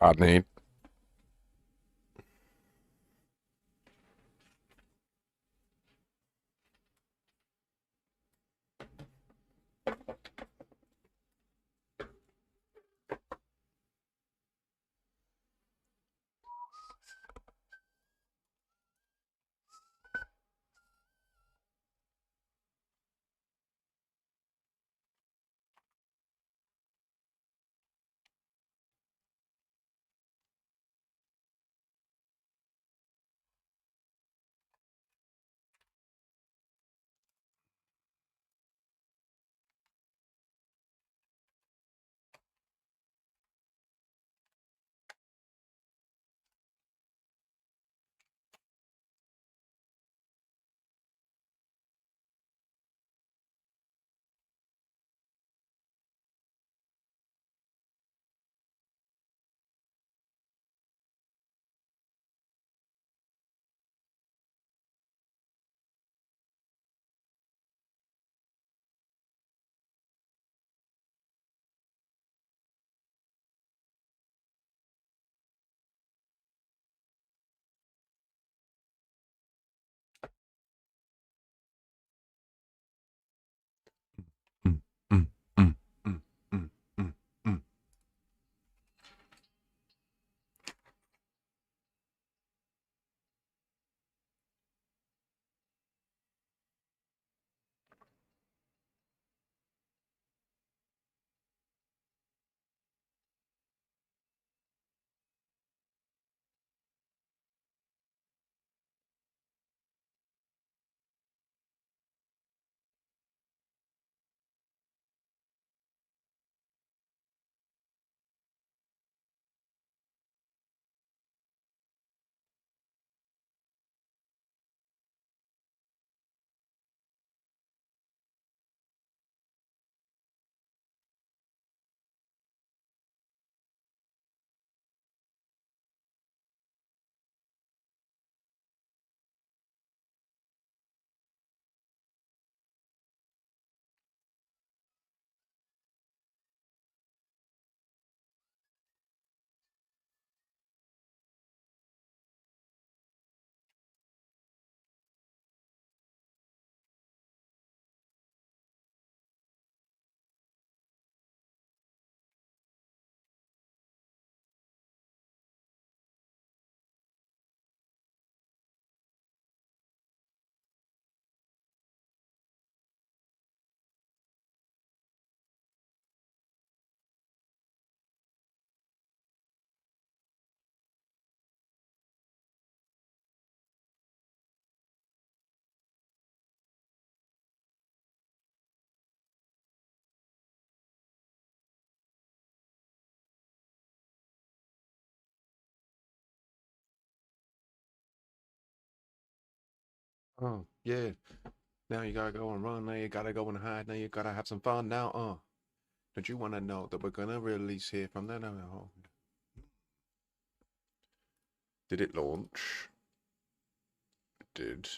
I need. Mm, mm, mm, mm, mm, mm, mm. Oh, yeah. Now you gotta go and run. Now you gotta go and hide. Now you gotta have some fun. Now, don't you want to know that we're gonna release here from there? No. Did it launch? It did.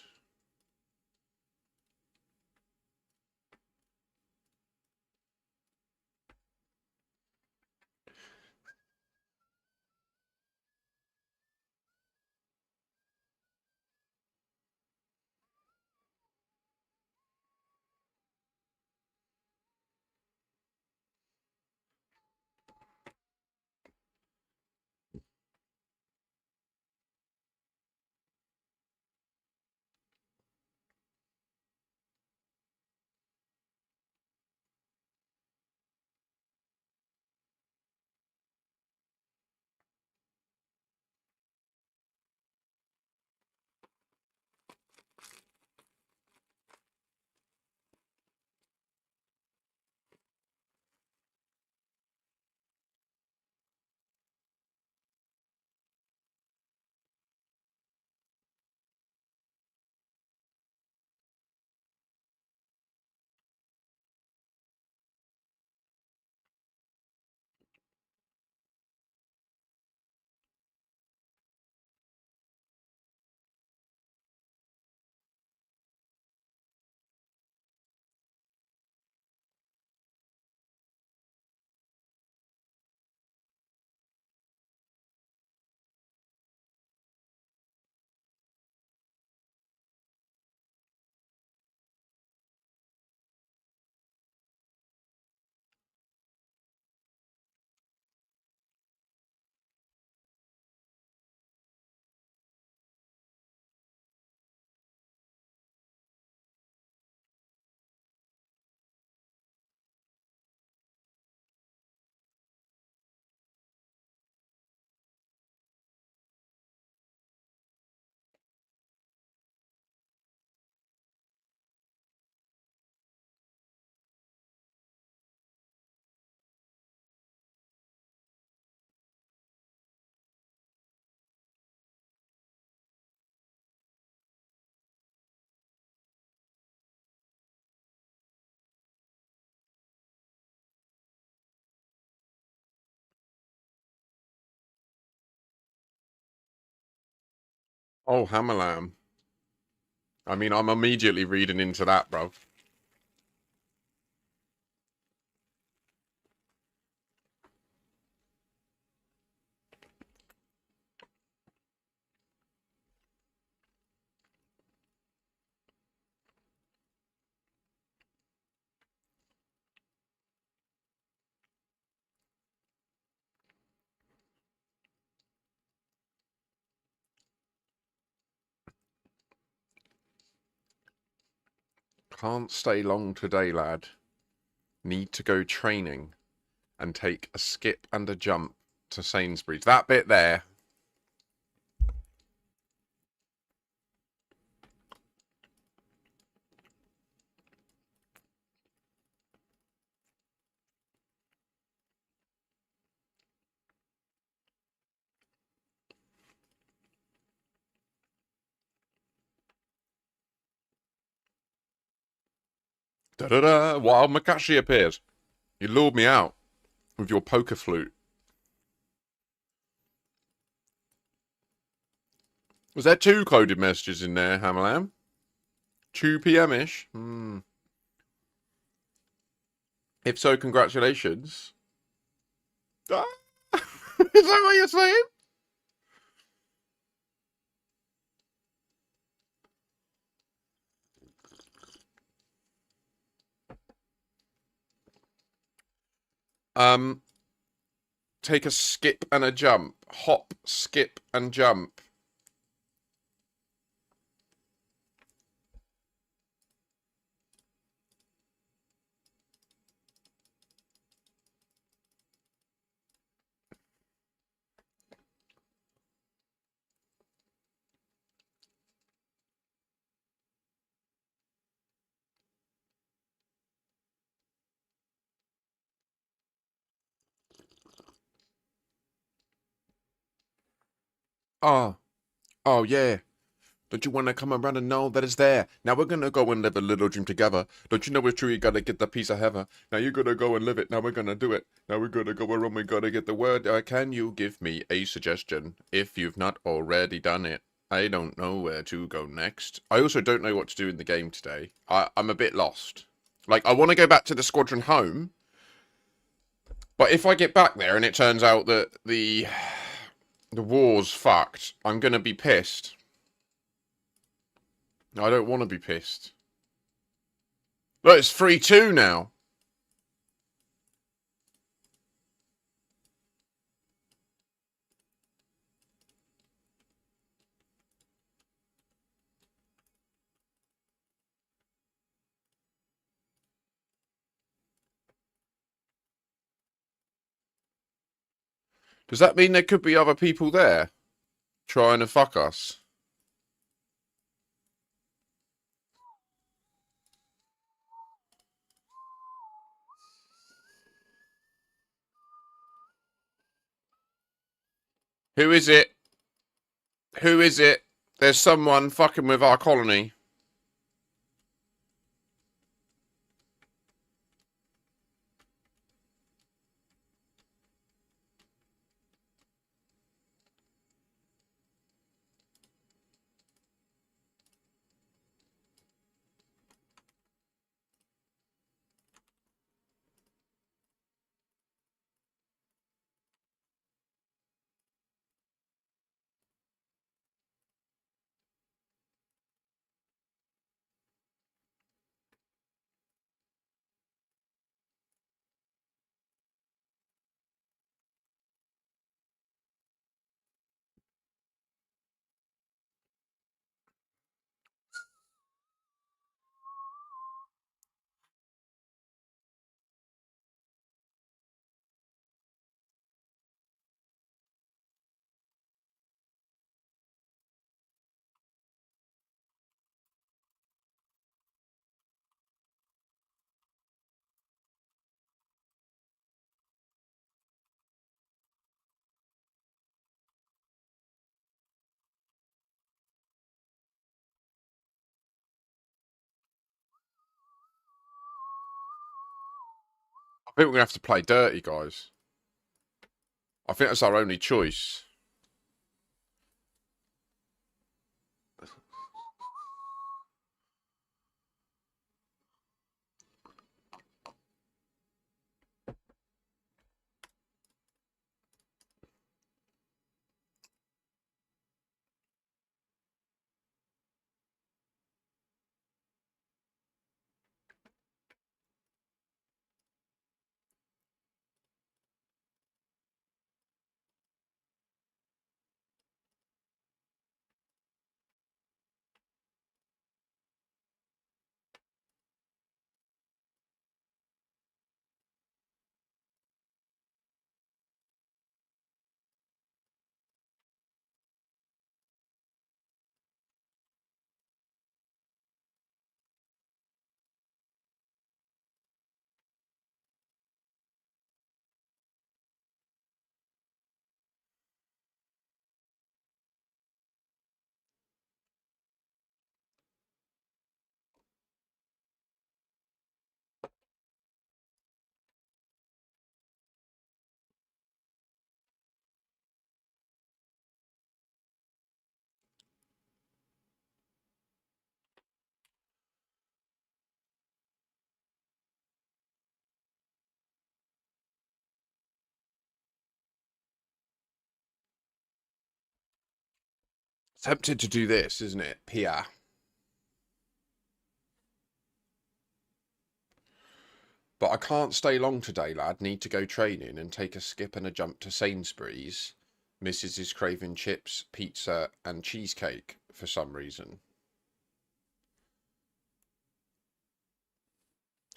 Oh, Hammerlam. I mean, I'm immediately reading into that, bro. Can't stay long today, lad. Need to go training and take a skip and a jump to Sainsbury's. That bit there. Da-da-da! Wild Makashi appears. You lured me out with your poker flute. Was there 2 coded messages in there, Hammerlam? 2 p.m.-ish? If so, congratulations. Ah, is that what you're saying? Take a skip and a jump. Hop, skip, and jump. Oh, oh yeah. Don't you want to come around and know that it's there? Now we're gonna go and live a little dream together. Don't you know it's true? You gotta get the piece of heaven. Now you gotta go and live it. Now we're gonna do it. Now we gotta go around. We gotta get the word. Can you give me a suggestion if you've not already done it? I don't know where to go next. I also don't know what to do in the game today. I'm a bit lost. Like I want to go back to the squadron home, but if I get back there and it turns out that the war's fucked, I'm gonna be pissed. I don't want to be pissed. Look, it's 3-2 now. Does that mean there could be other people there trying to fuck us? Who is it? Who is it? There's someone fucking with our colony. I think we're going to have to play dirty, guys. I think that's our only choice. Tempted to do this, isn't it? Pia. But I can't stay long today, lad. Need to go training and take a skip and a jump to Sainsbury's. Mrs. is craving chips, pizza, and cheesecake for some reason.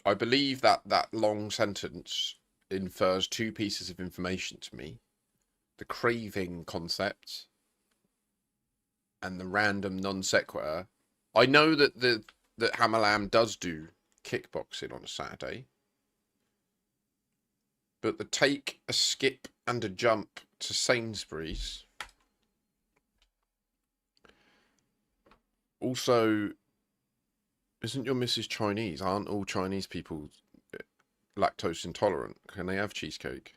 I believe that long sentence infers two pieces of information to me. The craving concept and the random non sequitur. I know that that Hamalam does do kickboxing on a Saturday. But the take, a skip, and a jump to Sainsbury's. Also, isn't your missus Chinese? Aren't all Chinese people lactose intolerant? Can they have cheesecake?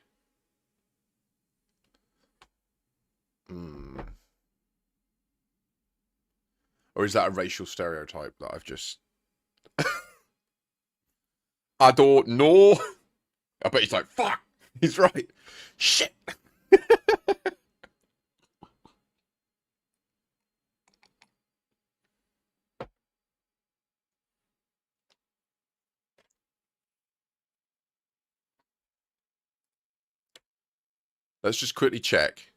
Or is that a racial stereotype that I've just... I don't know. I bet he's like, fuck, he's right. Shit. Let's just quickly check.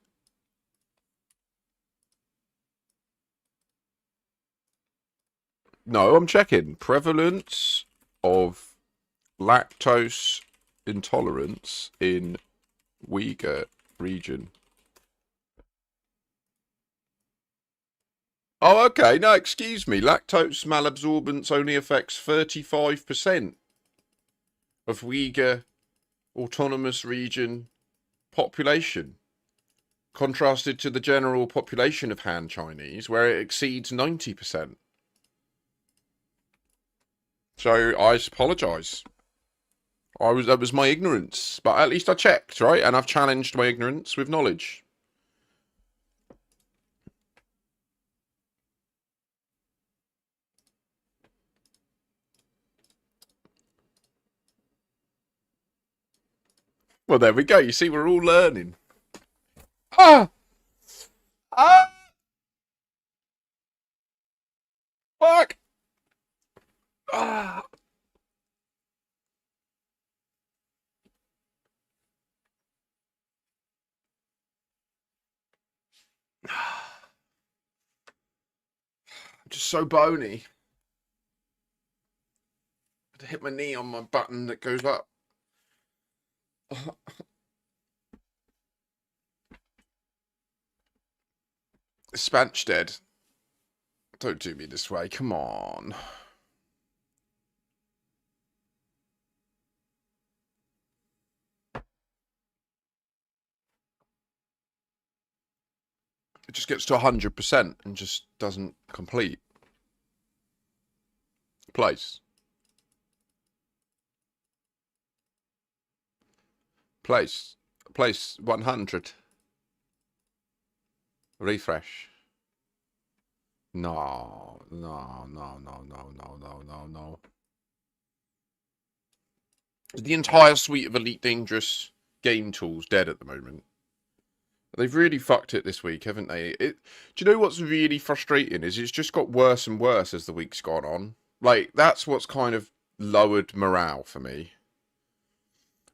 No, I'm checking. Prevalence of lactose intolerance in Uyghur region. Oh, okay. No, excuse me. Lactose malabsorbance only affects 35% of Uyghur autonomous region population, contrasted to the general population of Han Chinese, where it exceeds 90%. So I apologise. That was my ignorance, but at least I checked, right? And I've challenged my ignorance with knowledge. Well, there we go. You see, we're all learning. Ah! Ah! Fuck! Ah! I'm just so bony. I had to hit my knee on my button that goes up. Spanch dead. Don't do me this way. Come on. It just gets to 100% and just doesn't complete. Place. Place 100. Refresh. No. The entire suite of Elite Dangerous game tools dead at the moment. They've really fucked it this week, haven't they? Do you know what's really frustrating is it's just got worse and worse as the week's gone on. Like, that's what's kind of lowered morale for me.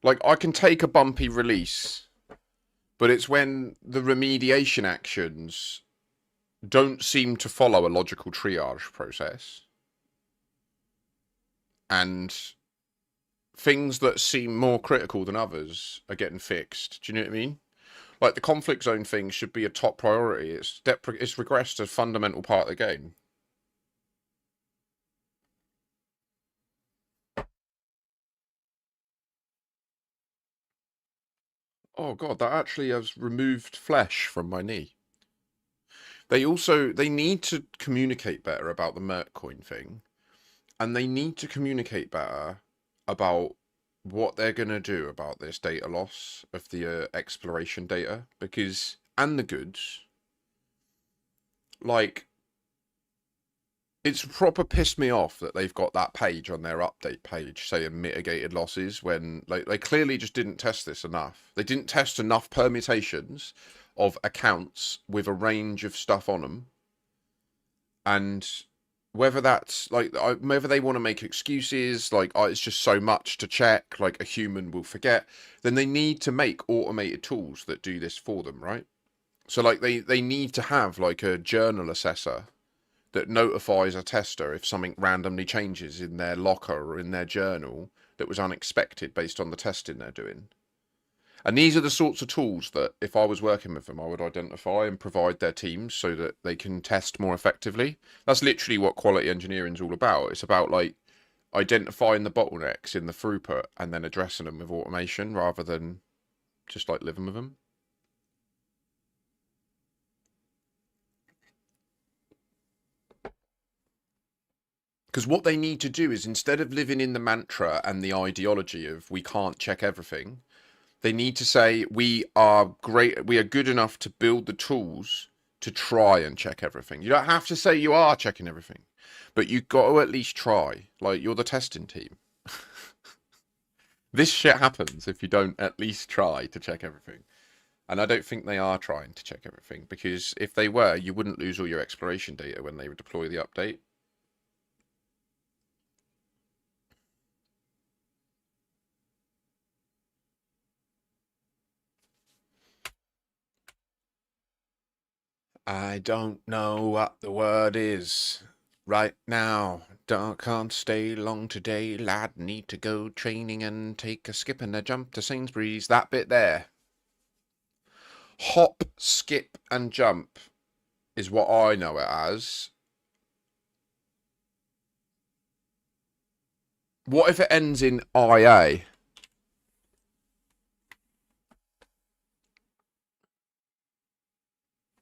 Like, I can take a bumpy release, but it's when the remediation actions don't seem to follow a logical triage process. And things that seem more critical than others are getting fixed. Do you know what I mean? Like, the conflict zone thing should be a top priority. It's regressed a fundamental part of the game. Oh god, that actually has removed flesh from my knee. They need to communicate better about the Mertcoin thing. And they need to communicate better about what they're going to do about this data loss of the exploration data. And the goods. Like, it's proper pissed me off that they've got that page on their update page saying mitigated losses when they clearly just didn't test this enough. They didn't test enough permutations of accounts with a range of stuff on them And whether that's like whether they want to make excuses like it's just so much to check, like a human will forget, then they need to make automated tools that do this for them, right? So like they need to have like a journal assessor that notifies a tester if something randomly changes in their locker or in their journal that was unexpected based on the testing they're doing. And these are the sorts of tools that, if I was working with them, I would identify and provide their teams so that they can test more effectively. That's literally what quality engineering is all about. It's about like identifying the bottlenecks in the throughput and then addressing them with automation rather than just like living with them. Because what they need to do is, instead of living in the mantra and the ideology of we can't check everything, they need to say we are great, we are good enough to build the tools to try and check everything. You don't have to say you are checking everything, but you've got to at least try. Like, you're the testing team. This shit happens if you don't at least try to check everything. And I don't think they are trying to check everything, because if they were, you wouldn't lose all your exploration data when they would deploy the update. I don't know what the word is right now. Can't stay long today, lad. Need to go training and take a skip and a jump to Sainsbury's. That bit there. Hop, skip, and jump is what I know it as. What if it ends in IA?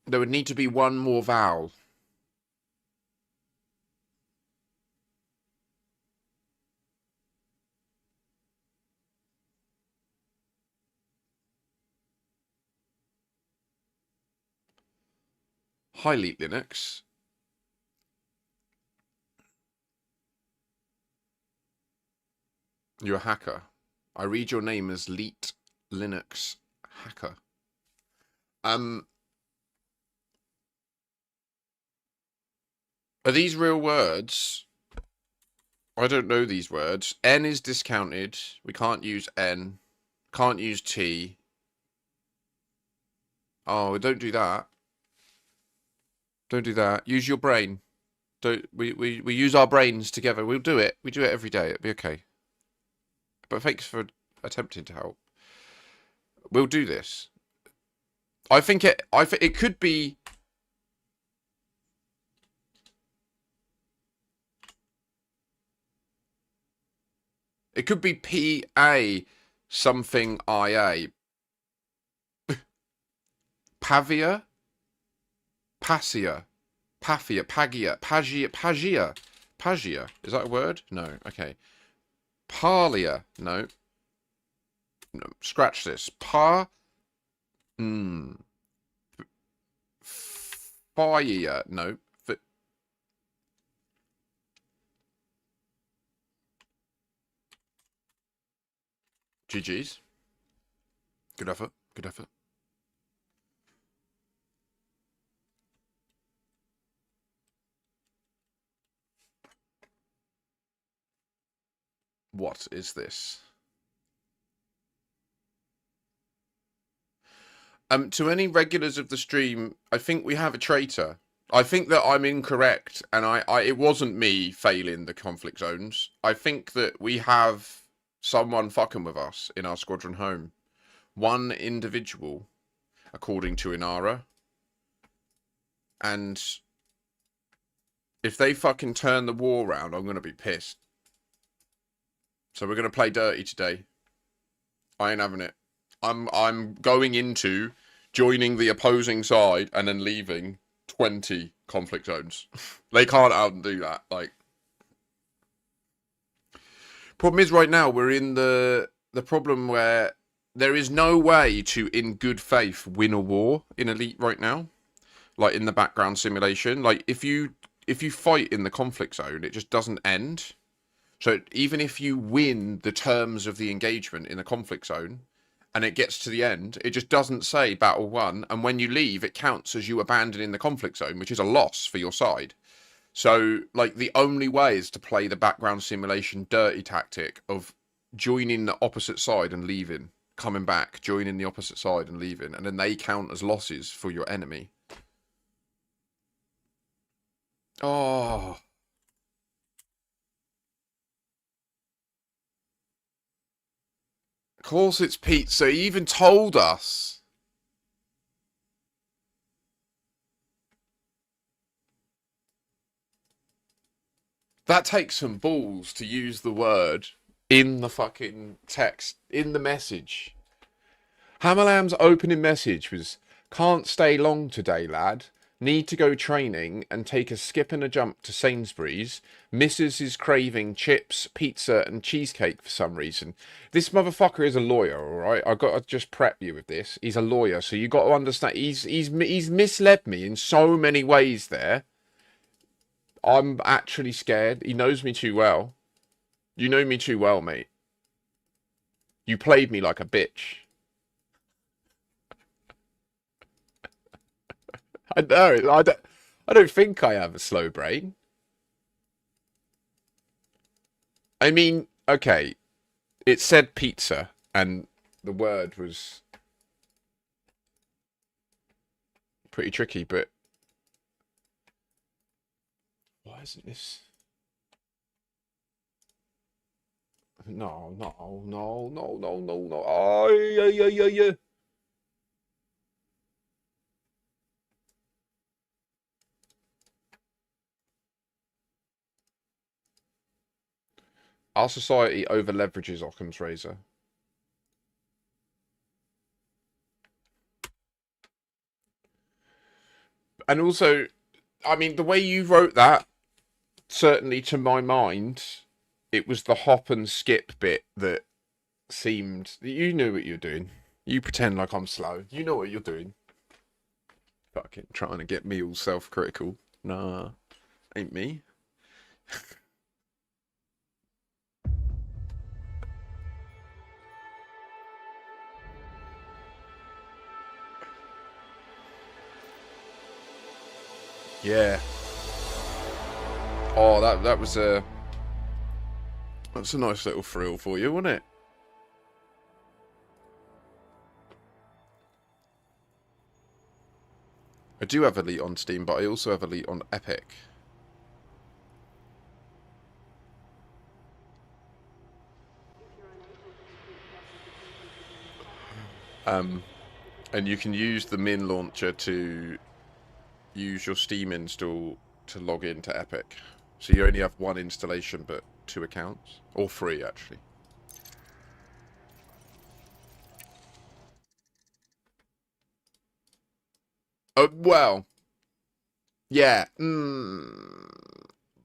There would need to be one more vowel. Hi, Leap Linux. You're a hacker. I read your name as Leet Linux Hacker. Are these real words? I don't know these words. N is discounted. We can't use N. Can't use T. Oh, don't do that. Don't do that. Use your brain. Don't we use our brains together. We'll do it. We do it every day. It'll be okay. But thanks for attempting to help. We'll do this. I think it could be. It could be PA something IA. Pavia? Passia. Paphia. Pagia. Pagia. Pagia. Pagia. Is that a word? No. Okay. Parlia. No. No. Scratch this. Fire. No. GG's. Good effort. Good effort. What is this? To any regulars of the stream, I think we have a traitor. I think that I'm incorrect, and it wasn't me failing the conflict zones. I think that we have someone fucking with us in our squadron home. One individual, according to Inara. And if they fucking turn the war around, I'm going to be pissed. So we're going to play dirty today. I ain't having it. I'm going into joining the opposing side and then leaving 20 conflict zones. They can't outdo that. Like, problem is right now we're in the problem where there is no way to, in good faith, win a war in Elite right now. Like in the background simulation, like if you fight in the conflict zone, it just doesn't end. So even if you win the terms of the engagement in the conflict zone, and it gets to the end, it just doesn't say battle won. And when you leave, it counts as you abandoning the conflict zone, which is a loss for your side. So, like, the only way is to play the background simulation dirty tactic of joining the opposite side and leaving, coming back, joining the opposite side and leaving, and then they count as losses for your enemy. Oh. Of course it's pizza. He even told us. That takes some balls to use the word in the fucking text, in the message. Hammerlam's opening message was, "Can't stay long today, lad. Need to go training and take a skip and a jump to Sainsbury's. Missus is craving chips, pizza and cheesecake for some reason." This motherfucker is a lawyer, alright? I've got to just prep you with this. He's a lawyer, so you got to understand, he's misled me in so many ways there. I'm actually scared. He knows me too well. You know me too well, mate. You played me like a bitch. I know. I don't think I have a slow brain. I mean, okay. It said pizza, and the word was pretty tricky, but why isn't this? No, no, no, no, no, no, no. Oh, yeah, yeah, yeah, yeah. Our society over leverages Occam's razor. And also, I mean, the way you wrote that, certainly to my mind, it was the hop and skip bit that seemed. You knew what you're doing. You pretend like I'm slow. You know what you're doing. Fucking trying to get me all self-critical. Nah, ain't me. Yeah. Oh, that was a nice little thrill for you, wasn't it? I do have Elite on Steam, but I also have Elite on Epic. And you can use the Min launcher to use your Steam install to log into Epic. So you only have one installation, but 2 accounts. Or 3, actually. Oh, well. Yeah.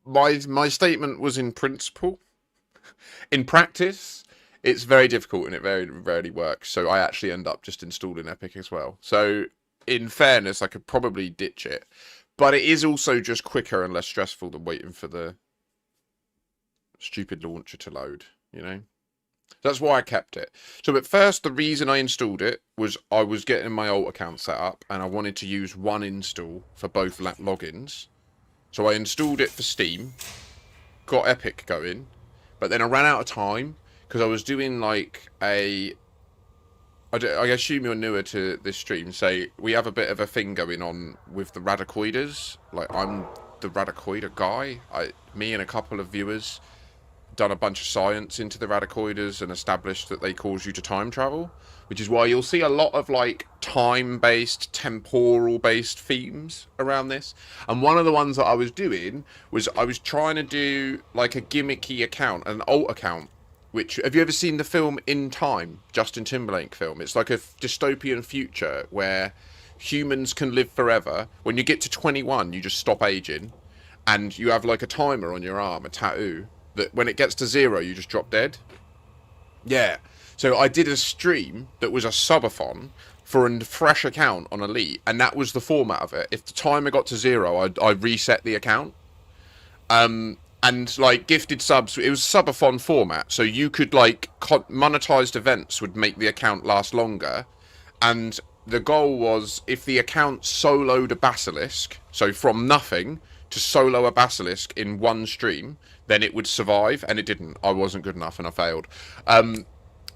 My statement was in principle. In practice, it's very difficult and it very rarely works. So I actually end up just installing Epic as well. So in fairness, I could probably ditch it. But it is also just quicker and less stressful than waiting for the stupid launcher to load, you know? That's why I kept it. So at first, the reason I installed it was I was getting my alt account set up and I wanted to use one install for both logins. So I installed it for Steam, got Epic going, but then I ran out of time because I was doing like I assume you're newer to this stream, so we have a bit of a thing going on with the Radicoiders. Like, I'm the Radicoider guy. Me and a couple of viewers done a bunch of science into the Radicoiders and established that they cause you to time travel, which is why you'll see a lot of like time-based, temporal-based themes around this. And one of the ones that I was doing was I was trying to do like a gimmicky account, an alt account. Which, have you ever seen the film In Time, Justin Timberlake film? It's like a dystopian future where humans can live forever. When you get to 21, you just stop aging, and you have like a timer on your arm, a tattoo, that when it gets to 0, you just drop dead. Yeah. So I did a stream that was a subathon for a fresh account on Elite, and that was the format of it. If the timer got to 0, I reset the account. And like gifted subs, it was subathon format, so you could like monetized events would make the account last longer, and the goal was if the account soloed a basilisk, so from nothing to solo a basilisk in one stream, then it would survive, and it didn't. I wasn't good enough, and I failed.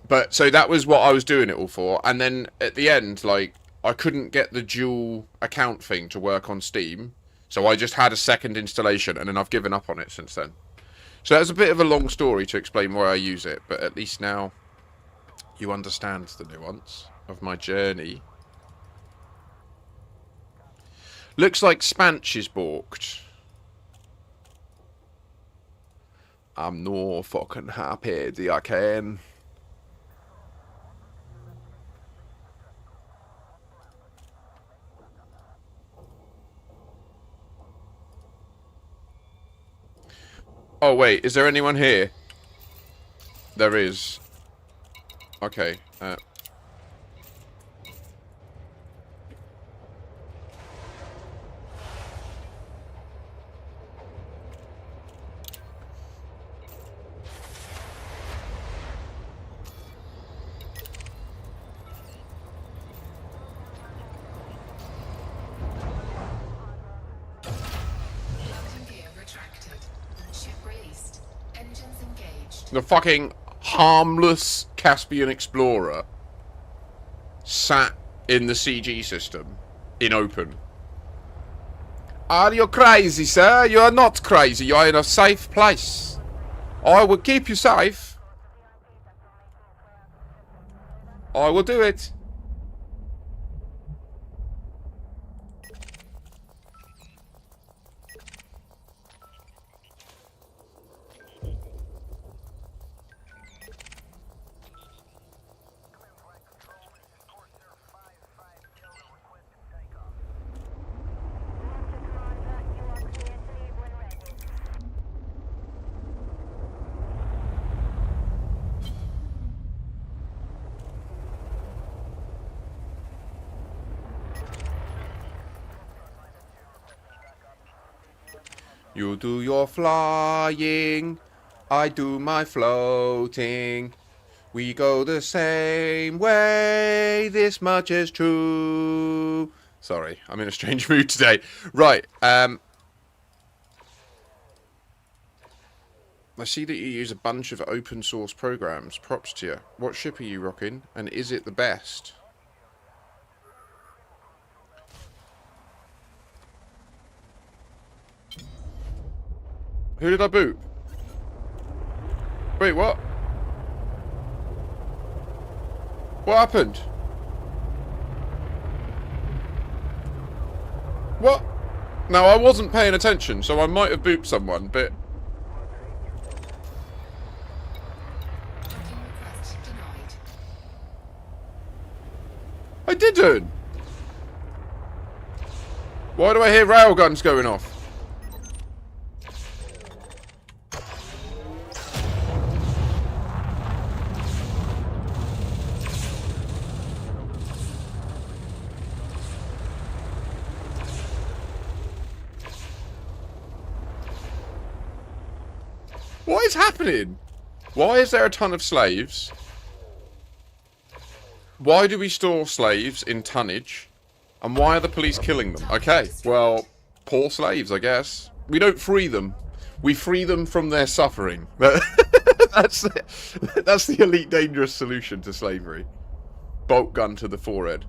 But so that was what I was doing it all for, and then at the end, like, I couldn't get the dual account thing to work on Steam, so I just had a second installation, and then I've given up on it since then. So that's a bit of a long story to explain why I use it, but at least now you understand the nuance of my journey. Looks like Spanch is balked. I'm no fucking happy that I can. Oh wait, is there anyone here? There is. Okay, the fucking harmless Caspian Explorer sat in the CG system in open. Are you crazy, sir? You are not crazy. You are in a safe place. I will keep you safe. I will do it. You do your flying, I do my floating. We go the same way, this much is true. Sorry, I'm in a strange mood today. Right, I see that you use a bunch of open source programs. Props to you. What ship are you rocking, and is it the best? Who did I boot? Wait, what? What happened? What? Now, I wasn't paying attention, so I might have booped someone, but... I didn't! Why do I hear railguns going off? What is happening? Why is there a ton of slaves? Why do we store slaves in tonnage? And why are the police killing them? Okay, well, poor slaves, I guess. We don't free them. We free them from their suffering. That's the Elite Dangerous solution to slavery. Bolt gun to the forehead.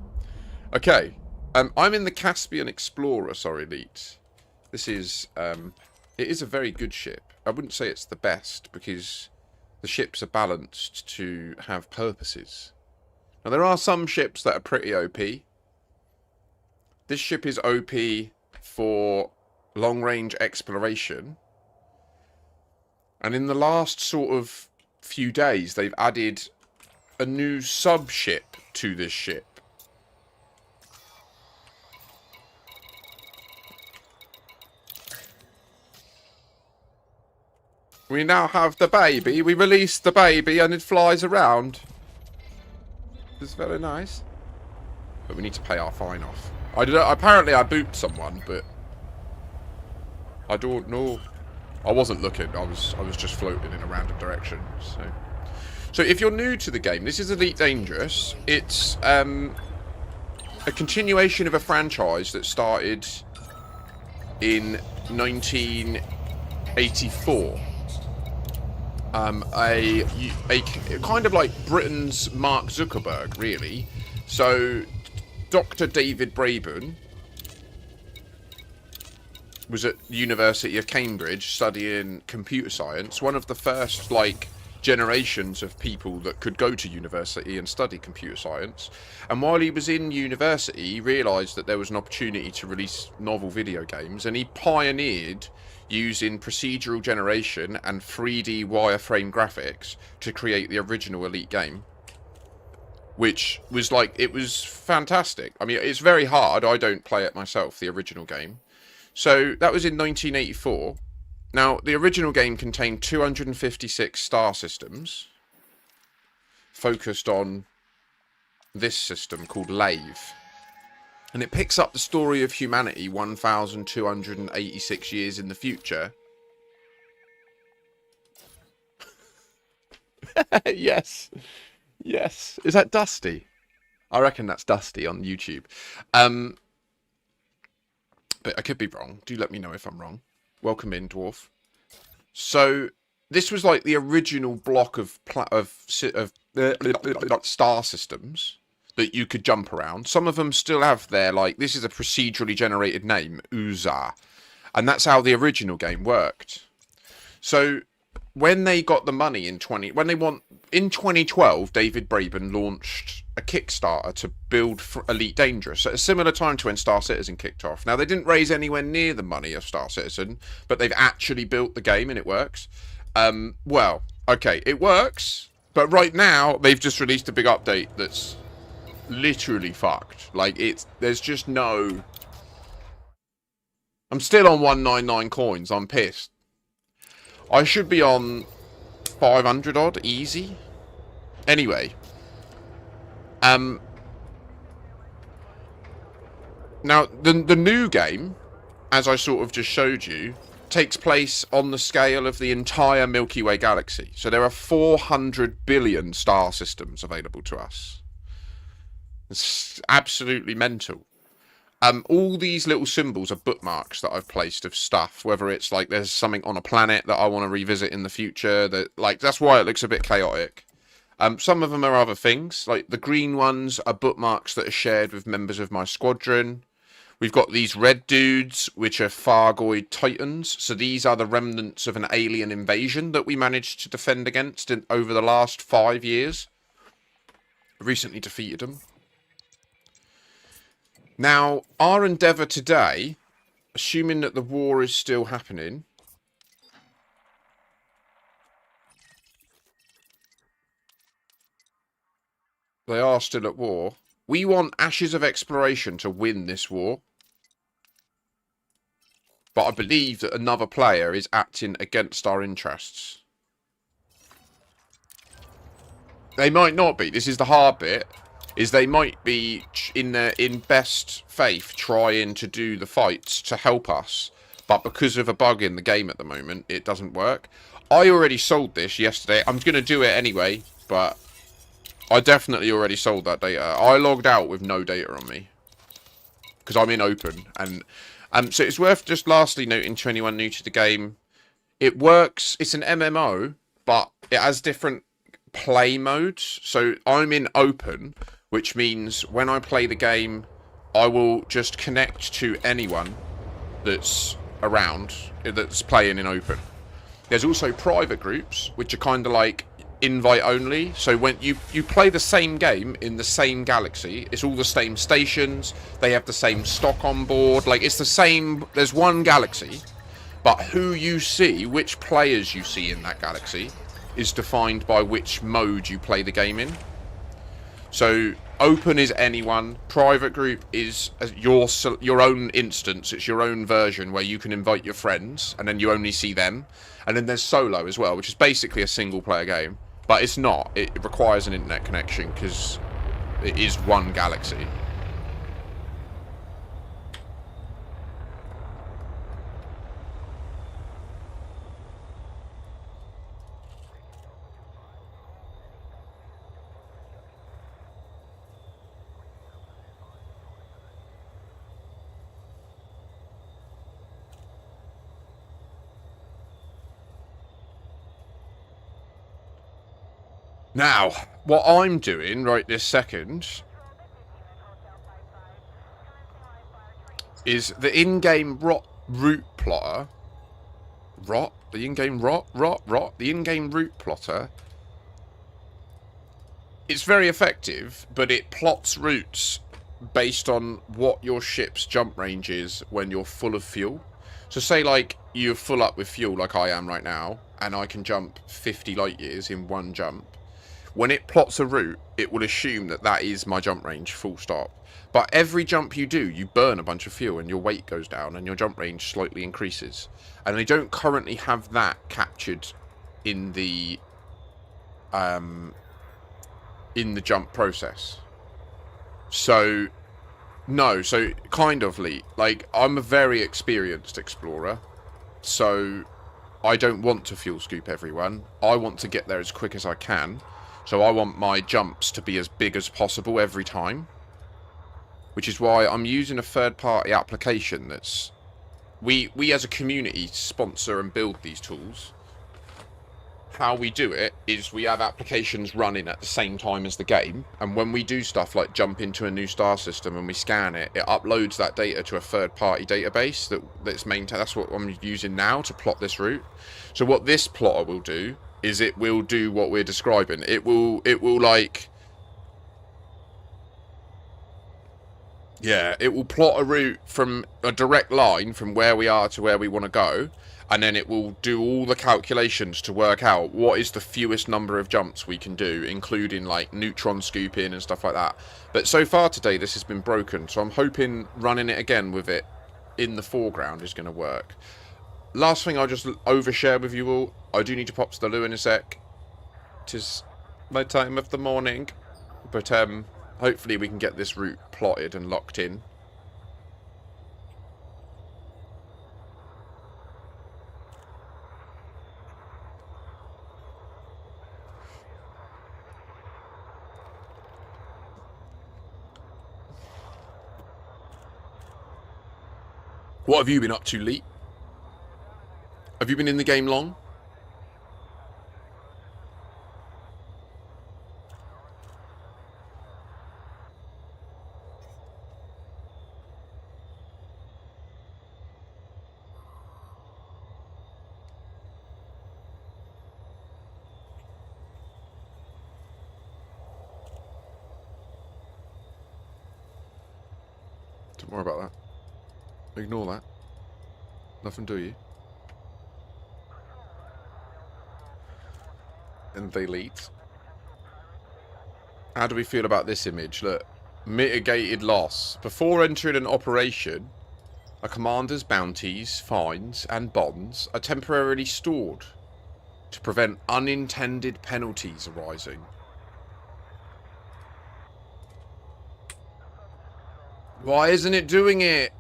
Okay, I'm in the Caspian Explorer, sorry, Elite. This is, it is a very good ship. I wouldn't say it's the best, because the ships are balanced to have purposes. Now, there are some ships that are pretty OP. This ship is OP for long-range exploration. And in the last sort of few days, they've added a new sub-ship to this ship. We now have the baby. We released the baby and it flies around. It's very nice. But we need to pay our fine off. I don't know, apparently I booped someone, but I don't know. I wasn't looking. I was just floating in a random direction. So if you're new to the game, this is Elite Dangerous. It's a continuation of a franchise that started in 1984. A kind of like Britain's Mark Zuckerberg, really. So, Dr. David Braben was at the University of Cambridge studying computer science, one of the first, like, generations of people that could go to university and study computer science. And while he was in university, he realised that there was an opportunity to release novel video games, and he pioneered using procedural generation and 3D wireframe graphics to create the original Elite game. Which was like, it was fantastic. I mean, it's very hard. I don't play it myself, the original game. So that was in 1984. Now, the original game contained 256 star systems focused on this system called Lave. And it picks up the story of humanity 1,286 years in the future. Yes. Yes. Is that Dusty? I reckon that's Dusty on YouTube. But I could be wrong. Do let me know if I'm wrong. Welcome in, Dwarf. So this was like the original block of star systems that you could jump around. Some of them still have their, like, this is a procedurally generated name, Uza, and that's how the original game worked. So when they got the money in 2012, David Braben launched a Kickstarter to build Elite Dangerous at a similar time to when Star Citizen kicked off. Now, they didn't raise anywhere near the money of Star Citizen, but they've actually built the game and it works. Well, okay, it works, but right now they've just released a big update that's literally fucked. Like, there's just no... I'm still on 199 coins. I'm pissed. I should be on 500 odd, easy. Anyway. Now, the new game, as I sort of just showed you, takes place on the scale of the entire Milky Way galaxy. So there are 400 billion star systems available to us. It's absolutely mental. All these little symbols are bookmarks that I've placed of stuff, whether it's like there's something on a planet that I want to revisit in the future, that's why it looks a bit chaotic. Some of them are other things, like the green ones are bookmarks that are shared with members of my squadron. We've got these red dudes, which are Fargoid Titans. So these are the remnants of an alien invasion that we managed to defend against over the last 5 years. Recently defeated them. Now, our endeavour today, assuming that the war is still happening, they are still at war. We want Ashes of Exploration to win this war. But I believe that another player is acting against our interests. They might not be. This is the hard bit. Is they might be in best faith trying to do the fights to help us, but because of a bug in the game at the moment, it doesn't work. I already sold this yesterday. I'm going to do it anyway, but I definitely already sold that data. I logged out with no data on me because I'm in open, and so it's worth just lastly noting to anyone new to the game, it works. It's an MMO, but it has different play modes. So I'm in open, which means when I play the game, I will just connect to anyone that's around, that's playing in open. There's also private groups, which are kind of like invite only. So when you play the same game in the same galaxy, it's all the same stations, they have the same stock on board, like it's the same, there's one galaxy, but who you see, which players you see in that galaxy, is defined by which mode you play the game in. So open is anyone, private group is your own instance, it's your own version where you can invite your friends and then you only see them. And then there's solo as well, which is basically a single player game, but it's not. It requires an internet connection because it is one galaxy. Now, what I'm doing right this second is the in-game route plotter. The in-game route plotter. It's very effective, but it plots routes based on what your ship's jump range is when you're full of fuel. So say like you're full up with fuel like I am right now, and I can jump 50 light years in one jump. When it plots a route, it will assume that that is my jump range, full stop. But every jump you do, you burn a bunch of fuel and your weight goes down and your jump range slightly increases. And they don't currently have that captured in the jump process. So, no, so kind of, Lee. Like, I'm a very experienced explorer, so I don't want to fuel scoop everyone. I want to get there as quick as I can. So I want my jumps to be as big as possible every time. Which is why I'm using a third-party application that's... We as a community sponsor and build these tools. How we do it is we have applications running at the same time as the game, and when we do stuff like jump into a new star system and we scan it, it uploads that data to a third-party database that's maintained. That's what I'm using now to plot this route. So what this plotter will do is it will do what we're describing. It will like... Yeah, it will plot a route from a direct line from where we are to where we want to go, and then it will do all the calculations to work out what is the fewest number of jumps we can do, including like neutron scooping and stuff like that. But so far today this has been broken, so I'm hoping running it again with it in the foreground is going to work. Last thing I'll just overshare with you all, I do need to pop to the loo in a sec. 'Tis my time of the morning, but hopefully we can get this route plotted and locked in. What have you been up to, Lee? Have you been in the game long? Don't worry about that. Ignore that. Nothing do you. And they lead. How do we feel about this image? Look. Mitigated loss. Before entering an operation, a commander's bounties, fines, and bonds are temporarily stored to prevent unintended penalties arising. Why isn't it doing it?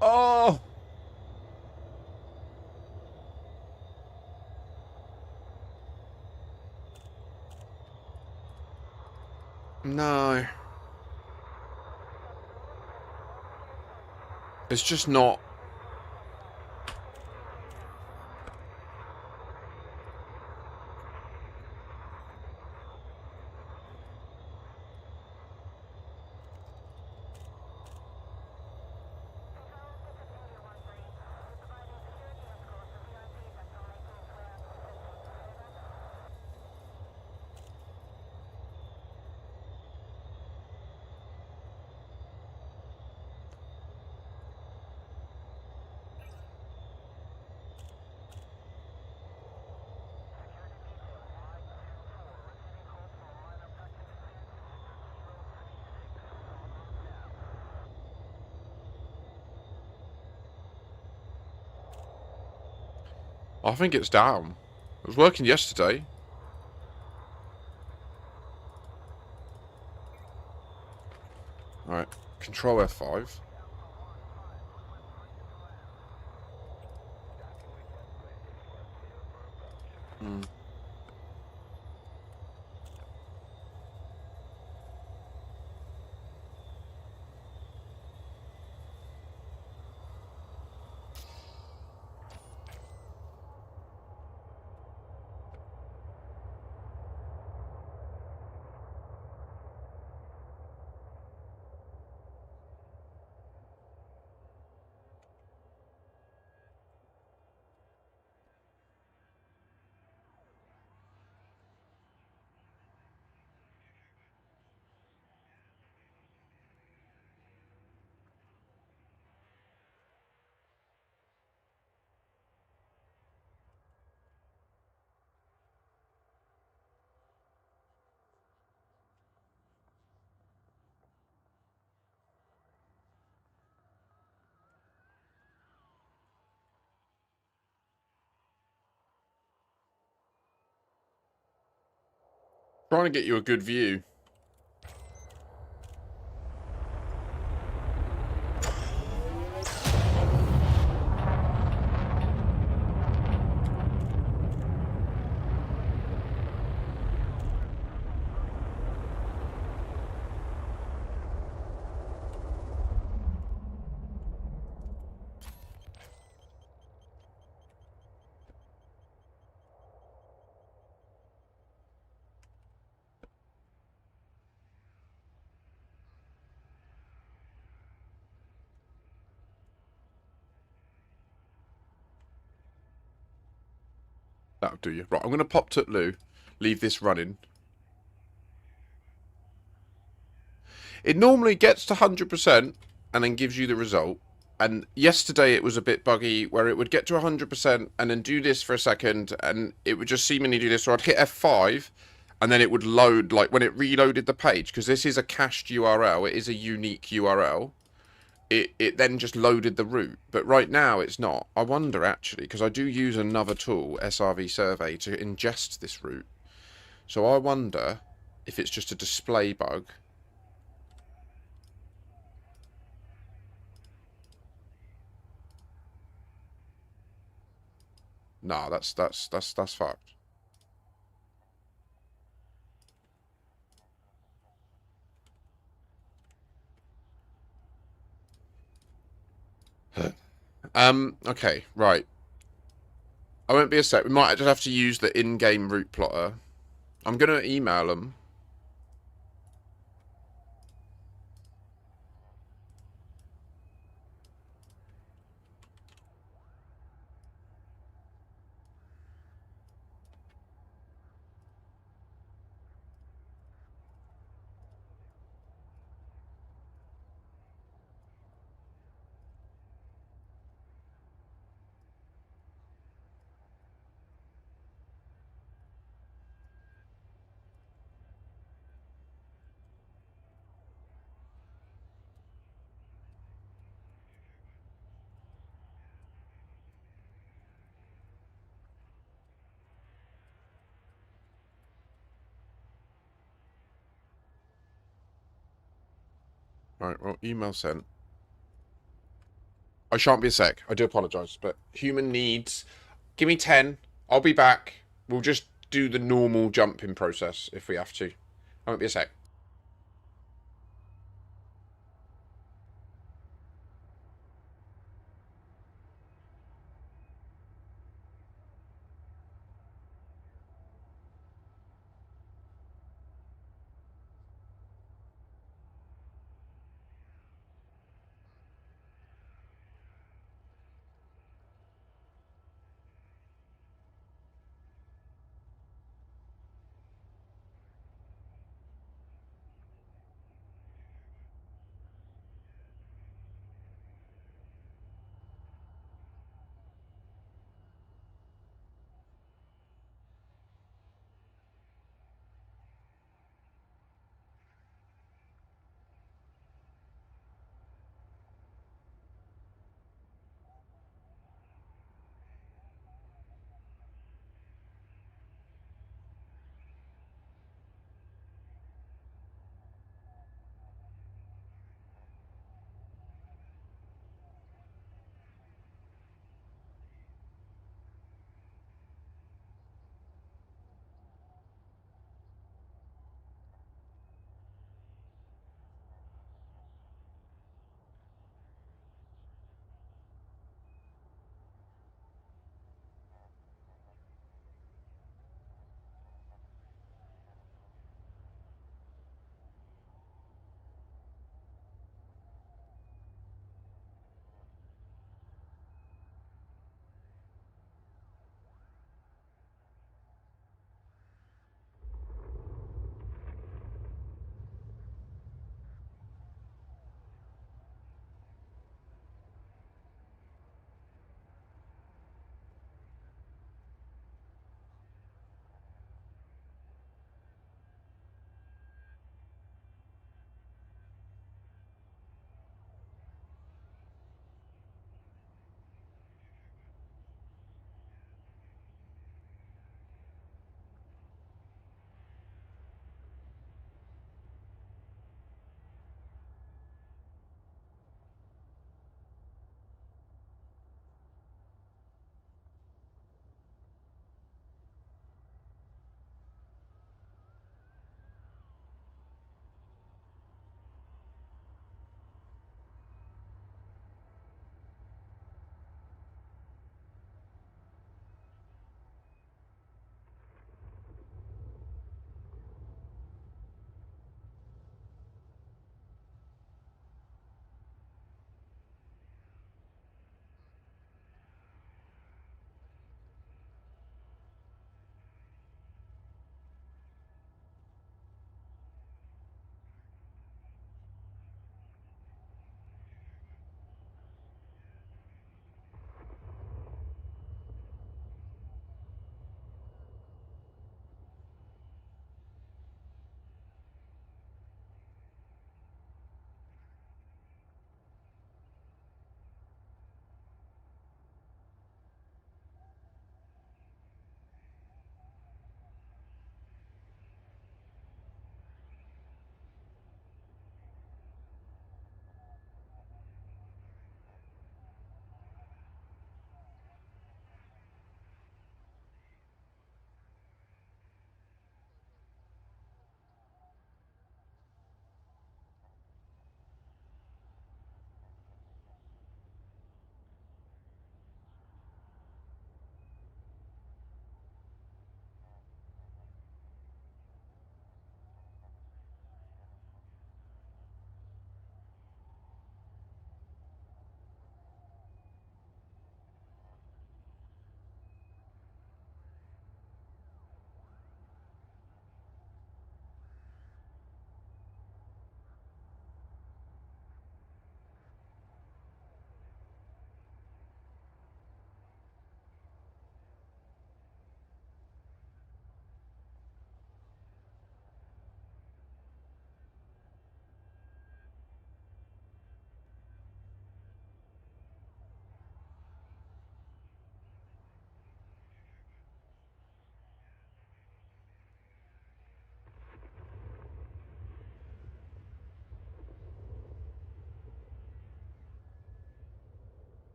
Oh! No. It's just not... I think it's down. It was working yesterday. Alright. Control F5. Trying to get you a good view. That'll do you. Right, I'm going to pop Tutlu, leave this running. It normally gets to 100% and then gives you the result. And yesterday it was a bit buggy where it would get to 100% and then do this for a second and it would just seemingly do this. So I'd hit F5 and then it would load, like when it reloaded the page, because this is a cached URL, it is a unique URL. It then just loaded the route. But right now it's not. I wonder actually, because I do use another tool, SRV Survey, to ingest this route. So I wonder if it's just a display bug. Nah, that's fucked. Okay, right. I won't be a sec. We might just have to use the in-game route plotter. I'm gonna email them. Right, well, email sent. I shan't be a sec. I do apologise, but human needs. Give me 10. I'll be back. We'll just do the normal jumping process if we have to. I won't be a sec.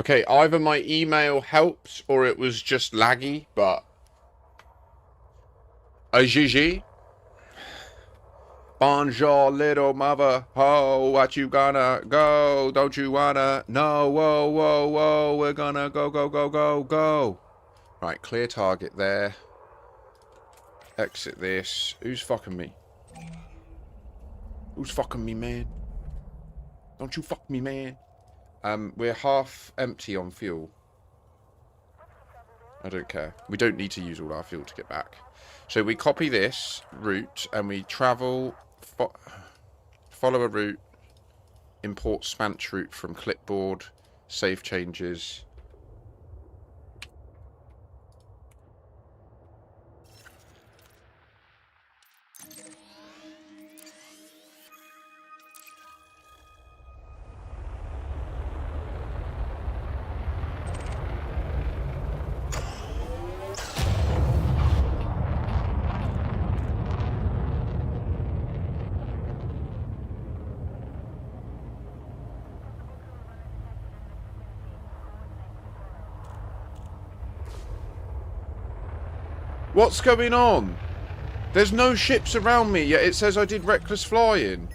Okay, either my email helped or it was just laggy, but... A GG? Bonjour, little mother. Ho, what you gonna go? Don't you wanna? No, whoa, whoa, whoa. We're gonna go, go, go, go, go. Right, clear target there. Exit this. Who's fucking me? Who's fucking me, man? Don't you fuck me, man. We're half empty on fuel. I don't care. We don't need to use all our fuel to get back. So we copy this route and we travel, follow a route, import spanch route from clipboard, save changes. What's going on? There's no ships around me, yet it says I did reckless flying.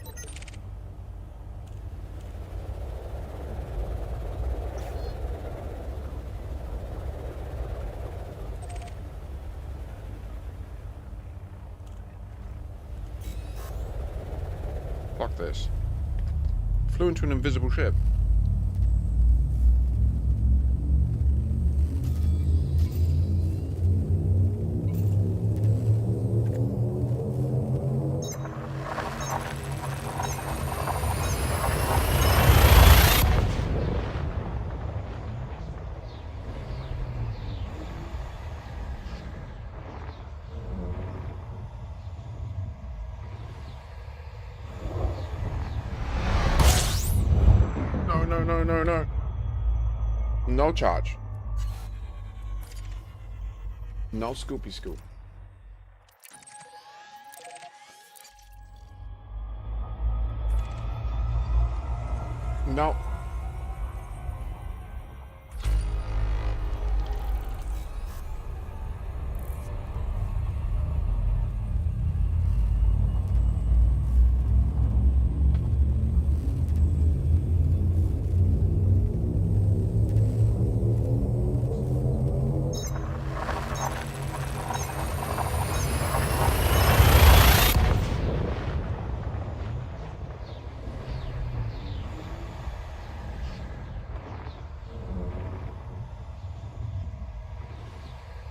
Fuck this. Flew into an invisible ship. No. No charge. No scoopy scoop. No.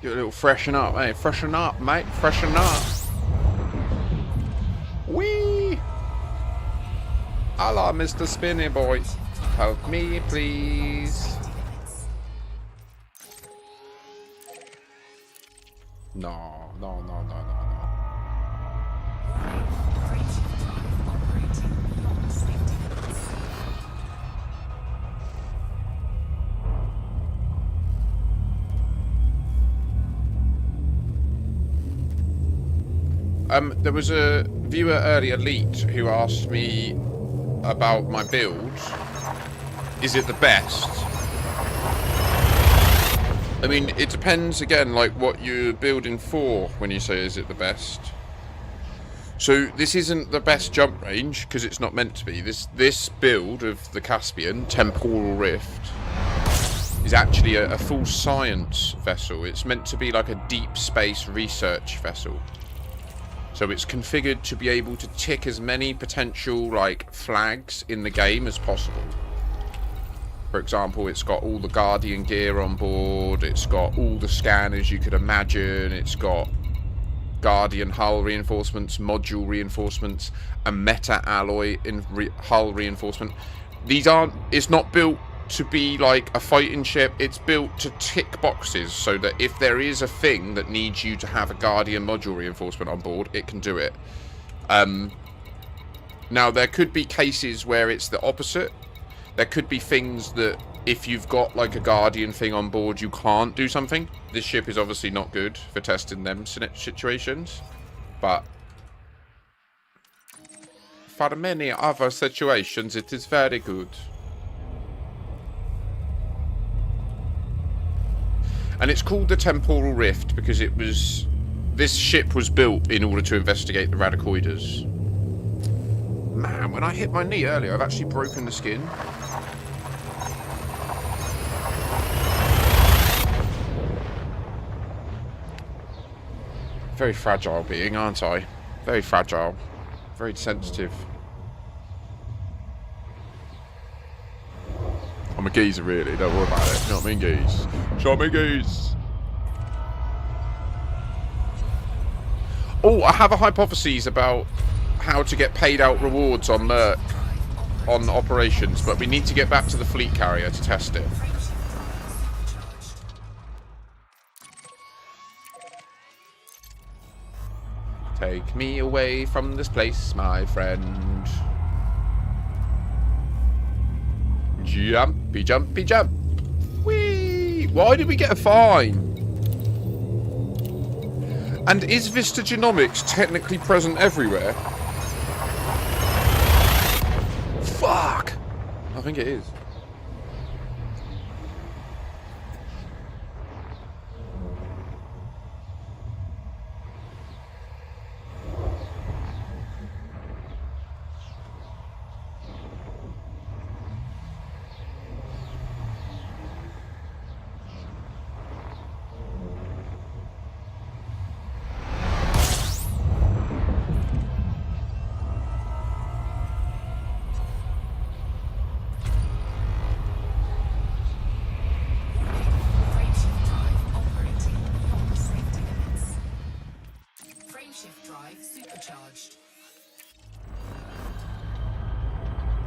Get a little freshen up, hey, freshen up, mate, freshen up. Whee! Hello, Mr. Spinny Boy. Help me, please. No. There was a viewer earlier, Leet, who asked me about my build. Is it the best? I mean, it depends, again, like, what you're building for when you say, is it the best? So, this isn't the best jump range, because it's not meant to be. This build of the Caspian, Temporal Rift, is actually a full science vessel. It's meant to be like a deep space research vessel. So it's configured to be able to tick as many potential, like, flags in the game as possible. For example, it's got all the Guardian gear on board, it's got all the scanners you could imagine, it's got Guardian hull reinforcements, module reinforcements, a meta-alloy hull reinforcement. These aren't... It's not built to be like a fighting ship, it's built to tick boxes so that if there is a thing that needs you to have a Guardian module reinforcement on board, it can do it. Now, there could be cases where it's the opposite. There could be things that if you've got like a Guardian thing on board, you can't do something. This ship is obviously not good for testing them situations, but for many other situations, it is very good. And it's called the Temporal Rift because it was... This ship was built in order to investigate the Radacoides. Man, when I hit my knee earlier, I've actually broken the skin. Very fragile being, aren't I? Very fragile. Very sensitive. I'm a geezer, really. Don't worry about it. You know what I mean, geese? Show me geese. Oh, I have a hypothesis about how to get paid out rewards on on operations, but we need to get back to the fleet carrier to test it. Take me away from this place, my friend. Jumpy, jumpy, jump. Whee! Why did we get a fine? And is Vista Genomics technically present everywhere? Fuck! I think it is.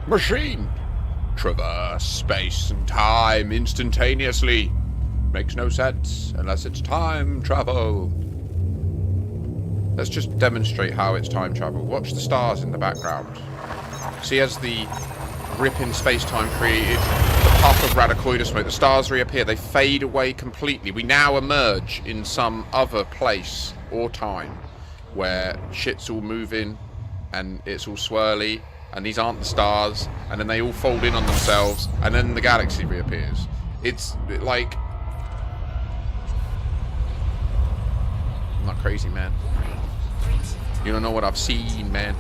Machine! Traverse space and time instantaneously. Makes no sense unless it's time travel. Let's just demonstrate how it's time travel. Watch the stars in the background. See, as the rip in space-time created the puff of Radacoides smoke, the stars reappear. They fade away completely. We now emerge in some other place or time where shit's all moving and it's all swirly. And these aren't the stars, and then they all fold in on themselves, and then the galaxy reappears. It's like... I'm not crazy, man. You don't know what I've seen, man.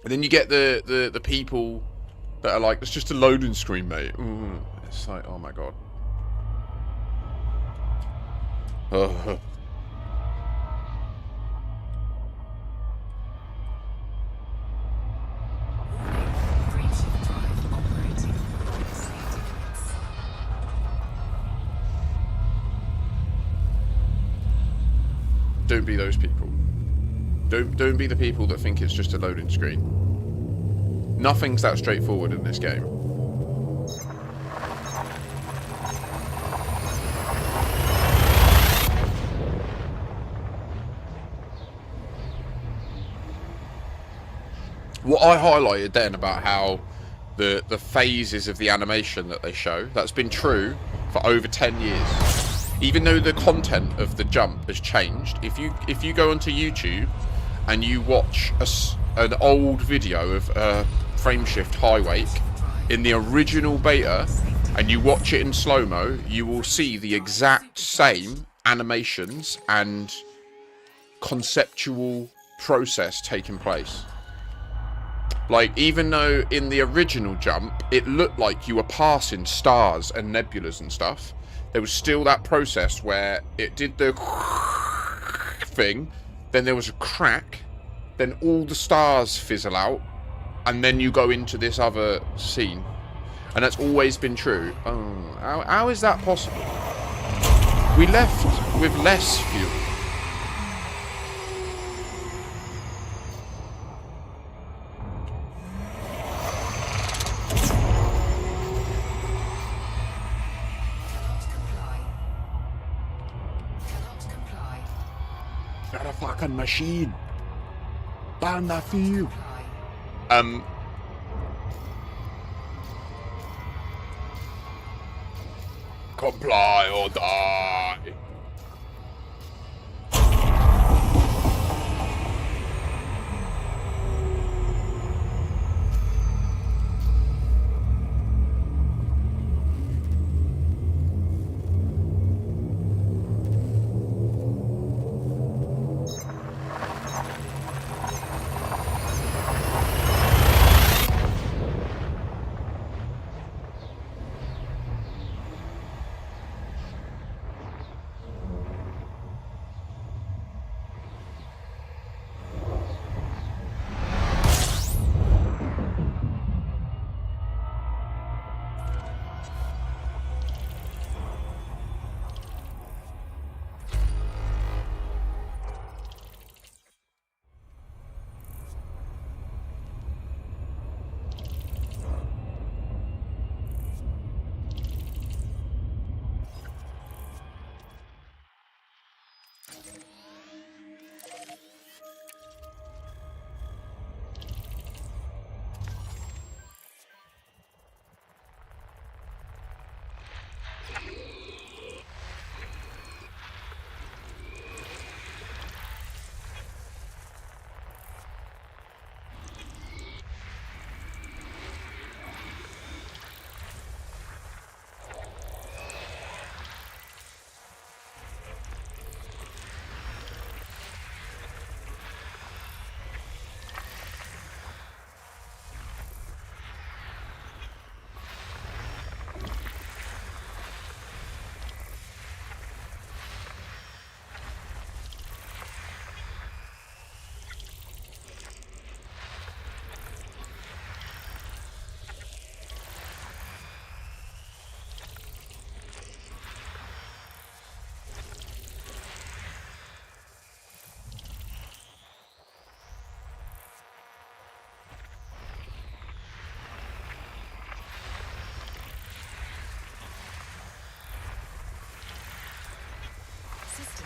And then you get the people that are like, it's just a loading screen, mate. Ooh, it's like, oh my god. Ugh. Don't be those people. Don't be the people that think it's just a loading screen. Nothing's that straightforward in this game. What I highlighted then about how the phases of the animation that they show, that's been true for over 10 years. Even though the content of the jump has changed, if you go onto YouTube and you watch an old video of frameshift high wake in the original beta and you watch it in slow-mo, you will see the exact same animations and conceptual process taking place. Like, even though in the original jump it looked like you were passing stars and nebulas and stuff, there was still that process where it did the thing, then there was a crack, then all the stars fizzle out, and then you go into this other scene. And that's always been true. Oh, how is that possible? We left with less fuel. You're a fucking machine. Ban that fuel. Comply or die.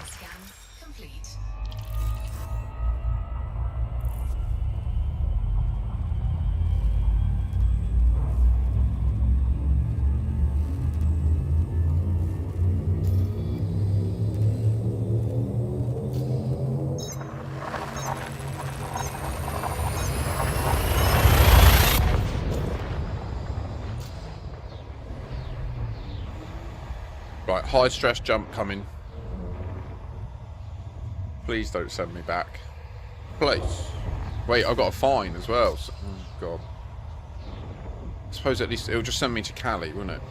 scan complete. Right, high stress jump coming. Please don't send me back. Please. Wait, I've got a fine as well. So, oh, God. I suppose at least it'll just send me to Cali, won't it?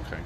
Okay.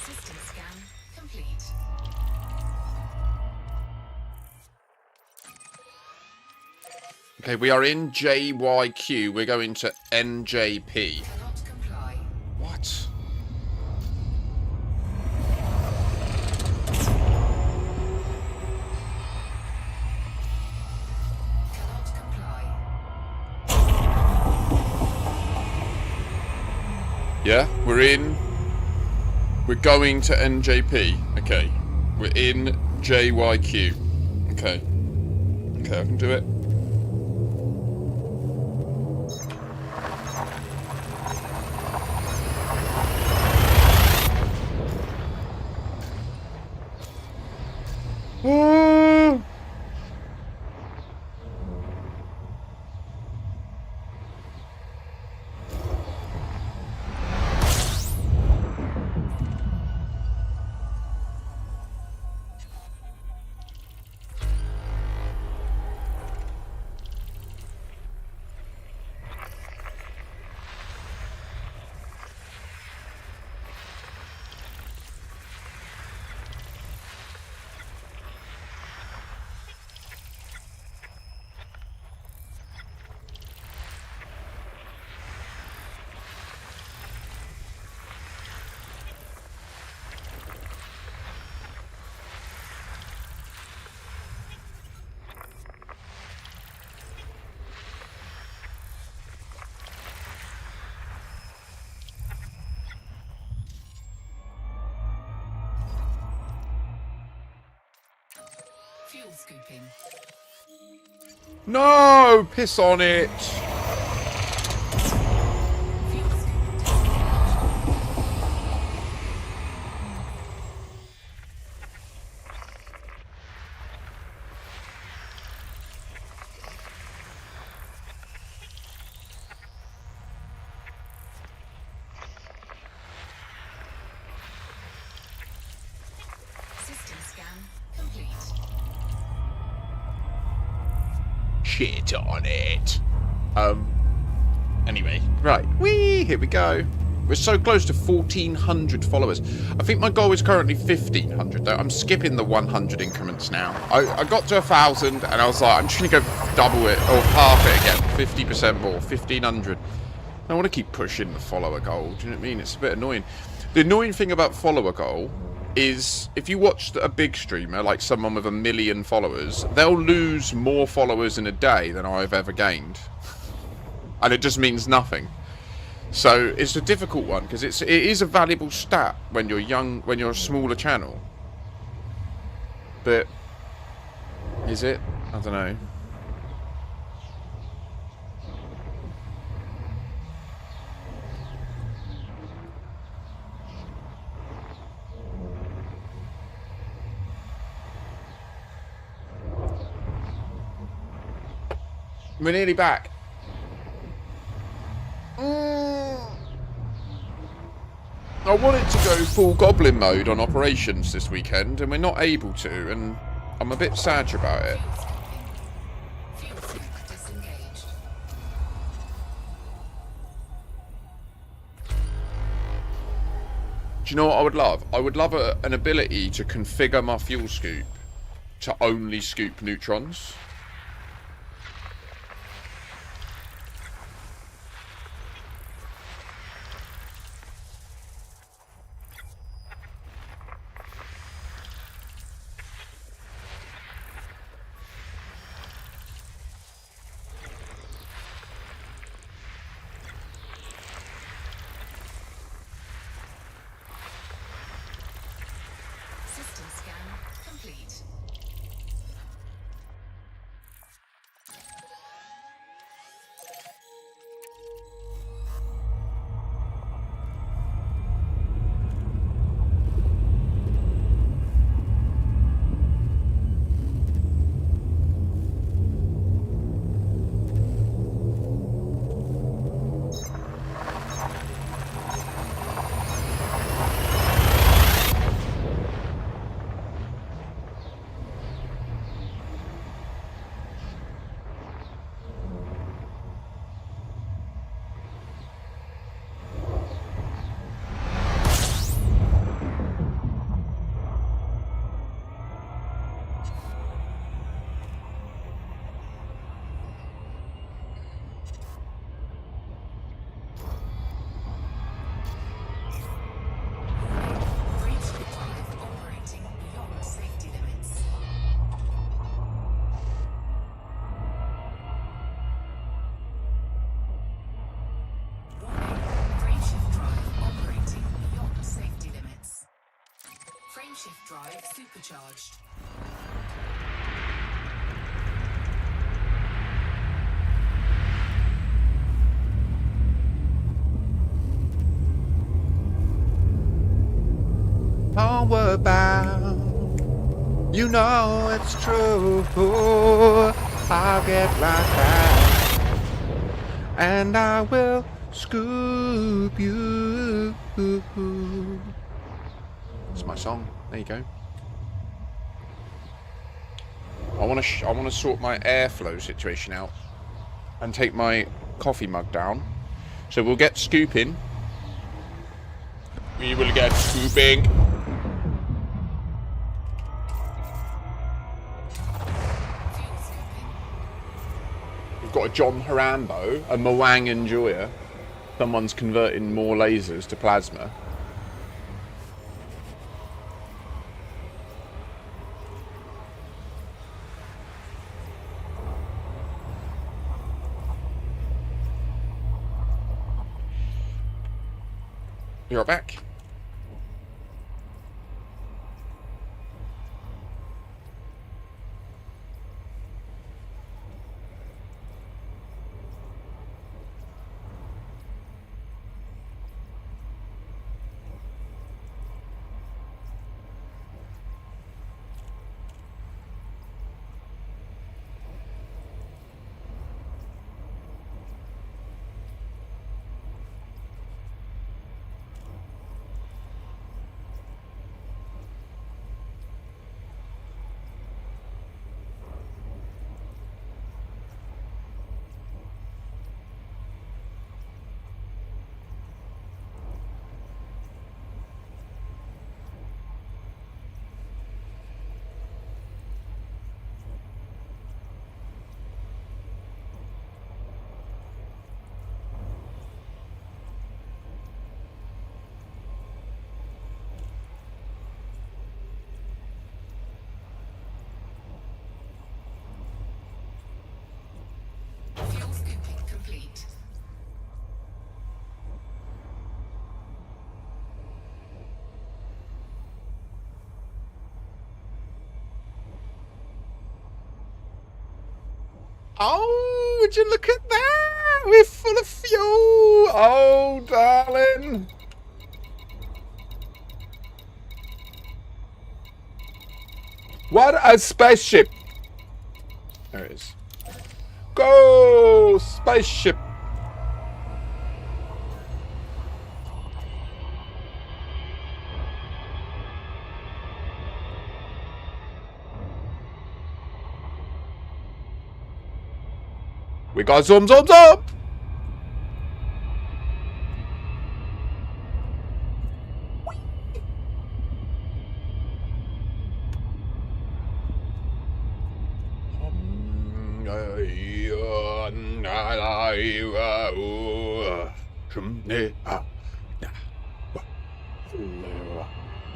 System scan complete. Okay, we are in JYQ. We're going to NJP. Cannot comply. What? Cannot comply. Yeah, we're in. We're going to NJP. Okay. We're in JYQ. Okay. Okay, I can do it. Fuel scooping. No! Piss on it! Fuel scoop discharge. System scan complete. Shit on it. Anyway, right. Whee! Here we go. We're so close to 1,400 followers. I think my goal is currently 1,500, though. I'm skipping the 100 increments now. I got to 1,000, and I was like, I'm just going to go double it, or half it again. 50% more, 1,500. I want to keep pushing the follower goal. Do you know what I mean? It's a bit annoying. The annoying thing about follower goal is if you watch a big streamer, like someone with 1 million followers, they'll lose more followers in a day than I've ever gained. And it just means nothing. So it's a difficult one because it is a valuable stat when you're young, when you're a smaller channel. But is it? I don't know. We're nearly back. I wanted to go full goblin mode on operations this weekend, and we're not able to, and I'm a bit sad about it. Fuel scoop disengaged. Do you know what I would love? I would love an ability to configure my fuel scoop to only scoop neutrons. System scan complete. Breach drive operating beyond safety limits. Warning. Frameshift drive operating beyond safety limits. Frameshift drive supercharged. Homeward bound, you know it's true. I'll get right back, and I will scoop you. It's my song. There you go. I want to sort my airflow situation out and take my coffee mug down. So we'll get scooping. We will get scooping. Fuel scooping. We've got a John Harambo, a Moang Enjoyer. Someone's converting more lasers to plasma. You're back. Oh, would you look at that? We're full of fuel. Oh, darling. What a spaceship. There it is. Go, spaceship. We got zoom, zoom, zoom.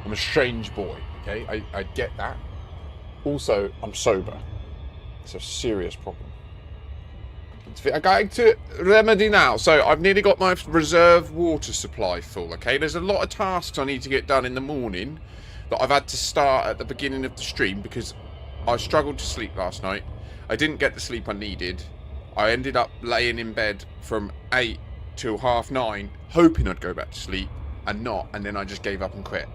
I'm a strange boy, okay? I get that. Also, I'm sober. It's a serious problem. I'm going to remedy now. So I've nearly got my reserve water supply full, okay? There's a lot of tasks I need to get done in the morning that I've had to start at the beginning of the stream because I struggled to sleep last night. I didn't get the sleep I needed. I ended up laying in bed from 8 till 9:30, hoping I'd go back to sleep and not, and then I just gave up and quit.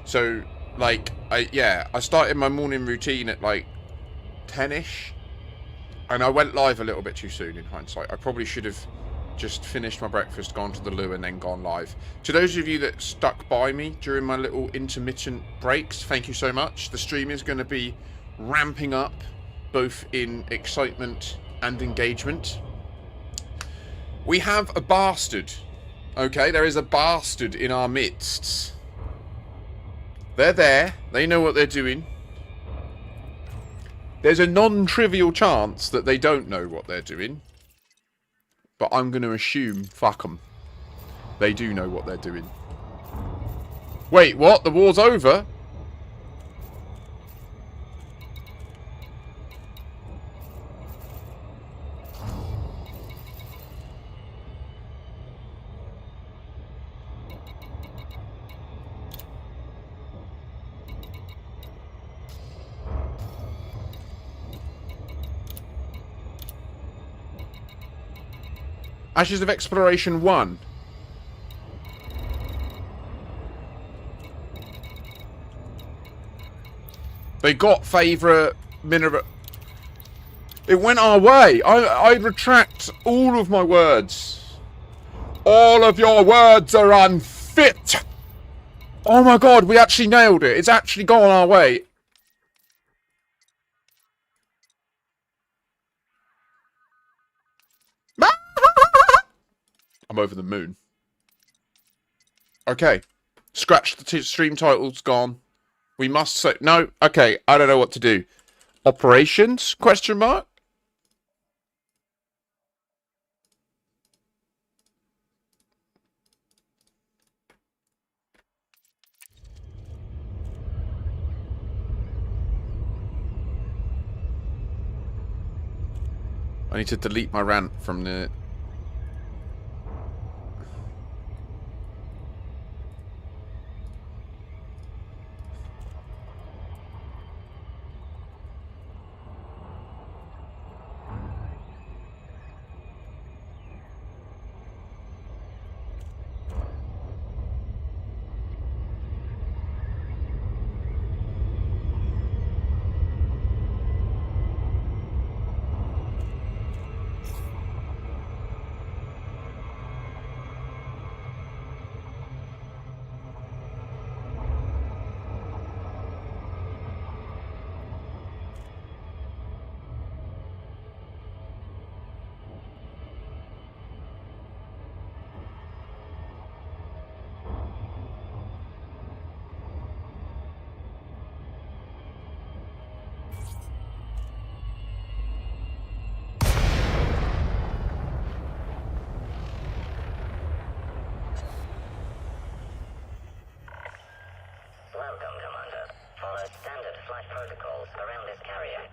So, like, I started my morning routine at like 10ish. And I went live a little bit too soon in hindsight. I probably should have just finished my breakfast, gone to the loo, and then gone live. To those of you that stuck by me during my little intermittent breaks, thank you so much. The stream is going to be ramping up, both in excitement and engagement. We have a bastard. Okay, there is a bastard in our midst. They're there. They know what they're doing. There's a non-trivial chance that they don't know what they're doing. But I'm going to assume, fuck them. They do know what they're doing. Wait, what? The war's over? Ashes of Exploration 1. They got favourite mineral. It went our way. I retract all of my words. All of your words are unfit. Oh my god, we actually nailed it. It's actually gone our way. I'm over the moon. Okay. Scratch the stream title's gone. We must say... No. Okay. I don't know what to do. Operations? Question mark? I need to delete my rant from the... Welcome, Commander. Follow standard flight protocols around this carrier.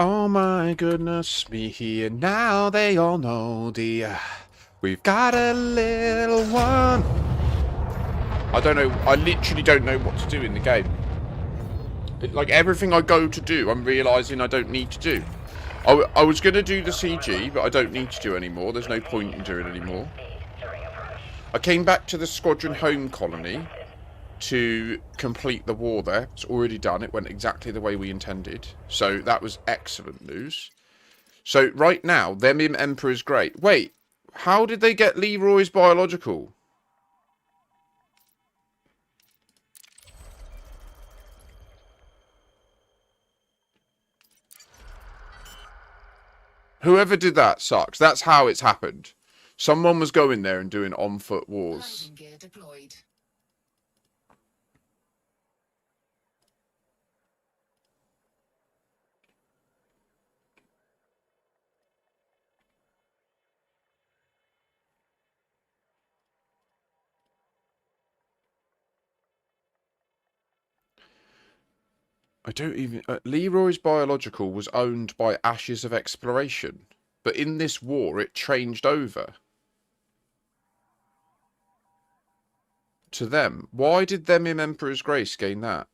Oh my goodness me here now, they all know dear. We've got a little one. I don't know, I literally don't know what to do in the game. Like, everything I go to do, I'm realising I don't need to do. I was going to do the CG, but I don't need to do anymore. There's no point in doing it anymore. I came back to the Squadron home colony to complete the war there. It's already done. It went exactly the way we intended. So that was excellent news. So right now, them in Emperor's great. Wait, how did they get Leroy's biological? Whoever did that sucks. That's how it's happened. Someone was going there and doing on-foot wars. Landing gear deployed. I don't even... Leroy's biological was owned by Ashes of Exploration. But in this war, it changed over to them. Why did them in Emperor's Grace gain that?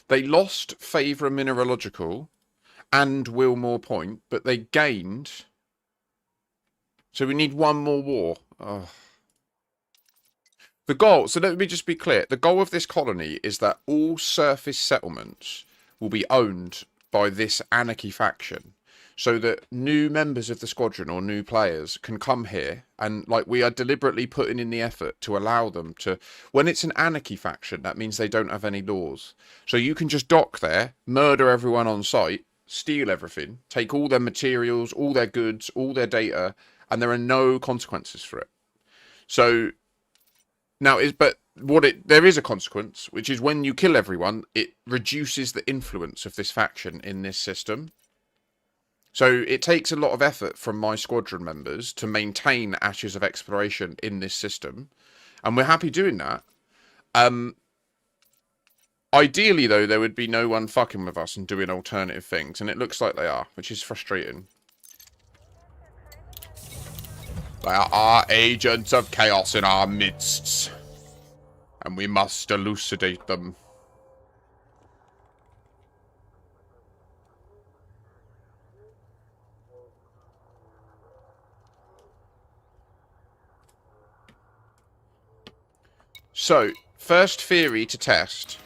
They lost Favour Mineralogical and Wilmore Point, but they gained... So we need one more war. Oh. The goal, so let me just be clear. The goal of this colony is that all surface settlements will be owned by this anarchy faction. So that new members of the squadron or new players can come here and, like, we are deliberately putting in the effort to allow them to... When it's an anarchy faction, that means they don't have any laws. So you can just dock there, murder everyone on site, steal everything, take all their materials, all their goods, all their data, and there are no consequences for it. So... Now, there is a consequence, which is when you kill everyone, it reduces the influence of this faction in this system. So it takes a lot of effort from my squadron members to maintain Ashes of Exploration in this system, and we're happy doing that. Ideally, though, there would be no one fucking with us and doing alternative things, and it looks like they are, which is frustrating. There are agents of chaos in our midst, and we must elucidate them. So, first theory to test.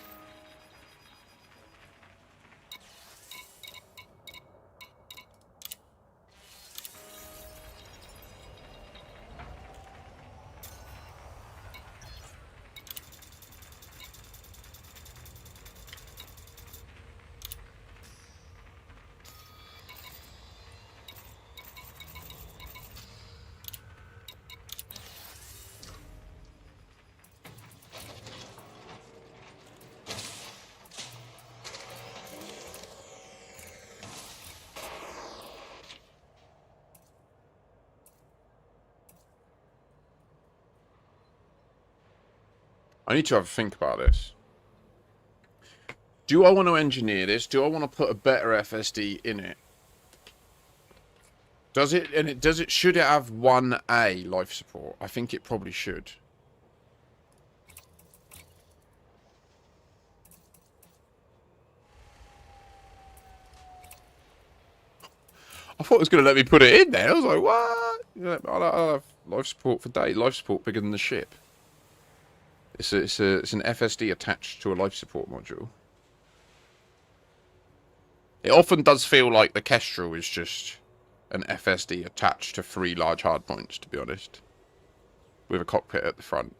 I need to have a think about this. Do I want to engineer this? Do I want to put a better FSD in it? Should it have 1A life support? I think it probably should. I thought it was going to let me put it in there. I was like, what? Yeah, I'll have life support for day. Life support bigger than the ship. It's an FSD attached to a life support module. It often does feel like the Kestrel is just an FSD attached to 3 large hardpoints, to be honest. With a cockpit at the front.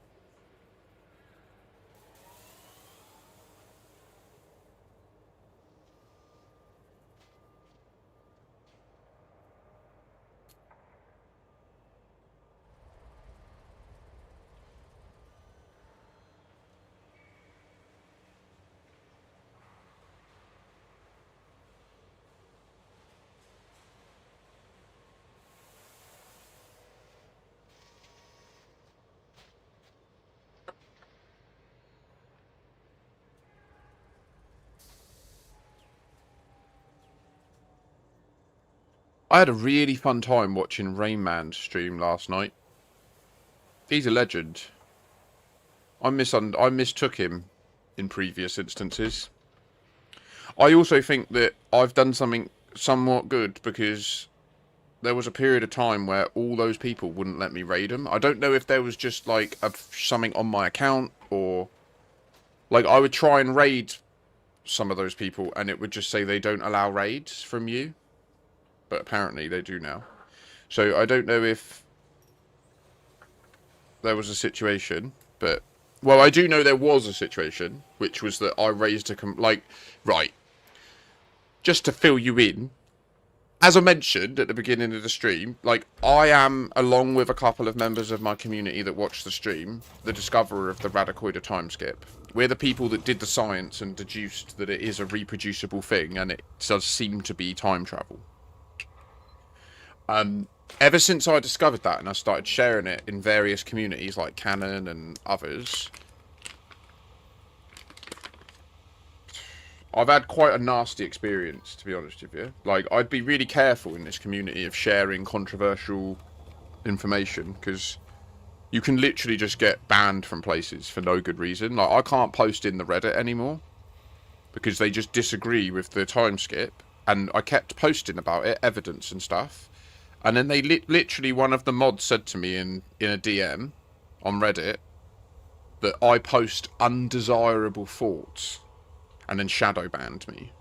I had a really fun time watching Rain Man stream last night. He's a legend. I mistook him in previous instances. I also think that I've done something somewhat good because there was a period of time where all those people wouldn't let me raid them. I don't know if there was just like something on my account or like I would try and raid some of those people and it would just say they don't allow raids from you. But apparently they do now. So I don't know if there was a situation, but... Well, I do know there was a situation, which was that I raised a... Right. Just to fill you in, as I mentioned at the beginning of the stream, like, I am, along with a couple of members of my community that watch the stream, the discoverer of the radicoid of time skip. We're the people that did the science and deduced that it is a reproducible thing, and it does seem to be time travel. Ever since I discovered that and I started sharing it in various communities like Canon and others, I've had quite a nasty experience, to be honest with you. Like, I'd be really careful in this community of sharing controversial information because you can literally just get banned from places for no good reason. Like, I can't post in the Reddit anymore because they just disagree with the time skip, and I kept posting about it, evidence and stuff. And then they literally, one of the mods said to me in a DM on Reddit that I post undesirable thoughts and then shadow banned me.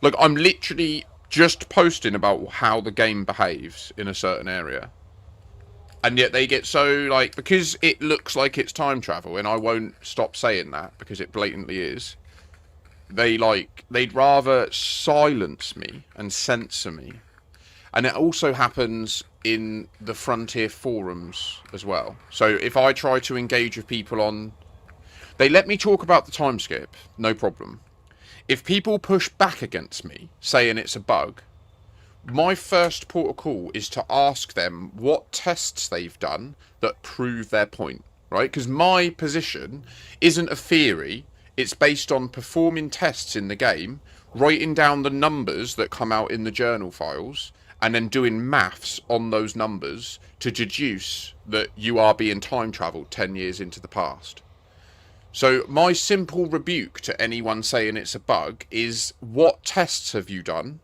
Like, I'm literally just posting about how the game behaves in a certain area. And yet they get so, like, because it looks like it's time travel, and I won't stop saying that because it blatantly is. They'd rather silence me and censor me. And it also happens in the Frontier forums as well. So if I try to engage with people on... They let me talk about the time skip, no problem. If people push back against me, saying it's a bug, my first port of call is to ask them what tests they've done that prove their point, right? Because my position isn't a theory. It's based on performing tests in the game, writing down the numbers that come out in the journal files, and then doing maths on those numbers to deduce that you are being time travelled 10 years into the past. So my simple rebuke to anyone saying it's a bug is, what tests have you done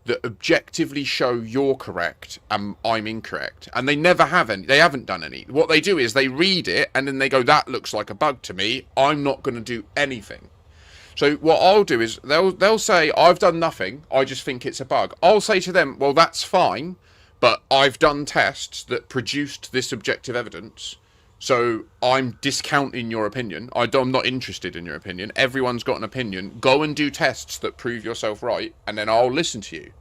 that objectively show you're correct and I'm incorrect? And they never have any. They haven't done any. What they do is they read it and then they go, that looks like a bug to me. I'm not going to do anything. So what I'll do is they'll say, I've done nothing. I just think it's a bug. I'll say to them, well, that's fine, but I've done tests that produced this objective evidence. So I'm discounting your opinion. I'm not interested in your opinion. Everyone's got an opinion. Go and do tests that prove yourself right, and then I'll listen to you.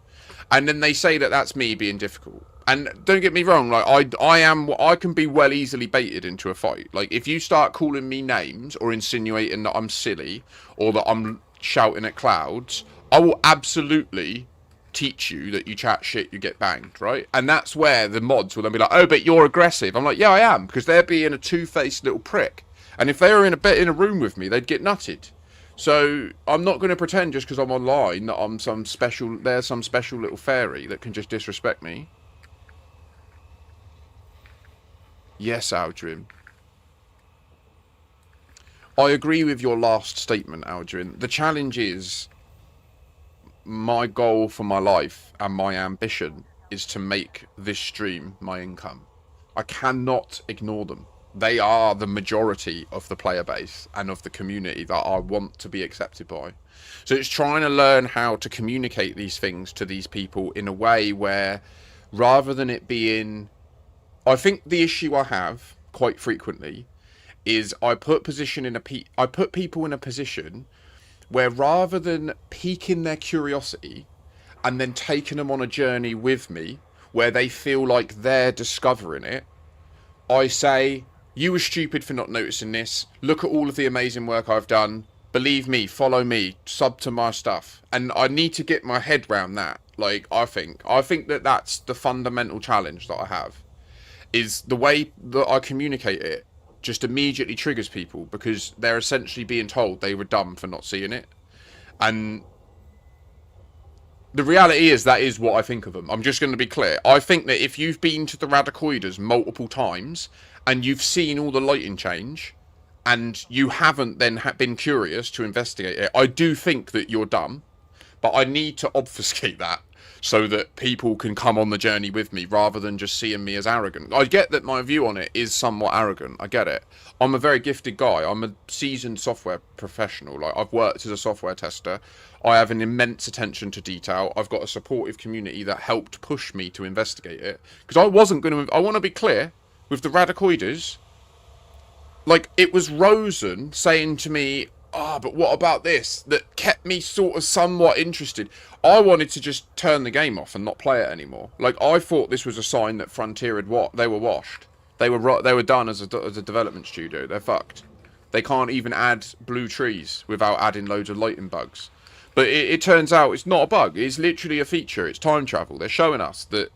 And then they say that that's me being difficult. And don't get me wrong, like I can be well easily baited into a fight. Like, if you start calling me names or insinuating that I'm silly or that I'm shouting at clouds, I will absolutely teach you that you chat shit, you get banged, right? And that's where the mods will then be like, oh, but you're aggressive. I'm like, yeah, I am, because they're being a two-faced little prick. And if they were in a room with me, they'd get nutted. So I'm not going to pretend just because I'm online that I'm some special little fairy that can just disrespect me. Yes, Aldrin. I agree with your last statement, Aldrin. The challenge is, my goal for my life and my ambition is to make this stream my income. I cannot ignore them. They are the majority of the player base and of the community that I want to be accepted by. So it's trying to learn how to communicate these things to these people in a way where, rather than it being... I think the issue I have quite frequently is I put people in a position where, rather than piquing their curiosity and then taking them on a journey with me where they feel like they're discovering it, I say, you were stupid for not noticing this. Look at all of the amazing work I've done. Believe me, follow me, sub to my stuff. And I need to get my head round that. Like, I think that that's the fundamental challenge that I have, is the way that I communicate it just immediately triggers people because they're essentially being told they were dumb for not seeing it. And The reality is that is what I think of them. I'm just going to be clear. I think that if you've been to the Radicoiders multiple times and you've seen all the lighting change and you haven't then been curious to investigate it, I do think that you're dumb. But I need to obfuscate that so that people can come on the journey with me rather than just seeing me as arrogant. I get that my view on it is somewhat arrogant. I get it. I'm a very gifted guy. I'm a seasoned software professional. Like, I've worked as a software tester. I have an immense attention to detail. I've got a supportive community that helped push me to investigate it. Because I wasn't going to... I want to be clear, with the Radicoiders, like, it was Rosen saying to me, but what about this? That kept me sort of somewhat interested. I wanted to just turn the game off and not play it anymore. Like, I thought this was a sign that Frontier had they were washed. They were done as a development studio. They're fucked. They can't even add blue trees without adding loads of lighting bugs. But it turns out it's not a bug. It's literally a feature. It's time travel. They're showing us that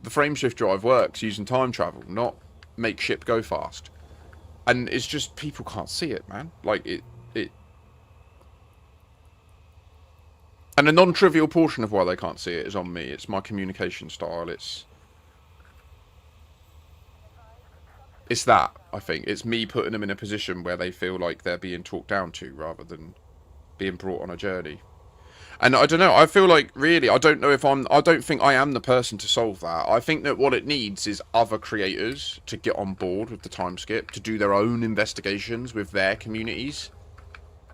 the frameshift drive works using time travel, not make ship go fast. And it's just people can't see it, man. Like, it. And a non-trivial portion of why they can't see it is on me. It's my communication style. It's that, I think. It's me putting them in a position where they feel like they're being talked down to rather than being brought on a journey. And I don't know, I feel like, really, I don't think I am the person to solve that. I think that what it needs is other creators to get on board with the time skip, to do their own investigations with their communities.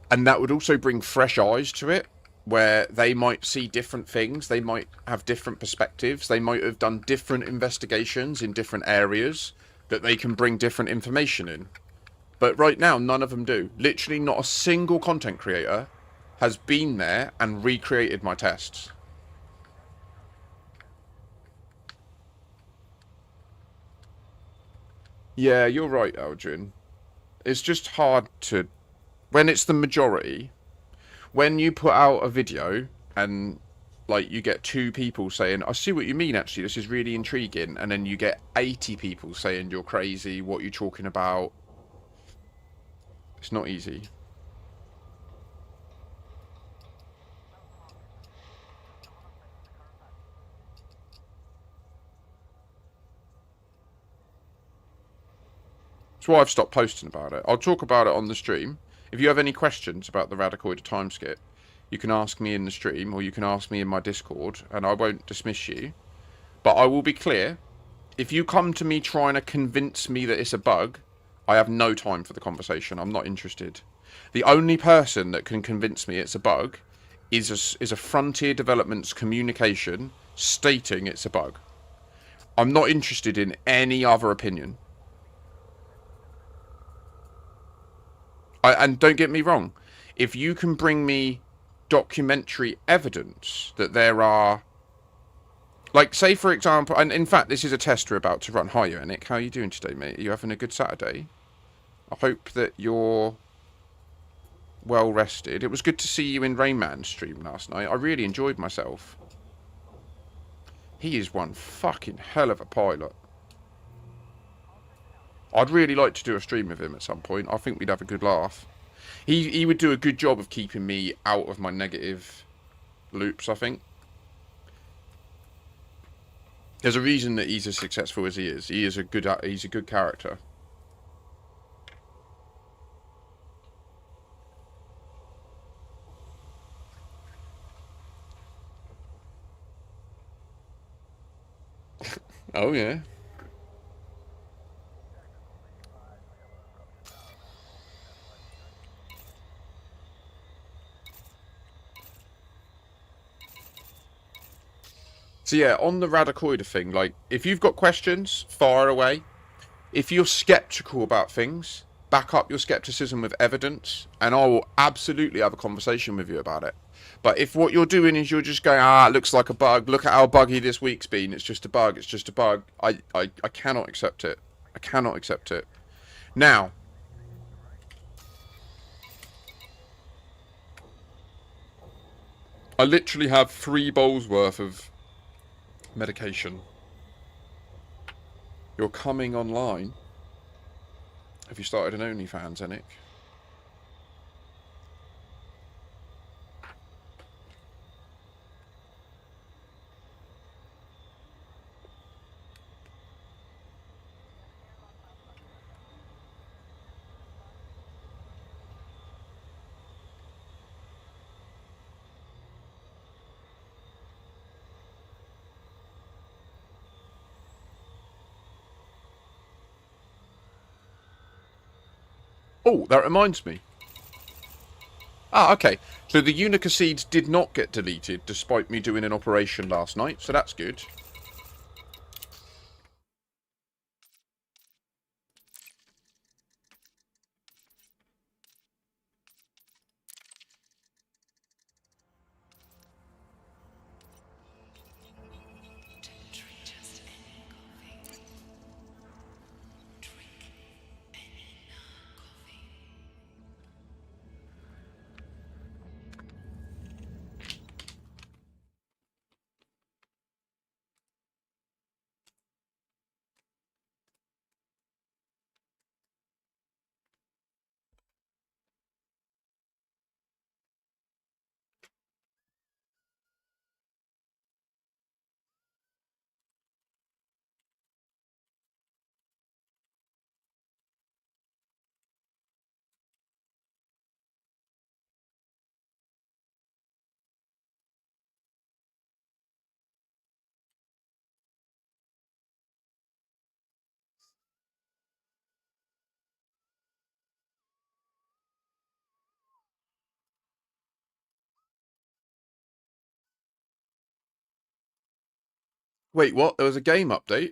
And that would also bring fresh eyes to it, where they might see different things, they might have different perspectives, they might have done different investigations in different areas, that they can bring different information in. But right now, none of them do. Literally not a single content creator has been there and recreated my tests. Yeah, you're right, Aldrin. It's just hard to... When it's the majority... When you put out a video and, like, you get 2 people saying, I see what you mean, actually, this is really intriguing, and then you get 80 people saying you're crazy, what you're talking about. It's not easy. That's why I've stopped posting about it. I'll talk about it on the stream. If you have any questions about the Radicoid time skip, you can ask me in the stream, or you can ask me in my Discord, and I won't dismiss you. But I will be clear, if you come to me trying to convince me that it's a bug, I have no time for the conversation. I'm not interested. The only person that can convince me it's a bug is a Frontier Developments communication stating it's a bug. I'm not interested in any other opinion. And don't get me wrong, if you can bring me documentary evidence that there are, like, say for example, and in fact this is a test we're about to run. Hi Yannick, how are you doing today, mate? Are you having a good Saturday? I hope that you're well rested. It was good to see you in Rainman's stream last night. I really enjoyed myself. He is one fucking hell of a pilot. I'd really like to do a stream with him at some point. I think we'd have a good laugh. He would do a good job of keeping me out of my negative loops, I think. There's a reason that he's as successful as he is. He's a good character. Oh yeah. So yeah, on the Radicoider thing, like, if you've got questions, fire away. If you're skeptical about things, back up your skepticism with evidence, and I will absolutely have a conversation with you about it. But if what you're doing is you're just going, it looks like a bug, look at how buggy this week's been, it's just a bug, it's just a bug, I cannot accept it. I cannot accept it. Now, I literally have 3 bowls worth of medication. You're coming online. Have you started an OnlyFans, Enick? Oh, that reminds me. Ah, okay. So the Unica seeds did not get deleted, despite me doing an operation last night, so that's good. Just any coffee. Drink any coffee. Wait, what? There was a game update?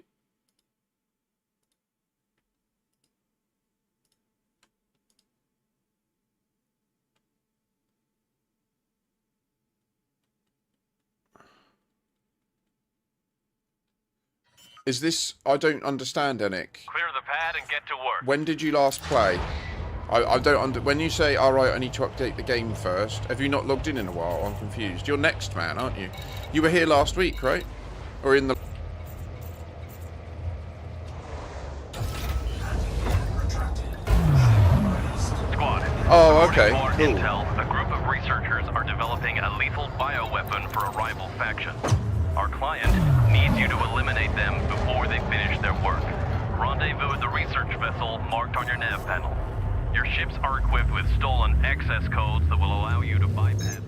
Is this... I don't understand, Enic. Clear the pad and get to work. When did you last play? I don't under... When you say, alright, I need to update the game first, have you not logged in a while? I'm confused. You're next man, aren't you? You were here last week, right? Or in the... Squad. Oh, okay. According to Cool. Intel, a group of researchers are developing a lethal bioweapon for a rival faction. Our client needs you to eliminate them before they finish their work. Rendezvous at the research vessel marked on your nav panel. Your ships are equipped with stolen access codes that will allow you to bypass.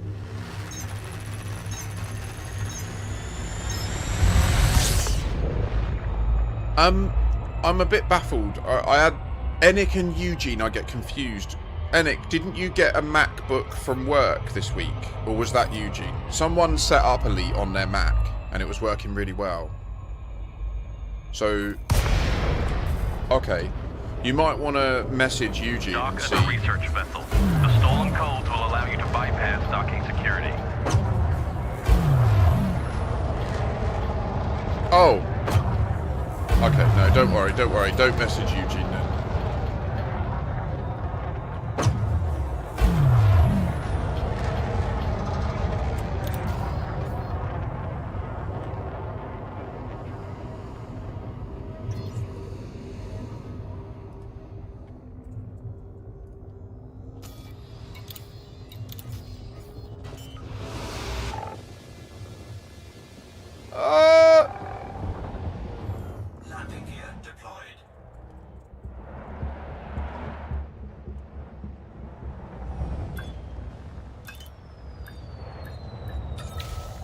I'm a bit baffled. I had Enic and Eugene. I get confused. Enic, didn't you get a MacBook from work this week, or was that Eugene? Someone set up Elite on their Mac, and it was working really well. So, okay, you might want to message Eugene Dock and at see. the research vessel. The stolen codes will allow you to bypass docking security. Oh. Okay, no, don't worry, don't worry. Don't message Eugene then. Landing gear deployed.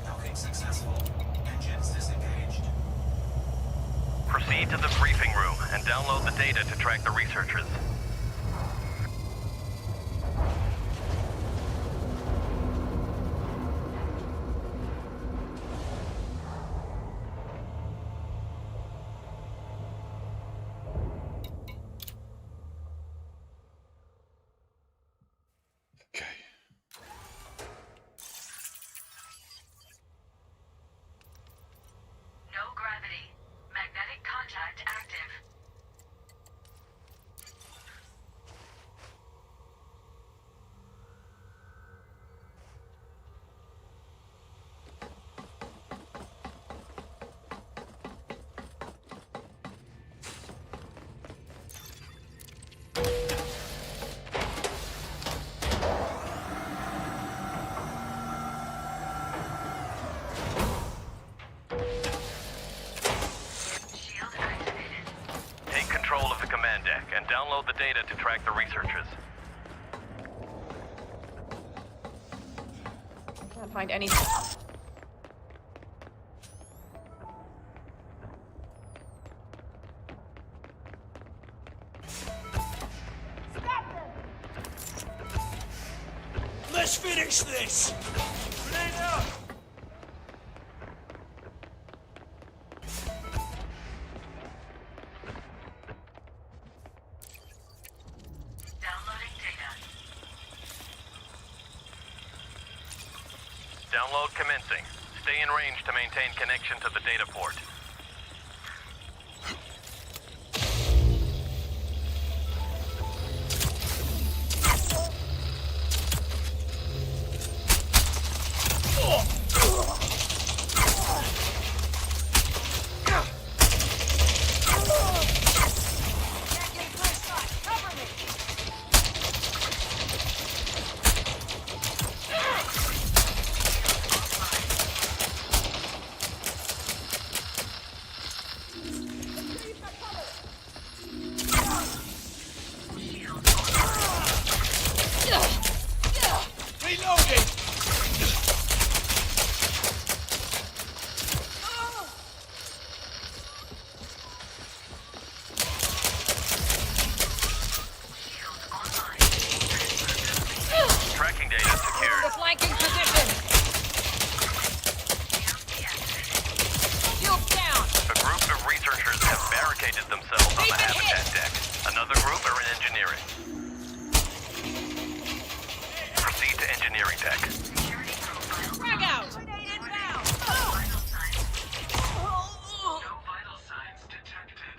Docking successful. Engines disengaged. Proceed to the briefing room and download the data to track the researchers. Okay. No gravity. Magnetic contact active. Shield activated. Take control of the command deck and download the data to track the researchers. Can't find anything. Finish this! Grenade out! Downloading data. Download commencing. Stay in range to maintain connection to the data port. Can't get a clear shot. Cover me. Reloading! Tracking data secured. The flanking position. Shield down. A group of researchers have barricaded themselves on the They've been habitat hit. deck. Another group are in engineering. Proceed to engineering deck. Frag out. Grenade inbound. No vital signs detected.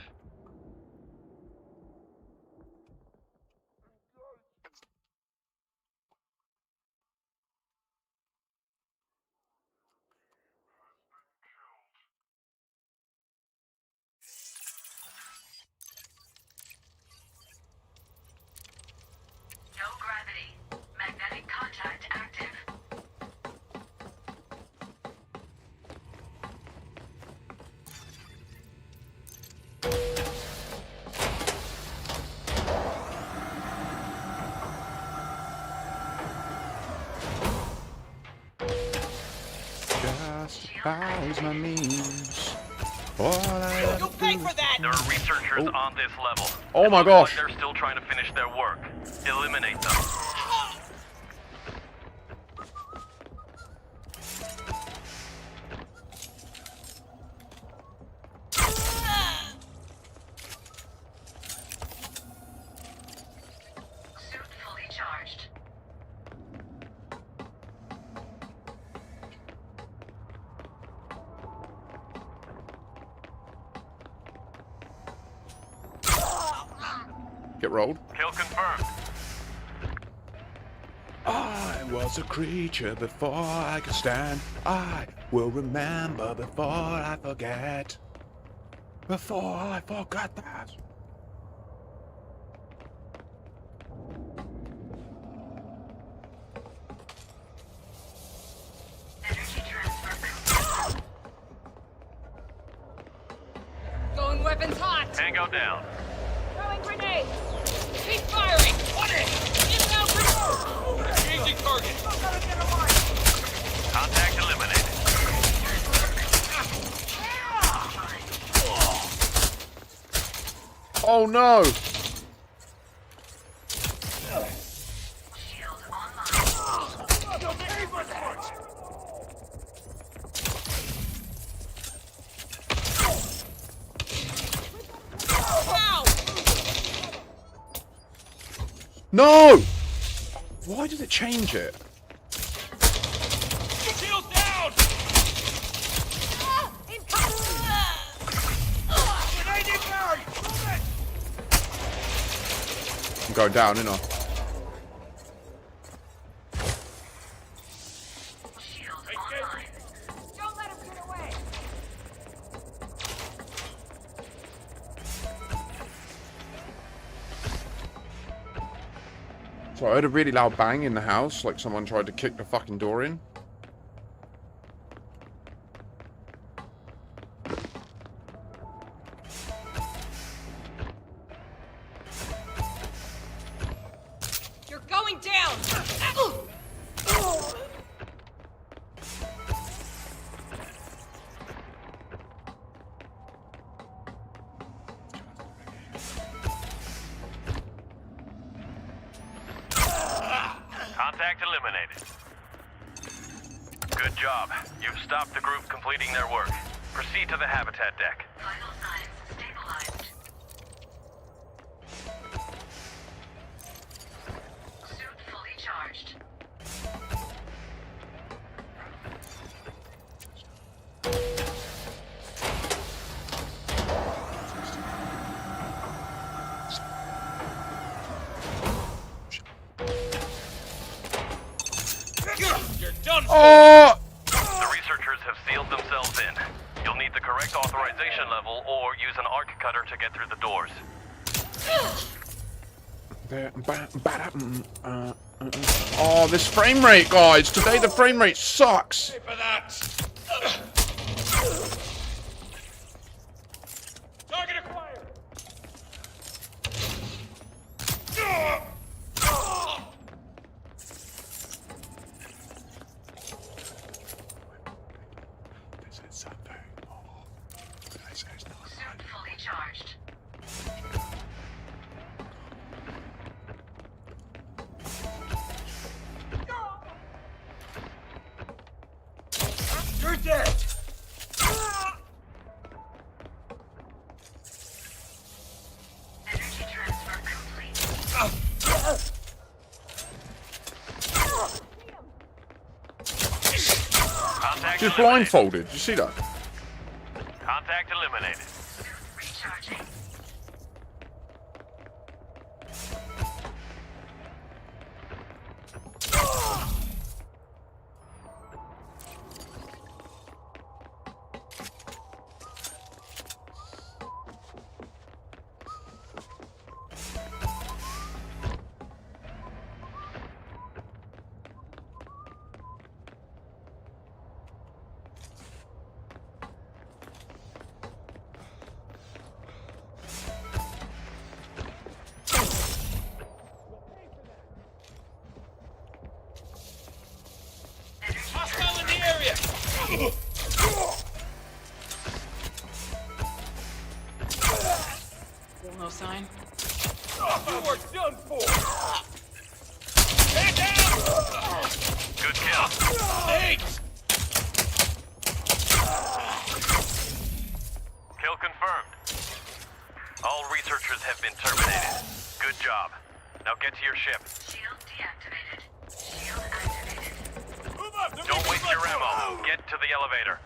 No gravity. Magnetic contact active. Justifies my means. All I You'll pay for that. There are researchers on this level. Oh It my looks gosh. like they're still trying to finish their work. Eliminate them. Suit fully charged. Get rolled. Kill confirmed. I was a creature before I could stand. I will remember before I forget. Before I forgot that. Energy transfer. Going weapons hot. Tango down. Throwing grenades. Keep firing. On it. Inbound grenade. Changing target! Contact eliminated. Oh no! Shield online. Down. No! Why did it change it? Shield down! Grenade inbound! Move it! I'm going down, innit? Shield online. Don't let him get away. So I heard a really loud bang in the house, like someone tried to kick the fucking door in. You're going down. Contact eliminated. job. You've stopped the group completing their work. Proceed to the habitat deck. Vital signs stabilized. Suit fully charged. You're done for! Oh! The researchers have sealed themselves in. You'll need the correct authorization level or use an arc cutter to get through the doors. Oh, this frame rate, guys. Today the frame rate sucks. Pay for that! Target acquired! Suit fully charged. You're dead! Energy transfer complete. Contact She's eliminated. blindfolded. You see that? Contact eliminated. Suit recharging. Hostile in the area! Still no sign? You were done for! Stand down! Good kill. Eight! Kill confirmed. All researchers have been terminated. Good job. Now get to your ship. Shield deactivated. Shield activated. Move up! They're Don't making waste your left ammo. turn. Get to the elevator.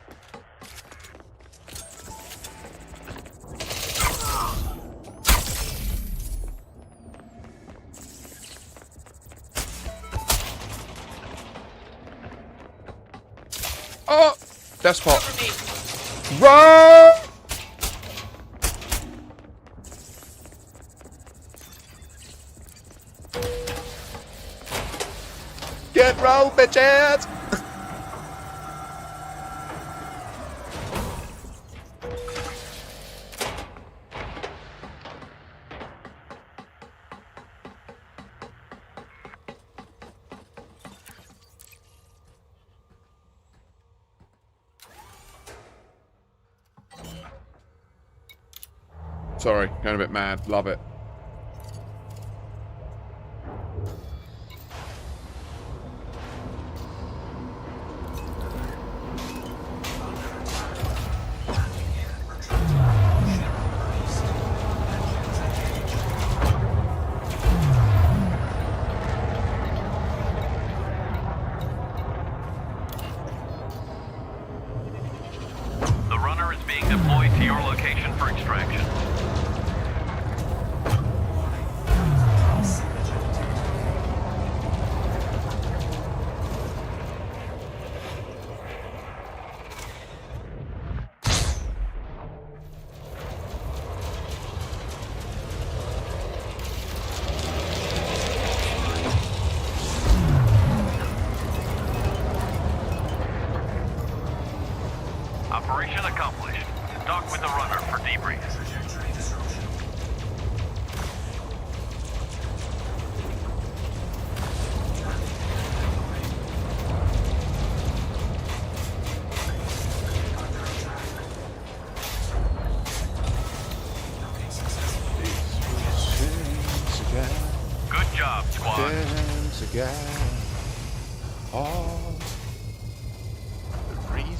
Oh! That's hot. Run! Get rolled, bitches! Sorry, going a bit mad. Love it. The runner is being deployed to your location for extraction. Operation accomplished. Dock with the runner for debrief. Good job, squad. Dance again. Oh.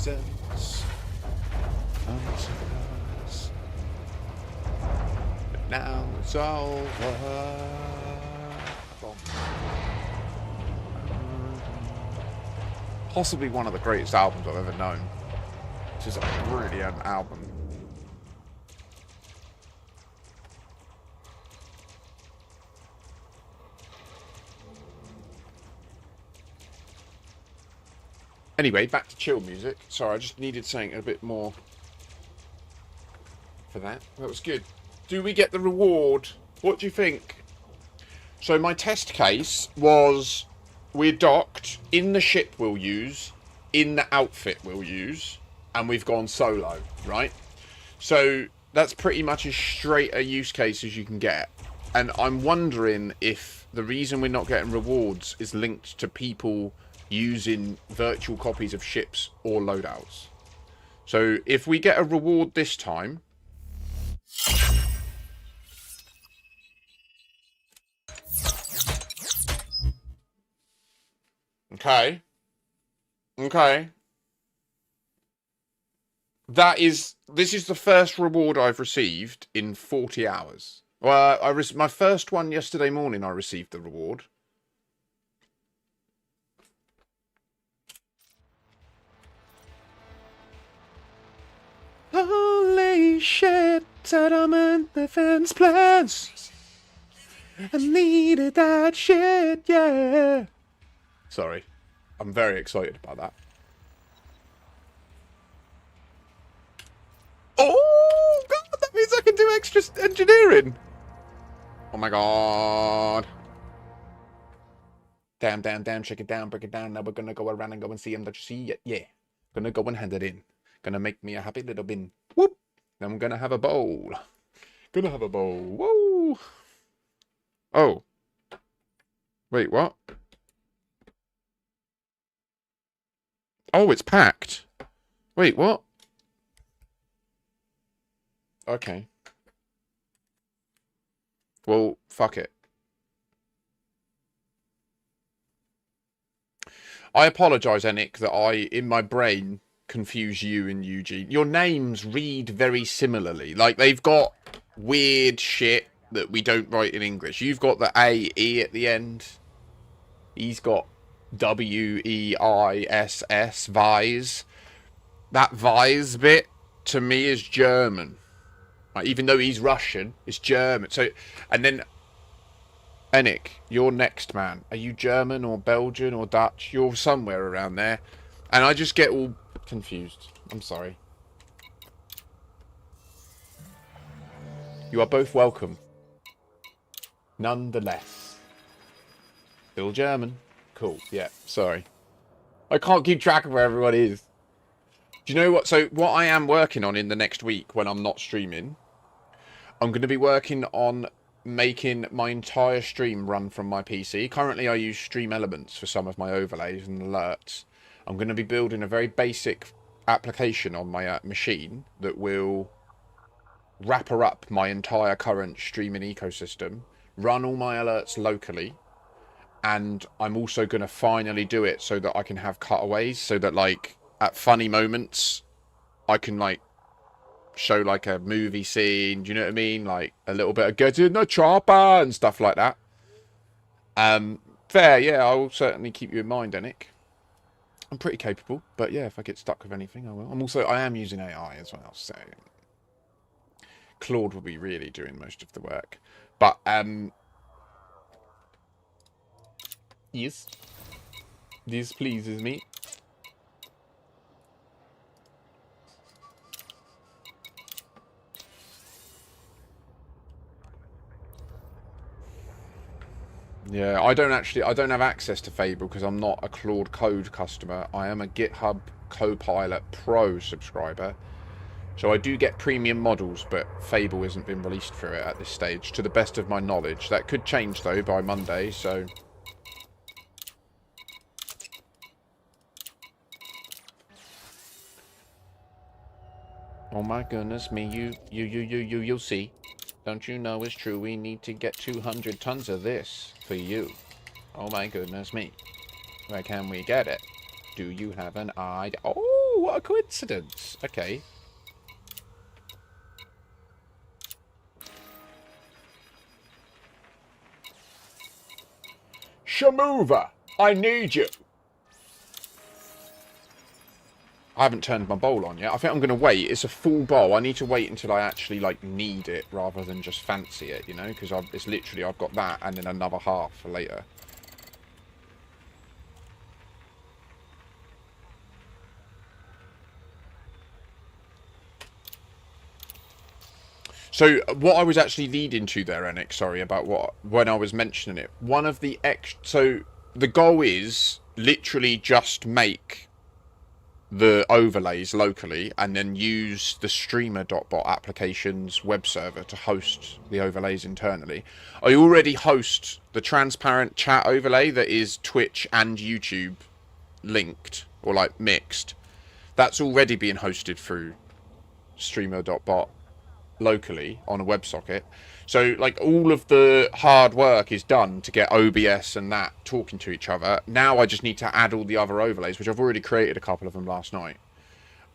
reasons. But now it's over. Possibly one of the greatest albums I've ever known. This is a brilliant album. Anyway, back to chill music. Sorry, I just needed something a bit more for that. That was good. Do we get the reward? What do you think? So my test case was we're docked in the ship we'll use, in the outfit we'll use, and we've gone solo, right? So that's pretty much as straight a use case as you can get. And I'm wondering if the reason we're not getting rewards is linked to people using virtual copies of ships or loadouts. So if we get a reward this time, okay, this is the first reward I've received in 40 hours. Well, my first one yesterday morning. I received the reward. Holy shit, settlement defense plans. I needed that shit, yeah. Sorry, I'm very excited about that. Oh, God, that means I can do extra engineering. Oh my God. Damn, check it down, break it down. Now we're gonna go around and go and see him. Don't you see it? Yeah. Gonna go and hand it in. Gonna make me a happy little bin. Whoop. Then I'm gonna have a bowl. Gonna have a bowl. Whoa. Oh. Wait, what? Oh, it's packed. Wait, what? Okay. Well, fuck it. I apologise, Enik, that in my brain, confuse you and Eugene. Your names read very similarly. Like, they've got weird shit that we don't write in English. You've got the A-E at the end. He's got W-E-I-S-S, Vise. That Vise bit, to me, is German. Like, even though he's Russian, it's German. So, and then, Enik, you're next, man. Are you German or Belgian or Dutch? You're somewhere around there. And I just get all confused. I'm sorry. You are both welcome. Nonetheless. Still German. Cool. Yeah, sorry. I can't keep track of where everyone is. Do you know what? So what I am working on in the next week when I'm not streaming, I'm going to be working on making my entire stream run from my PC. Currently I use Stream Elements for some of my overlays and alerts. I'm going to be building a very basic application on my machine that will wrapper up my entire current streaming ecosystem, run all my alerts locally, and I'm also going to finally do it so that I can have cutaways, so that, like, at funny moments, I can, like, show, like, a movie scene, do you know what I mean? Like, a little bit of get in the chopper and stuff like that. Fair, yeah, I will certainly keep you in mind, Enik. I'm pretty capable, but yeah, if I get stuck with anything, I will. I am using AI as well, so Claude will be really doing most of the work. But, yes. This pleases me. Yeah, I don't have access to Fable because I'm not a Claude Code customer. I am a GitHub Copilot Pro subscriber. So I do get premium models, but Fable hasn't been released for it at this stage, to the best of my knowledge. That could change, though, by Monday, so... Oh my goodness me, you'll see. Don't you know it's true? We need to get 200 tons of this for you. Oh my goodness me. Where can we get it? Do you have an idea? Oh, what a coincidence. Okay. Shamover, I need you. I haven't turned my bowl on yet. I think I'm going to wait. It's a full bowl. I need to wait until I actually, like, need it rather than just fancy it, you know? Because it's literally, I've got that and then another half for later. So, what I was actually leading to there, Enix, sorry, about when I was mentioning it. One of the so, the goal is literally just make the overlays locally and then use the streamer.bot application's web server to host the overlays internally. I already host the transparent chat overlay that is Twitch and YouTube linked or like mixed. That's already being hosted through streamer.bot locally on a WebSocket. So, like, all of the hard work is done to get OBS and that talking to each other. Now I just need to add all the other overlays, which I've already created a couple of them last night.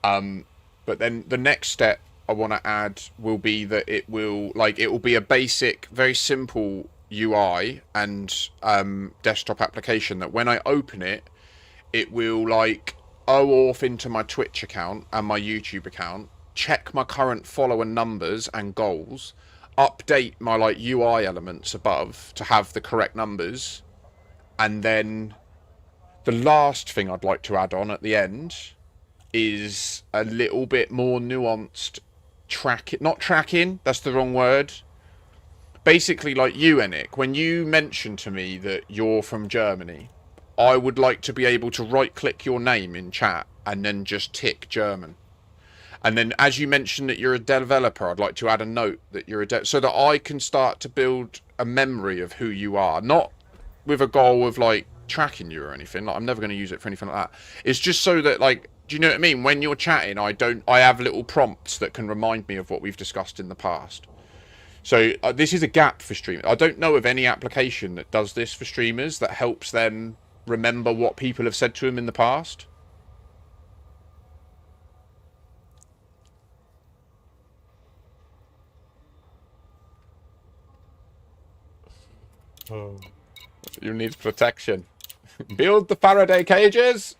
But then the next step I want to add will be that it will be a basic, very simple UI and desktop application that when I open it, it will, like, off into my Twitch account and my YouTube account, check my current follower numbers and goals, update my like UI elements above to have the correct numbers, and then the last thing I'd like to add on at the end is a little bit more nuanced tracking, that's the wrong word. Basically, like you, Enik, when you mention to me that you're from Germany, I would like to be able to right click your name in chat and then just tick German. And then, as you mentioned that you're a developer, I'd like to add a note that you're a so that I can start to build a memory of who you are. Not with a goal of, like, tracking you or anything. Like, I'm never going to use it for anything like that. It's just so that, like, do you know what I mean? When you're chatting, I have little prompts that can remind me of what we've discussed in the past. So, this is a gap for streamers. I don't know of any application that does this for streamers that helps them remember what people have said to them in the past. Oh. You need protection. Build the Faraday cages!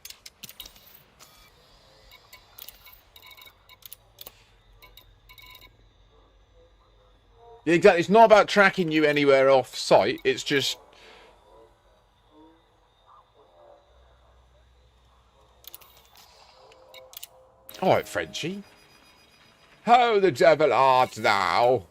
Yeah, exactly. It's not about tracking you anywhere off site. It's just... Alright, Frenchie. How the devil art thou?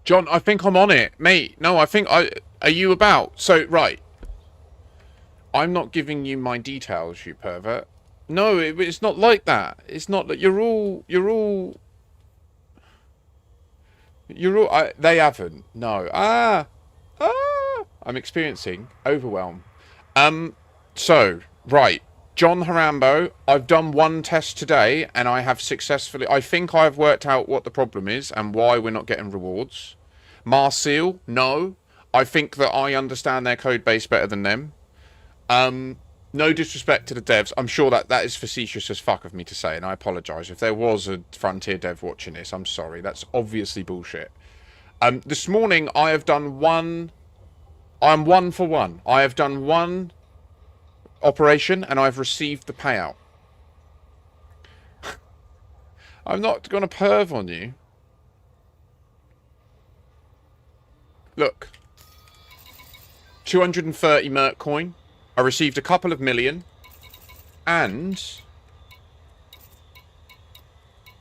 John, I think I'm on it. Mate, no, I think I... Are you about? So, right. I'm not giving you my details, you pervert. No, it's not like that. It's not that you're all... they haven't. No. I'm experiencing overwhelm. So, right. John Harambo, I've done one test today, and I have successfully... I think I've worked out what the problem is and why we're not getting rewards. Marseille, no. I think that I understand their code base better than them. No disrespect to the devs. I'm sure that is facetious as fuck of me to say, and I apologise. If there was a Frontier dev watching this, I'm sorry. That's obviously bullshit. This morning, I have done one... I'm 1 for 1. I have done one operation, and I've received the payout. I'm not going to perv on you. Look. 230 Merc coin. I received a couple of million. And...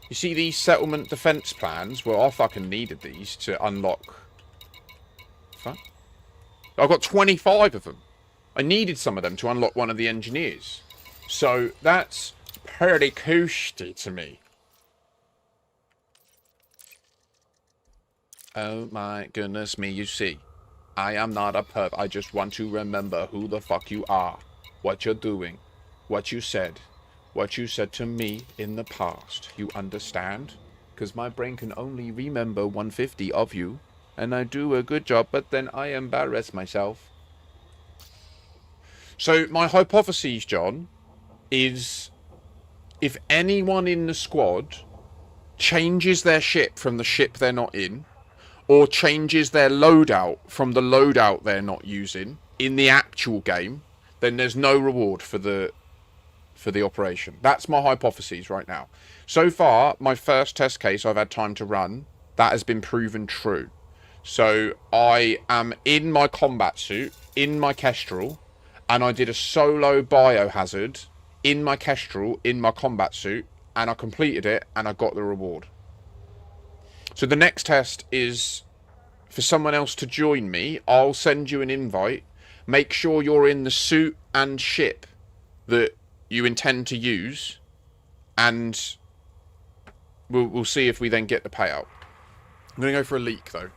you see these settlement defense plans? Well, I fucking needed these to unlock... Fuck. I've got 25 of them. I needed some of them to unlock one of the engineers. So, that's pretty coosty to me. Oh my goodness me, you see. I am not a perv. I just want to remember who the fuck you are. What you're doing. What you said. What you said to me in the past. You understand? Because my brain can only remember 150 of you. And I do a good job, but then I embarrass myself. So, my hypothesis, John, is if anyone in the squad changes their ship from the ship they're not in, or changes their loadout from the loadout they're not using in the actual game, then there's no reward for the operation. That's my hypothesis right now. So far, my first test case I've had time to run, that has been proven true. So I am in my combat suit, in my Kestrel, and I did a solo biohazard in my Kestrel, in my combat suit, and I completed it, and I got the reward. So the next test is for someone else to join me. I'll send you an invite. Make sure you're in the suit and ship that you intend to use, and we'll see if we then get the payout. I'm going to go for a leak, though.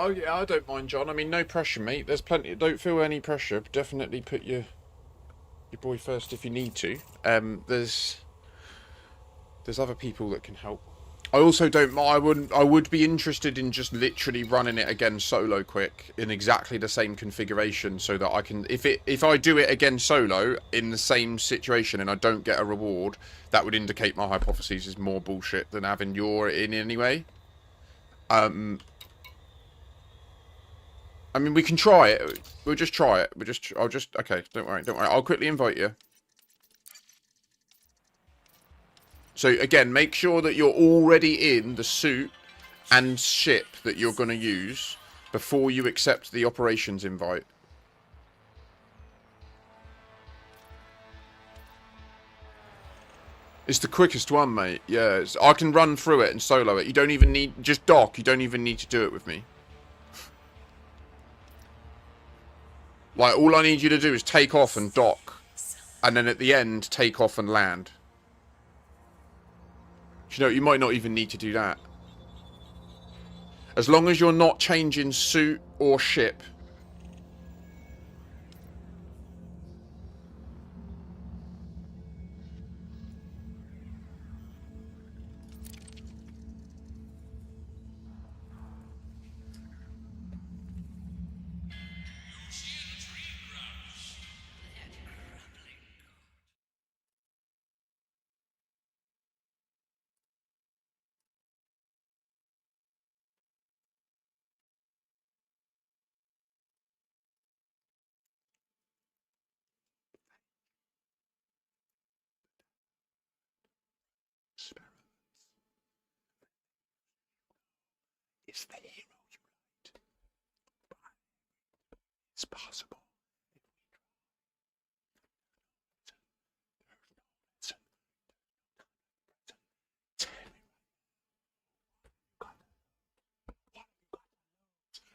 Oh yeah, I don't mind, John. I mean, no pressure, mate. There's plenty. Don't feel any pressure. Definitely put your boy first if you need to. There's other people that can help. I also don't. I would be interested in just literally running it again solo quick in exactly the same configuration, so that I can. If I do it again solo in the same situation and I don't get a reward, that would indicate my hypothesis is more bullshit than having your in anyway. I mean, we can try it. We'll just try it. Okay, don't worry. I'll quickly invite you. So, again, make sure that you're already in the suit and ship that you're going to use before you accept the operations invite. It's the quickest one, mate. Yeah, I can run through it and solo it. You don't even need... Just dock. You don't even need to do it with me. Like, all I need you to do is take off and dock. And then at the end, take off and land. You know, you might not even need to do that. As long as you're not changing suit or ship. It's the hero you write. It's possible.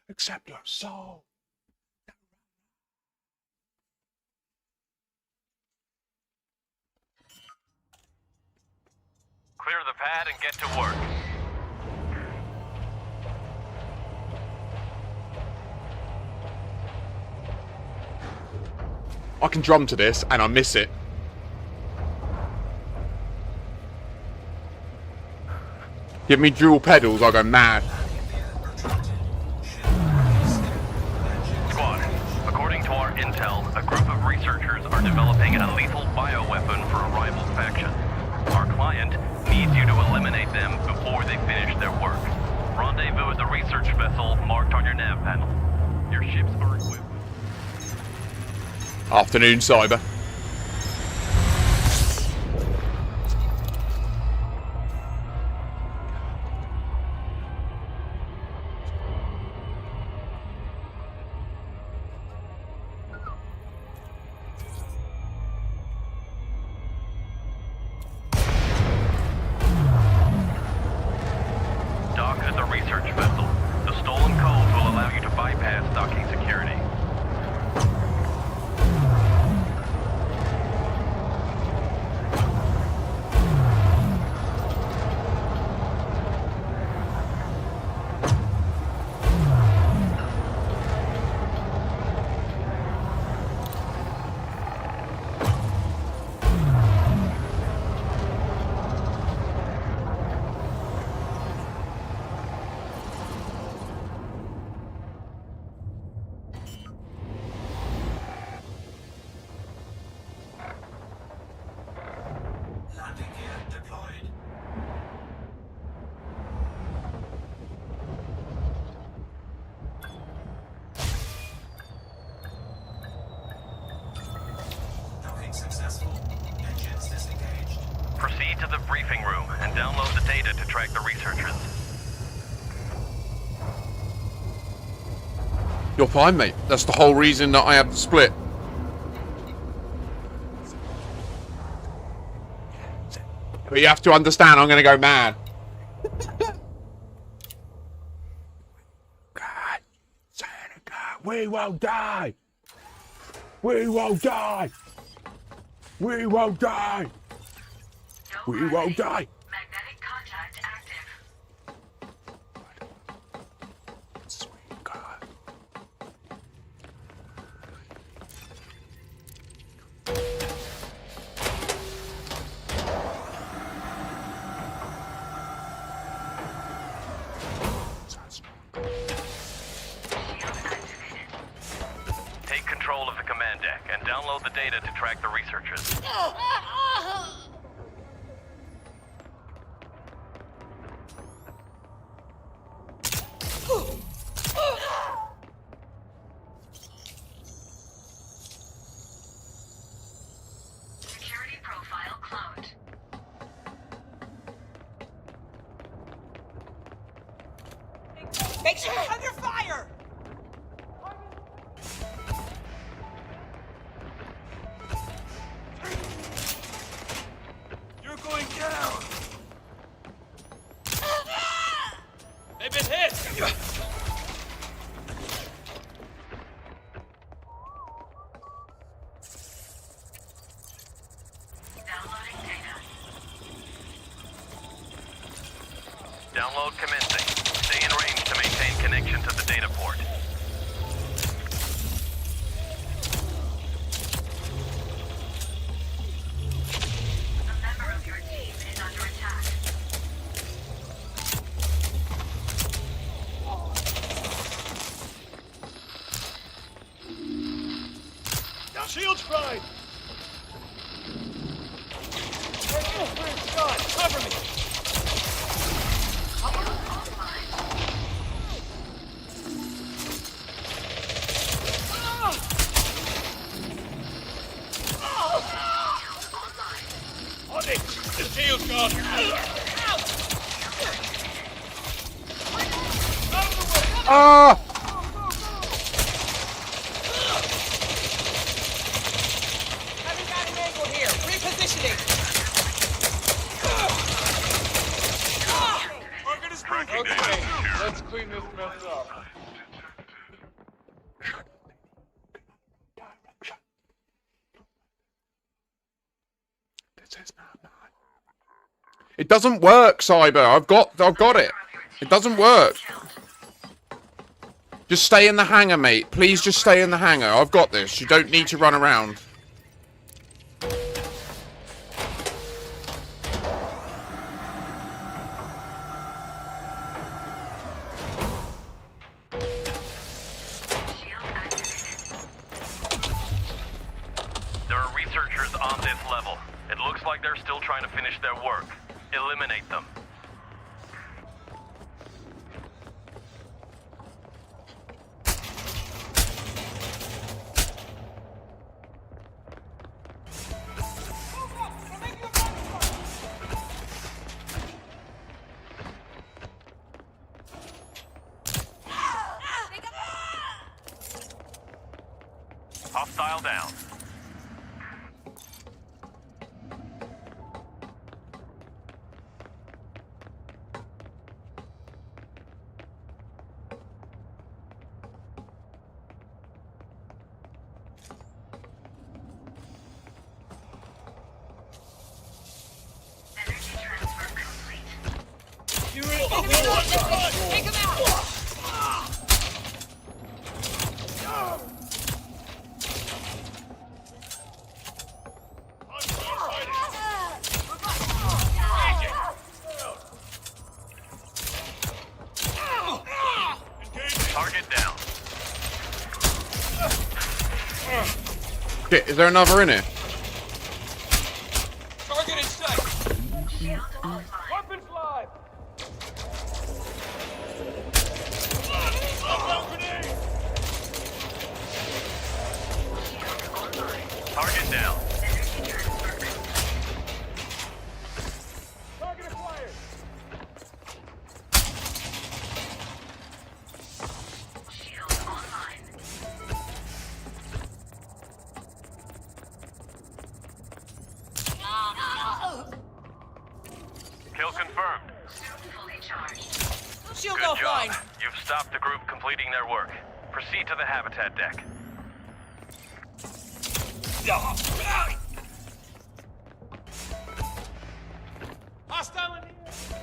Accept your soul. Clear the pad and get to work. I can drum to this and I miss it. Give me dual pedals, I'll go mad. Squad, according to our intel, a group of researchers are developing a lethal bioweapon for a rival faction. Our client needs you to eliminate them before they finish their work. Rendezvous at the research vessel marked on your nav panel. Your ships are equipped. Afternoon, Cyber. Dock at the research vessel. The stolen codes will allow you to bypass docking security. Landing gear deployed. Docking successful. Engines disengaged. Proceed to the briefing room and download the data to track the researchers. You're fine, mate. That's the whole reason that I have the split. But you have to understand, I'm gonna go mad. God, Santa God, we won't die. We won't die. We won't die. We won't die. Magnetic contact active. Sweet God. Take control of the command deck and download the data to track the researchers. Security profile cloned. Make sure you're under fire! You're going They've been hit! Downloading data. Download commencing. Stay in range to maintain connection to the data port. A member of your team is under attack. Shields fried! Shot! Cover me! On it! The shield's gone! Ah! Haven't got an angle here. Repositioning. Okay, let's clean this mess up. It doesn't work, Cyber. I've got it. It doesn't work. Just stay in the hangar, mate. Please just stay in the hangar. I've got this. You don't need to run around. Shield activated. There are researchers on this level. It looks like they're still trying to finish their work. Eliminate them. Hostile down. Energy transfer complete. You really Take him out. Target down. Shit, is there another in here? Target in sight! Shield online. Weapons live! Lockdown grenade! Shield online. Target down. Energy transfer complete. Target acquired! Shield online. Kill confirmed. Suit fully charged. Shield Good offline. job. You've stopped the group completing their work. Proceed to the habitat deck. Hostile in the air!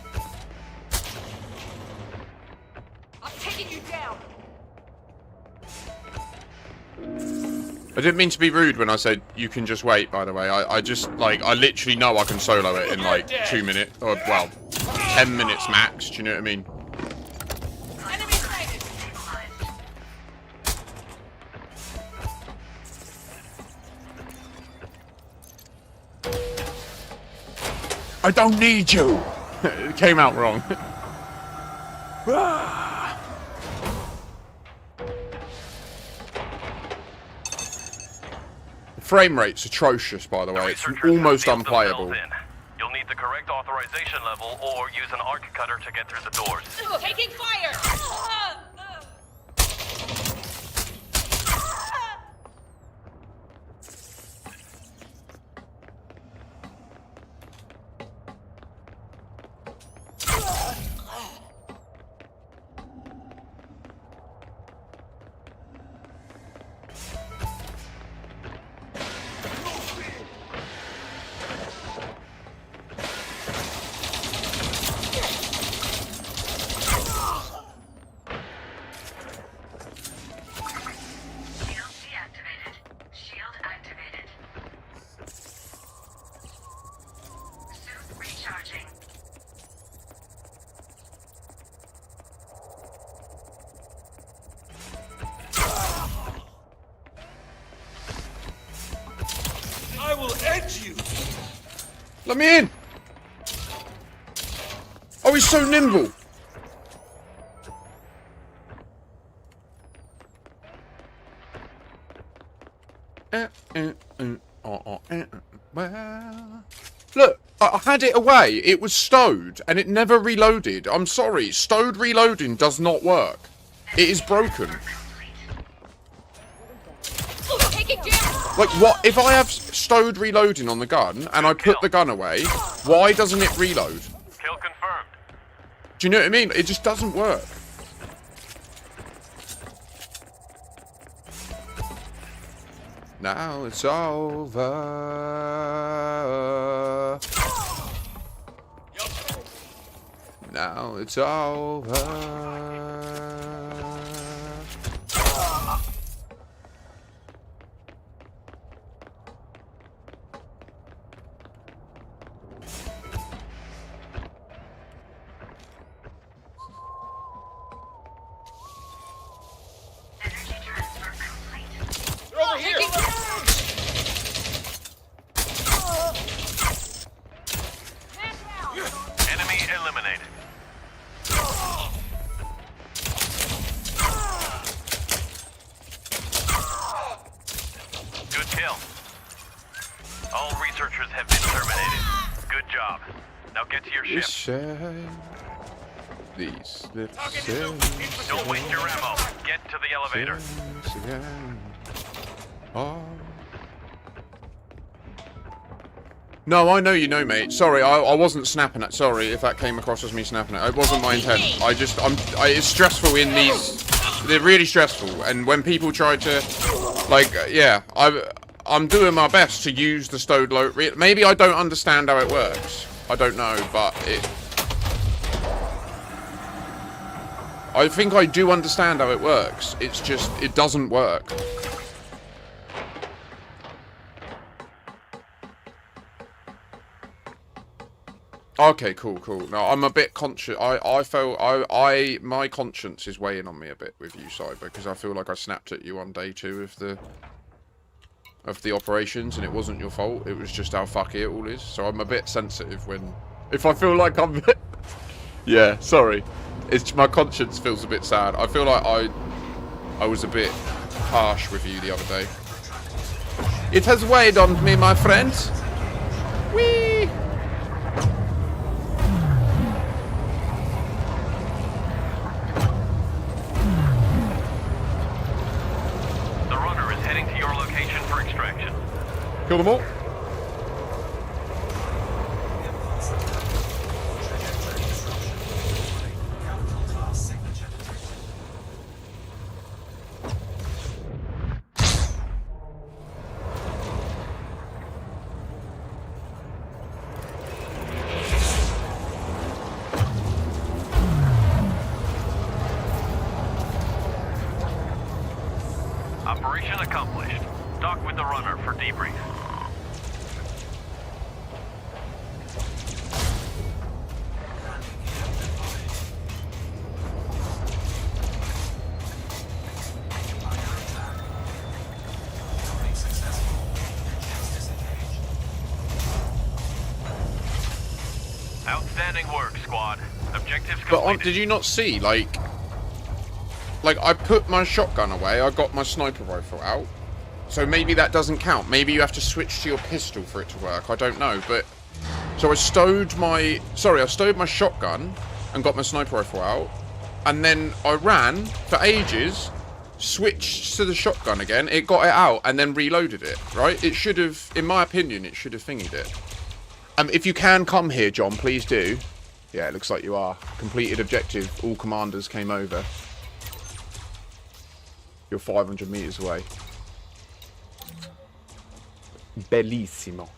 I'm taking you down. I didn't mean to be rude when I said you can just wait, by the way. I just, like, I literally know I can solo it in, like, 2 minutes. Or, well, 10 minutes max. Do you know what I mean? Enemy sighted. Stabilized. I don't need you! It came out wrong. The frame rate's atrocious, by the The way. It's researchers almost have sealed unplayable. themselves in. You'll need the correct authorization level or use an arc cutter to get through the doors. Taking fire. Let me in! Oh, he's so nimble! Well... Look, I had it away. It was stowed, and it never reloaded. I'm sorry. Stowed reloading does not work. It is broken. Like, what? If I have stowed reloading on the gun, and I put the gun away, why doesn't it reload? Kill confirmed. Do you know what I mean? It just doesn't work. Now it's over. Now it's over. They're over here. Enemy eliminated. Good kill. All researchers have been terminated. Good job. Now get to your ship. These Don't waste your ammo. Get to the elevator. Oh. No, I know you know, mate. Sorry, I wasn't snapping it. Sorry if that came across as me snapping it. It wasn't my intent. It's stressful in these. They're really stressful, and when people try to, like, yeah, I'm doing my best to use the stowed load. Maybe I don't understand how it works. I don't know, but I think I do understand how it works. It's just, it doesn't work. Okay, cool. No, I'm a bit conscious. I felt my conscience is weighing on me a bit with you, Cyber, because I feel like I snapped at you on day 2 of the operations, and it wasn't your fault. It was just how fucky it all is. So I'm a bit sensitive if I feel like I'm. Yeah, sorry. It's my conscience feels a bit sad. I feel like I was a bit harsh with you the other day. It has weighed on me, my friend. Whee! The runner is heading to your location for extraction. Kill them all. Operation accomplished. Dock with the runner for debrief. Outstanding work, squad. Objectives But completed. did you not see, like I put my shotgun away, I got my sniper rifle out, so maybe that doesn't count. Maybe you have to switch to your pistol for it to work, I don't know, but... So I stowed my shotgun and got my sniper rifle out, and then I ran for ages, switched to the shotgun again, it got it out, and then reloaded it, right? It should have, in my opinion, it should have thingied it. If you can come here, John, please do. Yeah, it looks like you are. Completed objective. All commanders came over. You're 500 meters away. Bellissimo.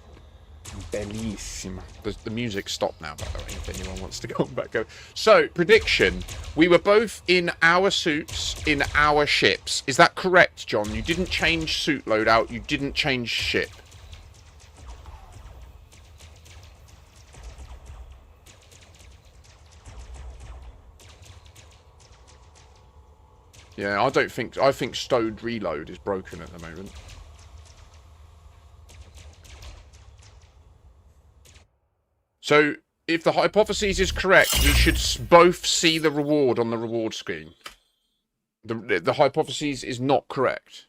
Bellissimo. The music stopped now, by the way, if anyone wants to go on back over. So, prediction. We were both in our suits, in our ships. Is that correct, John? You didn't change suit loadout, you didn't change ship. Yeah, I think stowed reload is broken at the moment. So if the hypothesis is correct, we should both see the reward on the reward screen. The hypothesis is not correct.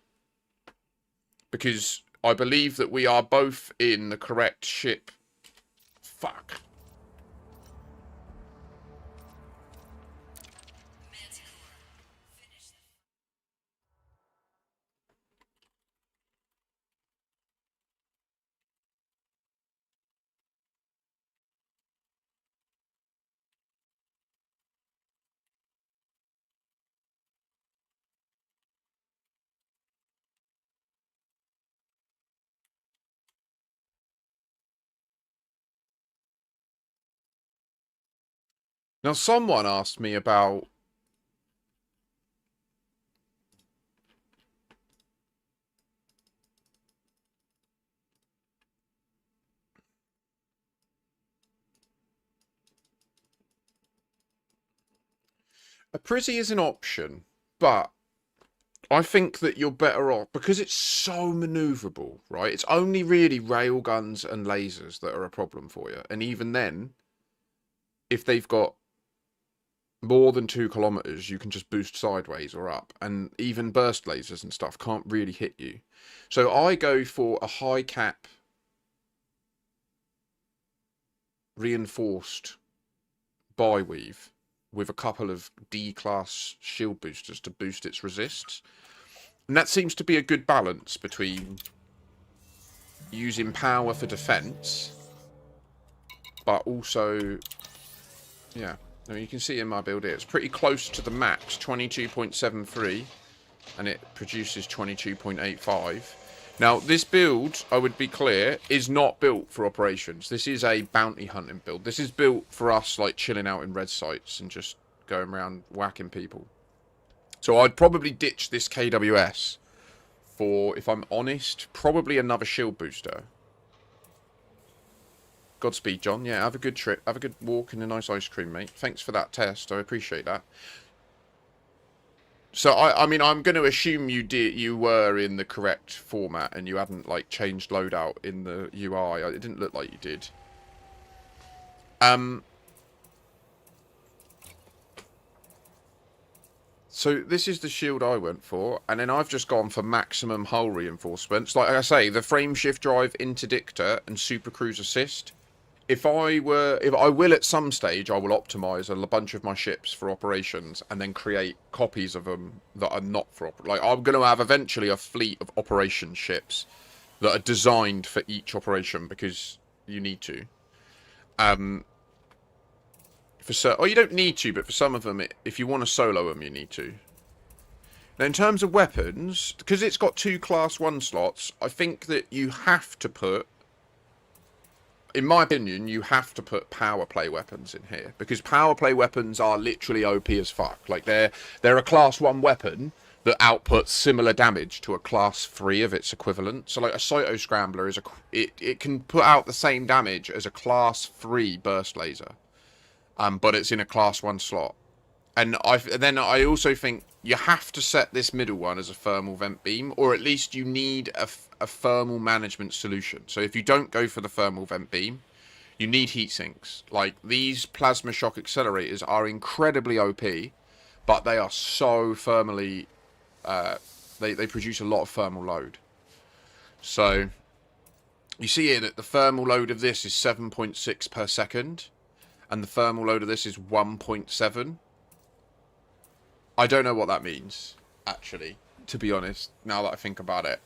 Because I believe that we are both in the correct ship. Fuck. Now, someone asked me about... A Prizzy is an option, but I think that you're better off, because it's so maneuverable, right? It's only really railguns and lasers that are a problem for you. And even then, if they've got more than 2 kilometers, you can just boost sideways or up. And even burst lasers and stuff can't really hit you. So I go for a high cap reinforced bi-weave with a couple of D-class shield boosters to boost its resists. And that seems to be a good balance between using power for defense, but also, yeah. Now you can see in my build here, it's pretty close to the max, 22.73, and it produces 22.85. Now, this build, I would be clear, is not built for operations. This is a bounty hunting build. This is built for us, like, chilling out in red sites and just going around whacking people. So I'd probably ditch this KWS for, if I'm honest, probably another shield booster. Godspeed, John. Yeah, have a good trip. Have a good walk and a nice ice cream, mate. Thanks for that test. I appreciate that. So, I mean, I'm going to assume you were in the correct format and you hadn't, like, changed loadout in the UI. It didn't look like you did. So, this is the shield I went for, and then I've just gone for maximum hull reinforcements. Like I say, the frame shift drive interdictor and super cruise assist. If I will at some stage, I will optimize a bunch of my ships for operations and then create copies of them that are not for like I'm going to have eventually a fleet of operation ships that are designed for each operation because you need to. You don't need to, but for some of them, if you want to solo them, you need to. Now, in terms of weapons, because it's got 2 class 1 slots, I think that you have to put, in my opinion, you have to put power play weapons in here. Because power play weapons are literally OP as fuck. Like, they're a class 1 weapon that outputs similar damage to a class 3 of its equivalent. So, like, a Cyto Scrambler, it can put out the same damage as a class 3 burst laser. But it's in a class 1 slot. And then I also think you have to set this middle one as a thermal vent beam, or at least you need a thermal management solution. So if you don't go for the thermal vent beam, you need heat sinks. Like, these plasma shock accelerators are incredibly OP, but they are so thermally... they produce a lot of thermal load. So you see here that the thermal load of this is 7.6 per second, and the thermal load of this is 1.7. I don't know what that means, actually, to be honest, now that I think about it.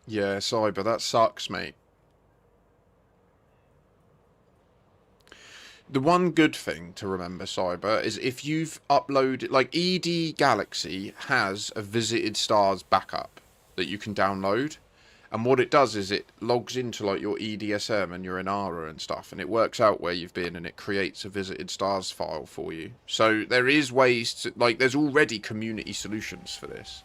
Yeah, Cyber, that sucks, mate. The one good thing to remember, Cyber, is if you've uploaded... Like, ED Galaxy has a Visited Stars backup that you can download. And what it does is it logs into, like, your EDSM and your Inara and stuff. And it works out where you've been and it creates a Visited Stars file for you. So there is ways to... Like, there's already community solutions for this.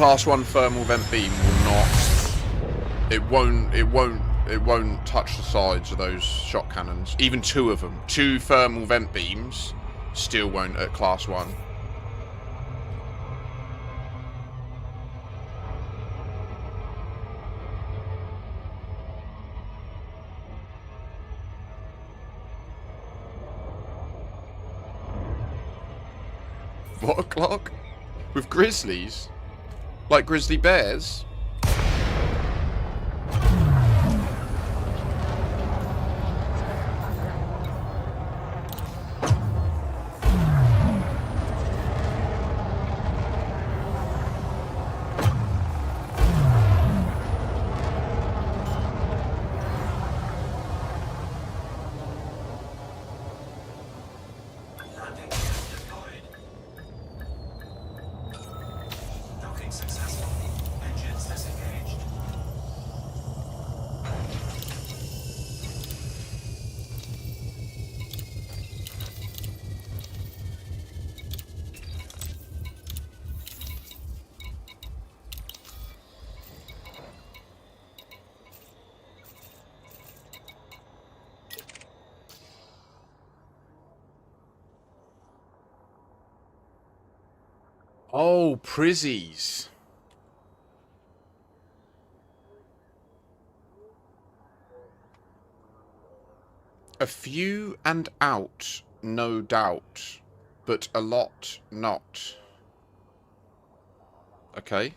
Class 1 thermal vent beam will not... It won't touch the sides of those shot cannons. Even 2 of them. 2 thermal vent beams still won't at Class 1. What o'clock? With grizzlies? Like grizzly bears? Landing gear deployed. Docking successful. Engines disengaged. Oh, prizzies. A few and out, no doubt, but a lot not. Okay.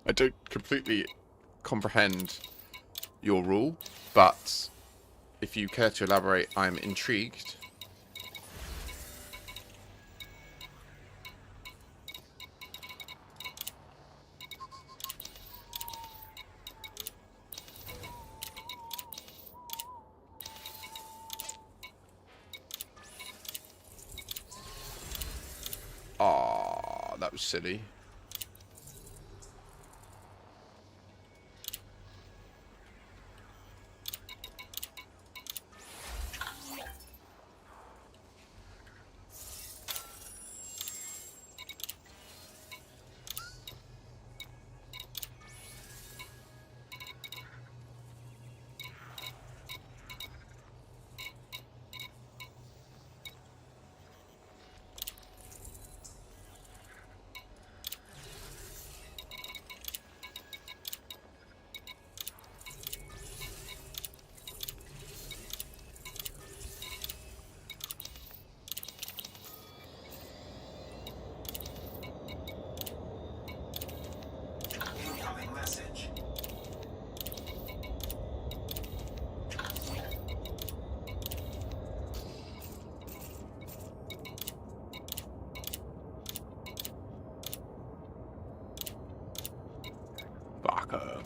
I don't completely comprehend your rule, but if you care to elaborate, I'm intrigued. Ah, that was silly. Incoming message. Fucker.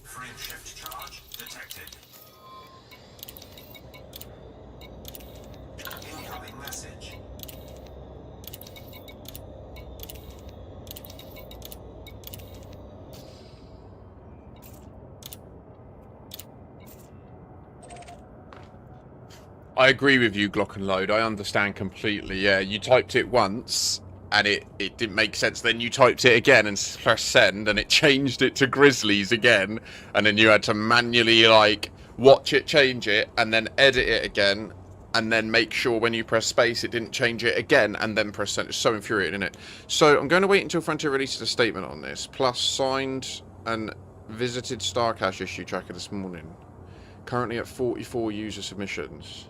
Frame shift charge detected. Incoming message. I agree with you, Glock and Load. I understand completely. Yeah, you typed it once and it didn't make sense. Then you typed it again and pressed send and it changed it to Grizzlies again. And then you had to manually, like, watch it change it and then edit it again. And then make sure when you press space it didn't change it again and then press send. It's so infuriating, isn't it? So I'm going to wait until Frontier releases a statement on this. Plus signed and visited Starcache issue tracker this morning. Currently at 44 user submissions.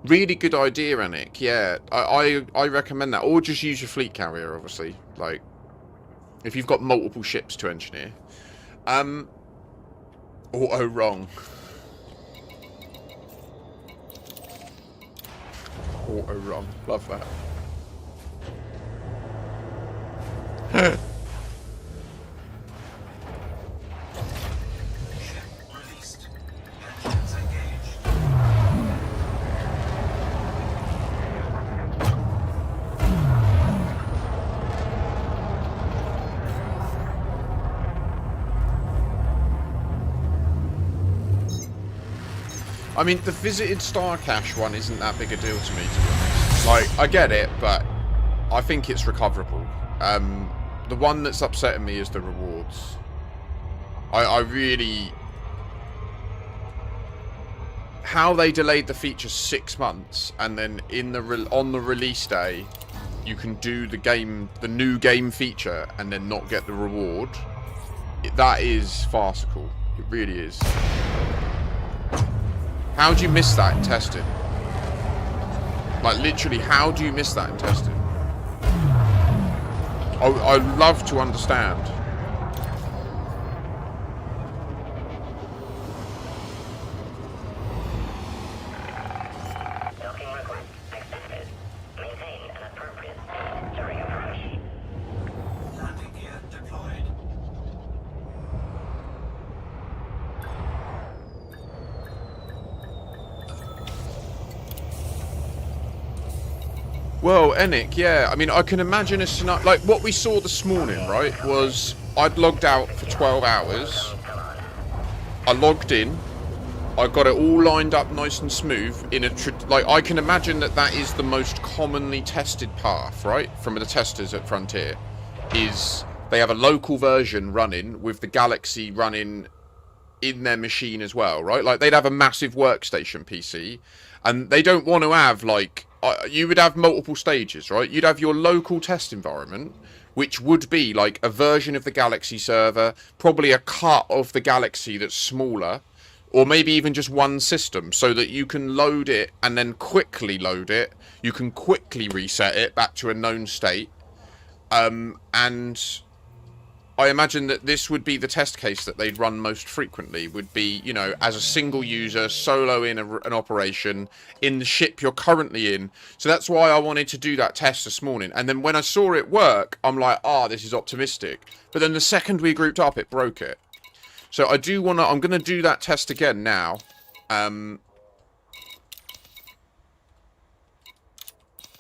Really good idea, Anik. Yeah, I recommend that. Or just use your fleet carrier, obviously. Like, if you've got multiple ships to engineer. Auto wrong. Auto wrong. Love that. Ship released. Engines engaged. I mean, the visited star cache one isn't that big a deal to me, to be honest. Like, I get it, but I think it's recoverable. The one that's upsetting me is the rewards. I really... How they delayed the feature 6 months, and then on the release day, you can do the new game feature, and then not get the reward. That is farcical. It really is. How do you miss that in testing? Like, literally, how do you miss that in testing? I'd love to understand. Docking request accepted. Maintain an appropriate speed during approach. Landing gear deployed. Well, Enic, yeah. I mean, I can imagine a scenario... Like, what we saw this morning, right, was I'd logged out for 12 hours. I logged in. I got it all lined up nice and smooth in a... Like, I can imagine that is the most commonly tested path, right, from the testers at Frontier, is they have a local version running with the Galaxy running in their machine as well, right? Like, they'd have a massive workstation PC, and they don't want to have, like... you would have multiple stages, right? You'd have your local test environment, which would be like a version of the Galaxy server, probably a cut of the Galaxy that's smaller, or maybe even just one system, so that you can load it and then quickly load it. You can quickly reset it back to a known state. And I imagine that this would be the test case that they'd run most frequently, would be, you know, as a single user, solo in an operation, in the ship you're currently in. So that's why I wanted to do that test this morning. And then when I saw it work, I'm like, this is optimistic. But then the second we grouped up, it broke it. So I do want to, I'm going to do that test again now.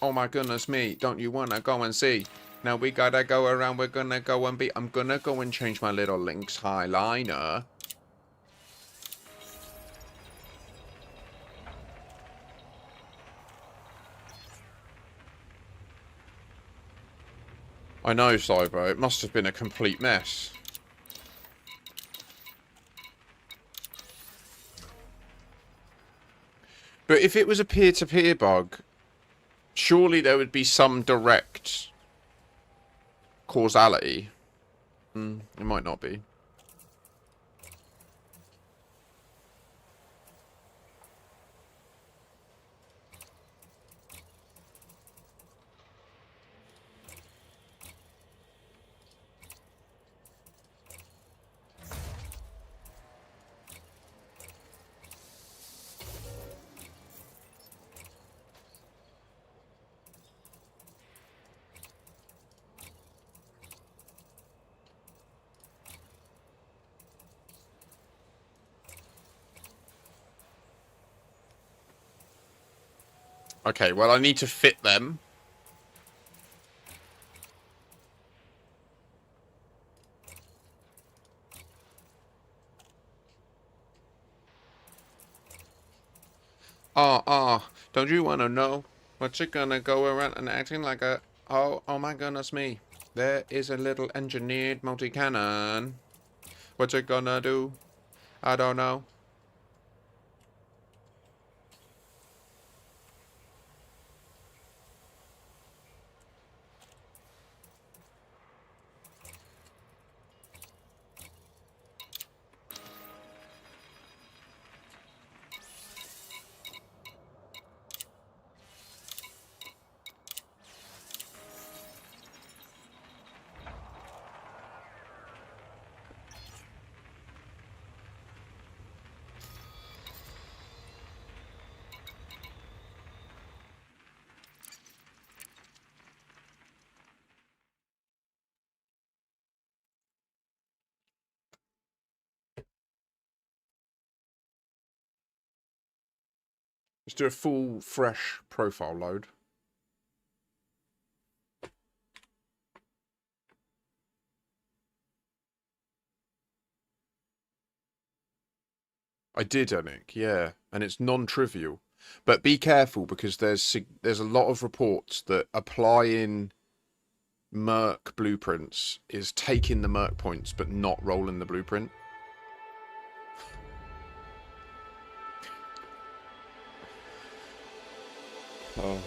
Oh my goodness me, don't you want to go and see? Now we gotta go around, we're gonna go and I'm gonna go and change my little Lynx highliner. I know, Cyber, it must have been a complete mess. But if it was a peer-to-peer bug, surely there would be some direct causality. It might not be. Okay, well, I need to fit them. Don't you want to know? What's it gonna go around and acting like a... Oh my goodness me. There is a little engineered multi-cannon. What's it gonna do? I don't know. Let's do a full, fresh profile load. I did, Anik, yeah. And it's non-trivial. But be careful, because there's a lot of reports that applying Merc blueprints is taking the Merc points but not rolling the blueprint. Oh.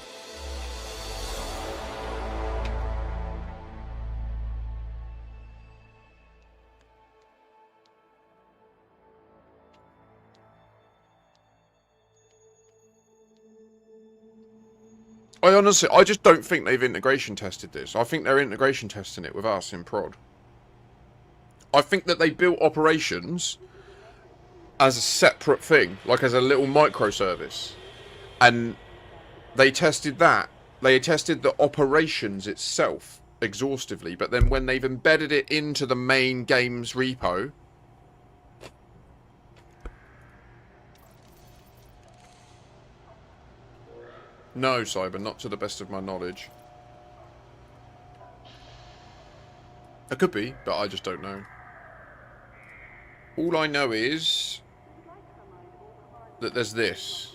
I just don't think they've integration tested this. I think they're integration testing it with us in prod. I think that they built operations as a separate thing, like as a little microservice. And they tested that. They tested the operations itself exhaustively, but then when they've embedded it into the main game's repo... No, Cyber, not to the best of my knowledge. It could be, but I just don't know. All I know is that there's this.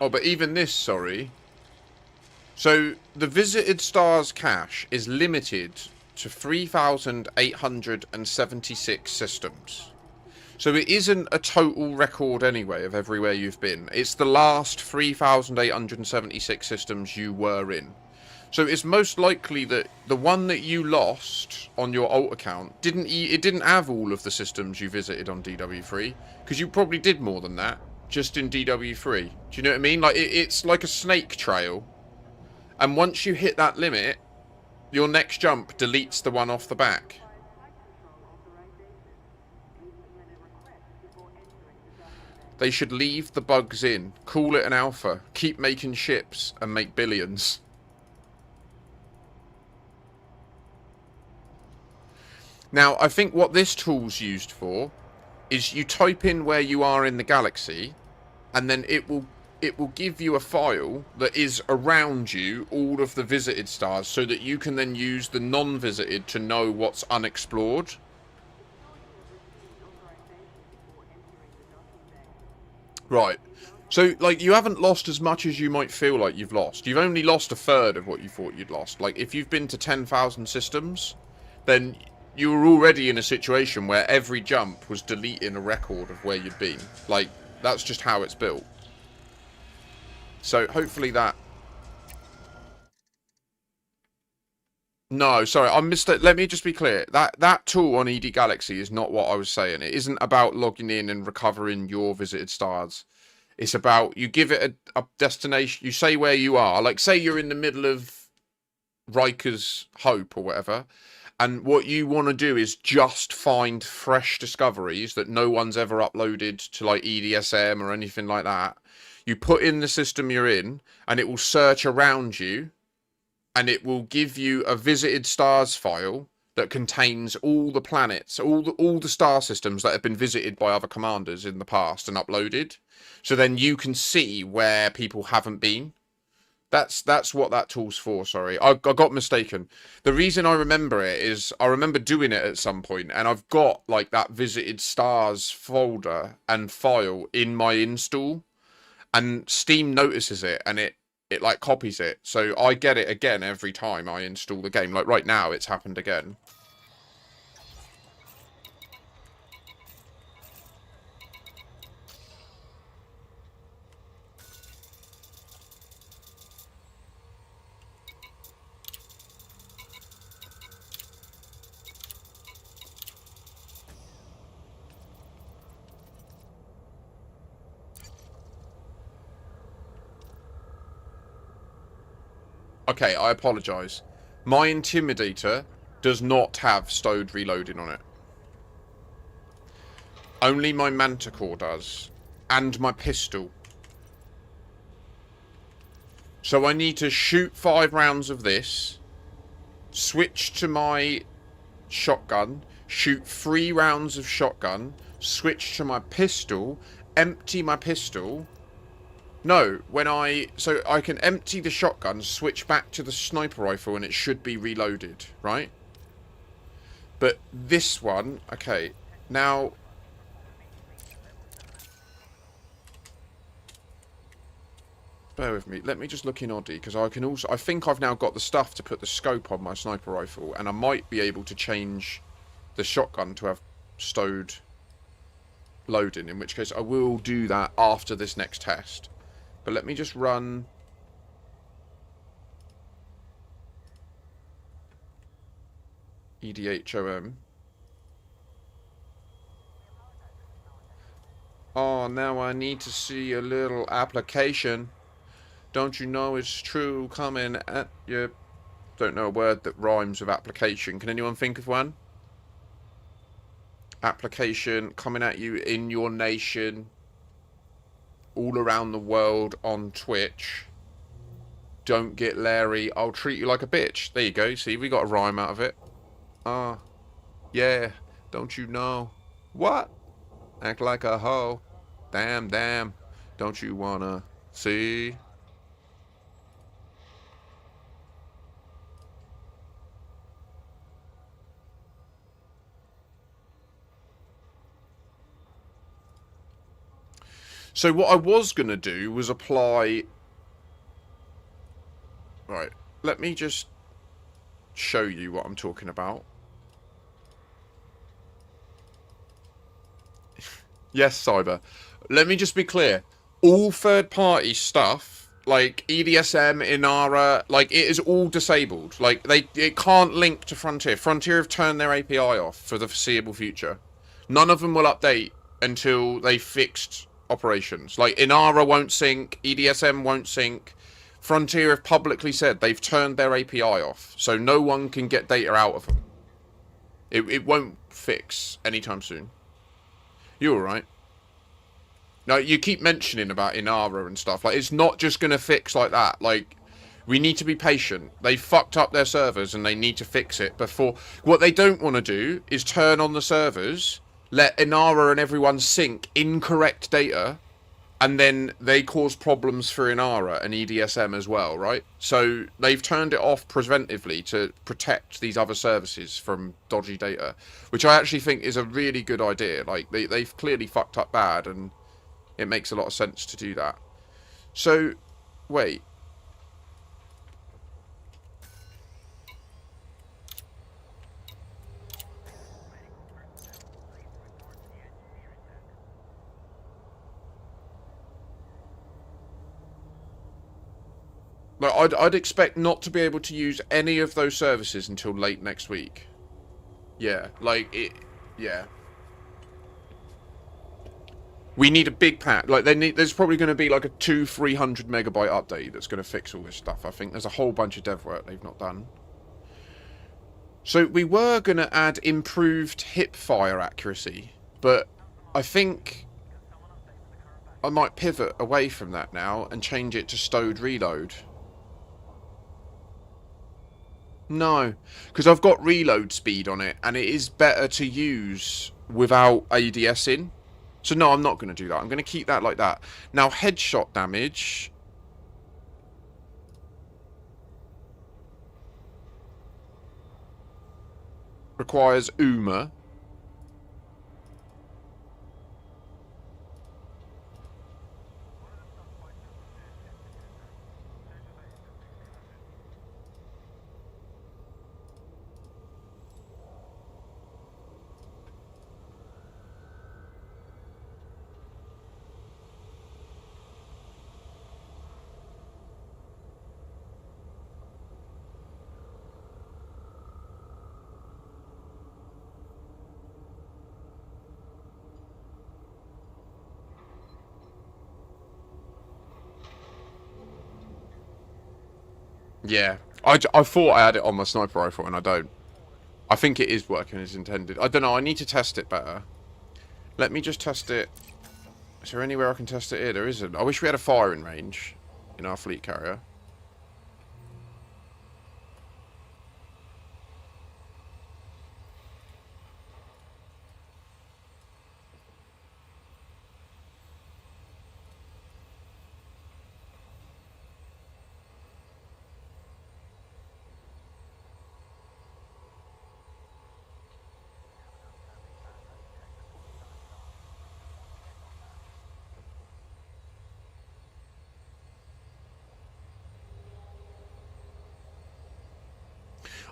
Oh, but even this, sorry. So, the Visited Stars cache is limited to 3,876 systems. So it isn't a total record anyway of everywhere you've been. It's the last 3,876 systems you were in. So it's most likely that the one that you lost on your alt account didn't have all of the systems you visited on DW3, because you probably did more than that just in DW3. Do you know what I mean? Like it's like a snake trail. And once you hit that limit, your next jump deletes the one off the back. They should leave the bugs in, call it an alpha, keep making ships, and make billions. Now, I think what this tool's used for is you type in where you are in the galaxy, and then it will give you a file that is around you, all of the visited stars, so that you can then use the non-visited to know what's unexplored. Right. So, like, you haven't lost as much as you might feel like you've lost. You've only lost a third of what you thought you'd lost. Like, if you've been to 10,000 systems, then you were already in a situation where every jump was deleting a record of where you'd been. Like, that's just how it's built. So, hopefully that... No, sorry, I missed it. Let me just be clear. That tool on ED Galaxy is not what I was saying. It isn't about logging in and recovering your visited stars. It's about, you give it a destination, you say where you are. Like, say you're in the middle of Riker's Hope or whatever, and what you want to do is just find fresh discoveries that no one's ever uploaded to, like, EDSM or anything like that. You put in the system you're in, and it will search around you, and it will give you a visited stars file that contains all the planets, all the star systems that have been visited by other commanders in the past and uploaded. So then you can see where people haven't been. That's what that tool's for, sorry. I got mistaken. The reason I remember it is I remember doing it at some point, and I've got, like, that visited stars folder and file in my install, and Steam notices it, and it like copies it, so I get it again every time I install the game. Like right now, it's happened again. Okay, I apologise. My Intimidator does not have stowed reloading on it. Only my Manticore does. And my pistol. So I need to shoot 5 rounds of this, switch to my shotgun, shoot 3 rounds of shotgun, switch to my pistol, empty my pistol. No, so I can empty the shotgun, switch back to the sniper rifle, and it should be reloaded, right? But this one, okay, now... Bear with me. Let me just look in Oddie, because I think I've now got the stuff to put the scope on my sniper rifle, and I might be able to change the shotgun to have stowed loading, in which case I will do that after this next test. But let me just run... EDHOM. Oh, now I need to see a little application. Don't you know it's true coming at you? Don't know a word that rhymes with application. Can anyone think of one? Application coming at you in your nation, all around the world on Twitch. Don't get Larry, I'll treat you like a bitch. There you go. See, we got a rhyme out of it. Ah, yeah. Don't you know? What? Act like a hoe. Damn, damn. Don't you wanna see? So what I was going to do was apply... Right, let me just show you what I'm talking about. Yes, Cyber. Let me just be clear. All third-party stuff, like EDSM, Inara, like, it is all disabled. Like, it can't link to Frontier. Frontier have turned their API off for the foreseeable future. None of them will update until they fixed... operations. Like, Inara won't sync, EDSM won't sync. Frontier have publicly said they've turned their API off, so no one can get data out of them. It won't fix anytime soon. You alright? No, you keep mentioning about Inara and stuff. Like, it's not just going to fix like that. Like, we need to be patient. They fucked up their servers and they need to fix it before... What they don't want to do is turn on the servers... let Inara and everyone sync incorrect data, and then they cause problems for Inara and EDSM as well, right? So they've turned it off preventively to protect these other services from dodgy data, which I actually think is a really good idea. Like, they've clearly fucked up bad, and it makes a lot of sense to do that. So, wait. Like, I'd expect not to be able to use any of those services until late next week. Yeah, like, yeah. We need a big patch. Like, there's probably going to be like a 200-300 megabyte update that's going to fix all this stuff. I think there's a whole bunch of dev work they've not done. So we were going to add improved hip fire accuracy, but I think I might pivot away from that now and change it to stowed reload. No, because I've got reload speed on it, and it is better to use without ADS in. So no, I'm not going to do that. I'm going to keep that like that. Now, headshot damage... requires UMA. Yeah, I thought I had it on my sniper rifle, and I don't. I think it is working as intended. I don't know, I need to test it better. Let me just test it. Is there anywhere I can test it here? There isn't. I wish we had a firing range in our fleet carrier.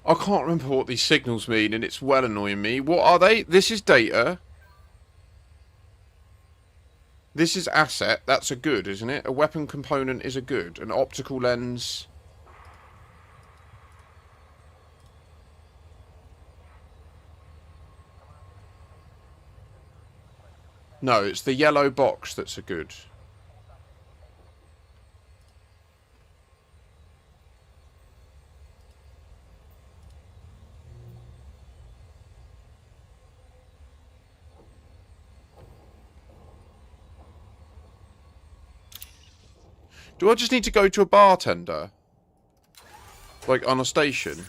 I can't remember what these signals mean, and it's well annoying me. What are they? This is data. This is asset. That's a good, isn't it? A weapon component is a good. An optical lens. No, it's the yellow box that's a good. Do I just need to go to a bartender? Like, on a station?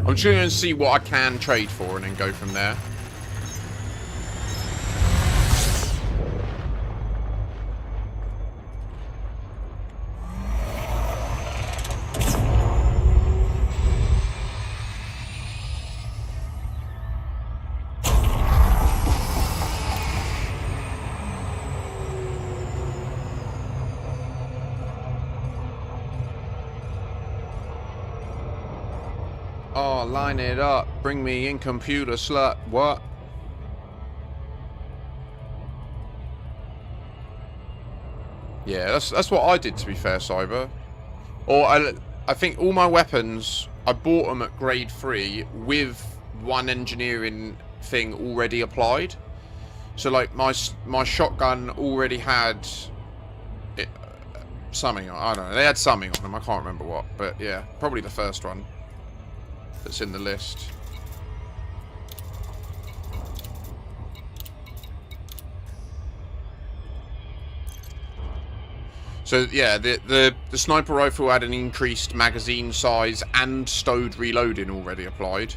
I'm just going to see what I can trade for and then go from there. Oh, line it up. Bring me in, computer slut. What? Yeah, that's what I did, to be fair, Cyber. Or I think all my weapons, I bought them at grade 3 with one engineering thing already applied. So like my shotgun already had something. I don't know. They had something on them. I can't remember what, but yeah, probably the first one that's in the list. So yeah, the sniper rifle had an increased magazine size and stowed reloading already applied.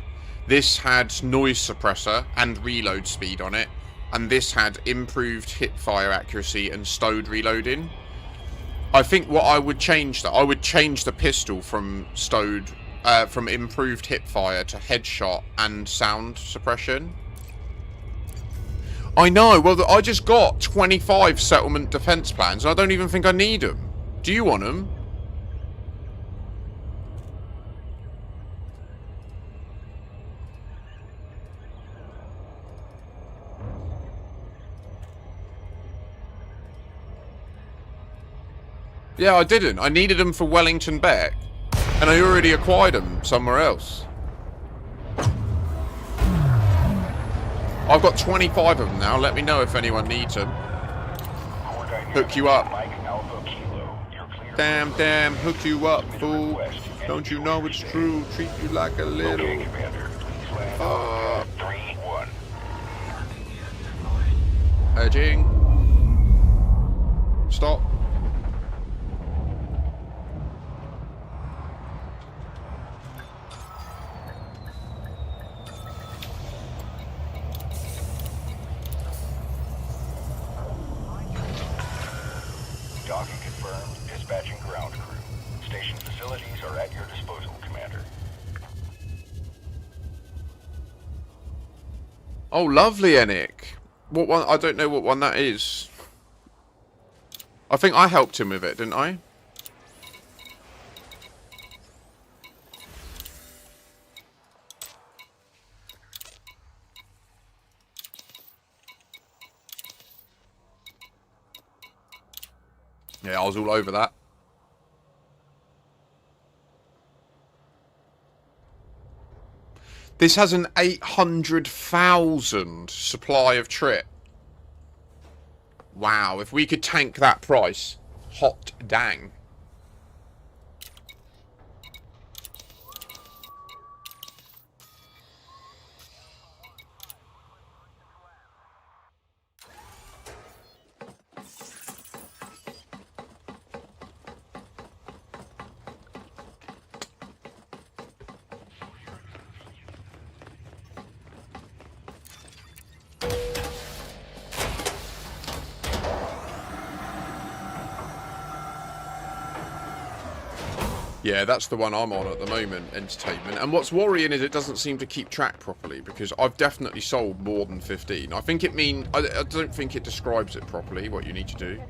This had noise suppressor and reload speed on it, and this had improved hip fire accuracy and stowed reloading. I think what I would change I would change the pistol from from improved hip fire to headshot and sound suppression. I know, well, I just got 25 settlement defense plans, and I don't even think I need them. Do you want them? Yeah, I didn't. I needed them for Wellington Beck, and I already acquired them somewhere else. I've got 25 of them now. Let me know if anyone needs them. Hook you up. Damn, hook you up, fool. Don't you know it's true? Treat you like a little... Edging. Stop. Docking confirmed. Dispatching ground crew. Station facilities are at your disposal, Commander. Oh, lovely, Enic. What one? I don't know what one that is. I think I helped him with it, didn't I? Yeah, I was all over that. This has an 800,000 supply of trip. Wow, if we could tank that price, hot dang. Yeah, that's the one I'm on at the moment, entertainment. And what's worrying is it doesn't seem to keep track properly, because I've definitely sold more than 15. I think I don't think it describes it properly, what you need to do.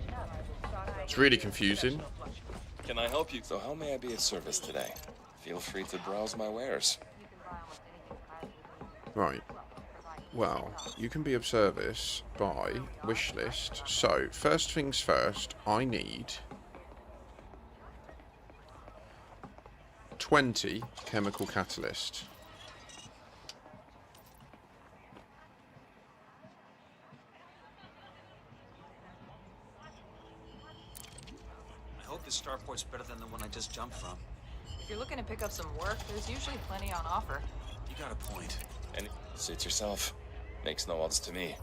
It's really confusing. Can I help you? So how may I be of service today? Feel free to browse my wares. Right. Well, you can be of service by wish list. So, first things first, I need 20 chemical catalyst. I hope this starport's better than the one I just jumped from. If you're looking to pick up some work, there's usually plenty on offer. You got a point. And suit yourself. Makes no odds to me.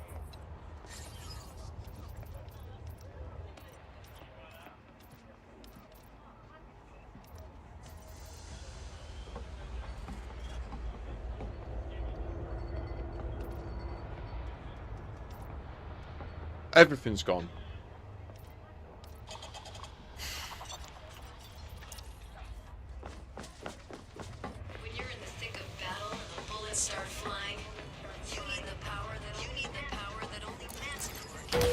Everything's gone. When you're in the thick of battle and the bullets start flying, you need the power that only manslaughter can.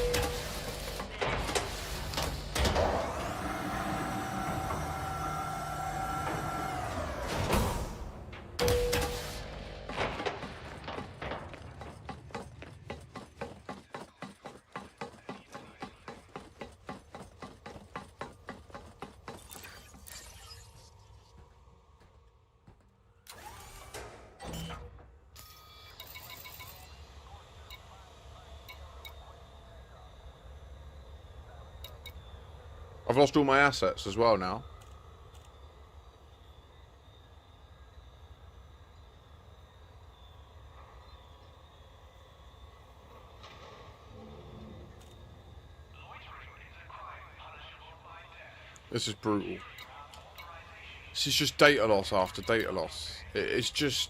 I've lost all my assets as well now. This is brutal. This is just data loss after data loss. It's just...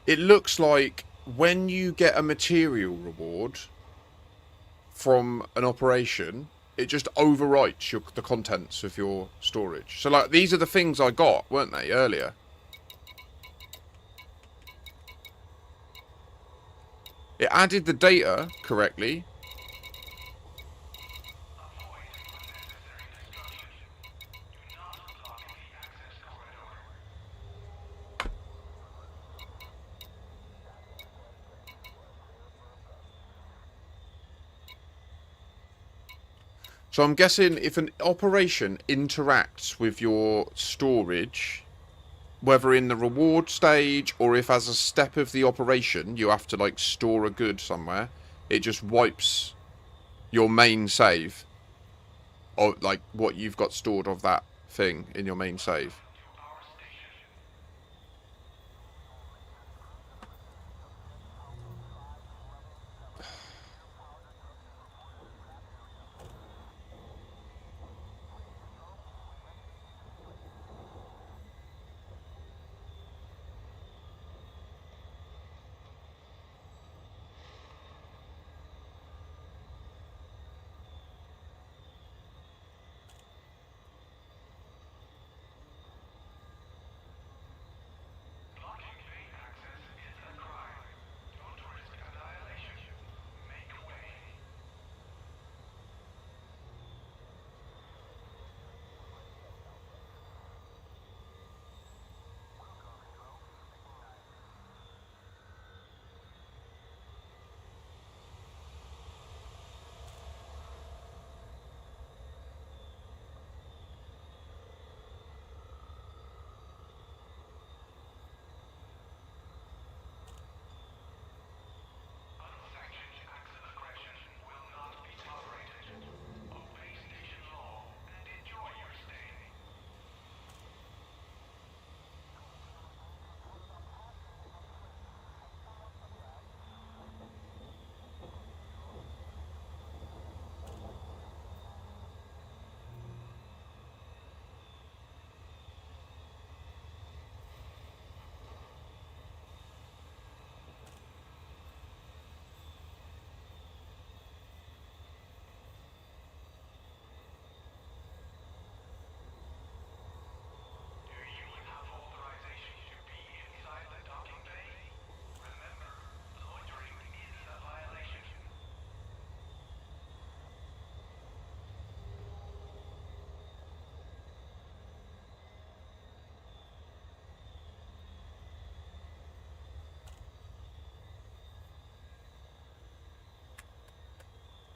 It looks like when you get a material reward from an operation, it just overwrites the contents of your storage. So, like, these are the things I got, weren't they, earlier? It added the data correctly. So I'm guessing if an operation interacts with your storage, whether in the reward stage or if as a step of the operation you have to like store a good somewhere, it just wipes your main save, or like what you've got stored of that thing in your main save.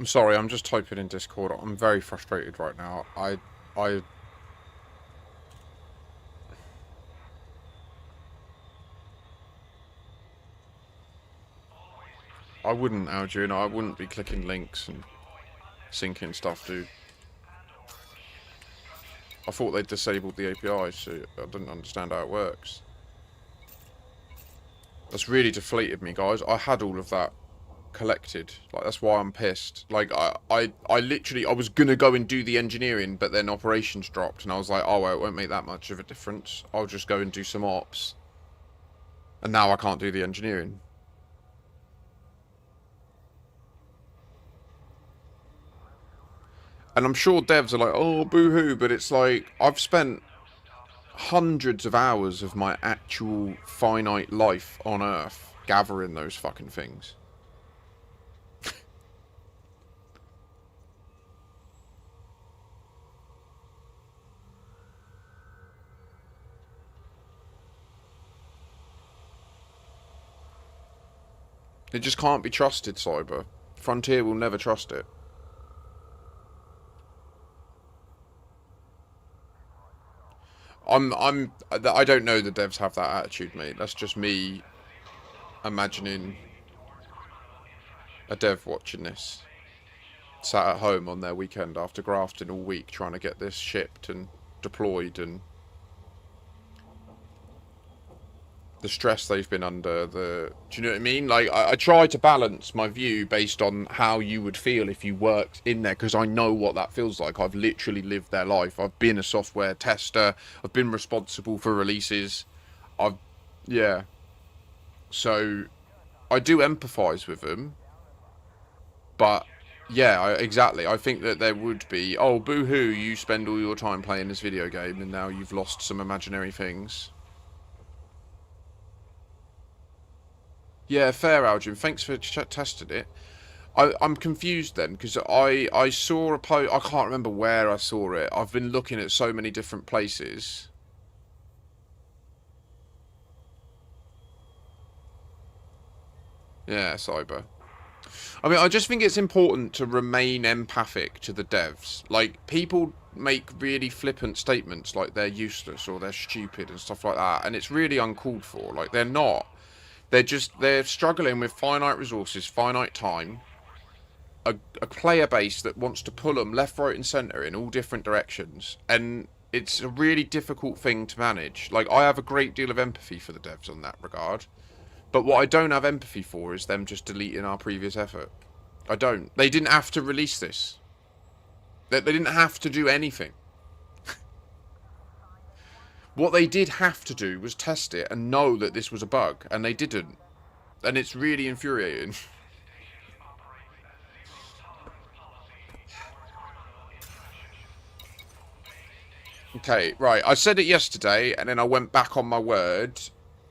I'm sorry, I'm just typing in Discord. I'm very frustrated right now. I wouldn't, Algerian. I wouldn't be clicking links and syncing stuff, dude. I thought they'd disabled the API, so I didn't understand how it works. That's really deflated me, guys. I had all of that collected. Like, that's why I'm pissed. Like, I literally, I was gonna go and do the engineering, but then operations dropped, and I was like, oh, well, it won't make that much of a difference. I'll just go and do some ops. And now I can't do the engineering. And I'm sure devs are like, oh, boo-hoo, but it's like, I've spent hundreds of hours of my actual finite life on Earth gathering those fucking things. It just can't be trusted, Cyber. Frontier will never trust it. I don't know the devs have that attitude, mate. That's just me imagining a dev watching this. Sat at home on their weekend after grafting all week trying to get this shipped and deployed, and the stress they've been under, do you know what I mean? Like, I try to balance my view based on how you would feel if you worked in there, because I know what that feels like. I've literally lived their life. I've been a software tester. I've been responsible for releases. Yeah. So, I do empathise with them. But, yeah, exactly. I think that there would be, oh, boo-hoo, you spend all your time playing this video game and now you've lost some imaginary things. Yeah, fair, Algin. Thanks for testing it. I'm confused then, because I saw a post. I can't remember where I saw it. I've been looking at so many different places. Yeah, Cyber. I mean, I just think it's important to remain empathic to the devs. Like, people make really flippant statements like they're useless or they're stupid and stuff like that, and it's really uncalled for. Like, they're not. They're struggling with finite resources, finite time, a player base that wants to pull them left, right and centre in all different directions, and it's a really difficult thing to manage. Like, I have a great deal of empathy for the devs on that regard, but what I don't have empathy for is them just deleting our previous effort. I don't. They didn't have to release this. They didn't have to do anything. What they did have to do was test it and know that this was a bug, and they didn't. And it's really infuriating. Okay, right. I said it yesterday, and then I went back on my word,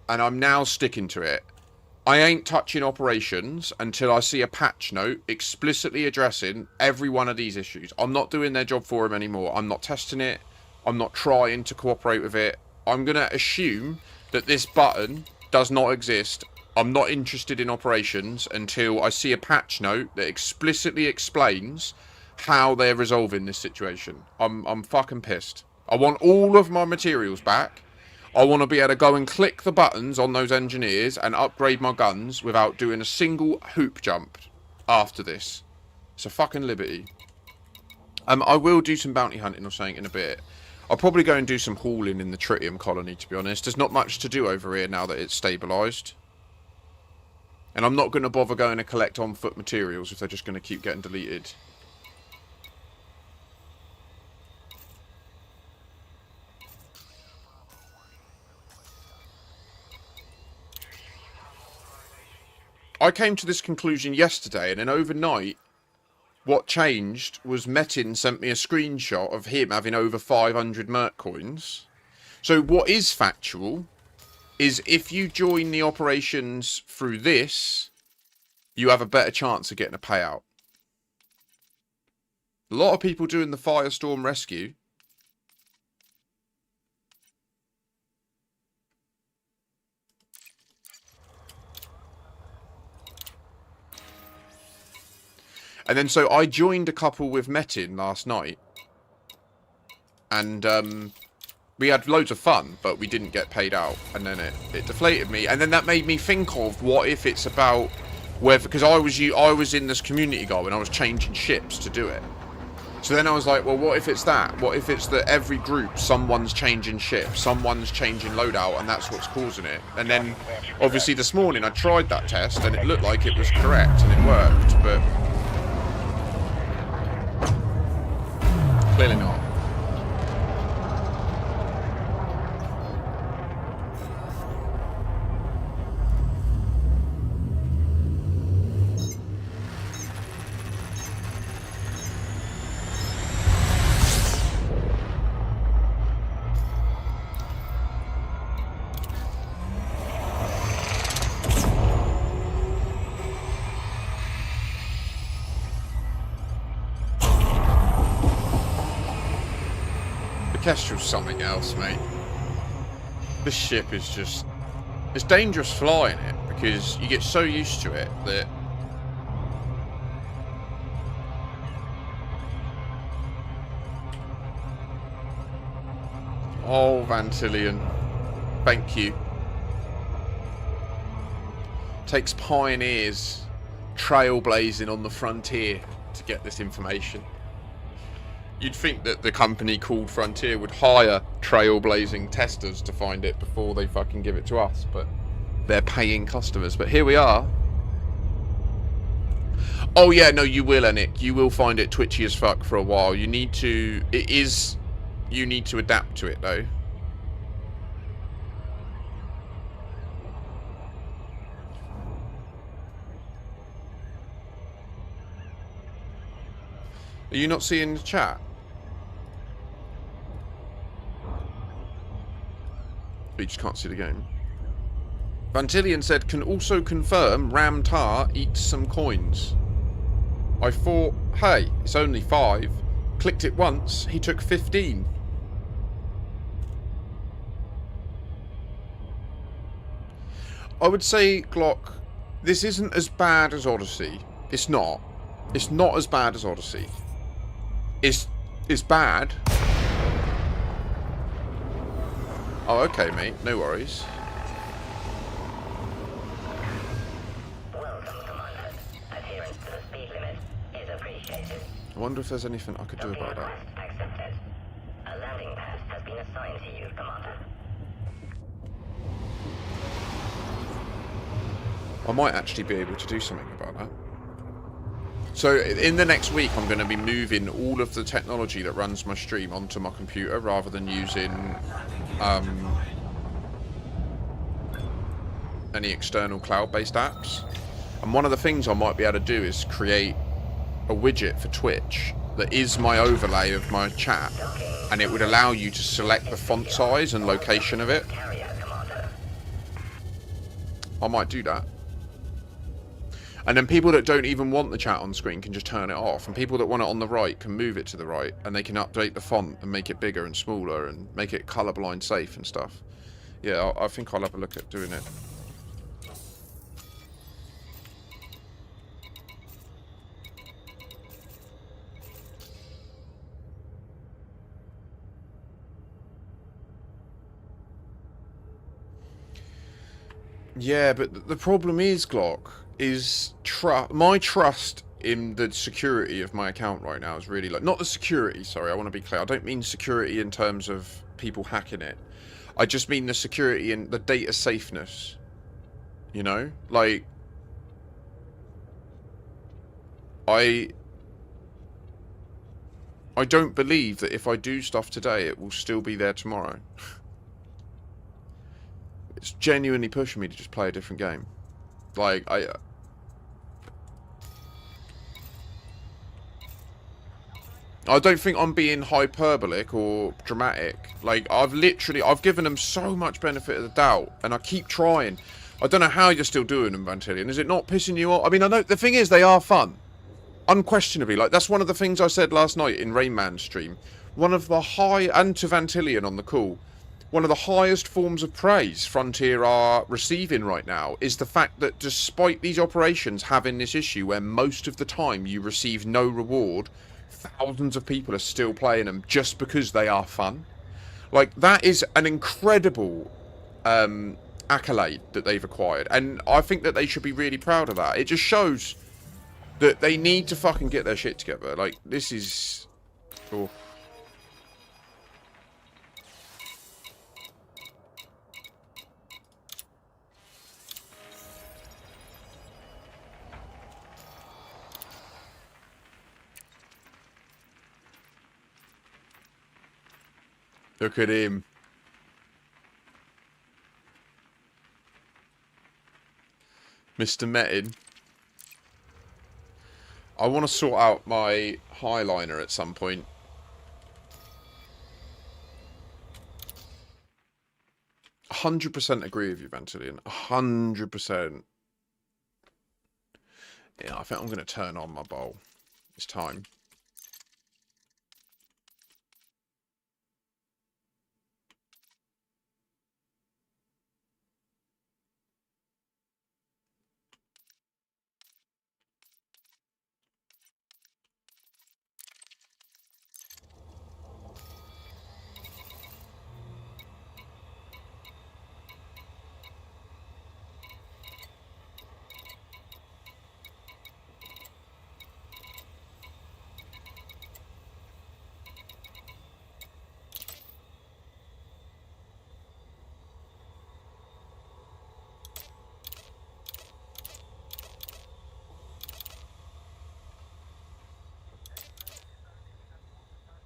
and I'm now sticking to it. I ain't touching operations until I see a patch note explicitly addressing every one of these issues. I'm not doing their job for them anymore. I'm not testing it. I'm not trying to cooperate with it. I'm going to assume that this button does not exist. I'm not interested in operations until I see a patch note that explicitly explains how they're resolving this situation. I'm fucking pissed. I want all of my materials back. I want to be able to go and click the buttons on those engineers and upgrade my guns without doing a single hoop jump after this. It's a fucking liberty. I will do some bounty hunting or something in a bit. I'll probably go and do some hauling in the Tritum colony, to be honest. There's not much to do over here now that it's stabilised. And I'm not going to bother going to collect on-foot materials if they're just going to keep getting deleted. I came to this conclusion yesterday, and then overnight, what changed was Metin sent me a screenshot of him having over 500 Merc coins. So what is factual is if you join the operations through this, you have a better chance of getting a payout. A lot of people doing the Firestorm rescue. And then so I joined a couple with Metin last night. And we had loads of fun, but we didn't get paid out. And then it deflated me. And then that made me think of what if it's about whether, because I was in this community goal and I was changing ships to do it. So then I was like, well, what if it's that? What if it's that every group, someone's changing ship, someone's changing loadout, and that's what's causing it? And then, obviously, this morning I tried that test, and it looked like it was correct, and it worked, but clearly not. Kestrel's something else, mate. This ship is just... It's dangerous flying it, because you get so used to it that... Oh, Vantillion. Thank you. Takes pioneers trailblazing on the frontier to get this information. You'd think that the company called Frontier would hire trailblazing testers to find it before they fucking give it to us, but they're paying customers. But here we are. Oh yeah, no, you will, Anik. You will find it twitchy as fuck for a while. You need to... You need to adapt to it, though. Are you not seeing the chat? You just can't see the game. Vantillion said, can also confirm Ram Tar eats some coins. I thought, hey, it's only 5. Clicked it once, he took 15. I would say, Glock, this isn't as bad as Odyssey. It's not. It's not as bad as Odyssey. It's bad. Oh, okay, mate. No worries. Welcome, Commander. Adherence to the speed limit is appreciated. I wonder if there's anything I could do about that. Request accepted. A landing pad has been assigned to you, Commander. I might actually be able to do something about that. So in the next week, I'm going to be moving all of the technology that runs my stream onto my computer rather than using any external cloud-based apps. And one of the things I might be able to do is create a widget for Twitch that is my overlay of my chat, and it would allow you to select the font size and location of it. I might do that. And then people that don't even want the chat on screen can just turn it off. And people that want it on the right can move it to the right. And they can update the font and make it bigger and smaller and make it colorblind safe and stuff. Yeah, I think I'll have a look at doing it. Yeah, but the problem is, Glock, is my trust in the security of my account right now is really like, not the security, sorry, I want to be clear. I don't mean security in terms of people hacking it. I just mean the security and the data safeness. You know? Like, I don't believe that if I do stuff today, it will still be there tomorrow. It's genuinely pushing me to just play a different game. Like, I don't think I'm being hyperbolic or dramatic. Like, I've given them so much benefit of the doubt, and I keep trying. I don't know how you're still doing them, Vantillion. Is it not pissing you off? I mean, I know, the thing is, they are fun. Unquestionably. Like, that's one of the things I said last night in Rain Man's stream. One of the and to Vantillion on the call, one of the highest forms of praise Frontier are receiving right now is the fact that despite these operations having this issue where most of the time you receive no reward, thousands of people are still playing them just because they are fun. Like, that is an incredible accolade that they've acquired, and I think that they should be really proud of that. It just shows that they need to fucking get their shit together. Like, this is... Oh. Look at him. Mr. Metin. I want to sort out my highliner at some point. %100% agree with you, Ventilian. 100%. Yeah, I think I'm going to turn on my bowl. It's time.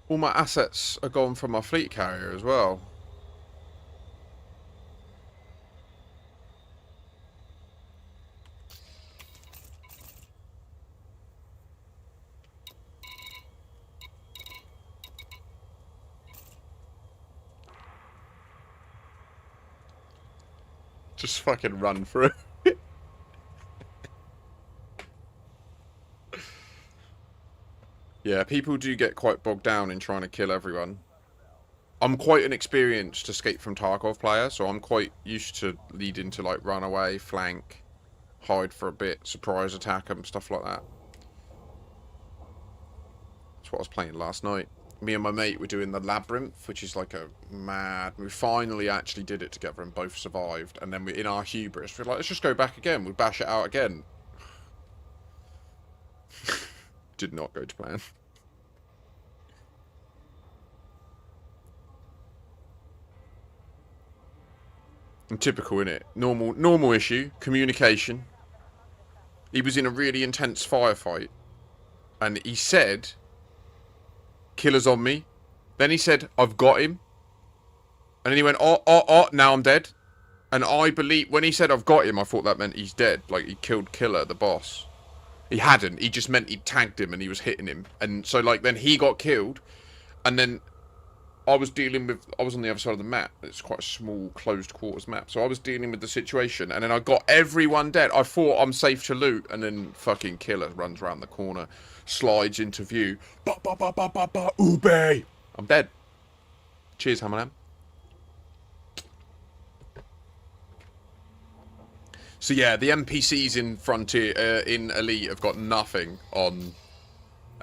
All my assets are gone from my fleet carrier as well. Just fucking run through. Yeah, people do get quite bogged down in trying to kill everyone. I'm quite an experienced Escape from Tarkov player, so I'm quite used to leading to, like, run away, flank, hide for a bit, surprise attack and stuff like that. That's what I was playing last night. Me and my mate were doing the Labyrinth, which is like a mad... We finally actually did it together and both survived. And then we, in our hubris, we're like, let's just go back again. We bash it out again. Did not go to plan. And typical, innit? Normal issue. Communication. He was in a really intense firefight. And he said, killer's on me. Then he said, I've got him. And then he went, oh, now I'm dead. And I believe, when he said I've got him, I thought that meant he's dead. Like, he killed Killer, the boss. He hadn't. He just meant he'd tagged him and he was hitting him. And so, like, then he got killed. And then I was dealing with... I was on the other side of the map. It's quite a small, closed quarters map. So I was dealing with the situation. And then I got everyone dead. I thought I'm safe to loot. And then fucking Killer runs around the corner. Slides into view. Ube! I'm dead. Cheers, Hammerlam. So yeah, the NPCs in Frontier, in Elite have got nothing on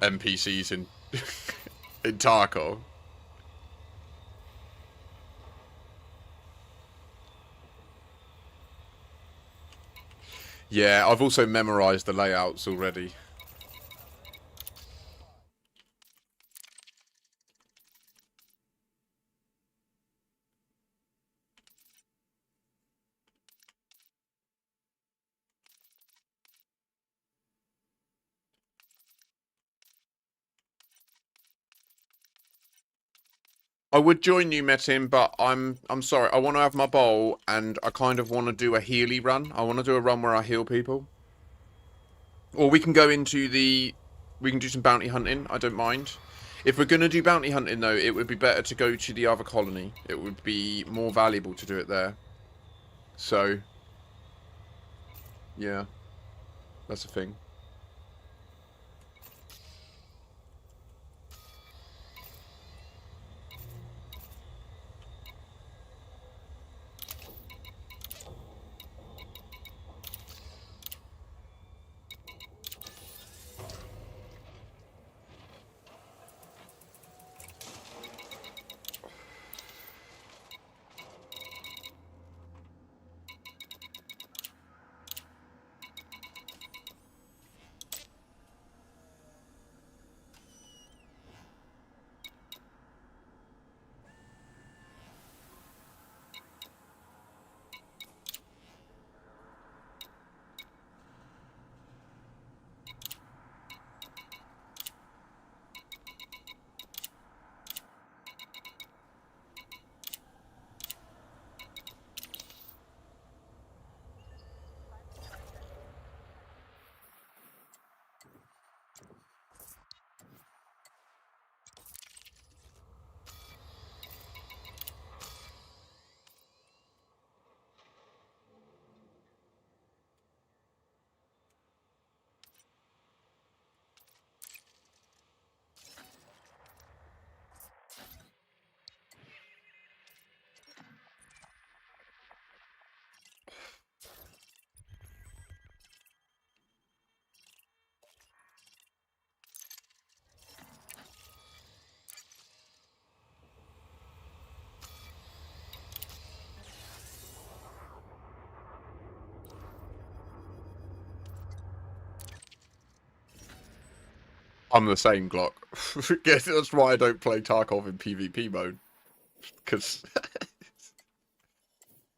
NPCs in in Tarkov. Yeah, I've also memorized the layouts already. I would join you, Metin, but I'm sorry. I want to have my bowl, and I kind of want to do a healy run. I want to do a run where I heal people. Or we can go into the... We can do some bounty hunting. I don't mind. If we're going to do bounty hunting, though, it would be better to go to the other colony. It would be more valuable to do it there. So... yeah. That's a thing. I'm the same, Glock. Guess that's why I don't play Tarkov in PvP mode. Because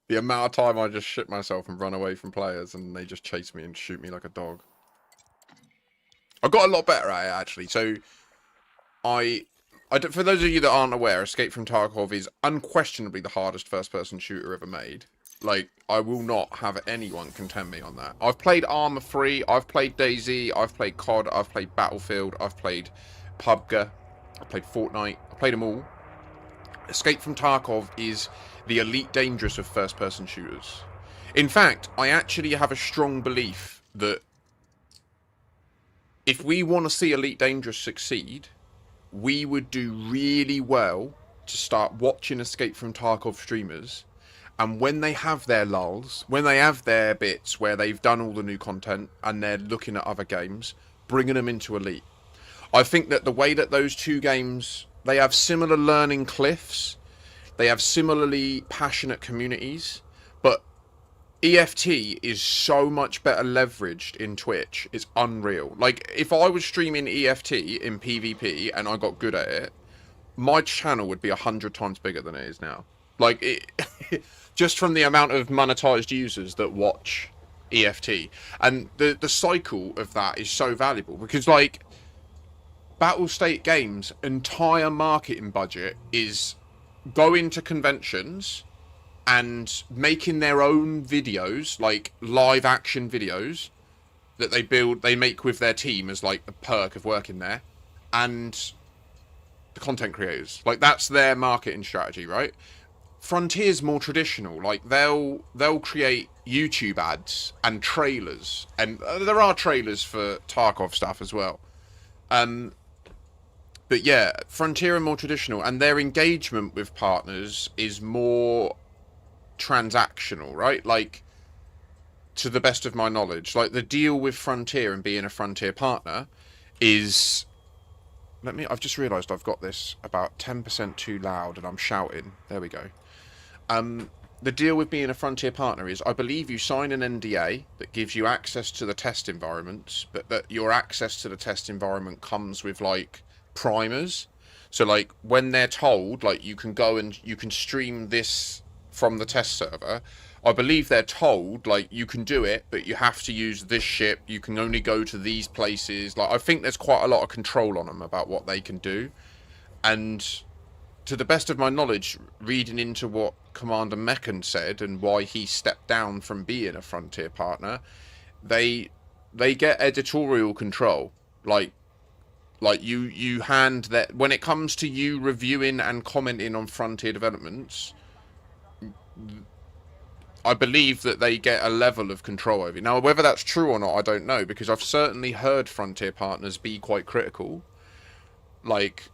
the amount of time I just shit myself and run away from players and they just chase me and shoot me like a dog. I got a lot better at it, actually. So, for those of you that aren't aware, Escape from Tarkov is unquestionably the hardest first-person shooter ever made. Like, I will not have anyone contend me on that. I've played Arma 3, I've played DayZ, I've played COD, I've played Battlefield, I've played PUBG, I've played Fortnite, I've played them all. Escape from Tarkov is the Elite Dangerous of first-person shooters. In fact, I actually have a strong belief that if we want to see Elite Dangerous succeed, we would do really well to start watching Escape from Tarkov streamers, and when they have their lulls, when they have their bits where they've done all the new content and they're looking at other games, bringing them into Elite. I think that the way that those two games, they have similar learning cliffs, they have similarly passionate communities, but EFT is so much better leveraged in Twitch. It's unreal. Like, if I was streaming EFT in PvP and I got good at it, my channel would be 100 times bigger than it is now. Like, it, just from the amount of monetized users that watch EFT. And the cycle of that is so valuable because, like, Battlestate Games' entire marketing budget is going to conventions and making their own videos, like live action videos that they make with their team as like a perk of working there, and the content creators. Like, that's their marketing strategy, right? Frontier's more traditional. Like, they'll create YouTube ads and trailers, and there are trailers for Tarkov stuff as well. But yeah, Frontier are more traditional, and their engagement with partners is more transactional, right? Like, to the best of my knowledge, like the deal with Frontier and being a Frontier partner is, I've just realised I've got this about 10% too loud and I'm shouting. There we go. The deal with being a Frontier partner is, I believe you sign an NDA that gives you access to the test environments, but that your access to the test environment comes with, like, primers. So, like, when they're told, like, you can go and you can stream this from the test server, I believe they're told, like, you can do it, but you have to use this ship, you can only go to these places. Like, I think there's quite a lot of control on them about what they can do. And to the best of my knowledge, reading into what Commander Meccan said and why he stepped down from being a Frontier partner, they get editorial control. Like you hand that, when it comes to you reviewing and commenting on Frontier developments, I believe that they get a level of control over it. Now, whether that's true or not, I don't know, because I've certainly heard Frontier partners be quite critical. Like,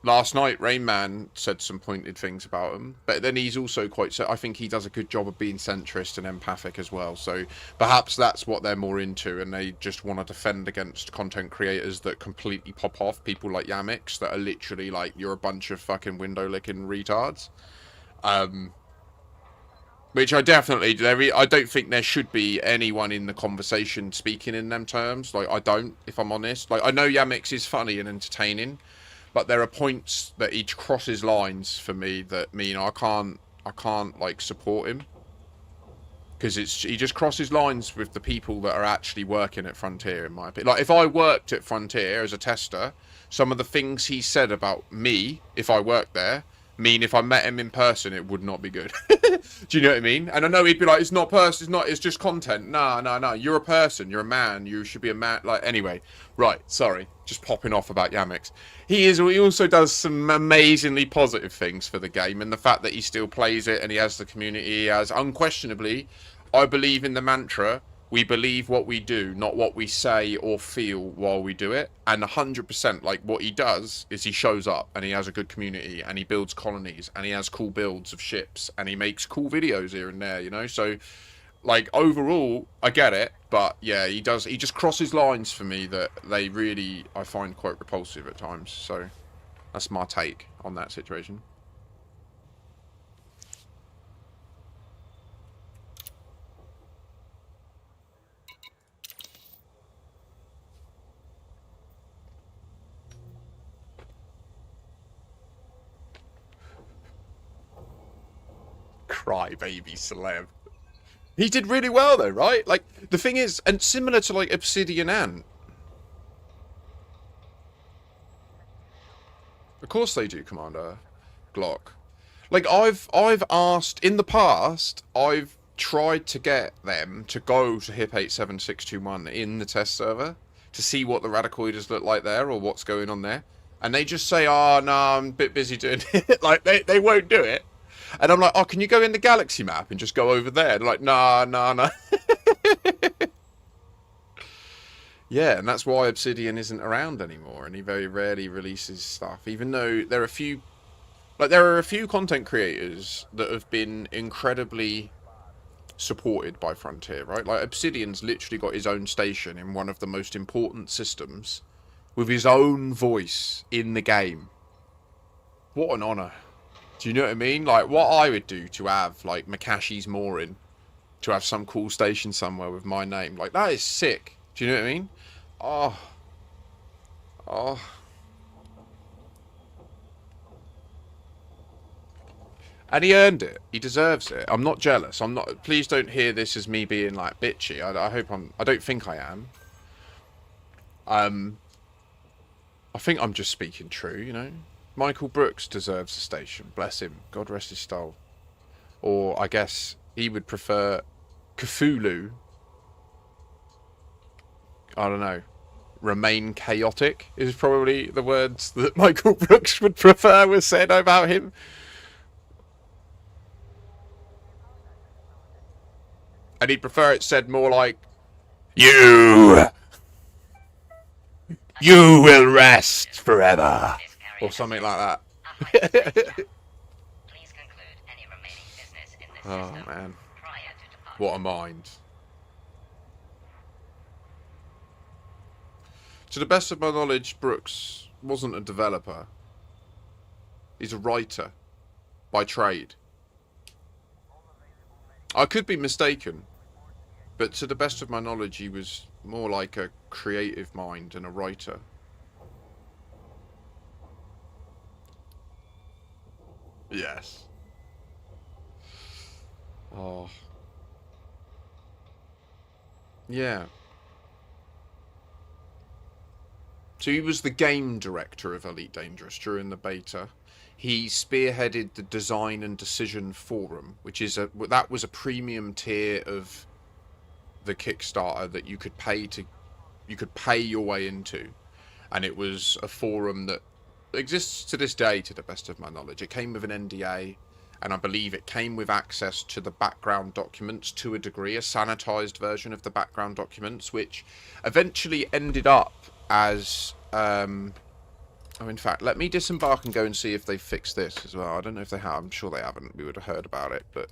last night, Rain Man said some pointed things about him, but then he's also I think he does a good job of being centrist and empathic as well, so perhaps that's what they're more into, and they just want to defend against content creators that completely pop off, people like Yamix, that are literally like, you're a bunch of fucking window-licking retards. Which I don't think there should be anyone in the conversation speaking in them terms. Like, I don't, if I'm honest. Like, I know Yamix is funny and entertaining, but there are points that he crosses lines for me that mean I can't like support him, because he just crosses lines with the people that are actually working at Frontier, in my opinion. Like, if I worked at Frontier as a tester, some of the things he said about me, if I worked there, mean if I met him in person, it would not be good. Do you know what I mean? And I know he'd be like, it's just content. No, you're a person, you're a man, you should be a man. Like, anyway, right, sorry, just popping off about Yamix. He also does some amazingly positive things for the game, and the fact that he still plays it and he has the community he has, unquestionably, I believe in the mantra, we believe what we do, not what we say or feel while we do it. And 100%, like, what he does is he shows up and he has a good community and he builds colonies and he has cool builds of ships and he makes cool videos here and there, you know? So, like, overall, I get it. But, yeah, he just crosses lines for me that I find quite repulsive at times. So, that's my take on that situation. Crybaby celeb. He did really well though, right? Like, the thing is, and similar to like Obsidian Ant. Of course they do, Commander Glock. Like, I've asked in the past, I've tried to get them to go to HIP 87621 in the test server to see what the radicoiders look like there or what's going on there. And they just say, oh, no, I'm a bit busy doing it. Like, they won't do it. And I'm like, oh, can you go in the galaxy map and just go over there? They're like, nah. Yeah, and that's why Obsidian isn't around anymore, and he very rarely releases stuff, even though there are a few content creators that have been incredibly supported by Frontier, right? Like, Obsidian's literally got his own station in one of the most important systems with his own voice in the game. What an honor. Do you know what I mean? Like, what I would do to have, like, Makashi's Mooring, to have some cool station somewhere with my name. Like, that is sick. Do you know what I mean? Oh. And he earned it. He deserves it. I'm not jealous. I'm not. Please don't hear this as me being like bitchy. I hope I'm. I don't think I am. I think I'm just speaking true. You know, Michael Brooks deserves a station. Bless him. God rest his soul. Or I guess he would prefer Cthulhu. I don't know. Remain chaotic is probably the words that Michael Brooks would prefer was said about him. And he'd prefer it said more like, You will rest forever. Or something like that. Please conclude any remaining business in this Oh, system man. prior to departure. What a mind. To the best of my knowledge, Brooks wasn't a developer. He's a writer. By trade. I could be mistaken. But to the best of my knowledge, he was more like a creative mind and a writer. Yes. Oh. Yeah. So he was the game director of Elite Dangerous during the beta. He spearheaded the design and decision forum, which is that was a premium tier of the Kickstarter that you could pay your way into, and it was a forum that exists to this day, to the best of my knowledge. It came with an NDA, and I believe it came with access to the background documents to a degree, a sanitized version of the background documents, which eventually ended up as in fact, let me disembark and go and see if they fixed this as well. I don't know if they have. I'm sure they haven't. We would have heard about it, but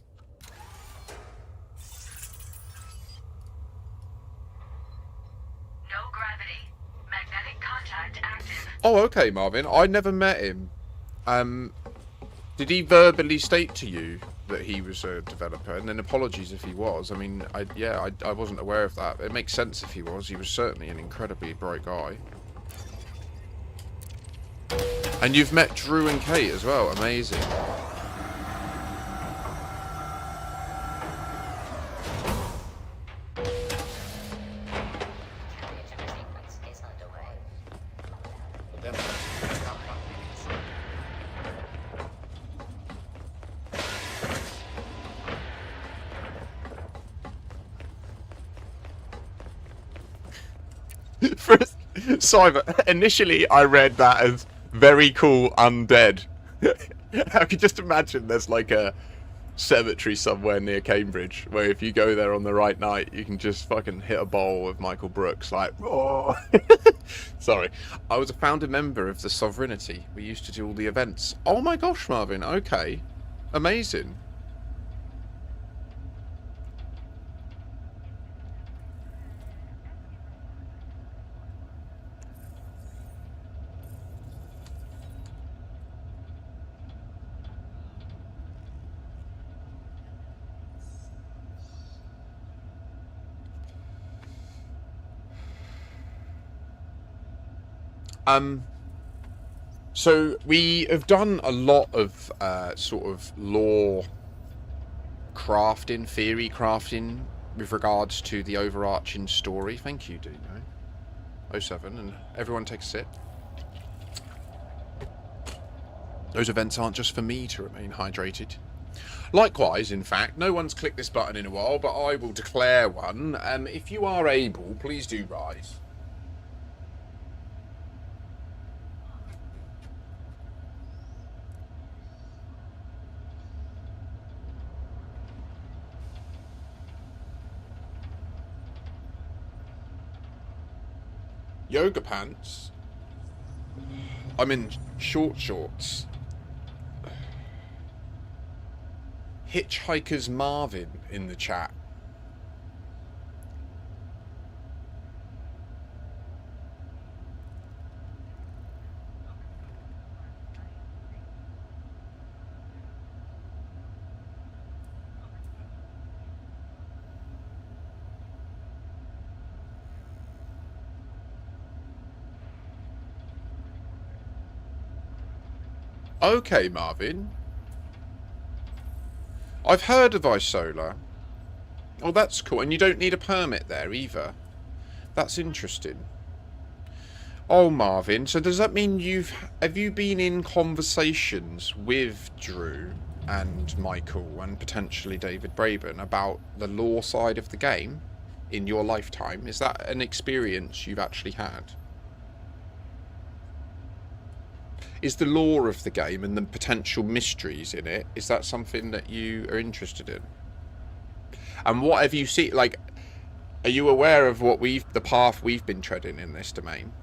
No gravity. Magnetic contact active. oh, okay, Marvin. I never met him. Did he verbally state to you that he was a developer? And then apologies if he was. I mean, I wasn't aware of that. It makes sense if he was. He was certainly an incredibly bright guy. And you've met Drew and Kate as well. Amazing. Sequence is underway. First, Cyber, initially I read that as very cool undead. I could just imagine there's like a cemetery somewhere near Cambridge where if you go there on the right night you can just fucking hit a bowl with Michael Brooks like, oh. Sorry. I was a founder member of the Sovereignty. We used to do all the events. Oh my gosh, Marvin. Okay. Amazing. So we have done a lot of sort of lore crafting, theory crafting with regards to the overarching story. Thank you, Dino. 07, and everyone take a sip. Those events aren't just for me to remain hydrated. Likewise, in fact, no one's clicked this button in a while, but I will declare one. If you are able, please do rise. Yoga pants? I'm in short shorts. Hitchhiker's Marvin in the chat. Okay, Marvin. I've heard of Isola. Oh, that's cool. And you don't need a permit there either. That's interesting. Oh, Marvin. So does that mean have you been in conversations with Drew and Michael and potentially David Braben about the lore side of the game in your lifetime? Is that an experience you've actually had? Is the lore of the game and the potential mysteries in it, is that something that you are interested in? And what have you seen? Like, are you aware of what the path we've been treading in this domain?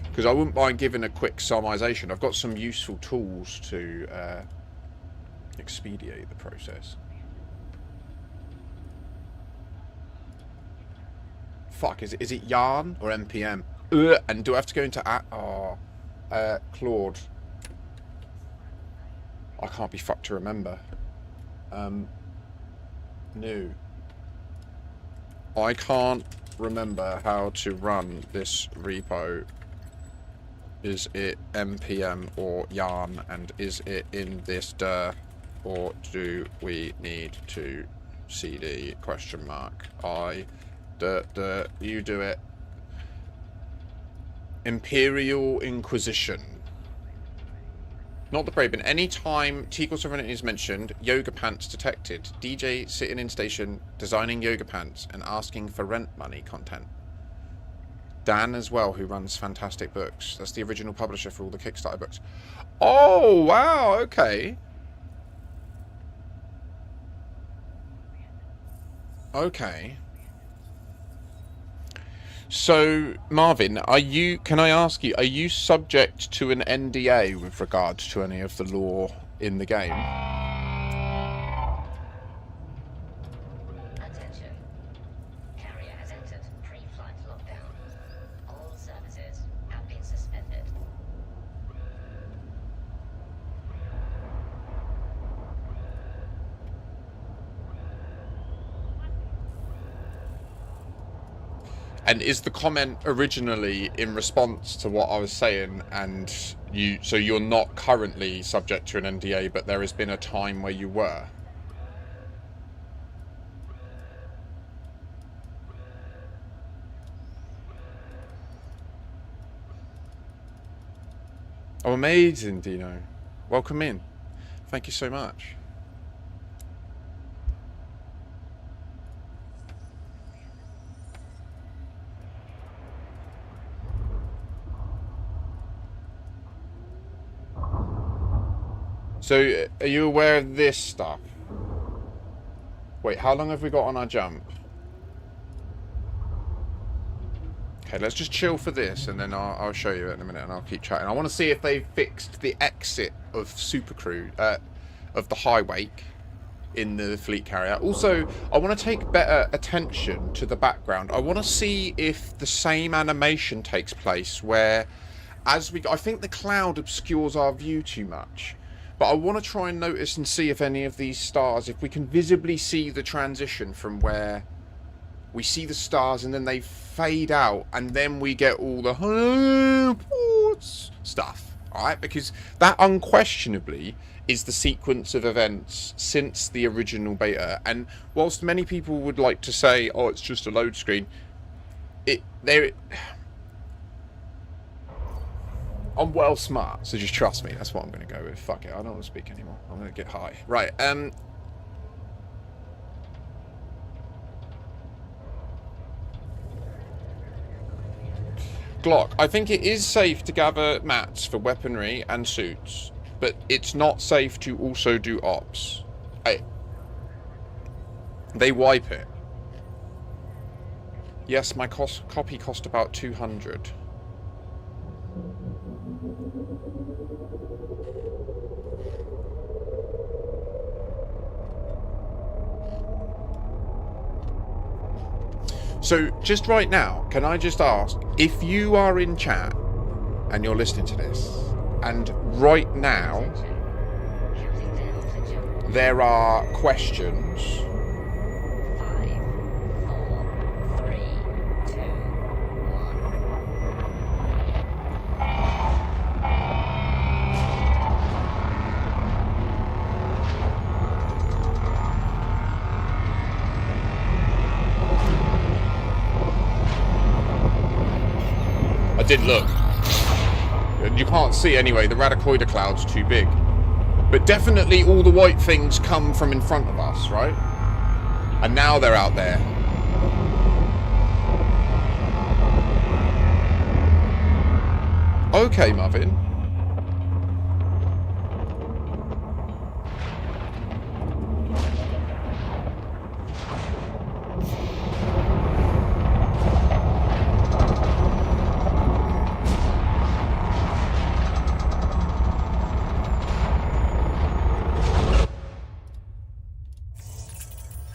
Because I wouldn't mind giving a quick summarization. I've got some useful tools to expedite the process. Fuck, is it yarn or NPM? And do I have to go into Claude? I can't be fucked to remember. No. I can't remember how to run this repo. Is it npm or yarn, and is it in this dir, or do we need to cd question mark? You do it. Imperial Inquisition. Not the Braben. Anytime T-equals Serenity is mentioned, yoga pants detected. DJ sitting in station, designing yoga pants and asking for rent money content. Dan as well, who runs Fantastic Books. That's the original publisher for all the Kickstarter books. Oh, wow, okay. Okay. So, Marvin, can I ask you, are you subject to an NDA with regards to any of the lore in the game? Attention. Carrier has entered pre-flight lockdown. All services have been suspended. And is the comment originally in response to what I was saying, and so you're not currently subject to an NDA, but there has been a time where you were? Oh, amazing, Dino. Welcome in. Thank you so much. So, are you aware of this stuff? Wait, how long have we got on our jump? Okay, let's just chill for this, and then I'll show you it in a minute, and I'll keep chatting. I want to see if they've fixed the exit of of the high wake in the fleet carrier. Also, I want to take better attention to the background. I want to see if the same animation takes place where, I think the cloud obscures our view too much. But I want to try and notice and see if any of these stars, if we can visibly see the transition from where we see the stars and then they fade out and then we get all the stuff, alright? Because that unquestionably is the sequence of events since the original beta. And whilst many people would like to say, oh, it's just a load screen, I'm well smart, so just trust me. That's what I'm going to go with. Fuck it, I don't want to speak anymore. I'm going to get high. Right, Glock, I think it is safe to gather mats for weaponry and suits, but it's not safe to also do ops. They wipe it. Yes, my copy cost about 200. So, just right now, can I just ask, if you are in chat and you're listening to this, and right now there are questions. 5, 4, 3, 2, 1. I did look. You can't see anyway, the radicoider cloud's too big. But definitely all the white things come from in front of us, right? And now they're out there. Okay, Marvin.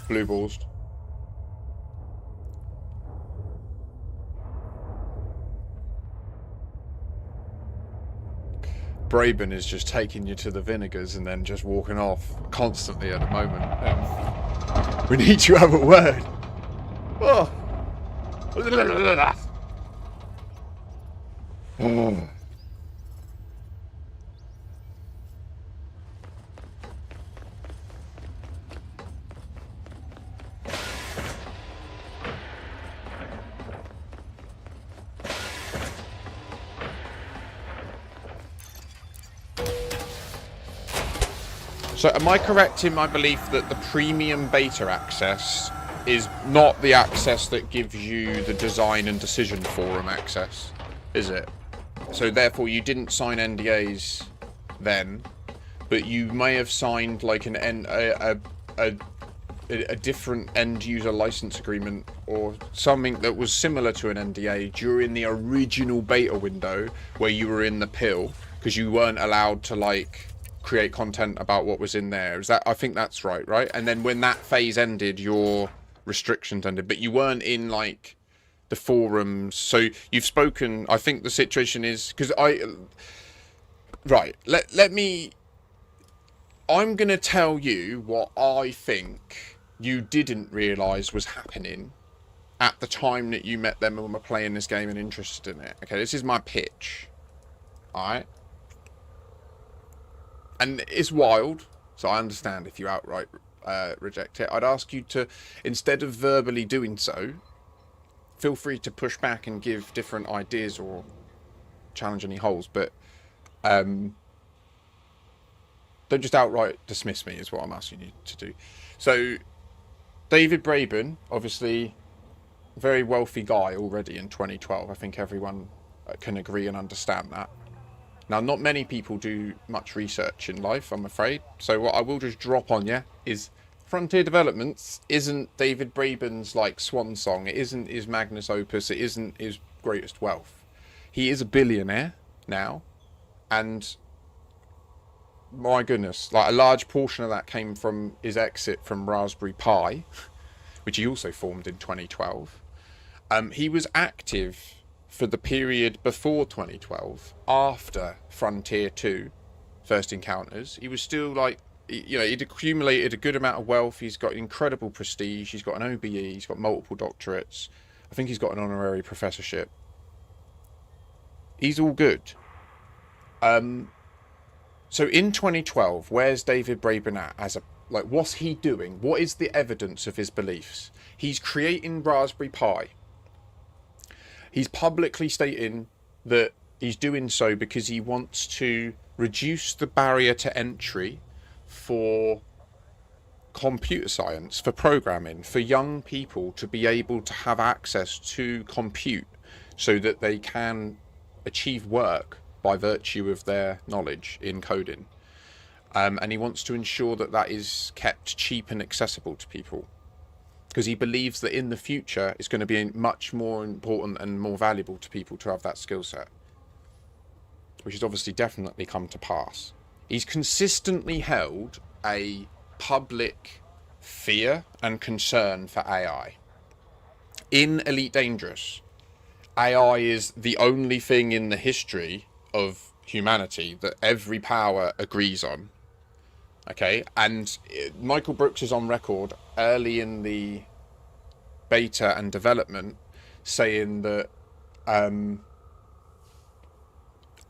Blue balls. Braben is just taking you to the vinegars and then just walking off constantly at the moment. We need to have a word. Oh. Oh. So am I correct in my belief that the premium beta access is not the access that gives you the design and decision forum access, is it? So therefore you didn't sign NDAs then, but you may have signed like a different end user license agreement or something that was similar to an NDA during the original beta window where you were in the pill because you weren't allowed to like create content about what was in there. Is that, I think that's right? And then when that phase ended, your restrictions ended, but you weren't in like the forums. So you've spoken, I think the situation is, because I'm going to tell you what I think you didn't realise was happening at the time that you met them and were playing this game and interested in it. Okay, this is my pitch. Alright? And it's wild, so I understand if you outright reject it. I'd ask you to, instead of verbally doing so, feel free to push back and give different ideas or challenge any holes, but don't just outright dismiss me is what I'm asking you to do. So, David Braben, obviously, very wealthy guy already in 2012. I think everyone can agree and understand that. Now, not many people do much research in life, I'm afraid. So what I will just drop on you is Frontier Developments isn't David Braben's like swan song. It isn't his magnus opus. It isn't his greatest wealth. He is a billionaire now, and my goodness, like a large portion of that came from his exit from Raspberry Pi, which he also formed in 2012. He was active for the period before 2012, after Frontier 2, first encounters. He was still like, you know, he'd accumulated a good amount of wealth. He's got incredible prestige. He's got an OBE. He's got multiple doctorates. I think he's got an honorary professorship. He's all good. So in 2012, where's David Braben at as a, like, what's he doing? What is the evidence of his beliefs? He's creating Raspberry Pi. He's publicly stating that he's doing so because he wants to reduce the barrier to entry for computer science, for programming, for young people to be able to have access to compute so that they can achieve work by virtue of their knowledge in coding. And he wants to ensure that that is kept cheap and accessible to people, because he believes that in the future it's going to be much more important and more valuable to people to have that skill set, which has obviously definitely come to pass. He's consistently held a public fear and concern for AI. In Elite Dangerous, AI is the only thing in the history of humanity that every power agrees on. Okay, and Michael Brooks is on record early in the beta and development saying that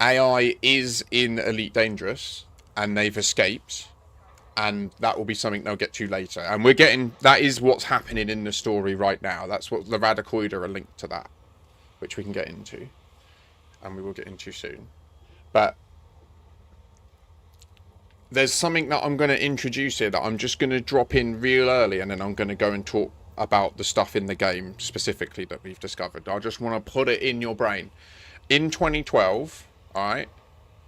AI is in Elite Dangerous and they've escaped, and that will be something they'll get to later. And we're getting, that is what's happening in the story right now. That's what the Radicoid are linked to, that, which we can get into, and we will get into soon. But there's something that I'm going to introduce here that I'm just going to drop in real early, and then I'm going to go and talk about the stuff in the game specifically that we've discovered. I just want to put it in your brain. In 2012, all right,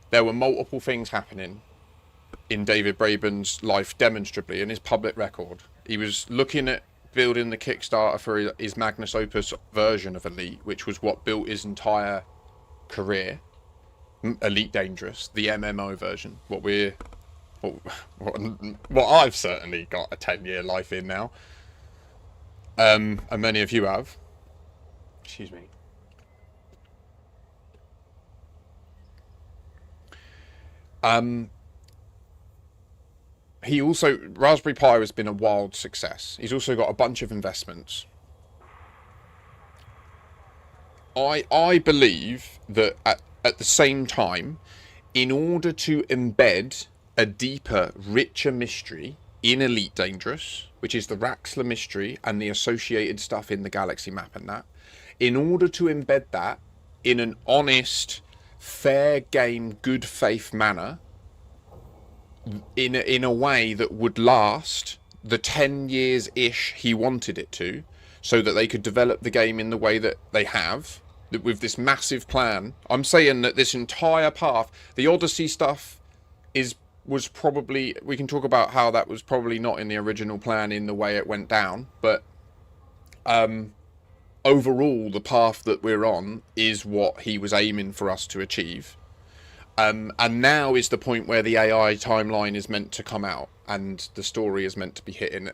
there were multiple things happening in David Braben's life demonstrably in his public record. He was looking at building the Kickstarter for his Magnus Opus version of Elite, which was what built his entire career. Elite Dangerous, the MMO version, what I've certainly got a 10-year life in now, and many of you have. Excuse me. He also, Raspberry Pi has been a wild success. He's also got a bunch of investments. I believe that at the same time, in order to embed a deeper, richer mystery in Elite Dangerous, which is the Raxler mystery and the associated stuff in the galaxy map and that, in order to embed that in an honest, fair game, good faith manner, in a way that would last the 10 years-ish he wanted it to, so that they could develop the game in the way that they have, with this massive plan. I'm saying that this entire path, the Odyssey stuff was probably, we can talk about how that was probably not in the original plan in the way it went down, but overall the path that we're on is what he was aiming for us to achieve. And now is the point where the AI timeline is meant to come out and the story is meant to be hitting.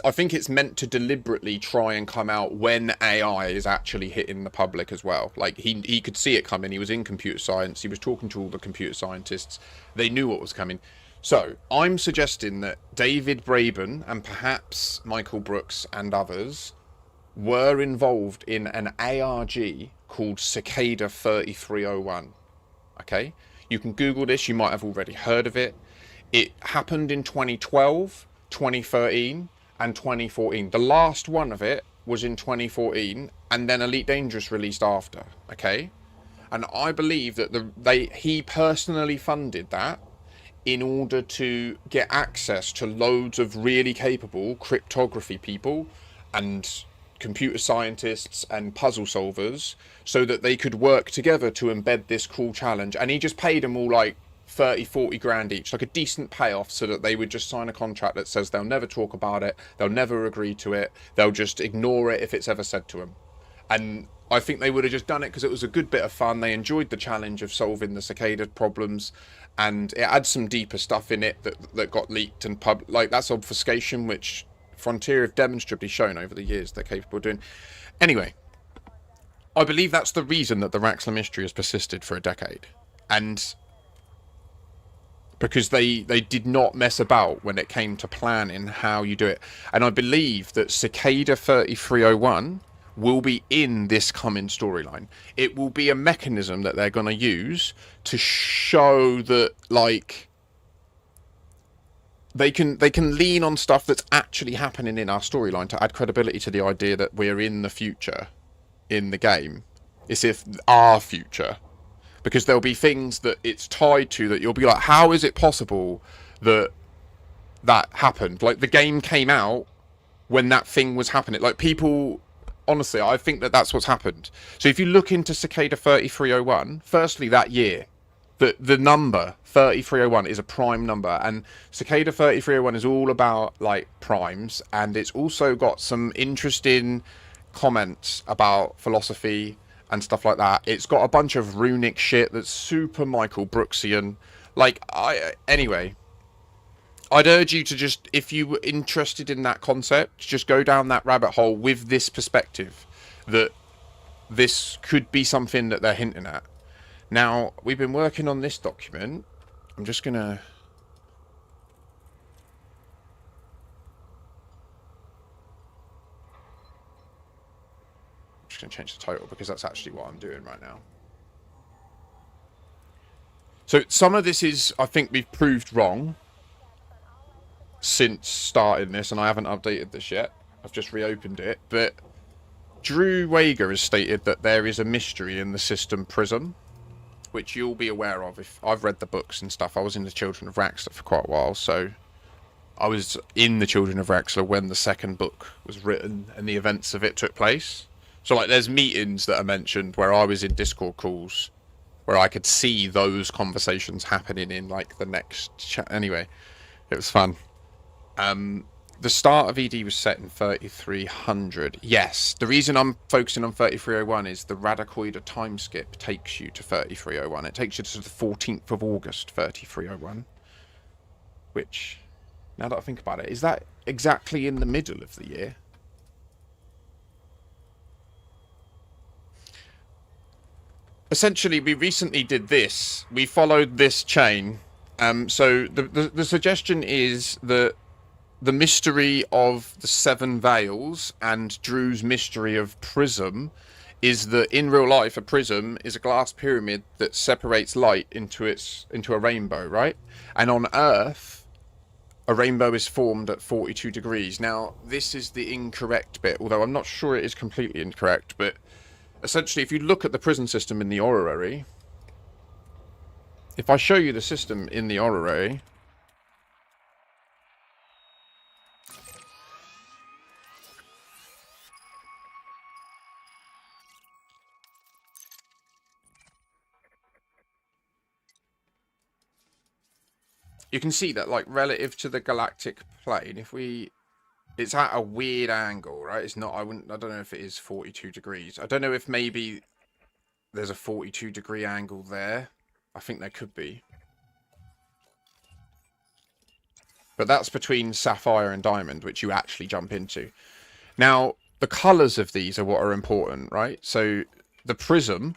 I think it's meant to deliberately try and come out when AI is actually hitting the public as well. Like, he could see it coming. He was in computer science. He was talking to all the computer scientists. They knew what was coming. So I'm suggesting that David Braben and perhaps Michael Brooks and others were involved in an ARG called Cicada 3301. Okay, you can Google this. You might have already heard of it. It happened in 2012, 2013, and 2014. The last one of it was in 2014, and then Elite Dangerous released after. Okay, and I believe that he personally funded that in order to get access to loads of really capable cryptography people and computer scientists and puzzle solvers, so that they could work together to embed this cool challenge. And he just paid them all like 30-40 grand each, like a decent payoff, so that they would just sign a contract that says they'll never talk about it, they'll never agree to it, they'll just ignore it if it's ever said to them. And I think they would have just done it because it was a good bit of fun. They enjoyed the challenge of solving the cicada problems, and it had some deeper stuff in it that got leaked and like that's obfuscation, which Frontier have demonstrably shown over the years they're capable of doing. Anyway, I believe that's the reason that the Raxler mystery has persisted for a decade. And because they did not mess about when it came to planning how you do it. And I believe that Cicada 3301 will be in this coming storyline. It will be a mechanism that they're going to use to show that, like, they can lean on stuff that's actually happening in our storyline to add credibility to the idea that we're in the future in the game. It's if our future, because there'll be things that it's tied to that you'll be like, how is it possible that that happened? Like, the game came out when that thing was happening. Like, people, honestly, I think that that's what's happened. So if you look into Cicada 3301, firstly, that year, the number 3301 is a prime number, and Cicada 3301 is all about, like, primes, and it's also got some interesting comments about philosophy and stuff like that. It's got a bunch of runic shit that's super Michael Brooksian. Like, anyway, I'd urge you to just, if you were interested in that concept, just go down that rabbit hole with this perspective, that this could be something that they're hinting at. Now, we've been working on this document. I'm just gonna... going to change the title because that's actually what I'm doing right now. So some of this is, I think we've proved wrong since starting this, and I haven't updated this yet. I've just reopened it, but Drew Wager has stated that there is a mystery in the system Prism, which you'll be aware of if I've read the books and stuff. I was in the Children of Raxler for quite a while, so I was in the Children of Raxler when the second book was written and the events of it took place. So, like, there's meetings that are mentioned where I was in Discord calls where I could see those conversations happening in, like, the next chat. Anyway, it was fun. The start of ED was set in 3300. Yes, the reason I'm focusing on 3301 is the Radicoida time skip takes you to 3301. It takes you to the 14th of August, 3301. Which, now that I think about it, is that exactly in the middle of the year? Essentially, we recently did this. We followed this chain. So the suggestion is that the mystery of the Seven Veils and Drew's mystery of Prism is that in real life, a prism is a glass pyramid that separates light into a rainbow, right? And on Earth, a rainbow is formed at 42 degrees. Now, this is the incorrect bit, although I'm not sure it is completely incorrect, but essentially, if you look at the prison system in the orrery, if I show you the system in the orrery, you can see that, like, relative to the galactic plane, it's at a weird angle, right? It's not, I don't know if it is 42 degrees. I don't know if maybe there's a 42 degree angle there. I think there could be. But that's between Sapphire and Diamond, which you actually jump into. Now, the colours of these are what are important, right? So, the prism,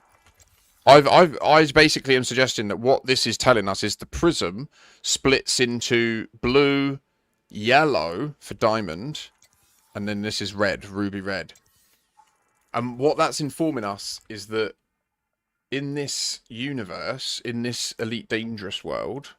I basically am suggesting that what this is telling us is the prism splits into blue, yellow for Diamond, and then this is red, ruby red. And what that's informing us is that in this universe, in this Elite Dangerous world,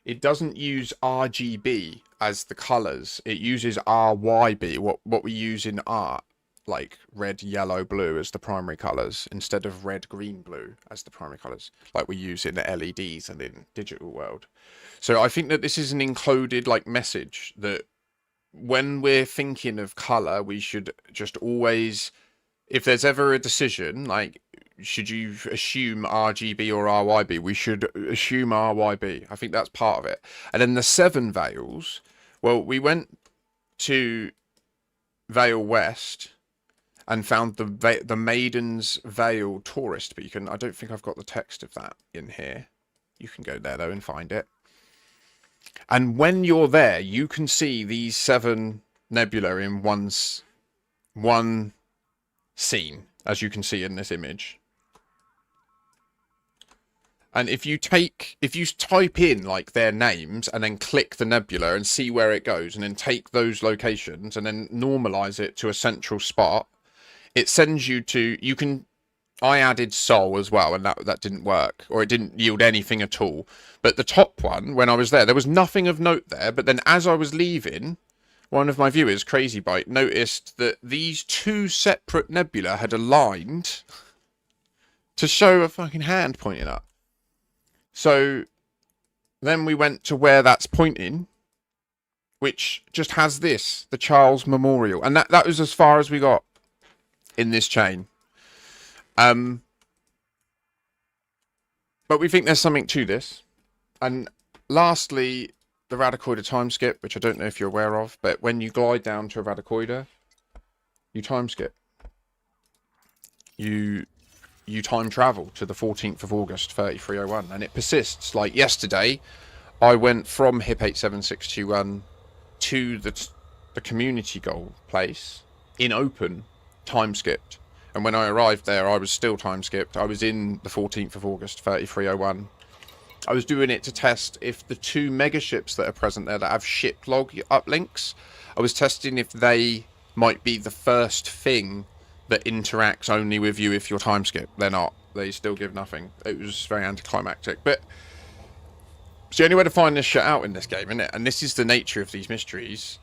it doesn't use RGB as the colours. It uses RYB, what we use in art, like red, yellow, blue as the primary colours, instead of red, green, blue as the primary colours, like we use in the LEDs and in digital world. So I think that this is an encoded, like, message that when we're thinking of colour, we should just always, if there's ever a decision, like, should you assume RGB or RYB, we should assume RYB. I think that's part of it. And then the Seven Veils, well, we went to Vale West and found the Maiden's Veil tourist beacon. I don't think I've got the text of that in here. You can go there, though, and find it. And when you're there, you can see these 7 nebula in one scene, as you can see in this image. And if you type in like their names and then click the nebula and see where it goes, and then take those locations and then normalize it to a central spot, it sends you to, you can, I added Sol as well, and that didn't work, or it didn't yield anything at all. But the top one, when I was there was nothing of note there. But then as I was leaving, one of my viewers, Crazy Bite, noticed that these two separate nebula had aligned to show a fucking hand pointing up. So then we went to where that's pointing, which just has this, the Charles Memorial. And that was as far as we got in this chain. But we think there's something to this. And lastly, the Radicoider time skip, which I don't know if you're aware of, but when you glide down to a Radicoider, you time skip. You time travel to the 14th of August, 3301, and it persists. Like yesterday, I went from HIP 87621 to the community goal place in open, time skipped. And when I arrived there, I was still time skipped. I was in the 14th of August, 3301. I was doing it to test if the two megaships that are present there that have ship log uplinks, I was testing if they might be the first thing that interacts only with you if you're time skip. They're not. They still give nothing. It was very anticlimactic. But it's the only way to find this shit out in this game, isn't it? And this is the nature of these mysteries.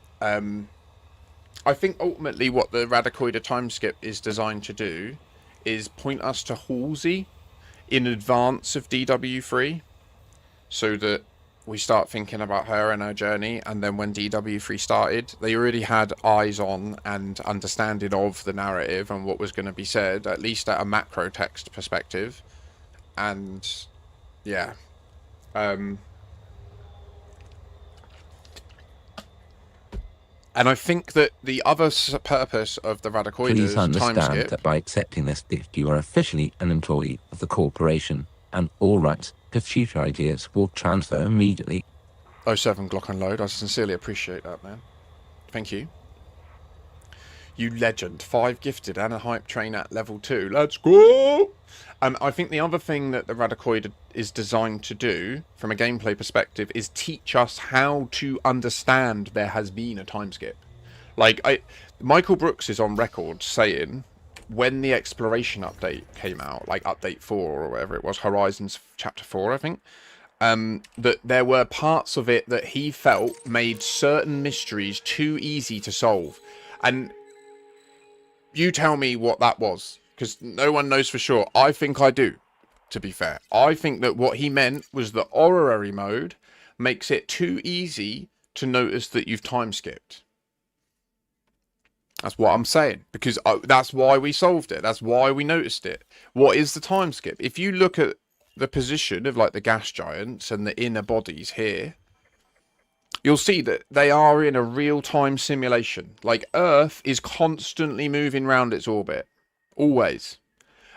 I think ultimately what the Radicoider time skip is designed to do is point us to Halsey in advance of DW3, so that we start thinking about her and her journey. And then when DW3 started, they already had eyes on and understanding of the narrative and what was going to be said, at least at a macro text perspective. And yeah, and I think that the other purpose of the Radicoider's Please understand time skip, that by accepting this gift, you are officially an employee of the corporation, and all rights to future ideas will transfer immediately. 07 Glock Unload, I sincerely appreciate that, man. Thank you. You legend. 5 gifted and a hype train at level 2. Let's go! I think the other thing that the Radicoider is designed to do, from a gameplay perspective, is teach us how to understand there has been a time skip. Like, Michael Brooks is on record saying, when the exploration update came out, like update 4 or whatever it was, Horizons chapter 4, I think, that there were parts of it that he felt made certain mysteries too easy to solve. And you tell me what that was, because no one knows for sure. I think I do, to be fair. I think that what he meant was the orrery mode makes it too easy to notice that you've time skipped. That's what I'm saying, because that's why we solved it. That's why we noticed it. What is the time skip? If you look at the position of like the gas giants and the inner bodies here, you'll see that they are in a real-time simulation. Like, Earth is constantly moving around its orbit. Always.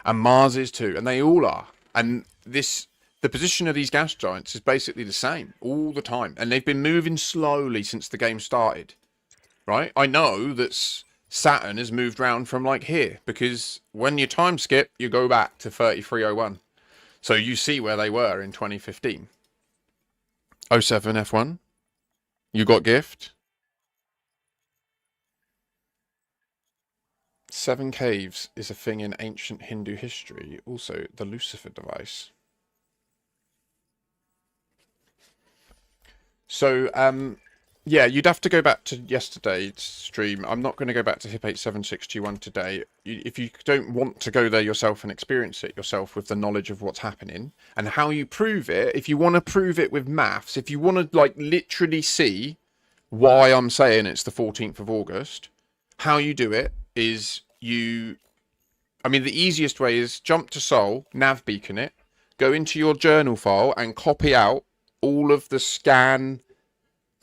And Mars is too. And they all are. And the position of these gas giants is basically the same all the time. And they've been moving slowly since the game started. Right? I know that Saturn has moved around from, like, here. Because when you time skip, you go back to 3301. So you see where they were in 2015. 07 F1. You got gift? 7 caves is a thing in ancient Hindu history. Also, the Lucifer device. So, yeah, you'd have to go back to yesterday's stream. I'm not going to go back to HIP 87621 today. If you don't want to go there yourself and experience it yourself with the knowledge of what's happening and how you prove it, if you want to prove it with maths, if you want to, like, literally see why I'm saying it's the 14th of August, how you do it is the easiest way is jump to Sol, nav beacon it, go into your journal file and copy out all of the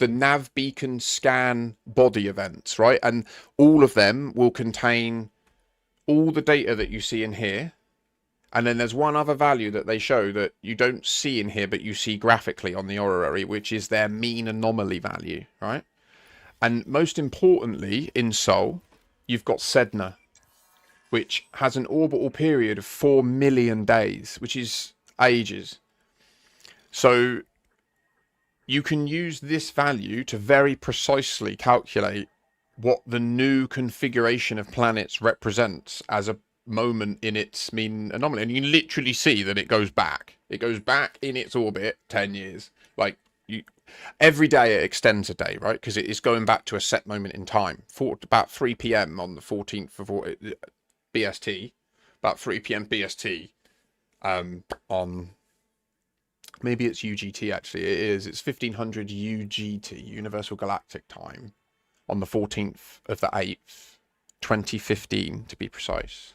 nav beacon scan body events, right? And all of them will contain all the data that you see in here. And then there's one other value that they show that you don't see in here, but you see graphically on the orrery, which is their mean anomaly value, right? And most importantly, in Sol, you've got Sedna, which has an orbital period of 4 million days, which is ages. So you can use this value to very precisely calculate what the new configuration of planets represents as a moment in its mean anomaly. And you can literally see that it goes back. It goes back in its orbit 10 years. Like, every day it extends a day, right? Because it is going back to a set moment in time. About 3 p.m. on the 14th of BST. About 3 p.m. BST. On... Maybe it's UGT, actually. It is. It's 1500 UGT, Universal Galactic Time. On the 14th of the 8th, 2015, to be precise.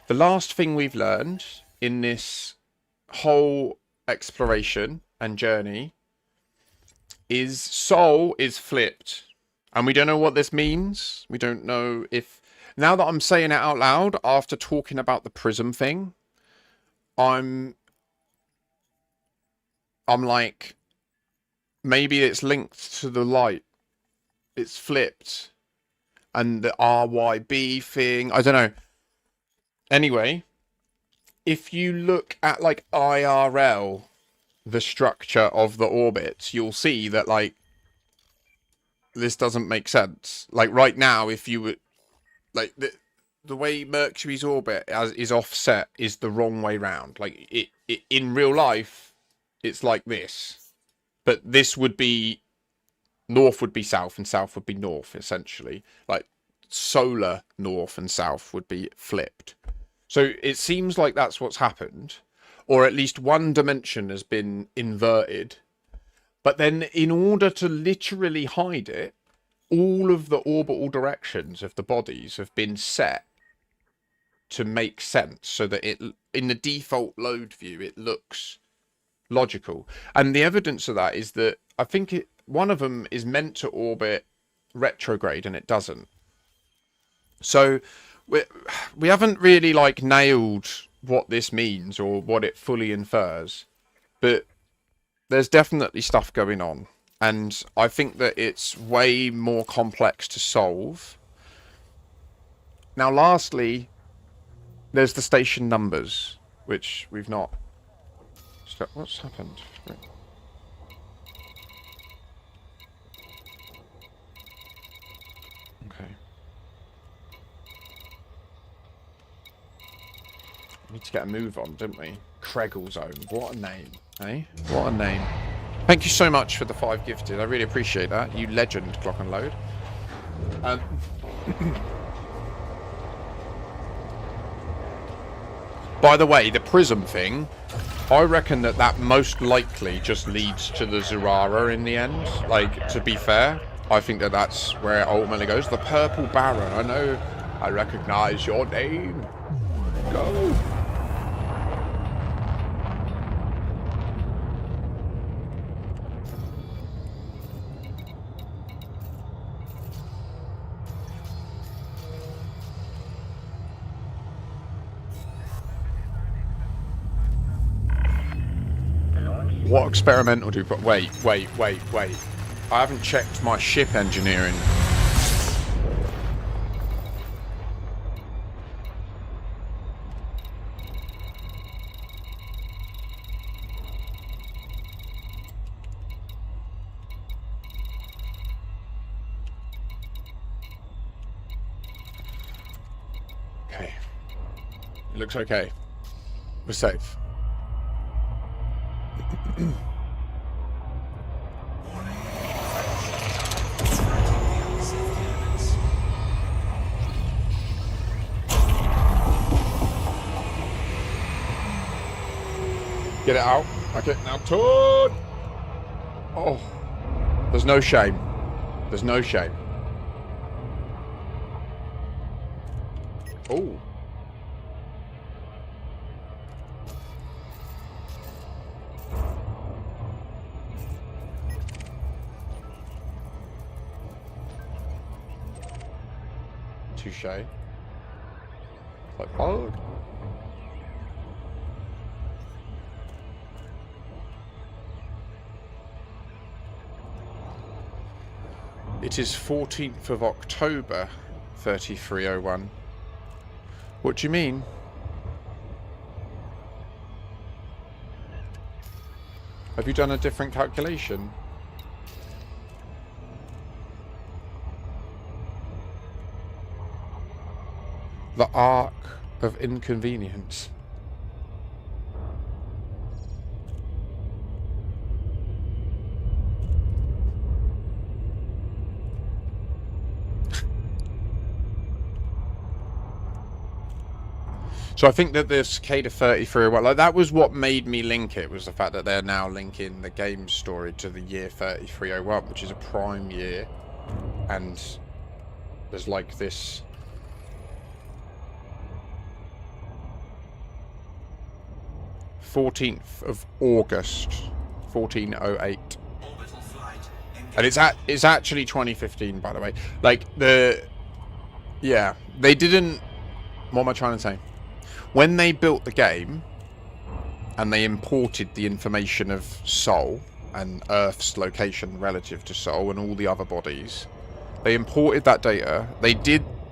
The last thing we've learned in this whole exploration and journey is Sol is flipped. And we don't know what this means. We don't know if... Now that I'm saying it out loud, after talking about the prism thing, I'm like, maybe it's linked to the light. It's flipped. And the RYB thing, I don't know. Anyway, if you look at, like, IRL, the structure of the orbits, you'll see that, like, this doesn't make sense. Like, right now, if you would, like, the way Mercury's orbit is offset is the wrong way round. Like, it in real life, it's like this. But this would be, north would be south and south would be north, essentially. Like, solar north and south would be flipped. So it seems like that's what's happened. Or at least one dimension has been inverted. But then in order to literally hide it, all of the orbital directions of the bodies have been set to make sense. So that it, in the default load view, it looks logical. And the evidence of that is that I think one of them is meant to orbit retrograde and it doesn't. So we haven't really, like, nailed what this means or what it fully infers, but there's definitely stuff going on, and I think that it's way more complex to solve. Now, lastly, there's the station numbers, which we've not... What's happened? Okay. We need to get a move on, don't we? Kregel Zone. What a name, eh? What a name. Thank you so much for the 5 gifted. I really appreciate that. You legend, Clock and Load. By the way, the prism thing, I reckon that most likely just leads to the Zurara in the end. Like, to be fair, I think that that's where it ultimately goes. The Purple Baron. I know I recognize your name. Go. What experimental do you put? Wait. I haven't checked my ship engineering. Okay. It looks okay. We're safe. Get it out. Okay, now turn. Oh, there's no shame. There's no shame. Oh. Touche. Like, oh. It is 14th of October, 3301. What do you mean? Have you done a different calculation? The arc of inconvenience. So I think that the Cicada 33, well, like, that was what made me link it, was the fact that they're now linking the game story to the year 3301, which is a prime year. And there's like this... "14th of August, 1408. Orbital flight. And it's actually 2015, by the way. Like, yeah, they didn't... What am I trying to say? When they built the game, and they imported the information of Sol, and Earth's location relative to Sol, and all the other bodies, they imported that data.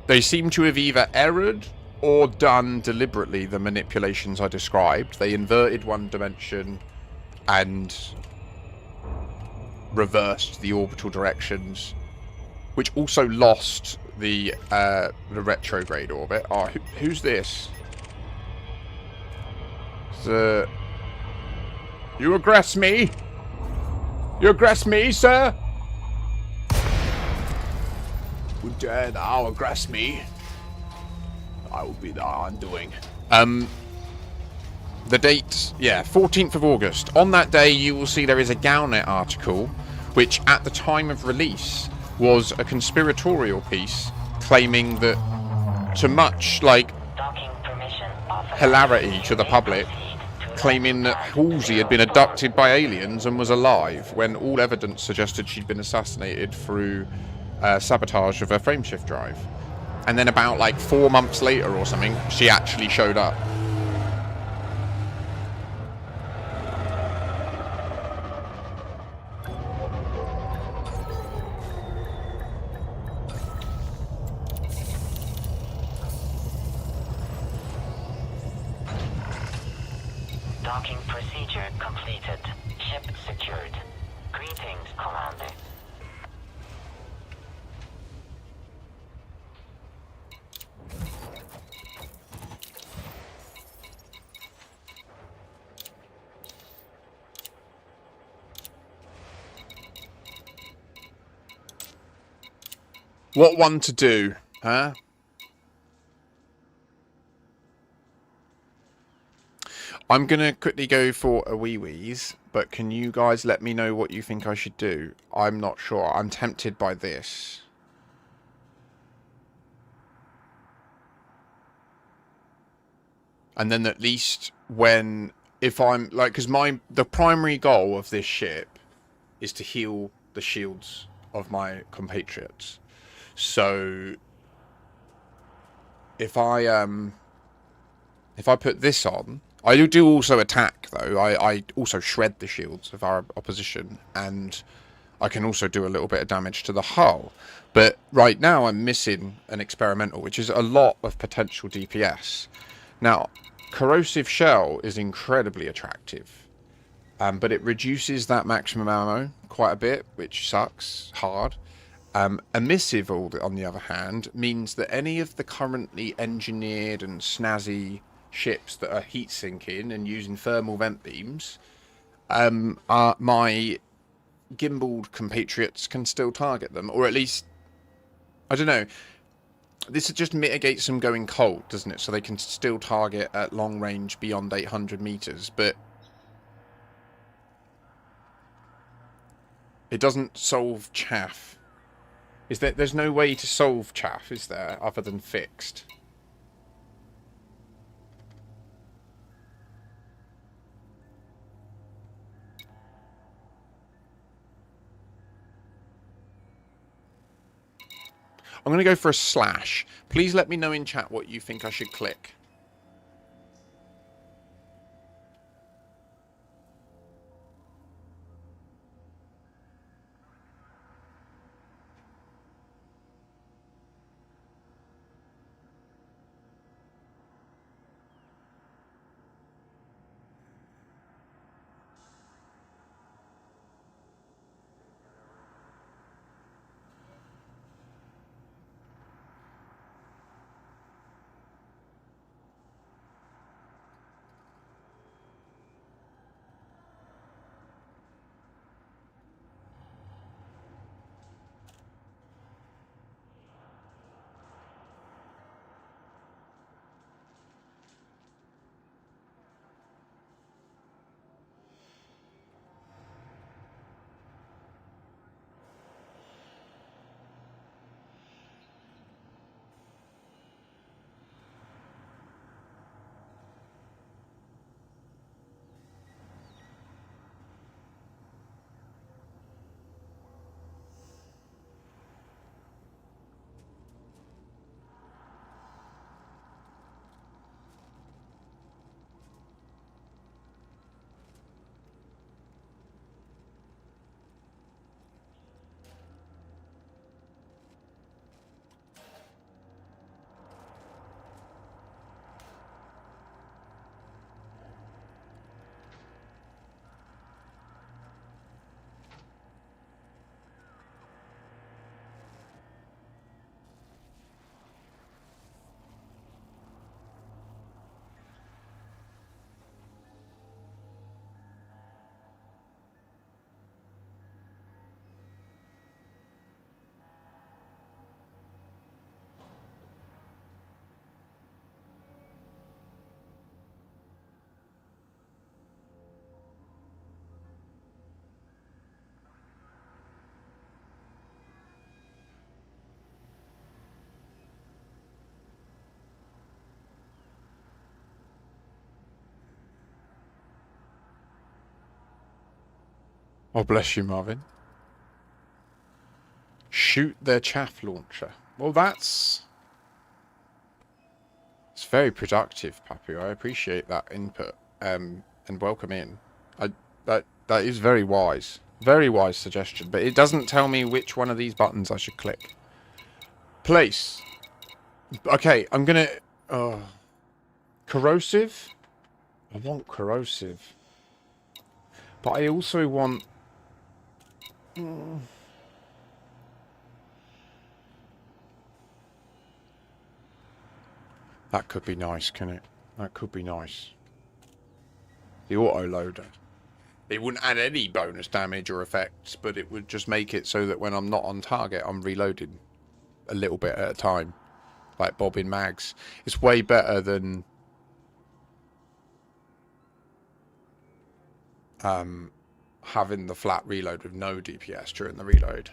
They seem to have either errored or done deliberately the manipulations I described. They inverted one dimension and reversed the orbital directions, which also lost the retrograde orbit. Oh, who's this? You aggress me? You aggress me, sir? Who dare thou aggress me? I will be the undoing. The date, yeah, 14th of August. On that day, you will see there is a Galnet article, which at the time of release was a conspiratorial piece claiming that, to much like hilarity to the public, claiming that Halsey had been abducted by aliens and was alive, when all evidence suggested she'd been assassinated through sabotage of her frameshift drive. And then about like 4 months later or something, she actually showed up. Docking procedure completed. Ship secured. Greetings, Commander. What one to do, huh? I'm going to quickly go for a wee-wees, but can you guys let me know what you think I should do? I'm not sure. I'm tempted by this. And then at least when... If I'm... Like, because the primary goal of this ship is to heal the shields of my compatriots. So... If I put this on... I do also attack, though. I also shred the shields of our opposition, and I can also do a little bit of damage to the hull. But right now I'm missing an experimental, which is a lot of potential DPS. Now, corrosive shell is incredibly attractive, but it reduces that maximum ammo quite a bit, which sucks hard. Emissive, on the other hand, means that any of the currently engineered and snazzy ships that are heat sinking and using thermal vent beams, my gimbaled compatriots can still target them, or at least, I don't know, this just mitigates them going cold, doesn't it? So they can still target at long range beyond 800 meters, but it doesn't solve chaff. There's no way to solve chaff, is there, other than fixed? I'm going to go for a slash. Please let me know in chat what you think I should click. Oh, bless you, Marvin. Shoot their chaff launcher. Well, it's very productive, Papu. I appreciate that input. And welcome in. That is very wise. Very wise suggestion. But it doesn't tell me which one of these buttons I should click. Place. Okay, I'm gonna... corrosive? I want corrosive. But I also want... That could be nice, can it? That could be nice. The auto-loader. It wouldn't add any bonus damage or effects, but it would just make it so that when I'm not on target, I'm reloading a little bit at a time. Like Bob in Mags. It's way better than... having the flat reload with no DPS during the reload.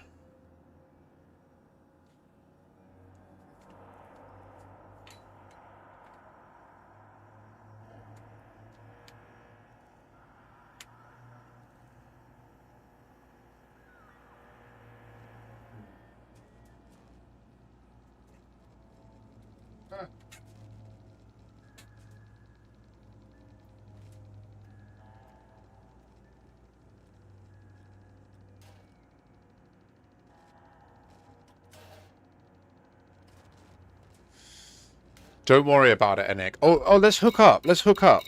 Don't worry about it, Enik. Oh, let's hook up. Let's hook up.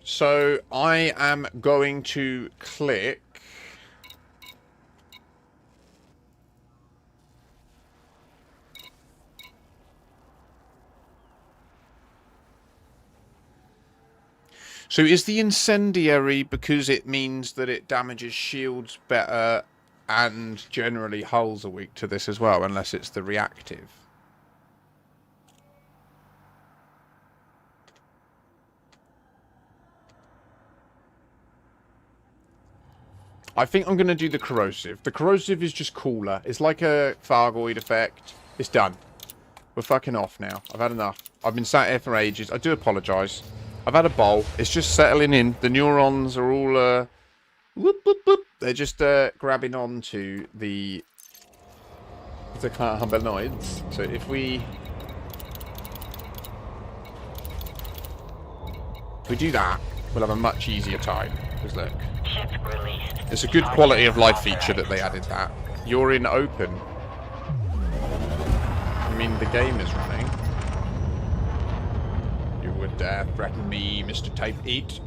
So I am going to click... So is the incendiary because it means that it damages shields better and generally hulls are weak to this as well, unless it's the reactive? I think I'm going to do the corrosive. The corrosive is just cooler. It's like a Fargoid effect. It's done. We're fucking off now. I've had enough. I've been sat here for ages. I do apologise. I've had a bowl. It's just settling in. The neurons are all... whoop, whoop, whoop. They're just grabbing on to the cannabinoids. So if we do that, we'll have a much easier time. Because look, it's a good quality of life feature that they added that. You're in open. I mean, the game is running. You would dare threaten me, Mr. Type 8?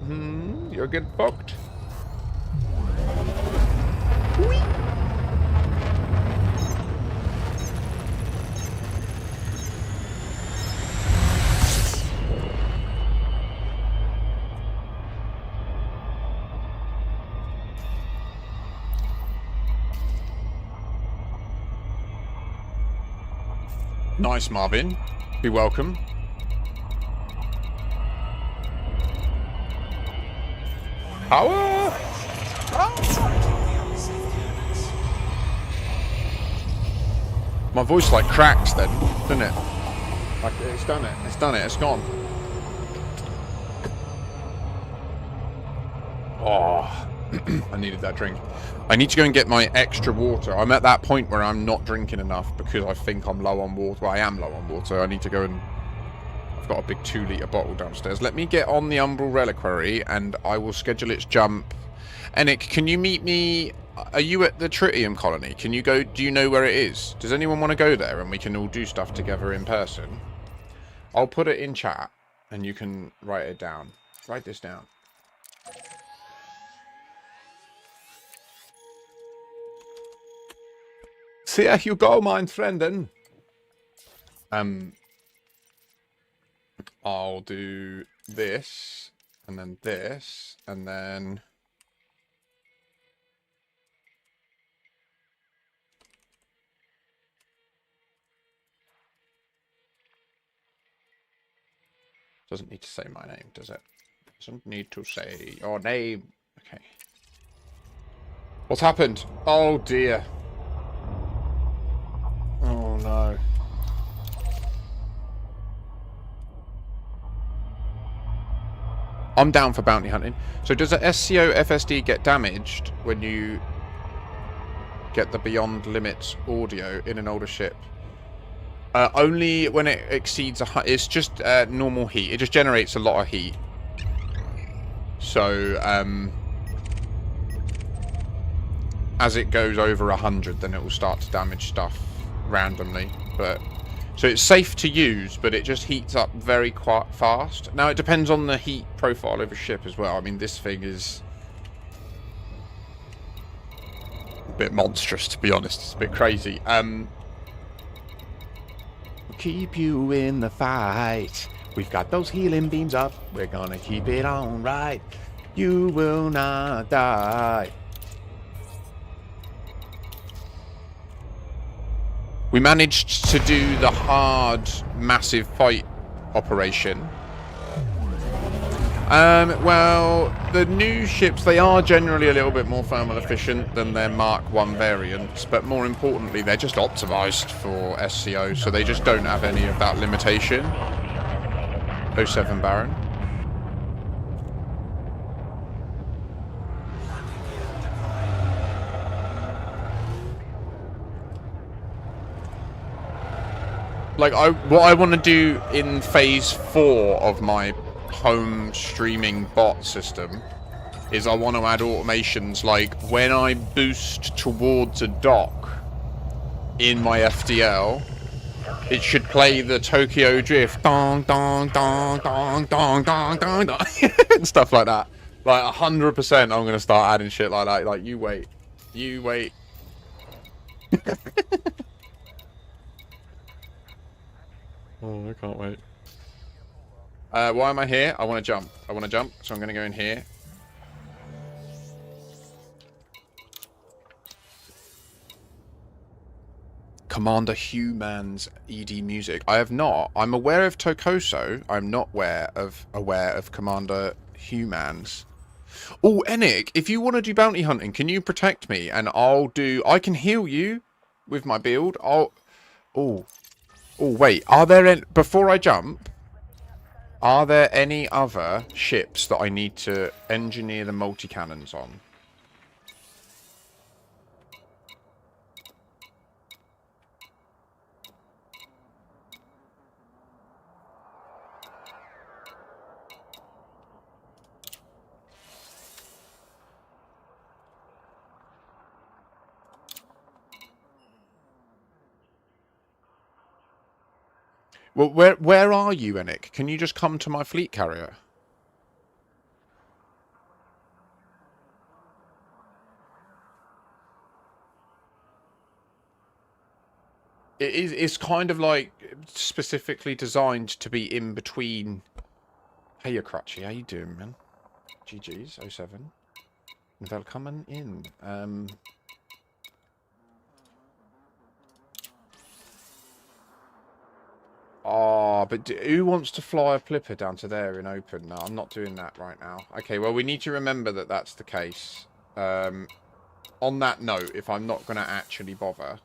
You'll get fucked. Nice, Marvin. Be welcome. Power! My voice like cracks then, doesn't it? Like it's done it. It's done it. It's gone. Oh, I needed that drink. I need to go and get my extra water. I'm at that point where I'm not drinking enough because I think I'm low on water. Well, I am low on water. I need to go and... I've got a big 2-litre bottle downstairs. Let me get on the Umbral Reliquary and I will schedule its jump. Enik, can you meet me... Are you at the Tritum colony? Can you go... Do you know where it is? Does anyone want to go there and we can all do stuff together in person? I'll put it in chat and you can write it down. Write this down. So yeah, you go, my friend. I'll do this, and then this, and then... Doesn't need to say my name, does it? Doesn't need to say your name. Okay. What's happened? Oh dear. Oh no. I'm down for bounty hunting. So does a SCO FSD get damaged when you get the Beyond Limits audio in an older ship? Only when it exceeds it's just normal heat. It just generates a lot of heat. So, as it goes over 100, then it will start to damage stuff randomly. But so it's safe to use, but it just heats up very quite fast. Now, it depends on the heat profile of a ship as well. I mean, this thing is a bit monstrous, to be honest. It's a bit crazy. Keep you in the fight. We've got those healing beams up. We're gonna keep it on right. You will not die. We managed to do the hard, massive fight operation. Well, the new ships, they are generally a little bit more thermal efficient than their Mark 1 variants, but more importantly, they're just optimized for SCO, so they just don't have any of that limitation. 07 Baron. Like, what I want to do in phase 4 of my home streaming bot system is I want to add automations like when I boost towards a dock in my FDL, it should play the Tokyo Drift dong dong dong dong dong dong dong dong and stuff like that. Like 100% I'm gonna start adding shit like that. Like, you wait. You wait. Oh, I can't wait. Why am I here? I want to jump. I want to jump, so I'm going to go in here. Commander Human's ED music. I have not. I'm aware of Tokoso. I'm not aware of Commander Human's. Oh, Enik, if you want to do bounty hunting, can you protect me? And I can heal you with my build. Oh, wait. Are there before I jump, are there any other ships that I need to engineer the multi-cannons on? Well, where are you, Enik? Can you just come to my fleet carrier? It's kind of like specifically designed to be in between. Hey, you Crutchy, how you doing, man? GG's 07. Welcome in. Oh, but who wants to fly a flipper down to there in open? No, I'm not doing that right now. Okay, well, we need to remember that that's the case. On that note, if I'm not going to actually bother,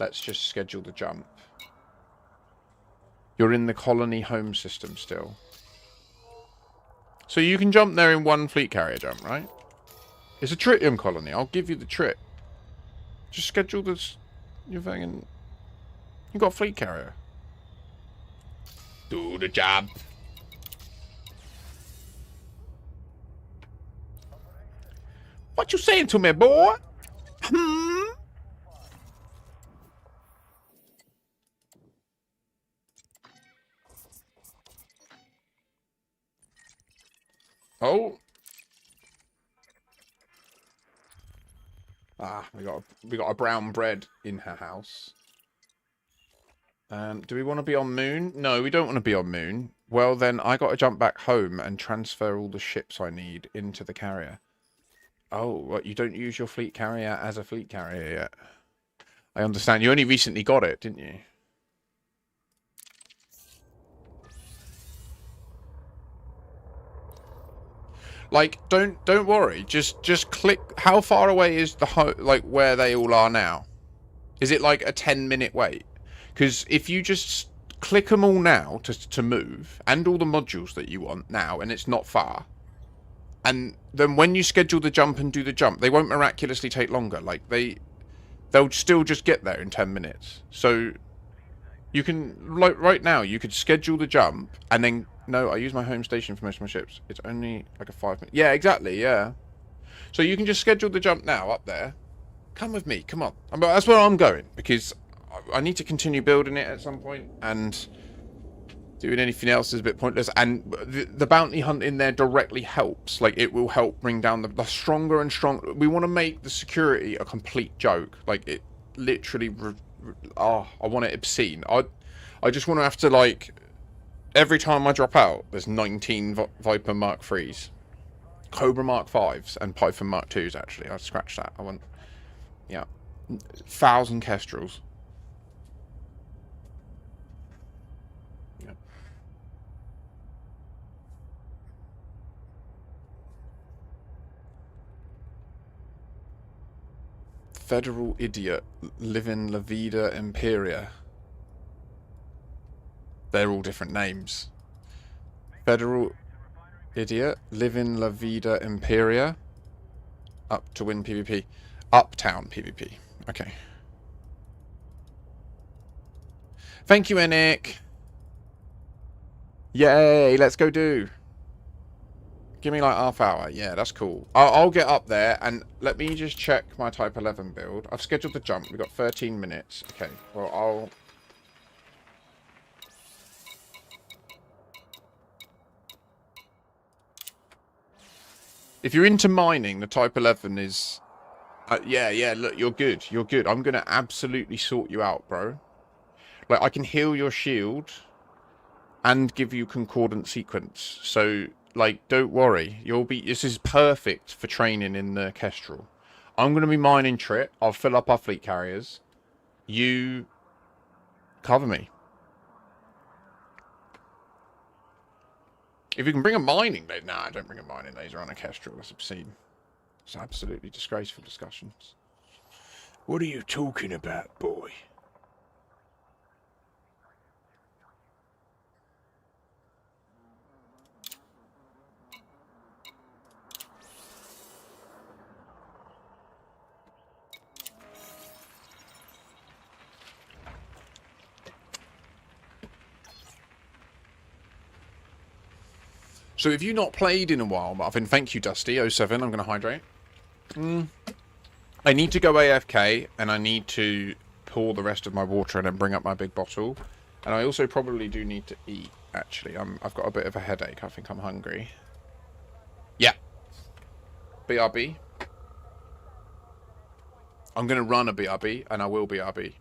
let's just schedule the jump. You're in the colony home system still. So you can jump there in one fleet carrier jump, right? It's a Tritum colony. I'll give you the trip. Just schedule this. You're fucking... You got a fleet carrier. Do the job. What you saying to me, boy? Oh. Ah, we got a brown bread in her house. Do we want to be on Moon? No, we don't want to be on Moon. Well, then I got to jump back home and transfer all the ships I need into the carrier. Oh, what? You don't use your fleet carrier as a fleet carrier yet? I understand. You only recently got it, didn't you? Like, don't worry. Just click. How far away is the like where they all are now? Is it like a 10-minute wait? Because if you just click them all now to move, and all the modules that you want now, and it's not far. And then when you schedule the jump and do the jump, they won't miraculously take longer. Like, they'll still just get there in 10 minutes. So you can, like, right now, you could schedule the jump, and then, no, I use my home station for most of my ships. It's only like a 5-minute. Yeah, exactly, yeah. So you can just schedule the jump now up there. Come with me, come on. That's where I'm going, because I need to continue building it at some point, and doing anything else is a bit pointless. And the bounty hunt in there directly helps. Like, it will help bring down the stronger and stronger. We want to make the security a complete joke. Like, it literally... I want it obscene. I just want to have to, like... Every time I drop out, there's 19 Viper Mark 3s. Cobra Mark 5s and Python Mark 2s, actually. I'll scratch that. I want... Yeah. 1,000 Kestrels. Yeah. Federal idiot. Living La Vida Imperia. They're all different names. Federal idiot. Living La Vida Imperia. Up to win PvP. Uptown PvP. Okay. Thank you, Enick. Yay, let's go do. Give me like half hour. Yeah, that's cool. I'll get up there and let me just check my Type 11 build. I've scheduled the jump. We've got 13 minutes. Okay, well, I'll... If you're into mining, the Type 11 is... yeah, look, you're good. You're good. I'm going to absolutely sort you out, bro. Like, I can heal your shield and give you concordant sequence. So, like, don't worry. You'll be... This is perfect for training in the Kestrel. I'm going to be mining Trit. I'll fill up our fleet carriers. You cover me. If you can bring a mining laser... Nah, don't bring a mining laser on a Kestrel. That's obscene. It's absolutely disgraceful discussions. What are you talking about, boy? So if you've not played in a while, Marvin, thank you, Dusty07, I'm going to hydrate. I need to go AFK, and I need to pour the rest of my water and then bring up my big bottle. And I also probably do need to eat, actually. I've got a bit of a headache. I think I'm hungry. Yeah. BRB. I'm going to run a BRB, and I will BRB.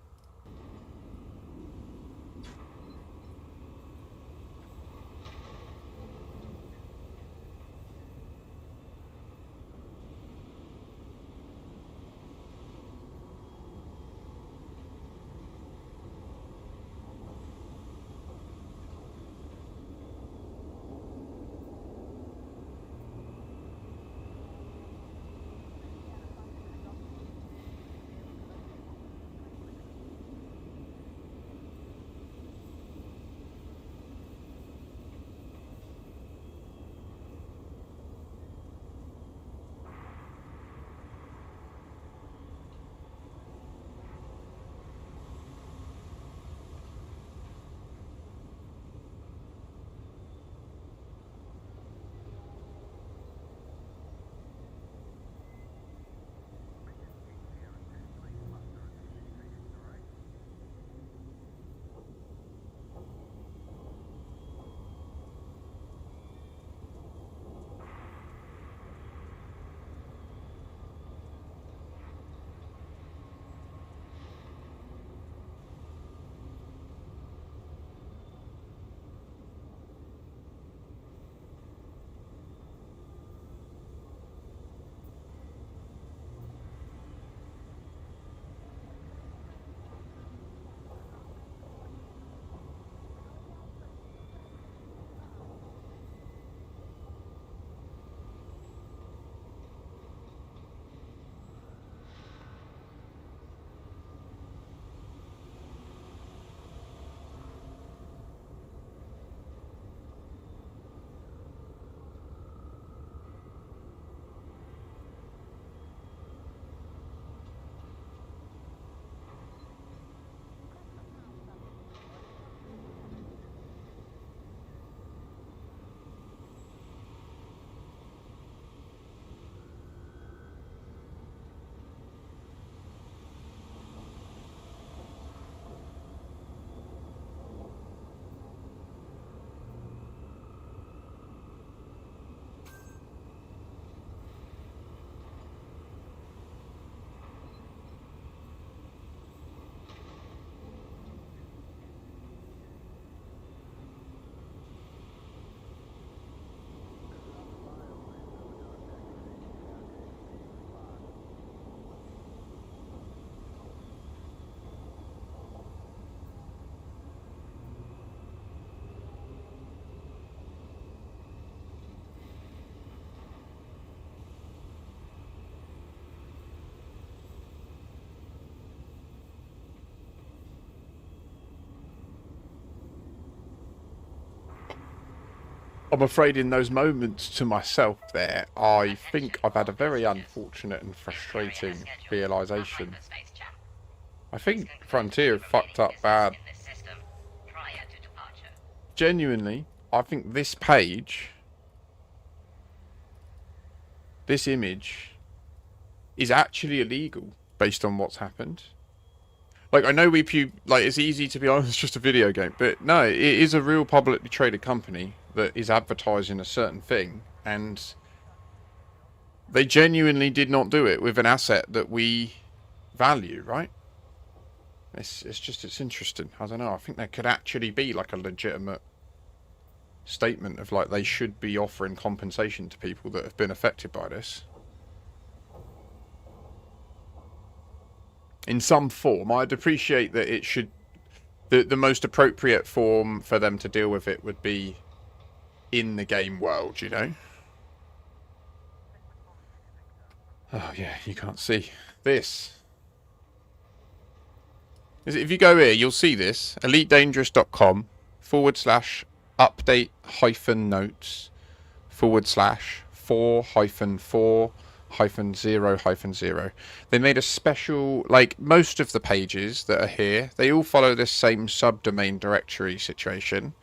I'm afraid in those moments to myself there, I think I've had a very unfortunate and frustrating realization. I think Frontier have fucked up bad. Genuinely, I think this page, this image, is actually illegal based on what's happened. Like, I know it's easy to be honest, it's just a video game, but no, it is a real publicly traded company that is advertising a certain thing, and they genuinely did not do it with an asset that we value, right? It's interesting. I don't know. I think there could actually be like a legitimate statement of like they should be offering compensation to people that have been affected by this in some form. I'd appreciate that it should. The most appropriate form for them to deal with it would be in the game world, you know? Oh, yeah, you can't see this. If you go here, you'll see this. EliteDangerous.com/update-notes/4-4-0-0. They made a special, like most of the pages that are here, they all follow this same subdomain directory situation.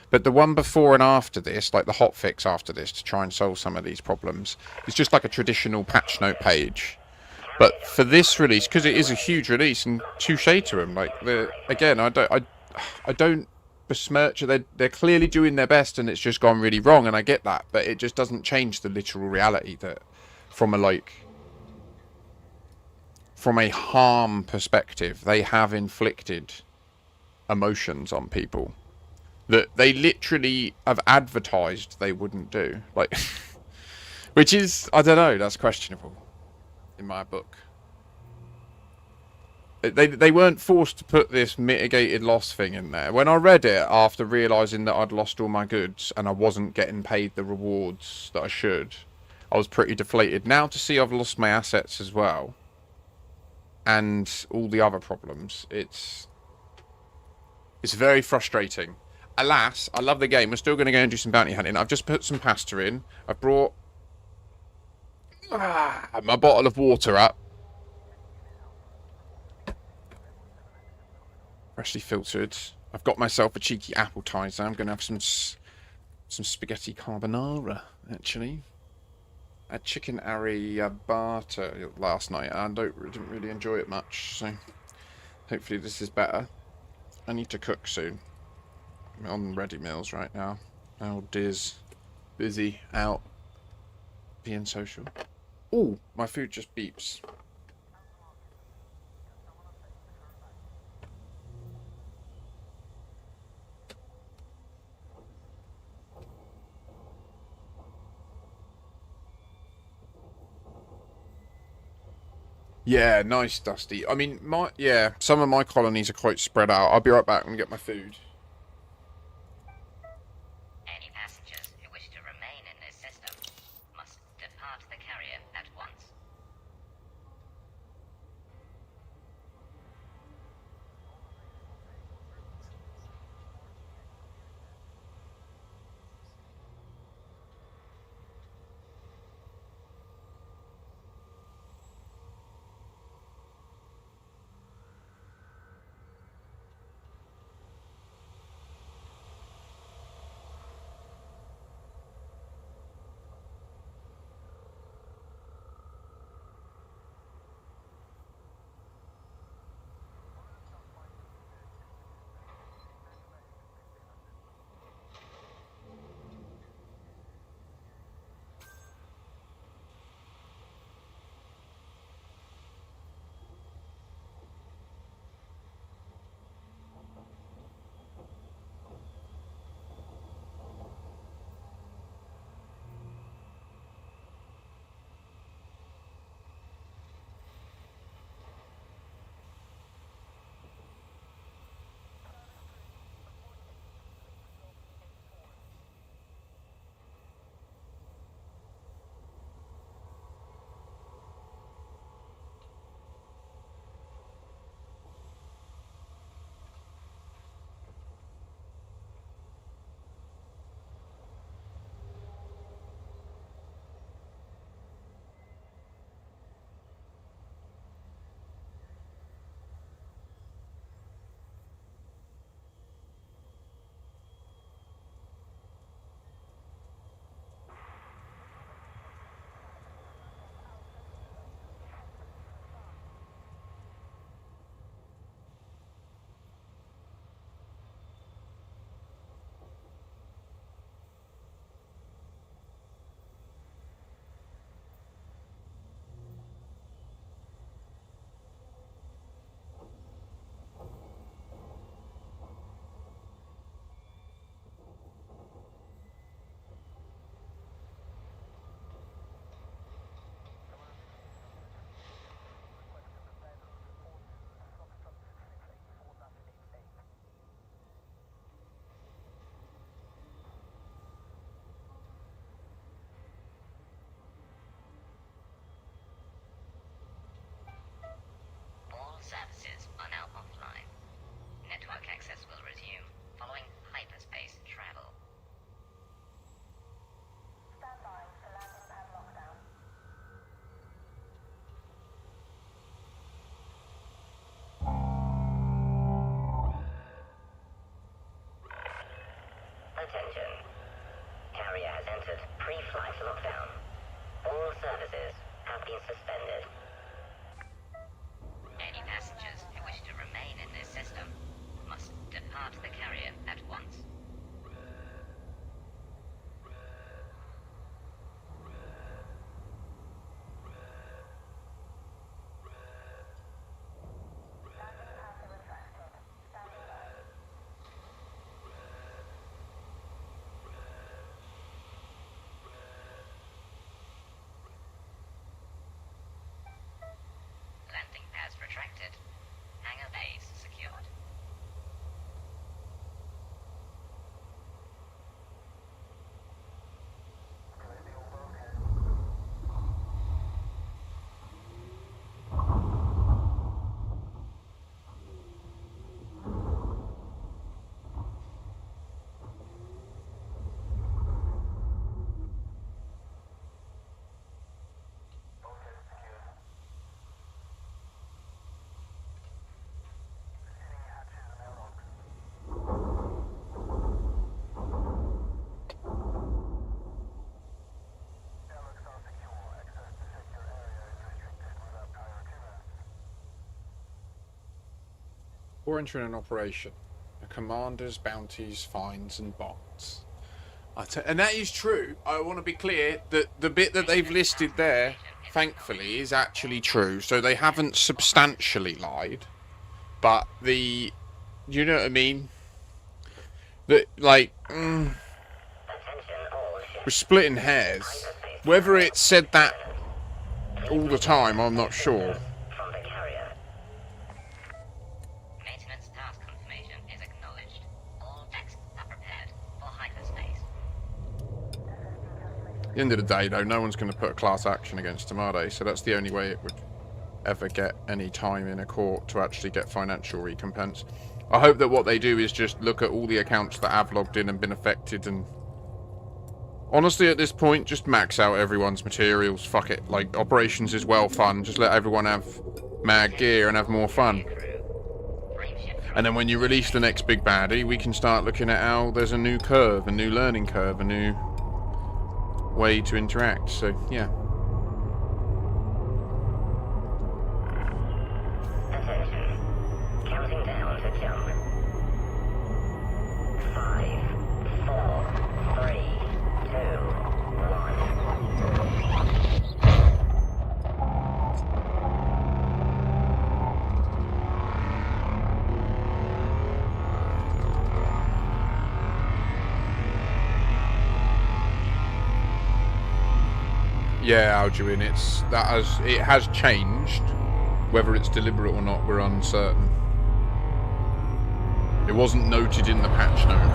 But the one before and after this, like the hotfix after this to try and solve some of these problems, is just like a traditional patch note page. But for this release, because it is a huge release, and touche to them, like again, I don't besmirch it. They're clearly doing their best, and it's just gone really wrong, and I get that. But it just doesn't change the literal reality that, from a harm perspective, they have inflicted emotions on people that they literally have advertised they wouldn't do. Like, which is, I don't know, that's questionable in my book. They weren't forced to put this mitigated loss thing in there. When I read it after realising that I'd lost all my goods and I wasn't getting paid the rewards that I should, I was pretty deflated. Now to see I've lost my assets as well and all the other problems, it's very frustrating. Alas, I love the game. We're still going to go and do some bounty hunting. I've just put some pasta in. I've brought my bottle of water up. Freshly filtered. I've got myself a cheeky appetizer. I'm going to have some spaghetti carbonara, actually. I had chicken arrabbiata last night. I didn't really enjoy it much, so hopefully this is better. I need to cook soon. I'm on ready meals right now. Old Diz, busy, out, being social. Oh, my food just beeps. Yeah, nice, Dusty. I mean, some of my colonies are quite spread out. I'll be right back and get my food. Any passengers who wish to remain in this system must depart the carrier at once. Attention. Carrier has entered pre-flight lockdown. All services have been suspended. Any passengers who wish to remain in this system must depart the carrier at once. Landing pads retracted. Hangar bays secured. Or entering an operation. The commanders, bounties, fines, and bonds. And that is true. I want to be clear that the bit that they've listed there, thankfully, is actually true. So they haven't substantially lied. But you know what I mean? That, like, we're splitting hairs. Whether it said that all the time, I'm not sure. From the carrier. Maintenance task confirmation is acknowledged. All decks are prepared for hyperspace. At the end of the day, though, no one's going to put a class action against them, are they? So that's the only way it would ever get any time in a court to actually get financial recompense. I hope that what they do is just look at all the accounts that have logged in and been affected, and honestly at this point just max out everyone's materials. Fuck it, like, operations is well fun, just let everyone have mad gear and have more fun. And then when you release the next big baddie, we can start looking at how there's a new curve, a new learning curve, a new way to interact. So yeah. Attention. Counting down to jump. 5, 4, 3, 2, 1. Yeah, Alduin, it has changed. Whether it's deliberate or not, we're uncertain. It wasn't noted in the patch note.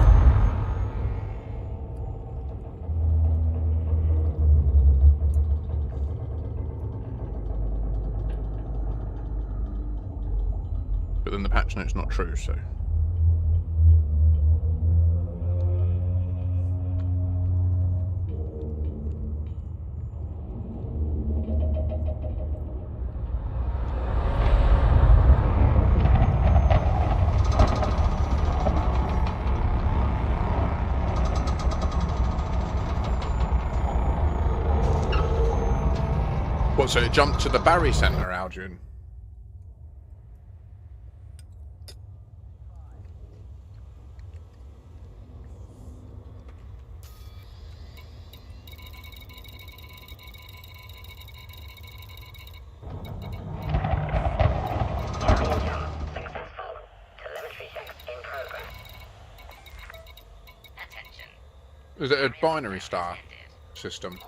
But then the patch note's not true, so. What, so it jumped to the Barry Centre, Alduin? Is it a binary star system?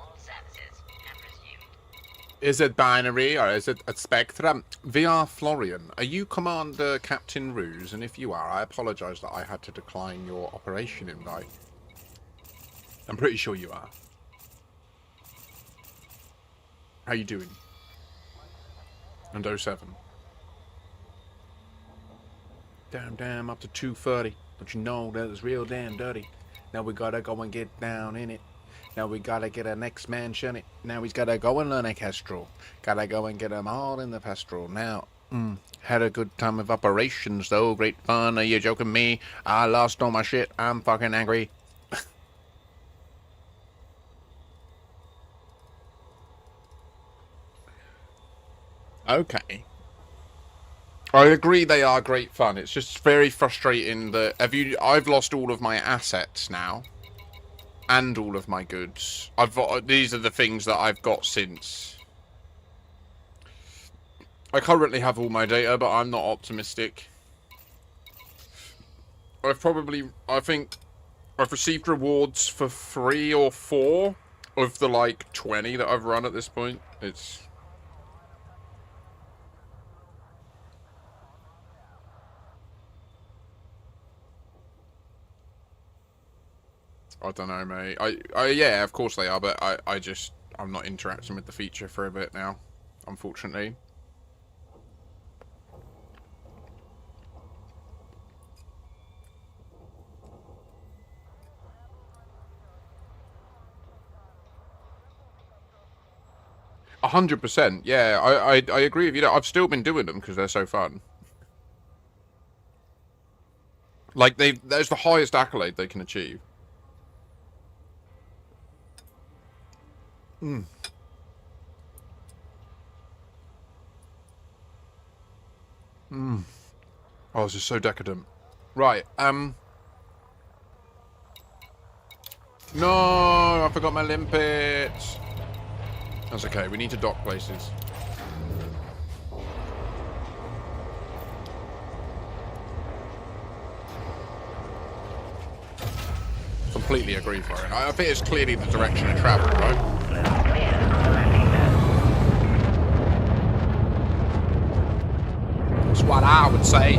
Is it binary or is it a spectrum? VR Florian, are you Commander Captain Ruse? And if you are, I apologise that I had to decline your operation invite. I'm pretty sure you are. How you doing? And 07. Damn, up to 2:30. Don't you know that it's real damn dirty? Now we gotta go and get down in it. Now we gotta get our next man shun it. Now he's gotta go and learn a kestrel. Gotta go and get them all in the pastoral. Now, had a good time of operations though. Great fun. Are you joking me? I lost all my shit. I'm fucking angry. Okay. I agree they are great fun. It's just very frustrating that I've lost all of my assets now. And all of my goods. These are the things that I've got since. I currently have all my data, but I'm not optimistic. I think I've received rewards for 3 or 4 of the like 20 that I've run at this point. It's I don't know, mate. Yeah, of course they are, but I'm not interacting with the feature for a bit now, unfortunately. %. Yeah, I agree with you. I've still been doing them because they're so fun. Like there's the highest accolade they can achieve. Mm. Mm. Oh, this is so decadent. Right, no, I forgot my limpets. That's okay, we need to dock places. Completely agree for it. I think it's clearly the direction of travel, right? That's what I would say.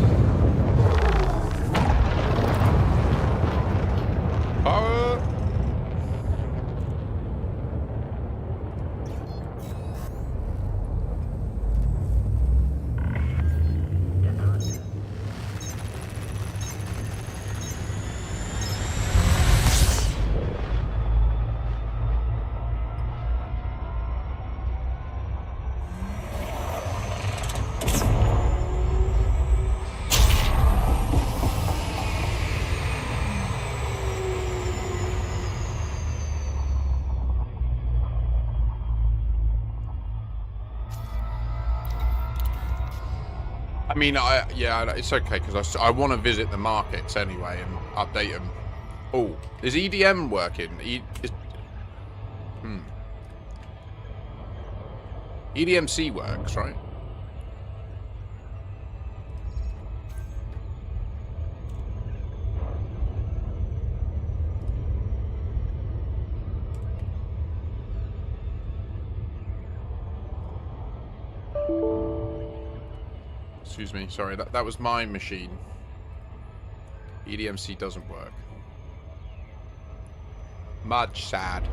I mean, yeah, it's okay because I want to visit the markets anyway and update them. Oh, is EDM working? EDMC works, right? Excuse me, sorry, that was my machine. EDMC doesn't work. Much sad.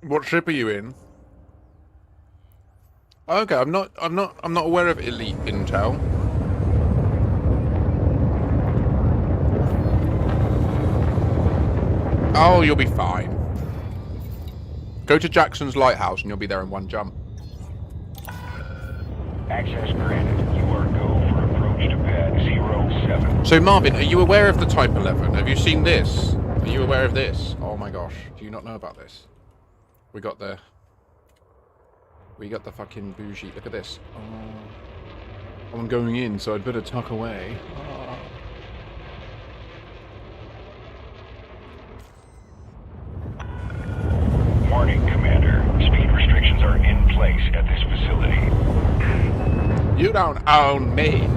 What ship are you in? Okay, I'm not aware of elite intel. Oh, you'll be fine. Go to Jackson's Lighthouse and you'll be there in one jump. Access granted. You are go for approach to pad 07. So Marvin, are you aware of the Type 11? Have you seen this? Are you aware of this? Oh my gosh, do you not know about this? We got the fucking bougie. Look at this. Oh, I'm going in, so I'd better tuck away. Warning, Commander. Speed restrictions are in place at this facility. You don't own me.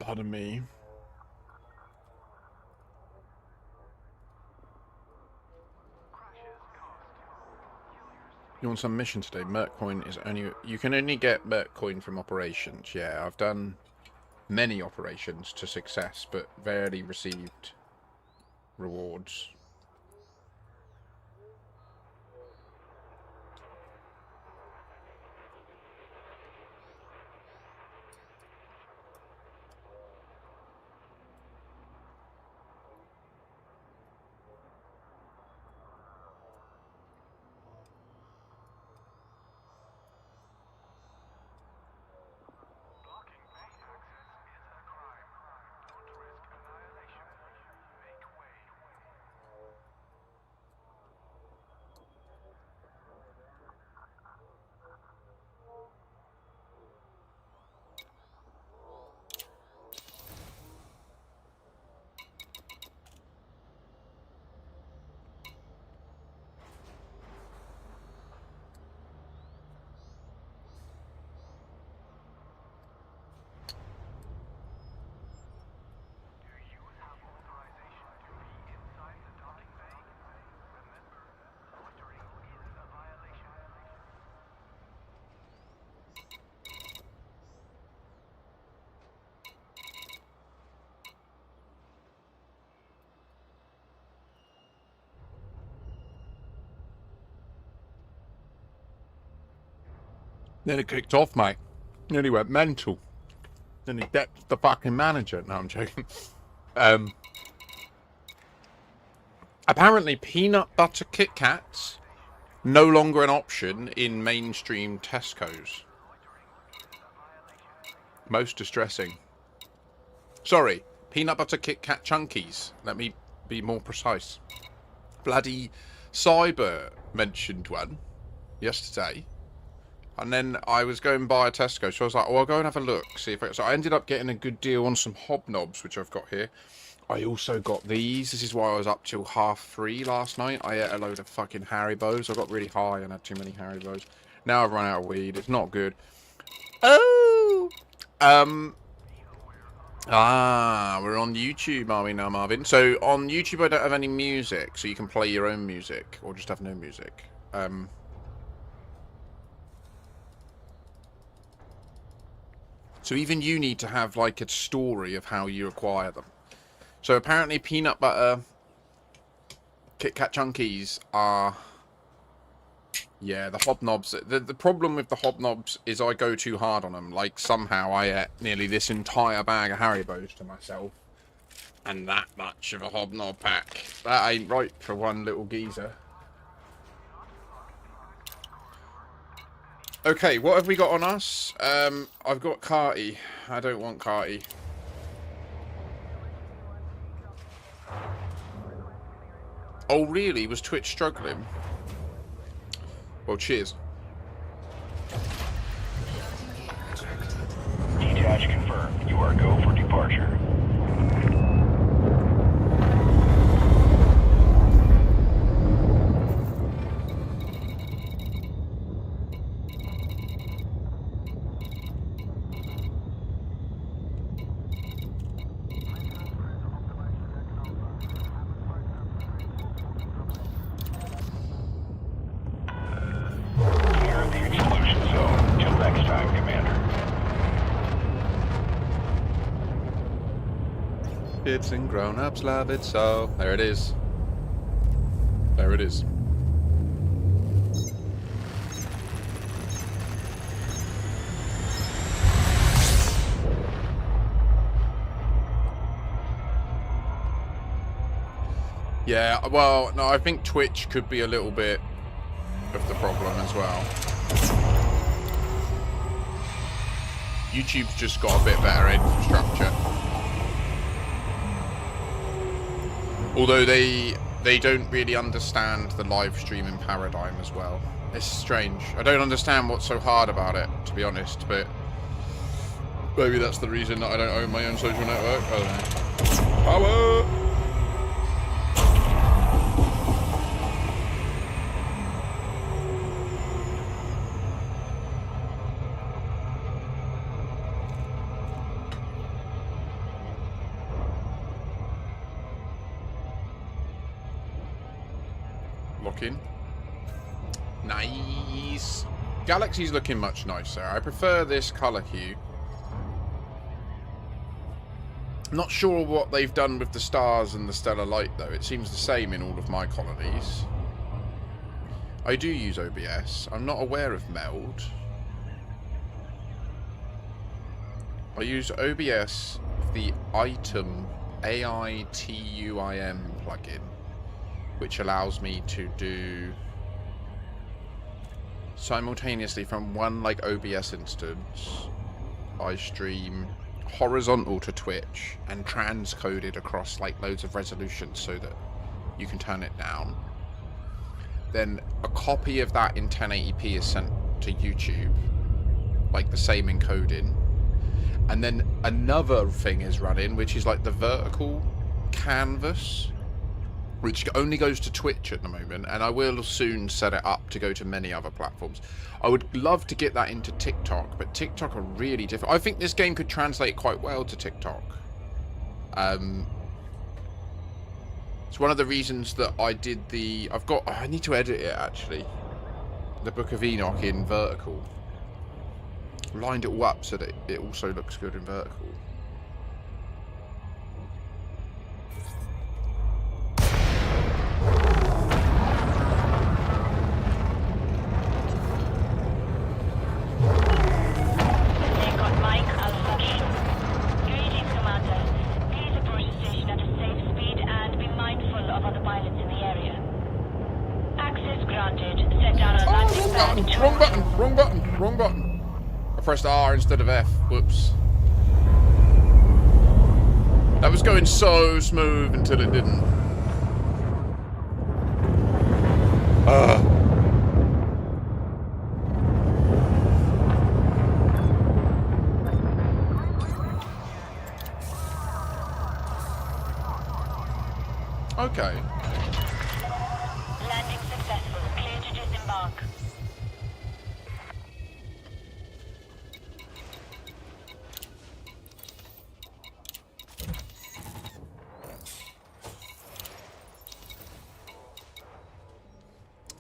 Pardon me. You want some mission today? Merc coin is only... You can only get Merc coin from operations. Yeah, I've done many operations to success, but rarely received rewards. Nearly kicked off, mate. Nearly went mental. Nearly decked the fucking manager. No, I'm joking. Apparently, peanut butter Kit Kats no longer an option in mainstream Tesco's. Most distressing. Sorry, peanut butter Kit Kat Chunkies. Let me be more precise. Bloody Cyber mentioned one yesterday. And then I was going by a Tesco, so I was like, oh, I'll go and have a look. See if so I ended up getting a good deal on some hobnobs, which I've got here. I also got these. This is why I was up till 3:30 last night. I ate a load of fucking Haribos. I got really high and had too many Haribos. Now I've run out of weed. It's not good. Oh! We're on YouTube, are we now, Marvin? So on YouTube I don't have any music, so you can play your own music, or just have no music. So even you need to have like a story of how you acquire them. So apparently peanut butter Kit Kat Chunkies are... Yeah, the hobnobs. The problem with the hobnobs is I go too hard on them. Like, somehow I ate nearly this entire bag of Haribos to myself. And that much of a hobnob pack. That ain't right for one little geezer. Okay, what have we got on us? I've got Carty. I don't want Carty. Oh, really? Was Twitch struggling? Well, cheers. Detach confirmed. You are go for departure. Kids and grown-ups love it so. There it is. There it is. Yeah, well, no, I think Twitch could be a little bit of the problem as well. YouTube's just got a bit better infrastructure. Although they don't really understand the live streaming paradigm as well. It's strange. I don't understand what's so hard about it, to be honest, but maybe that's the reason that I don't own my own social network. I don't know. Power! Lock in. Nice. Galaxy's looking much nicer. I prefer this colour hue. Not sure what they've done with the stars and the stellar light though. It seems the same in all of my colonies. I do use OBS. I'm not aware of meld. I use OBS with the item AITUIM plugin, which allows me to do simultaneously from one like OBS instance. I stream horizontal to Twitch and transcode it across like loads of resolution so that you can turn it down. Then a copy of that in 1080p is sent to YouTube, like the same encoding. And then another thing is running, which is like the vertical canvas, which only goes to Twitch at the moment, and I will soon set it up to go to many other platforms. I would love to get that into TikTok, but TikTok are really different. I think this game could translate quite well to TikTok. It's one of the reasons that I did the... I need to edit it, actually. The Book of Enoch in vertical. Lined it all up so that it also looks good in vertical. Wrong button. I pressed R instead of F. Whoops. That was going so smooth until it didn't. Okay. Landing successful. Clear to disembark.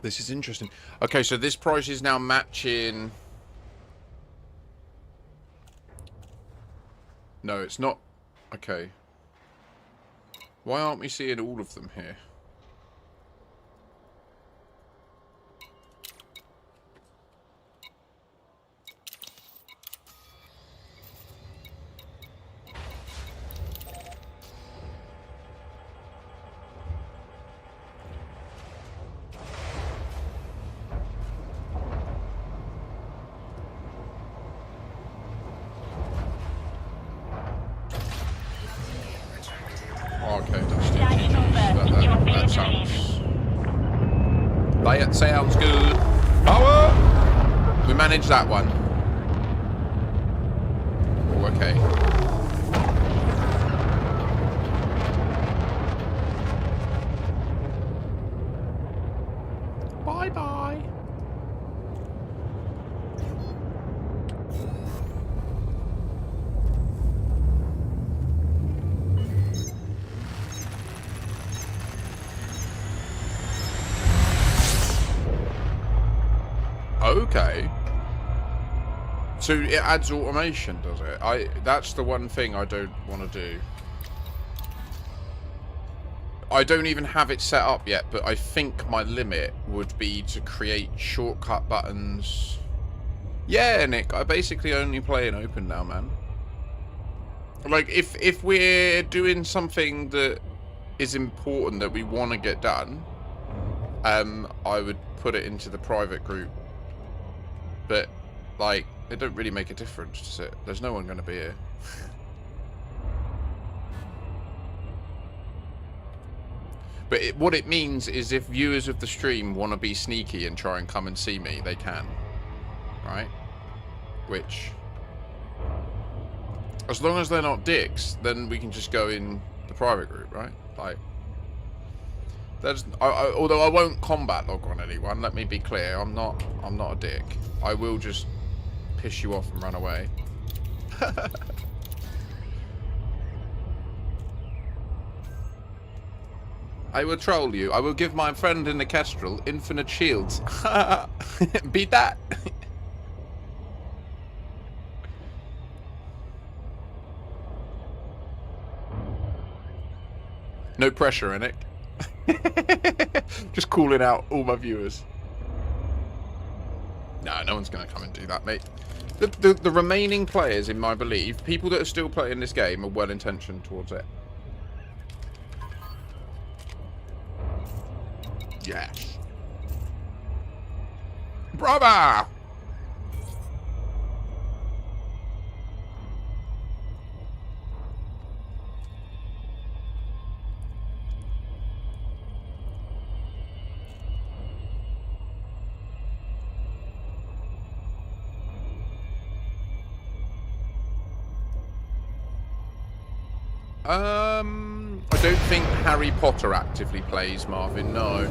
This is interesting. Okay, so this price is now matching... No, it's not. Okay. Why aren't we seeing all of them here? Okay, that sounds good. Power! We managed that one. Oh, okay. Bye-bye. Okay. So it adds automation, does it? That's the one thing I don't want to do. I don't even have it set up yet, but I think my limit would be to create shortcut buttons. Yeah, Nick, I basically only play in open now, man. Like, if we're doing something that is important that we want to get done, I would put it into the private group. But, like, it don't really make a difference, does it? There's no one going to be here. But what it means is if viewers of the stream want to be sneaky and try and come and see me, they can. Right? Which... as long as they're not dicks, then we can just go in the private group, right? Like... there's... although I won't combat log on anyone, let me be clear, I'm not a dick. I will just piss you off and run away. I will troll you. I will give my friend in the Kestrel infinite shields. Beat that. No pressure, Nick. Just calling out all my viewers. No, no one's going to come and do that, mate. The remaining players, in my belief, people that are still playing this game are well-intentioned towards it. Yes. Brother! I don't think Harry Potter actively plays, Marvin, no.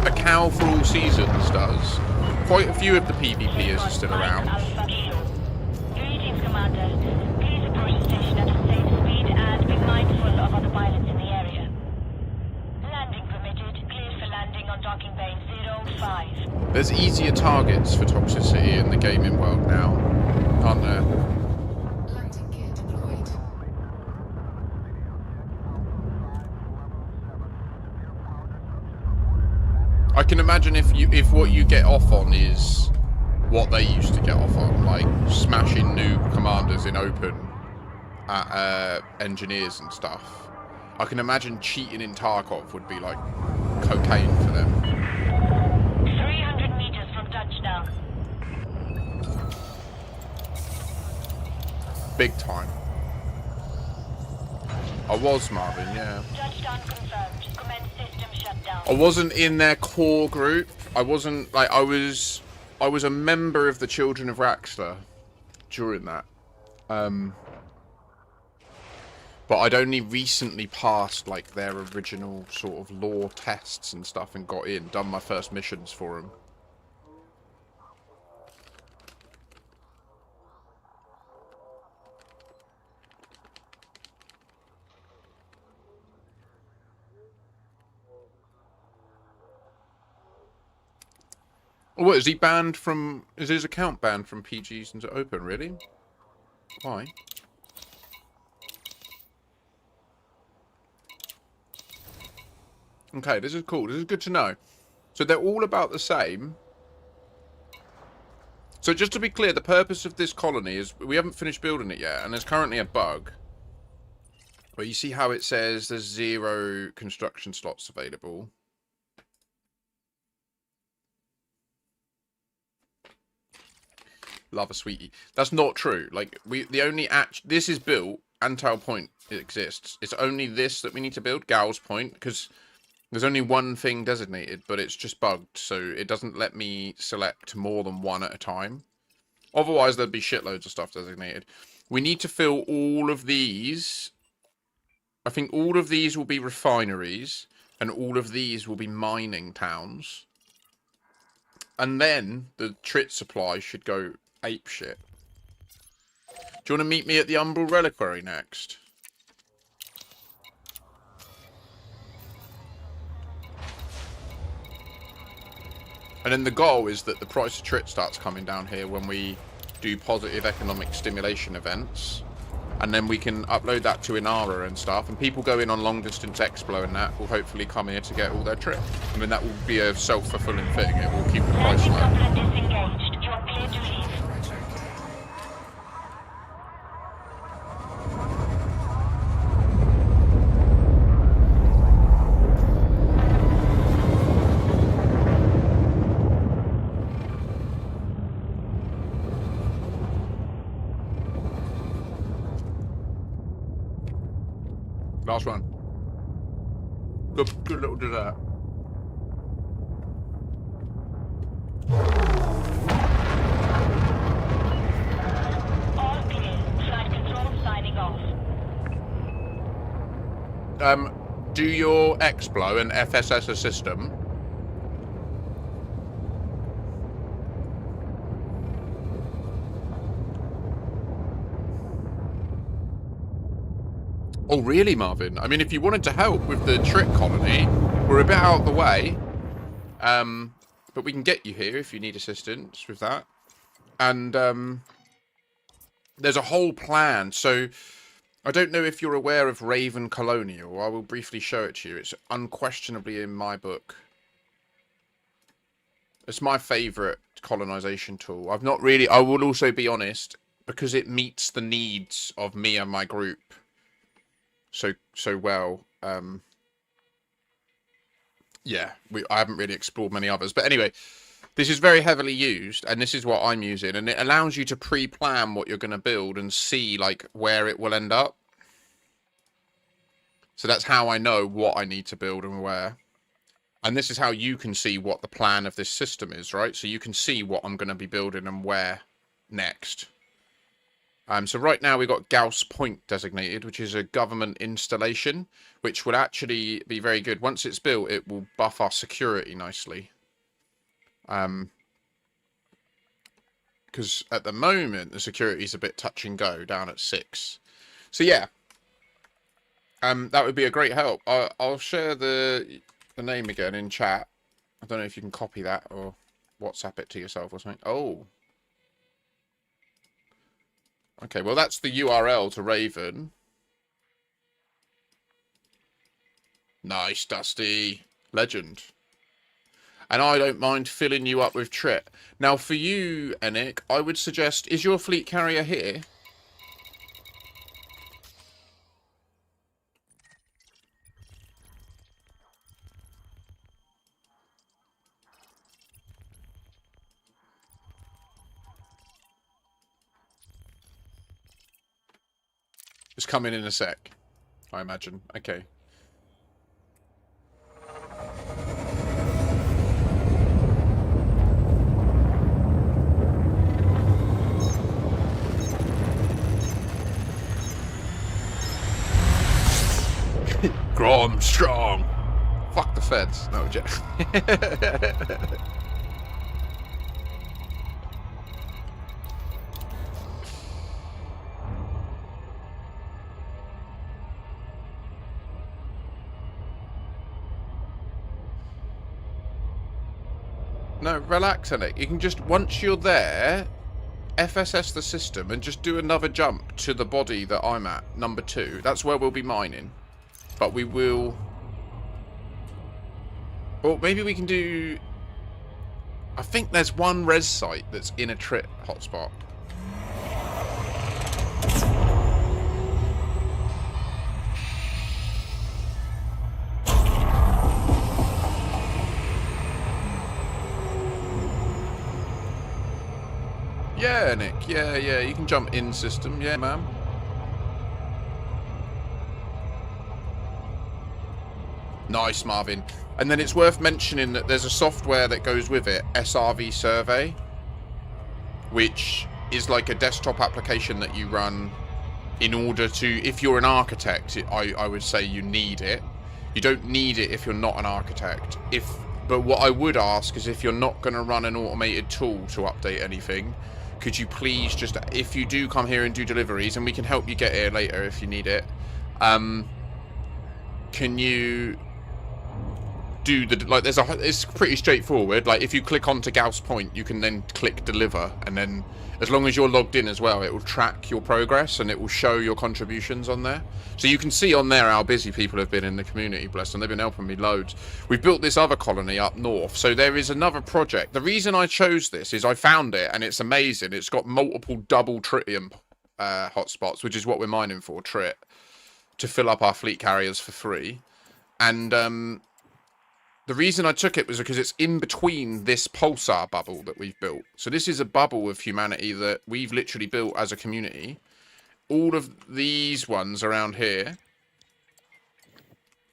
A Cow for All Seasons does. Quite a few of the PvPers are still around. Greetings, Commander. Please approach the station at a safe speed and be mindful of other pilots in the area. Landing permitted. Cleared for landing on docking bay 05. There's easier targets for toxicity in the gaming world now, aren't there? Landing gear deployed. I can imagine if what you get off on is what they used to get off on, like smashing new commanders in open at engineers and stuff. I can imagine cheating in Tarkov would be like cocaine for them. 300 meters from touchdown. Big time. I was, Marvin, yeah. Touchdown confirmed. Commence system shutdown. I wasn't in their core group. I wasn't, like, I was a member of the Children of Raxter during that. But I'd only recently passed, like, their original sort of lore tests and stuff and got in, done my first missions for them. Oh, what, is he banned from... Is his account banned from PGs into Open, really? Why? Okay, this is cool. This is good to know. So they're all about the same. So just to be clear, the purpose of this colony is... We haven't finished building it yet, and there's currently a bug. But you see how it says there's 0 construction slots available? Love a sweetie. That's not true. Like, this is built. Antal Point exists. It's only this that we need to build, Gal's Point, because there's only one thing designated, but it's just bugged, so it doesn't let me select more than one at a time. Otherwise, there'd be shitloads of stuff designated. We need to fill all of these. I think all of these will be refineries, and all of these will be mining towns. And then the trit supply should go apeshit. Do you want to meet me at the Umbral Reliquary next? And then the goal is that the price of trit starts coming down here when we do positive economic stimulation events. And then we can upload that to Inara and stuff. And people go in on long distance Explo and that will hopefully come here to get all their trit. I mean, that will be a self-fulfilling thing. It will keep the price low. Disengaged. You are clear to leave. Last one. Good little dessert. All clear. Flight control signing off. Do your Explo and FSS a system. Oh, really, Marvin? I mean, if you wanted to help with the trick colony, we're a bit out of the way. But we can get you here if you need assistance with that. And there's a whole plan. So I don't know if you're aware of Raven Colonial. I will briefly show it to you. It's unquestionably in my book. It's my favourite colonization tool. I've not really... I will also be honest, because it meets the needs of me and my group so well. Yeah, I haven't really explored many others. But anyway, this is very heavily used, and this is what I'm using. And it allows you to pre-plan what you're going to build and see, like, where it will end up. So that's how I know what I need to build and where. And this is how you can see what the plan of this system is, right? So you can see what I'm going to be building and where next. So right now we've got Gauss Point designated, which is a government installation, which will actually be very good. Once it's built, it will buff our security nicely. Because at the moment, the security is a bit touch and go, down at 6. So yeah, that would be a great help. I'll share the name again in chat. I don't know if you can copy that or WhatsApp it to yourself or something. Oh. Okay, well, that's the URL to Raven. Nice, Dusty. Legend. And I don't mind filling you up with Trit. Now, for you, Enic, I would suggest... Is your fleet carrier here? It's coming in a sec, I imagine. Okay. Grom strong. Fuck the feds. No, Jeff. No, relax, Enic. You can just, once you're there, FSS the system and just do another jump to the body that I'm at, number 2. That's where we'll be mining. But we will... Or maybe we can do... I think there's one res site that's in a Trit hotspot. Yeah, Nick. Yeah, you can jump in system. Yeah, ma'am. Nice, Marvin. And then it's worth mentioning that there's a software that goes with it, SRV Survey, which is like a desktop application that you run in order to, if you're an architect, I would say you need it. You don't need it if you're not an architect. But what I would ask is if you're not going to run an automated tool to update anything, could you please just, if you do come here and do deliveries, and we can help you get here later if you need it, can you do the, like, it's pretty straightforward. Like, if you click onto Gauss Point, you can then click deliver, and then as long as you're logged in as well, it will track your progress and it will show your contributions on there. So you can see on there how busy people have been in the community, bless them. They've been helping me loads. We've built this other colony up north, so there is another project. The reason I chose this is I found it and it's amazing. It's got multiple double tritium hotspots, which is what we're mining for, Trit, to fill up our fleet carriers for free. And the reason I took it was because it's in between this pulsar bubble that we've built. So this is a bubble of humanity that we've literally built as a community. All of these ones around here,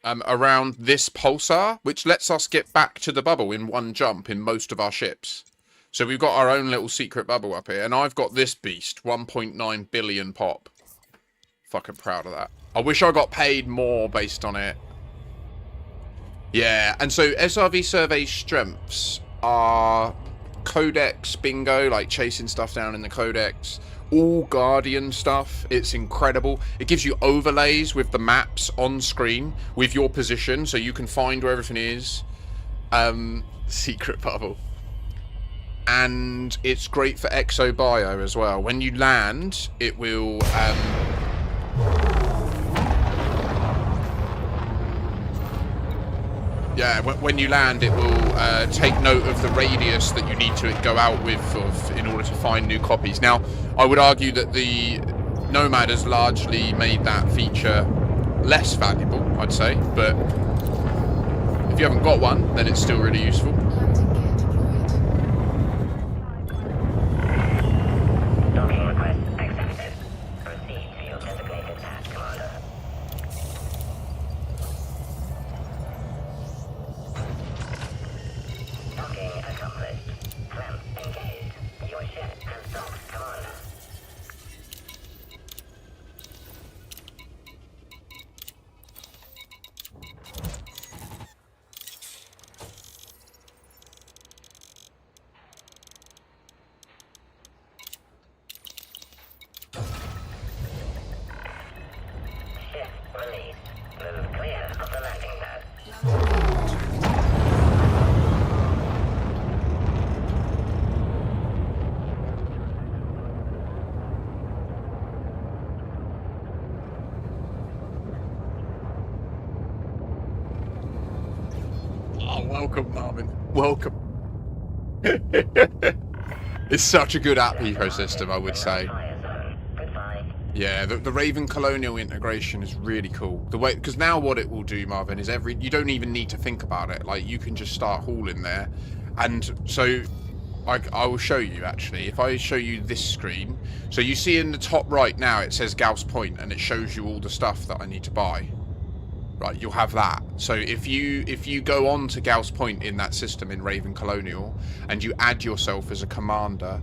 around this pulsar, which lets us get back to the bubble in one jump in most of our ships. So we've got our own little secret bubble up here. And I've got this beast, 1.9 billion pop. Fucking proud of that. I wish I got paid more based on it. Yeah, and so SRV Survey strengths are codex bingo, like chasing stuff down in the codex, all Guardian stuff. It's incredible. It gives you overlays with the maps on screen with your position, so you can find where everything is. Secret bubble. And it's great for exobio as well. When you land, it will yeah, when you land, it will take note of the radius that you need to go out with in order to find new copies. Now, I would argue that the Nomad has largely made that feature less valuable, I'd say, but if you haven't got one, then it's still really useful. Docking request accepted. Proceed to your designated path, Commander. Docking accomplished. Clamp engaged. Your ship has docked, Commander. Ship released. Move clear of the landing pad. Oh, welcome, Marvin. Welcome. It's such a good app ecosystem, I would say. Goodbye. Yeah, the Raven Colonial integration is really cool. The way, because now what it will do, Marvin, is you don't even need to think about it. Like, you can just start hauling there. And so I will show you, actually. If I show you this screen, so you see in the top right now it says Gauss Point, and it shows you all the stuff that I need to buy. Right, you'll have that. So if you go on to Gauss Point in that system in Raven Colonial, and you add yourself as a commander,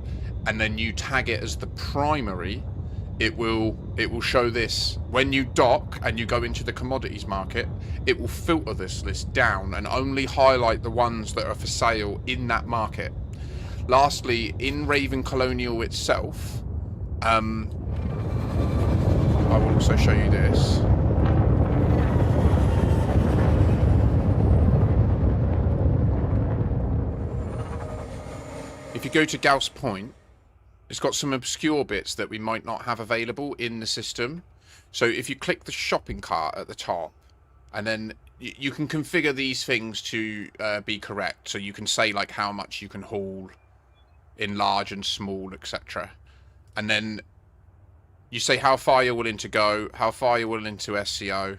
and then you tag it as the primary, it will show this. When you dock and you go into the commodities market, it will filter this list down and only highlight the ones that are for sale in that market. Lastly, in Raven Colonial itself, I will also show you this. If you go to Gauss Point, it's got some obscure bits that we might not have available in the system. So if you click the shopping cart at the top, and then you can configure these things to be correct. So you can say like how much you can haul in large and small, etc. And then you say how far you're willing to go, how far you're willing to SCO.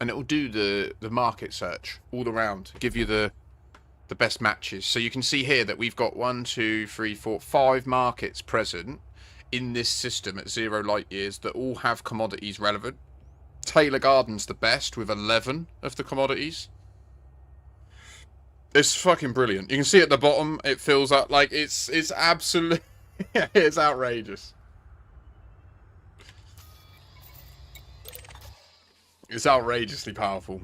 And it will do the market search all around, give you the best matches. So you can see here that we've got 1, 2, 3, 4, 5 markets present in this system at 0 light years that all have commodities relevant. Taylor Garden's the best with 11 of the commodities. It's fucking brilliant. You can see at the bottom it fills up like it's absolutely it's outrageous. It's outrageously powerful.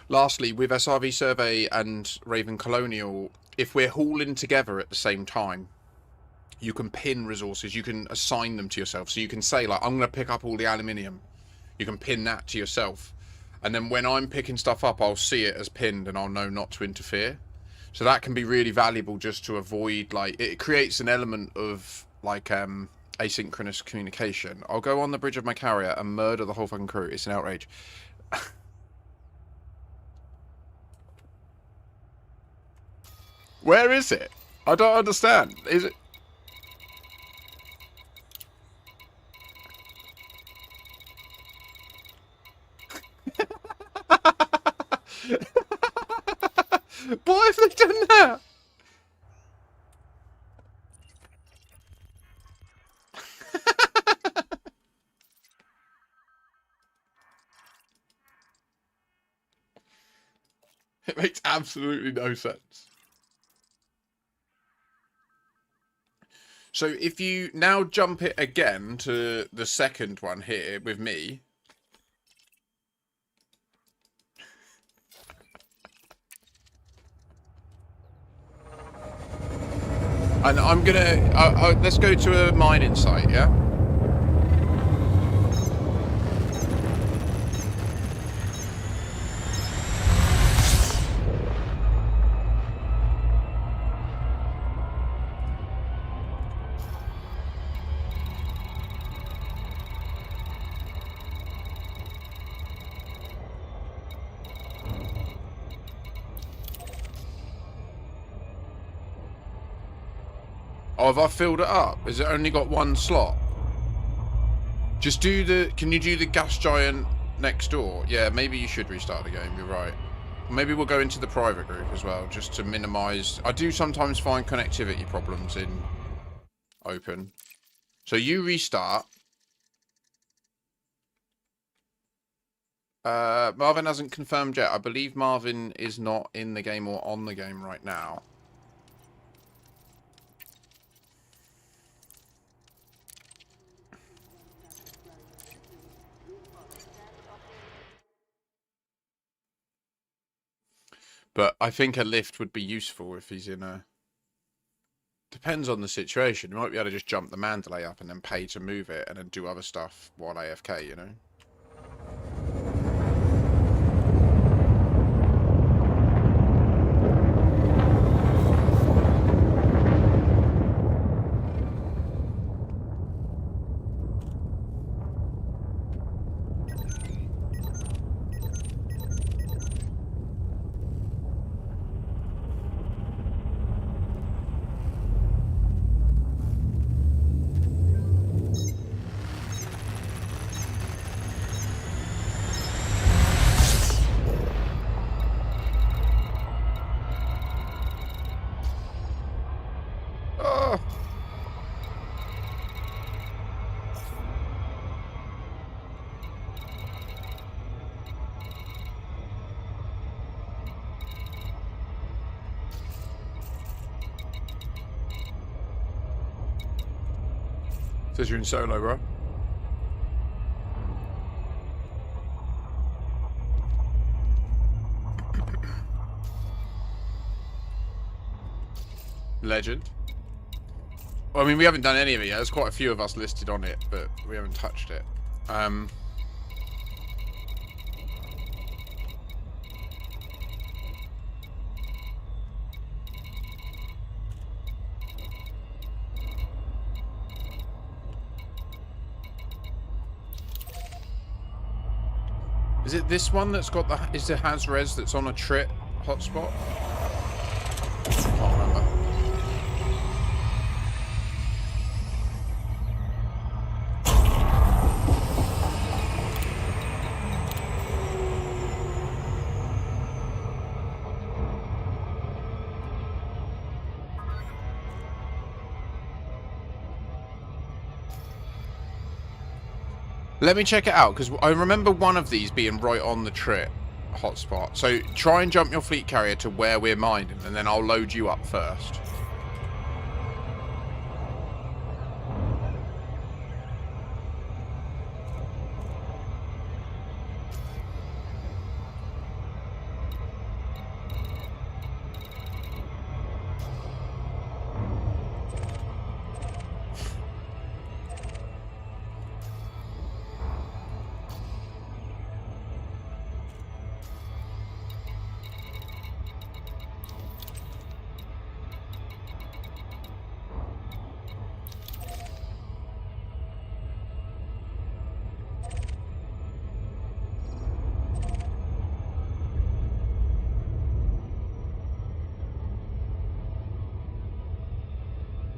Lastly, with SRV Survey and Raven Colonial, if we're hauling together at the same time, you can pin resources, you can assign them to yourself. So you can say, like, I'm going to pick up all the aluminium. You can pin that to yourself. And then when I'm picking stuff up, I'll see it as pinned and I'll know not to interfere. So that can be really valuable just to avoid, like, it creates an element of, like, asynchronous communication. I'll go on the bridge of my carrier and murder the whole fucking crew. It's an outrage. Where is it? I don't understand. Is it... Why have they done that? It makes absolutely no sense. So if you now jump it again to the second one here with me. And I'm gonna, let's go to a mining site, yeah? Oh, have I filled it up? Has it only got one slot? Just do the... Can you do the gas giant next door? Yeah, maybe you should restart the game. You're right. Maybe we'll go into the private group as well, just to minimise... I do sometimes find connectivity problems in open. So you restart. Marvin hasn't confirmed yet. I believe Marvin is not in the game or on the game right now. But I think a lift would be useful if he's in a... Depends on the situation. You might be able to just jump the Mandalay up and then pay to move it and then do other stuff while AFK, you know? Says you're in solo, bro. Legend. Well, I mean, we haven't done any of it yet. There's quite a few of us listed on it, but we haven't touched it. Is it this one that's got the... Is it has-res that's on a Trit hotspot? I can't remember. Let me check it out, because I remember one of these being right on the Trit hotspot. So try and jump your fleet carrier to where we're mining, and then I'll load you up first.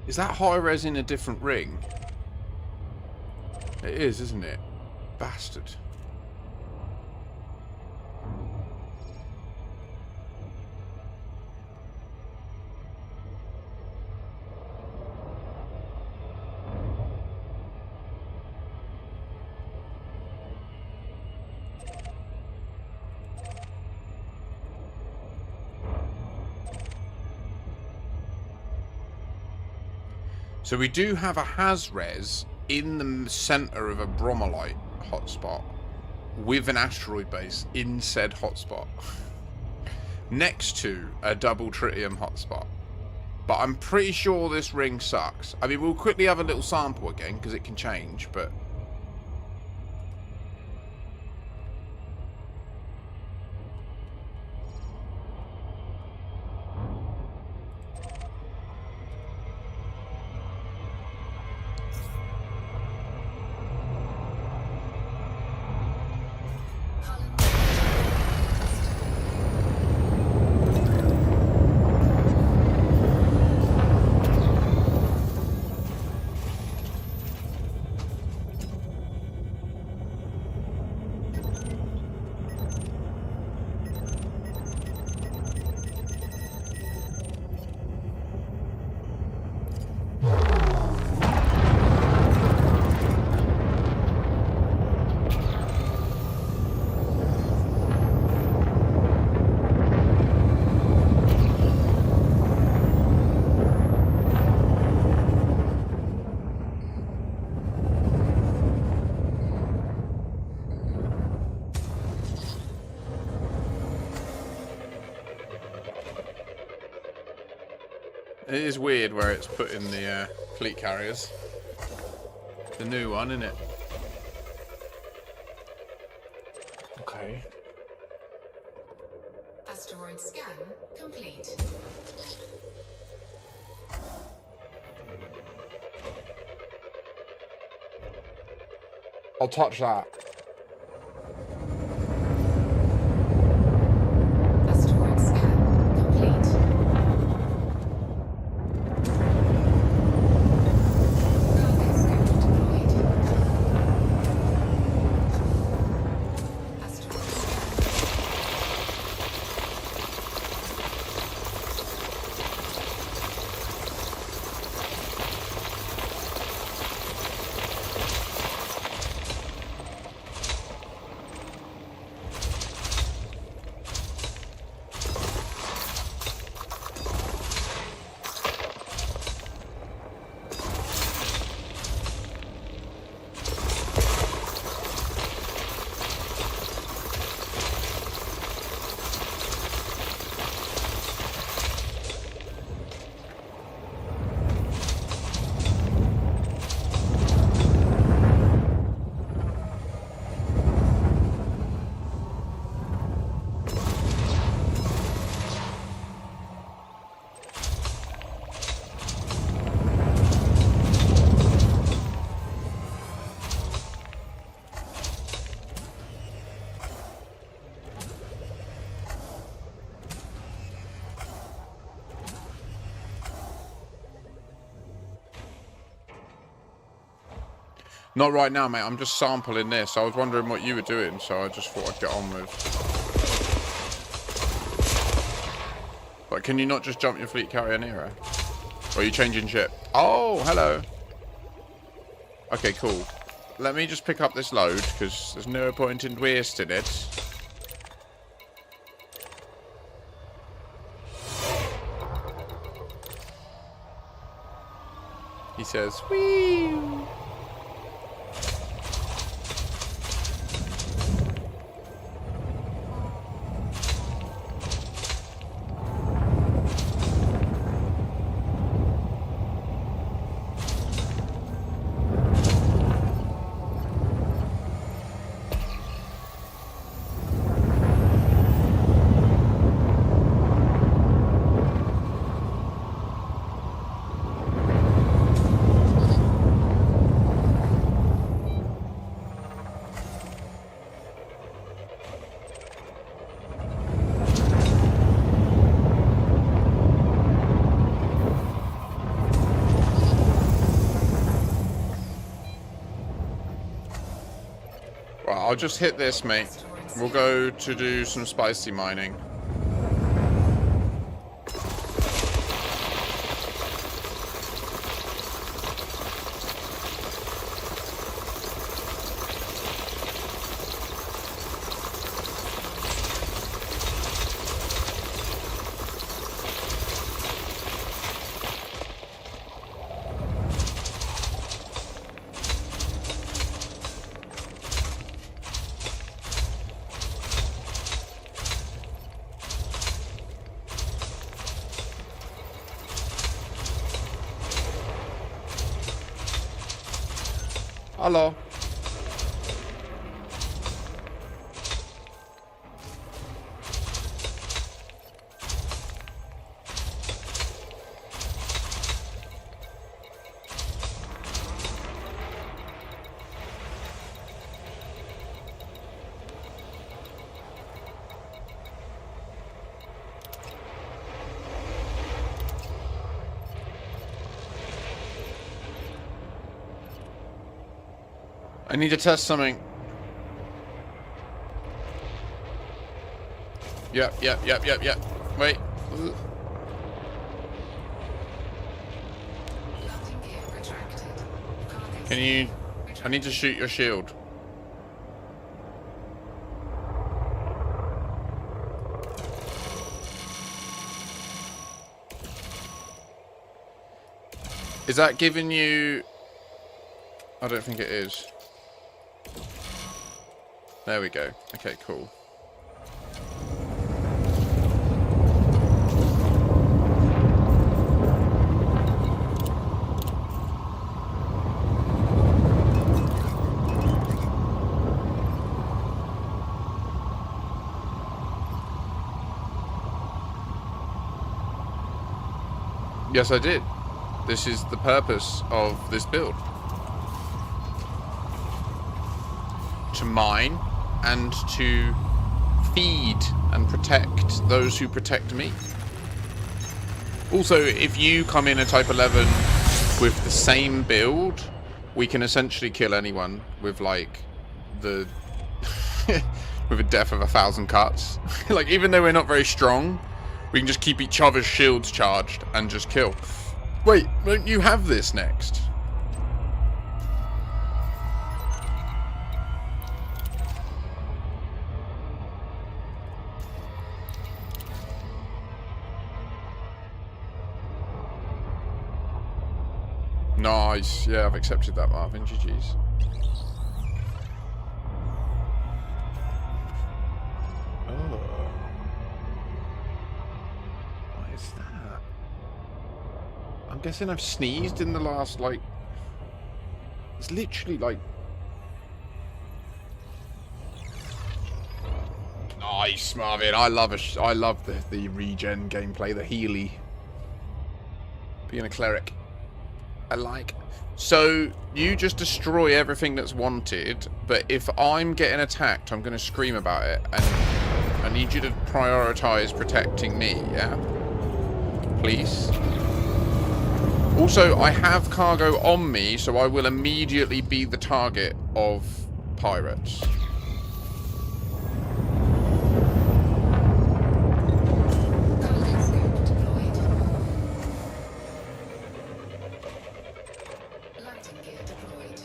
Is that high res in a different ring? It is, isn't it? Bastard. So we do have a Has-Res in the center of a Bromolite hotspot with an asteroid base in said hotspot next to a double tritium hotspot. But I'm pretty sure this ring sucks. I mean, we'll quickly have a little sample again because it can change, but... It is weird where it's put in the fleet carriers. The new one, isn't it? Okay. Asteroid scan complete. I'll touch that. Asteroid scan complete. Cargo scope deployed. Asteroid scan. Not right now, mate. I'm just sampling this. I was wondering what you were doing, so I just thought I'd get on with. But can you not just jump your fleet carrier near her? Or are you changing ship? Oh, hello. Okay, cool. Let me just pick up this load, because there's no point in wasting it. He says, whee! I'll just hit this, mate. We'll go to do some spicy mining. Hello. I need to test something. Yep. Wait. Can you... I need to shoot your shield. Is that giving you... I don't think it is. There we go. Okay, cool. Yes, I did. This is the purpose of this build. To mine and to feed and protect those who protect me. Also, if you come in a Type 11 with the same build, we can essentially kill anyone with like the with a death of 1,000 cuts. Like, even though we're not very strong, we can just keep each other's shields charged and just kill. Wait, won't you have this next? Nice. Yeah, I've accepted that, Marvin. GG's. Oh. What is that? I'm guessing I've sneezed in the last, like... It's literally, like... Nice, Marvin. I love the regen gameplay, the Healy. Being a cleric. I like. So, you just destroy everything that's wanted, but if I'm getting attacked, I'm going to scream about it, and I need you to prioritize protecting me, yeah? Please? Also, I have cargo on me, so I will immediately be the target of pirates.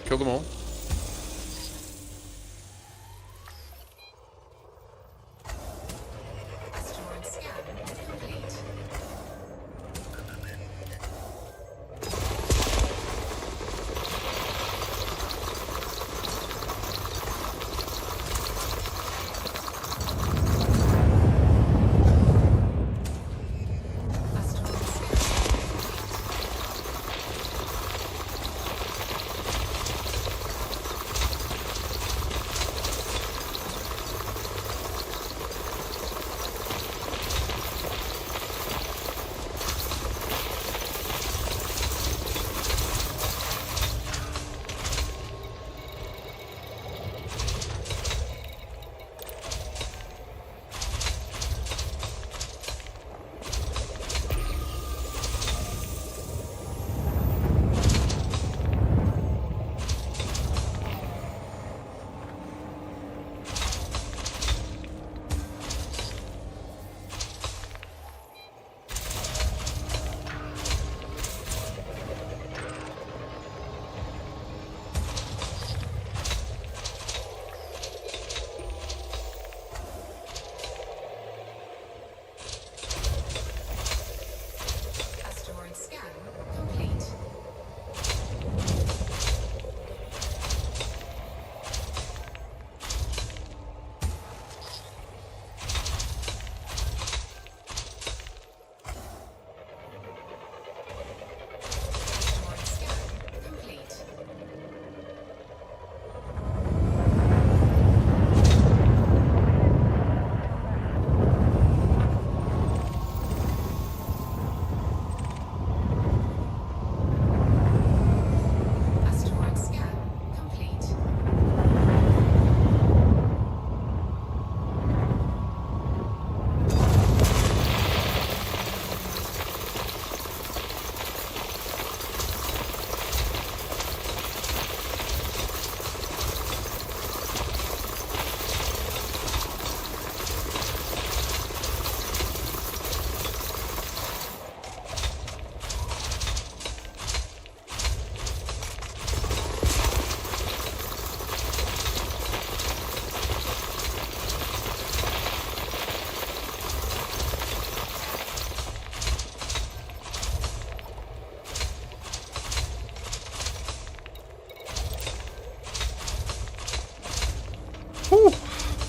Kill them all.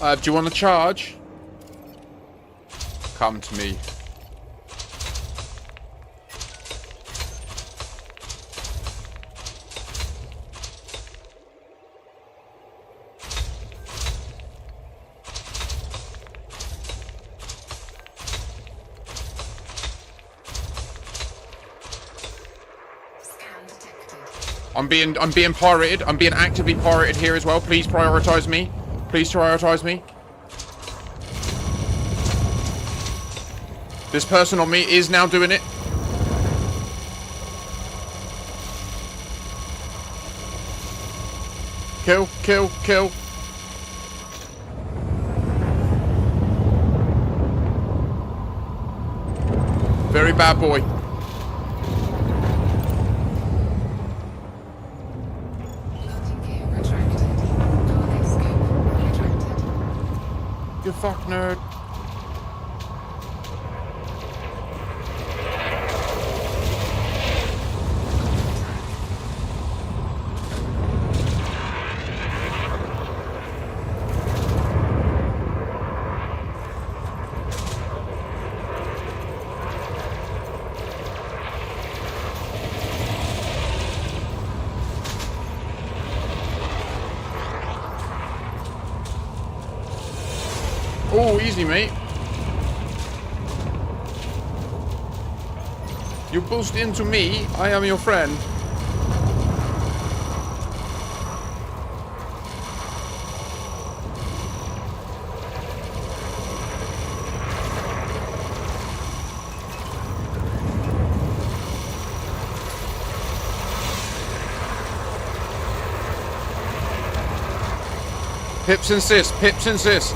Do you want to charge? Come to me. I'm being pirated. I'm being actively pirated here as well. Please prioritize me. Please prioritize me. This person on me is now doing it. Kill, kill, kill. Very bad boy. You fuck nerd. Oh, easy, mate. You boost into me. I am your friend. Pips and sis. Pips and sis.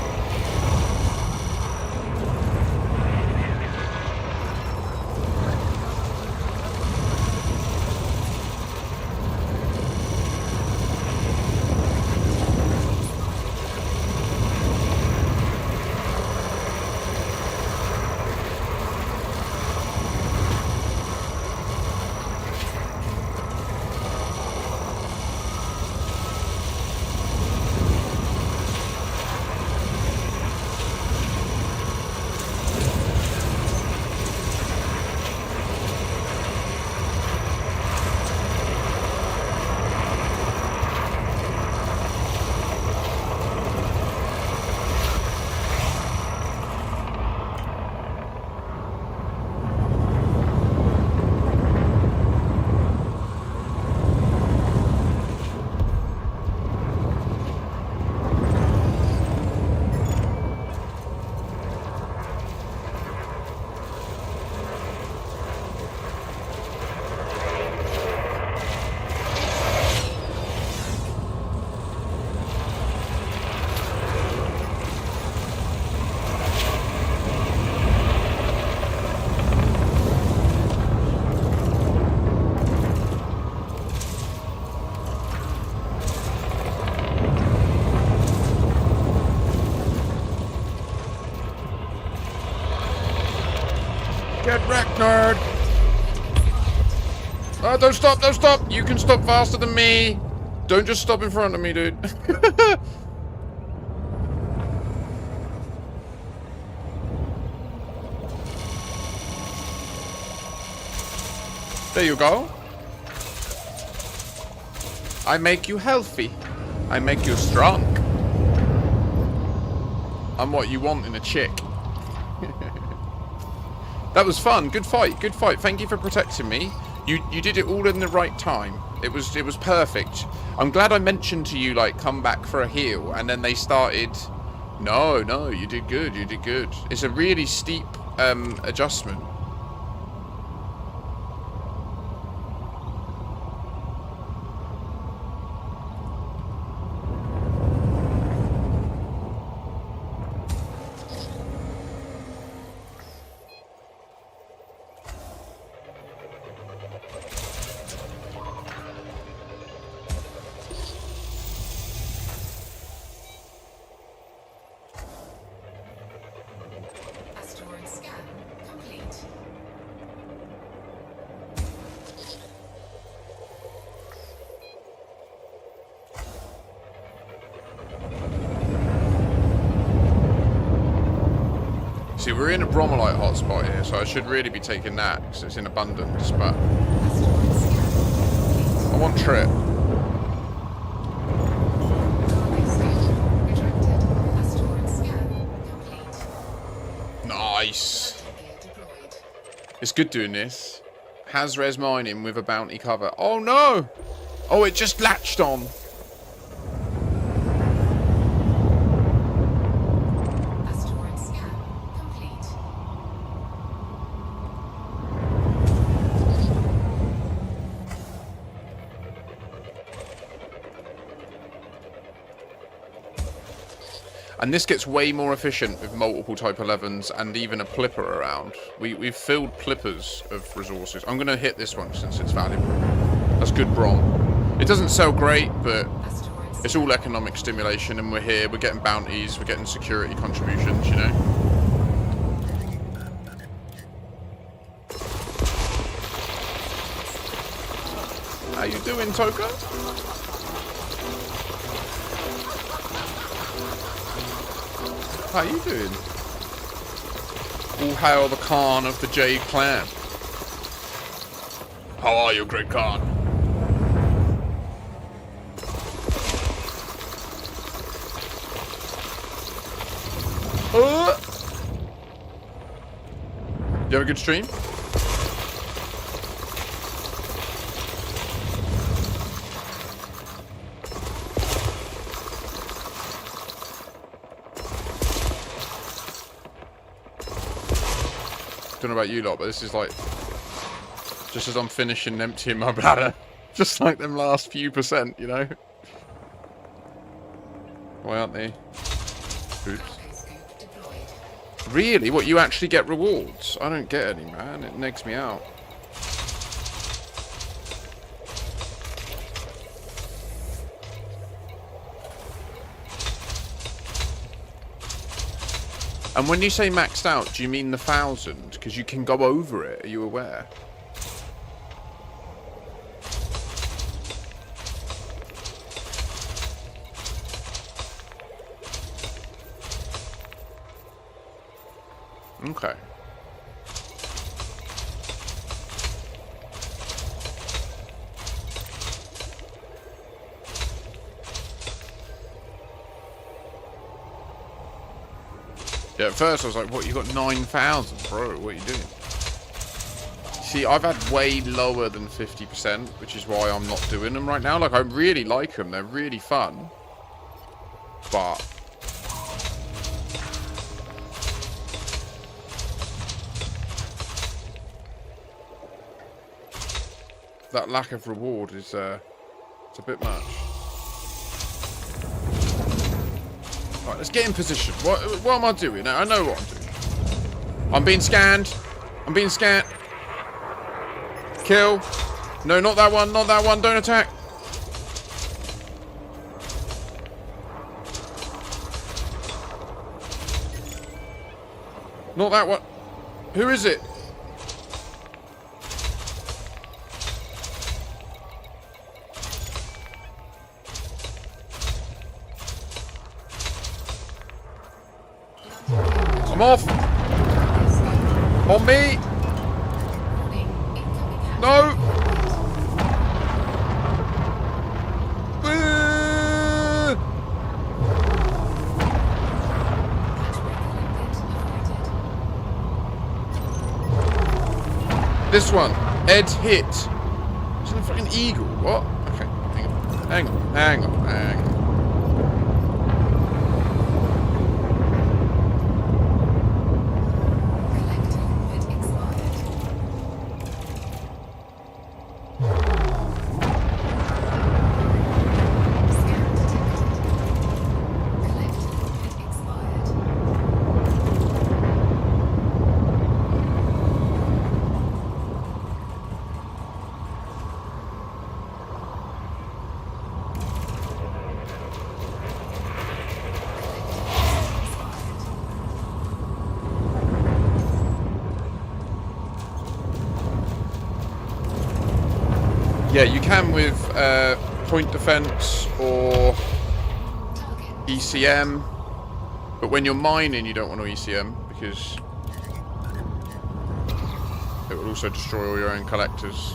Get wrecked, nerd! Oh, don't stop, don't stop! You can stop faster than me! Don't just stop in front of me, dude. There you go. I make you healthy. I make you strong. I'm what you want in a chick. That was fun. Good fight. Good fight. Thank you for protecting me. You did it all in the right time. It was perfect. I'm glad I mentioned to you, like, come back for a heal, and then they started. No, you did good. You did good. It's a really steep adjustment. Asteroid scan complete. we're in a bromellite hotspot here, so I should really be taking that because it's in abundance, but I want trip. Nice. It's good doing this. Has res mining with a bounty cover. Oh no! Oh, it just latched on. And this gets way more efficient with multiple Type 11s and even a Plipper around. We've filled Plippers of resources. I'm going to hit this one since it's valuable. That's good brom. It doesn't sell great, but it's all economic stimulation, and we're here. We're getting bounties. We're getting security contributions, you know? How you doing, Toka? How you doing? All hail the Khan of the Jade Clan. How are you, Great Khan? You have a good stream? Don't know about you lot, but this is like just as I'm finishing emptying my bladder, just like them last few percent, you know. Why aren't they? Oops. Really? What, you actually get rewards? I don't get any, man. It negs me out. And when you say maxed out, do you mean the 1,000? Because you can go over it. Are you aware? Okay. Yeah, at first I was like, what, you got 9,000, bro? What are you doing? See, I've had way lower than 50%, which is why I'm not doing them right now. Like, I really like them. They're really fun. But that lack of reward is, it's a bit much. Right, let's get in position. What am I doing? I know what I'm doing. I'm being scanned. I'm being scanned. Kill. No, not that one. Not that one. Don't attack. Not that one. Who is it? I'm off! On me! No! This one. Ed hit. Is it a fucking eagle? What? Okay, hang on. Hang on. Yeah, you can with point defense or ECM, but when you're mining, you don't want to ECM because also destroy all your own collectors.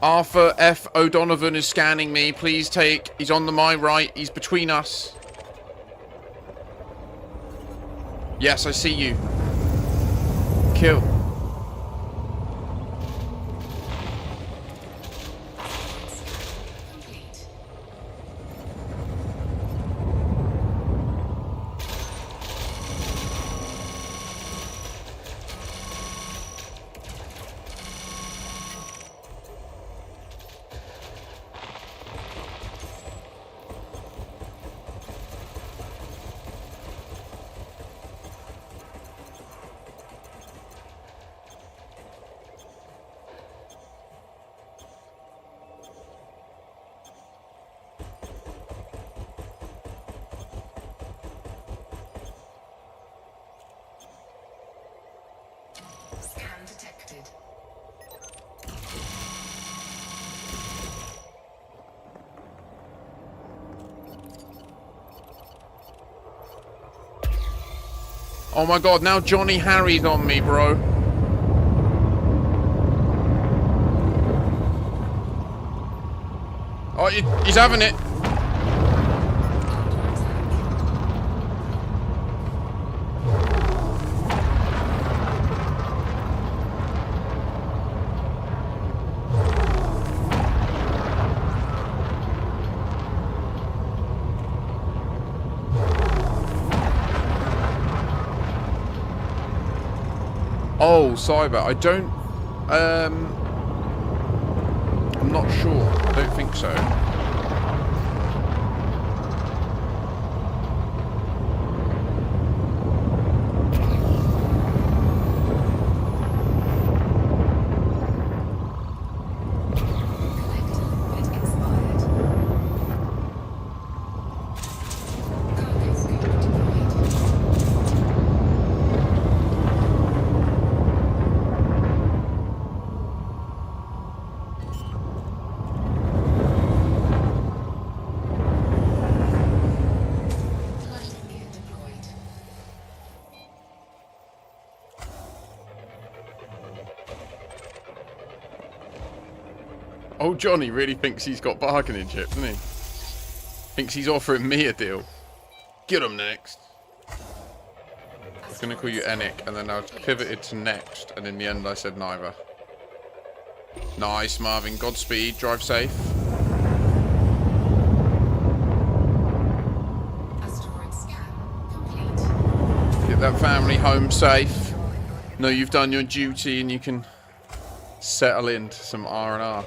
Arthur F. O'Donovan is scanning me. Please take... He's on my right. He's between us. Yes, I see you. Kill. Oh my god, now Johnny Harry's on me, bro. Oh, he's having it. Oh, cyber. I don't... I'm not sure. I don't think so. Oh, Johnny really thinks he's got bargaining chip, doesn't he? Thinks he's offering me a deal. Get him next. I was going to call you Enic, and then I pivoted to next, and in the end I said neither. Nice, Marvin. Godspeed. Drive safe. Get that family home safe. Know you've done your duty, and you can settle into some R&R.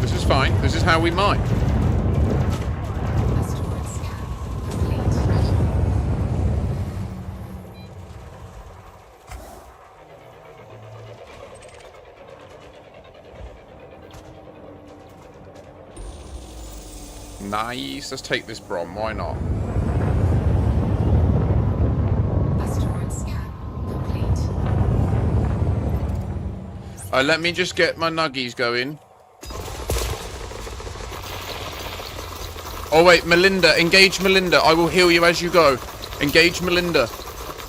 This is fine. This is how we mine. Nice. Let's take this Brom. Why not? Let me just get my nuggies going. Oh wait, Melinda. Engage Melinda. I will heal you as you go. Engage Melinda.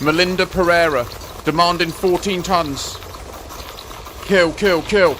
Melinda Pereira. Demanding 14 tons. Kill, kill, kill.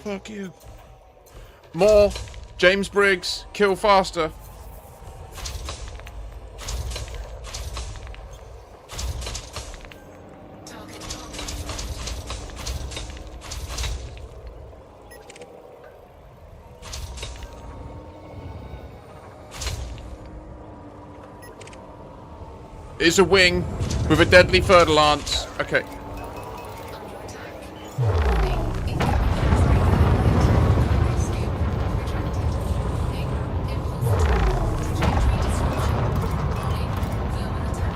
Fuck you. More. James Briggs. Kill faster. It's a wing with a deadly third lance. Okay.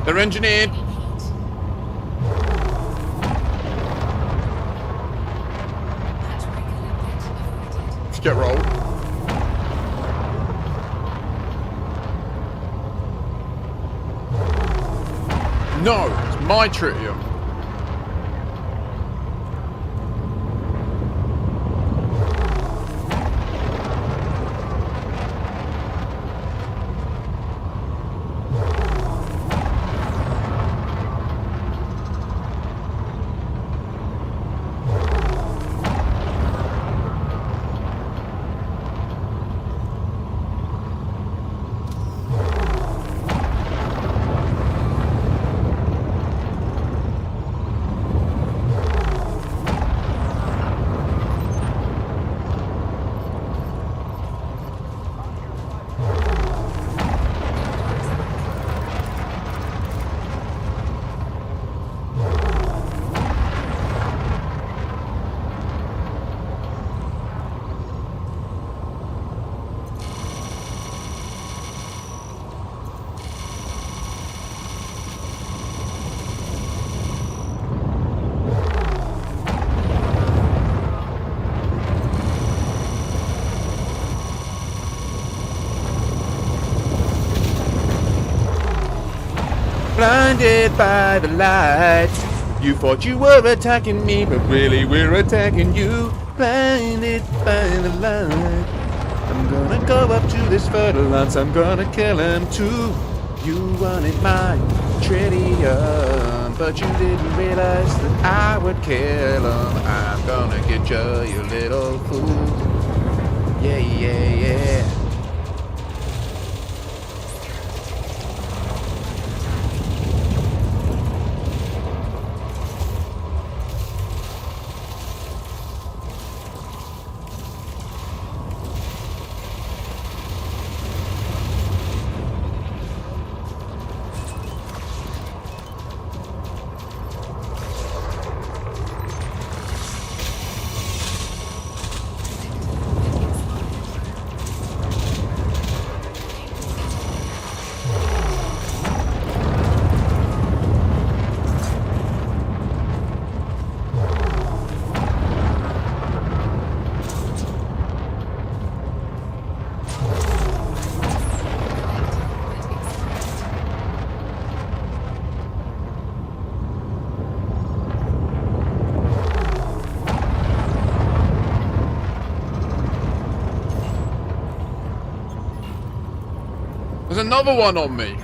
They're engineered. Let's get rolled. No, it's my tritium. Blinded by the light. You thought you were attacking me, but really we're attacking you. Blinded by the light. I'm gonna go up to this fertilizer, I'm gonna kill him too. You wanted my tritium, but you didn't realize that I would kill him. I'm gonna get you, you little fool. Yeah, yeah, yeah. There's another one on me.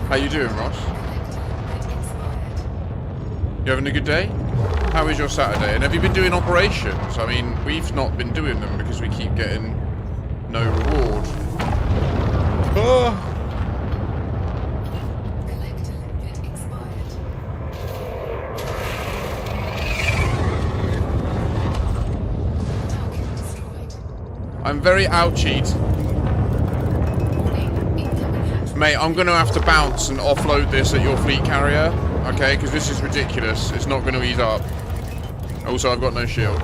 How you doing, Ross? You having a good day? How is your Saturday? And have you been doing operations? I mean, we've not been doing them because we keep getting no reward. Oh. I'm very ouchied. Mate, I'm going to have to bounce and offload this at your fleet carrier, okay? Because this is ridiculous. It's not going to ease up. Also, I've got no shield.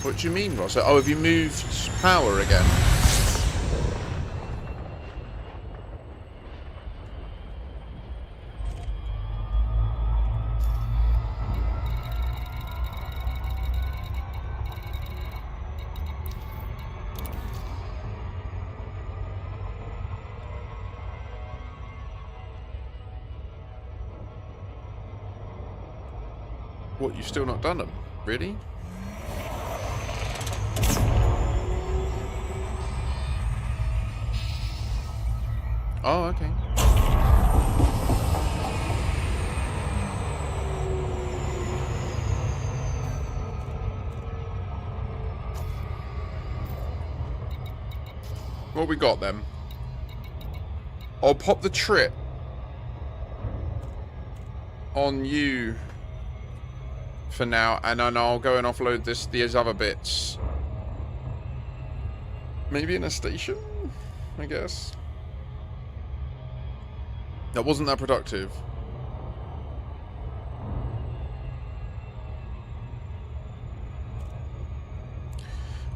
What do you mean, Ross? Oh, have you moved power again? What, you've still not done them? Really? Oh, okay. What we got then? I'll pop the trip on you for now, and then I'll go and offload these other bits. Maybe in a station, I guess. That wasn't that productive.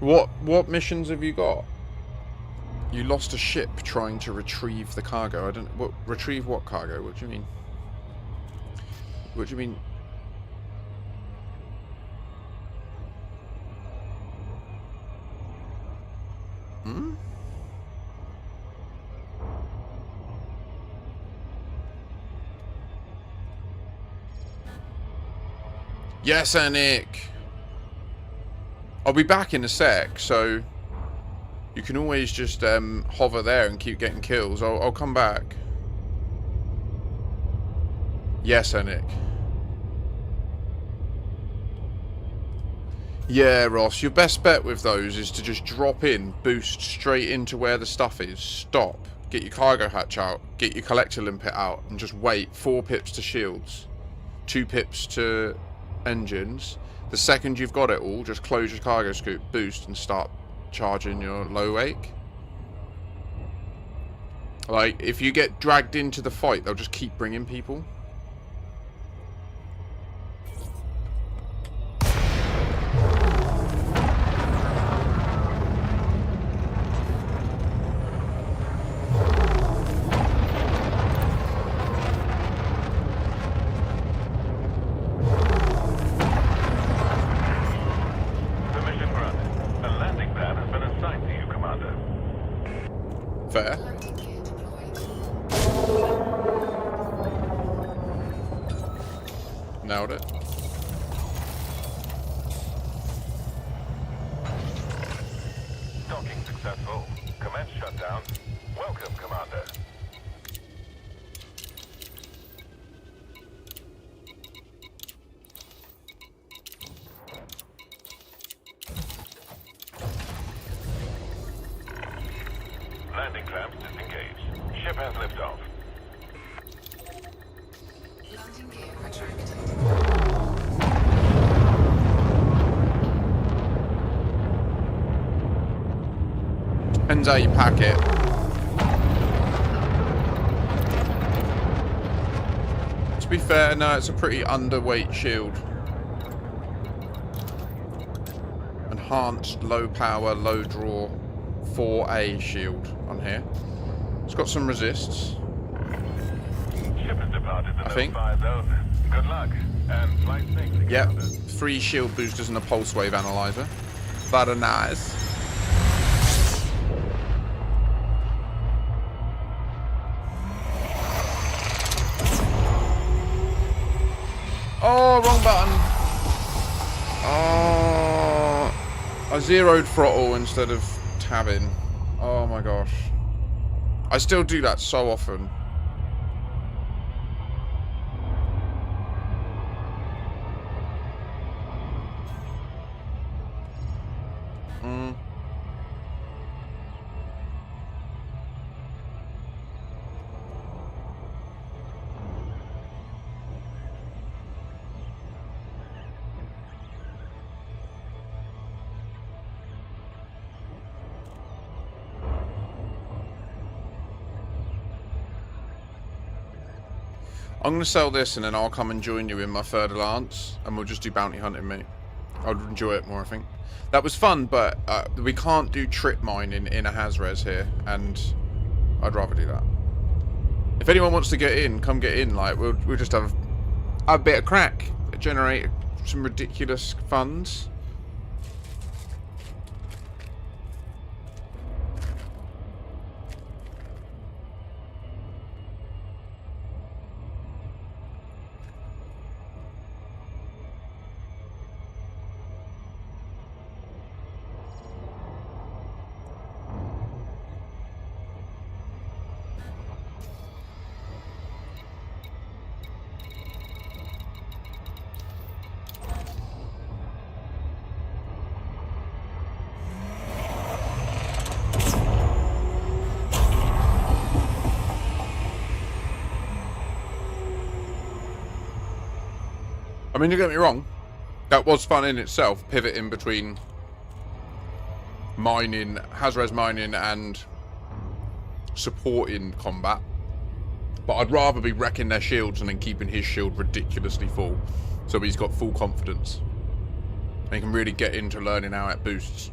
What missions have you got? You lost a ship trying to retrieve the cargo. I don't. What retrieve what cargo? What do you mean? What do you mean? Hmm? Yes, Anik. I'll be back in a sec, so you can always just hover there and keep getting kills. I'll come back. Yes, Anik. Yeah, Ross, your best bet with those is to just drop in, boost straight into where the stuff is, stop, get your cargo hatch out, get your collector limpet out, and just wait. 4 pips to shields, 2 pips to engines. The second you've got it all, just close your cargo scoop, boost, and start charging your low wake. Like, if you get dragged into the fight, they'll just keep bringing people. Fair. Nailed it. Docking successful. Commence shutdown. Welcome, Commander. Landing clamps disengaged. Ship has liftoff. Landing gear retracted. Depends how you pack it. To be fair, no, it's a pretty underweight shield. Enhanced, low power, low draw, 4A shield on here. It's got some resists. Ship has departed the I think. no-fire zone. Good luck, and flight safely. Yep. Commander. 3 shield boosters and a pulse wave analyzer. Very nice. Oh, wrong button. Oh, I zeroed throttle instead of tabbing. Oh my gosh. I still do that so often. I'm going to sell this and then I'll come and join you in my third lance and we'll just do bounty hunting, mate. I'd enjoy it more, I think. That was fun, but we can't do trip mining in a Hazres here, and I'd rather do that. If anyone wants to get in, come get in. Like, we'll just have a bit of crack, generate some ridiculous funds. I mean, don't get me wrong, that was fun in itself, pivoting between mining, Haz-res mining, and supporting combat. But I'd rather be wrecking their shields and then keeping his shield ridiculously full, so he's got full confidence. And he can really get into learning how it boosts.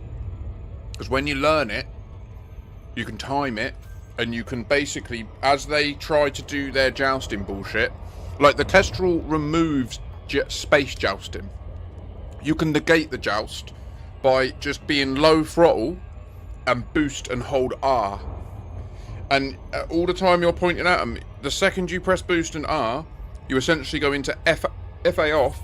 Because when you learn it, you can time it, and you can basically, as they try to do their jousting bullshit, like the Kestrel removes space jousting. You can negate the joust by just being low throttle and boost and hold R. And all the time you're pointing at them, the second you press boost and R, you essentially go into FA off,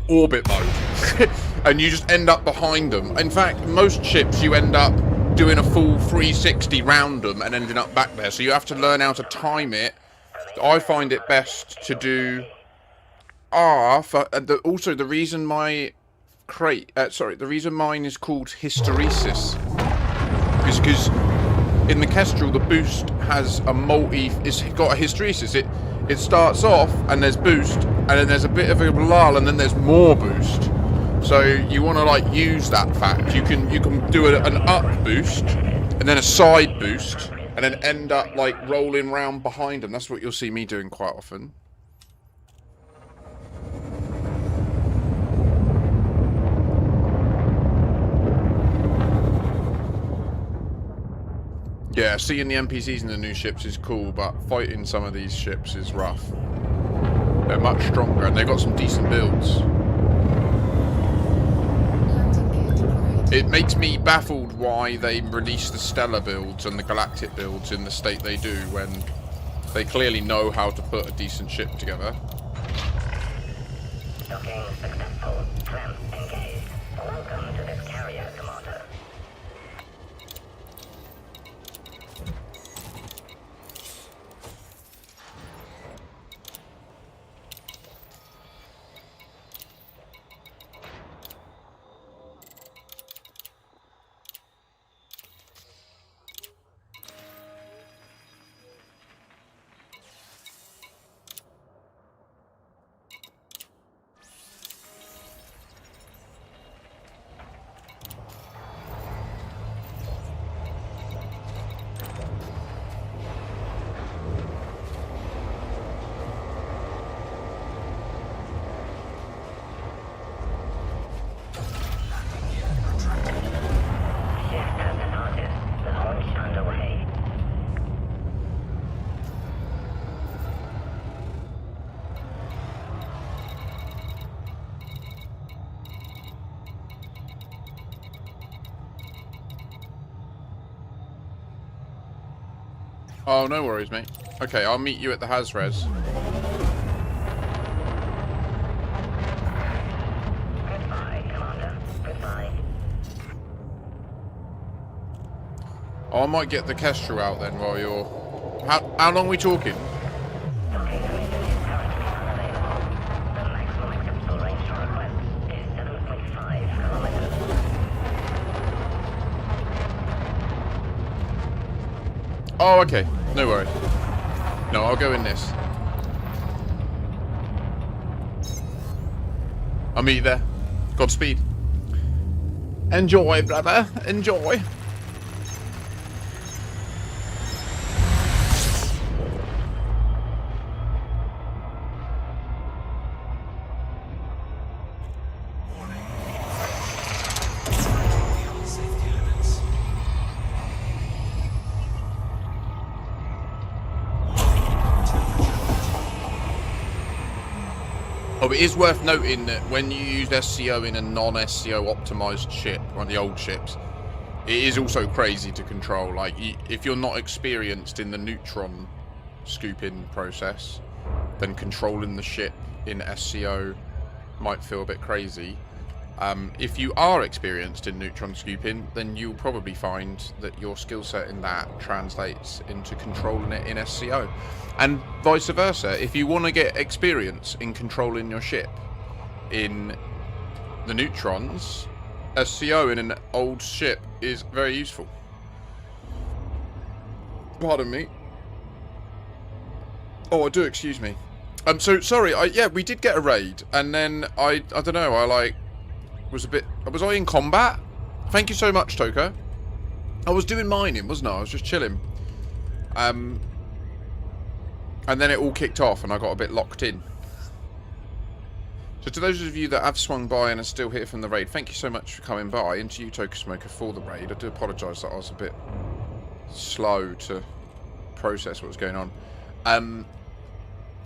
orbit mode. And you just end up behind them. In fact, most ships you end up doing a full 360 round them and ending up back there. So you have to learn how to time it. I find it best to do R for, also the reason my the reason mine is called hysteresis is because in the Kestrel the boost has it's got a hysteresis. It starts off and there's boost, and then there's a bit of a lull, and then there's more boost. So you want to like use that fact. You can do an up boost and then a side boost, and then end up like rolling round behind them. That's what you'll see me doing quite often. Yeah, seeing the NPCs in the new ships is cool, but fighting some of these ships is rough. They're much stronger, and they've got some decent builds. It makes me baffled why they release the Stellar builds and the Galactic builds in the state they do, when they clearly know how to put a decent ship together. Docking successful. Tram engaged. Welcome to this carrier, Commander. Oh, no worries, mate. Okay, I'll meet you at the Haz-res. Goodbye, Commander. Goodbye. Oh, I might get the Kestrel out then while you're... How long are we talking? Docking permission is currently unavailable. The maximum acceptable range to request is 7.5 kilometers. Oh, okay. No worries. No, I'll go in this. I'll meet you there. Godspeed. Enjoy, brother. Enjoy. Safety limits. Oh, it is worth noting that when you use SCO in a non-SCO optimized ship, one of the old ships, it is also crazy to control. Like, if you're not experienced in the neutron scooping process, then controlling the ship in SCO might feel a bit crazy. If you are experienced in neutron scooping, then you'll probably find that your skill set in that translates into controlling it in SCO. And vice versa, if you want to get experience in controlling your ship in the neutrons, SCO in an old ship is very useful. Pardon me. Oh, I do, excuse me. So sorry. Yeah, we did get a raid, and then I don't know. I was I in combat? Thank you so much, Toka. I was doing mining, wasn't I? I was just chilling. And then it all kicked off, and I got a bit locked in. So to those of you that have swung by and are still here from the raid, thank you so much for coming by, and to you, Toka Smoker, for the raid. I do apologise that I was a bit slow to process what was going on.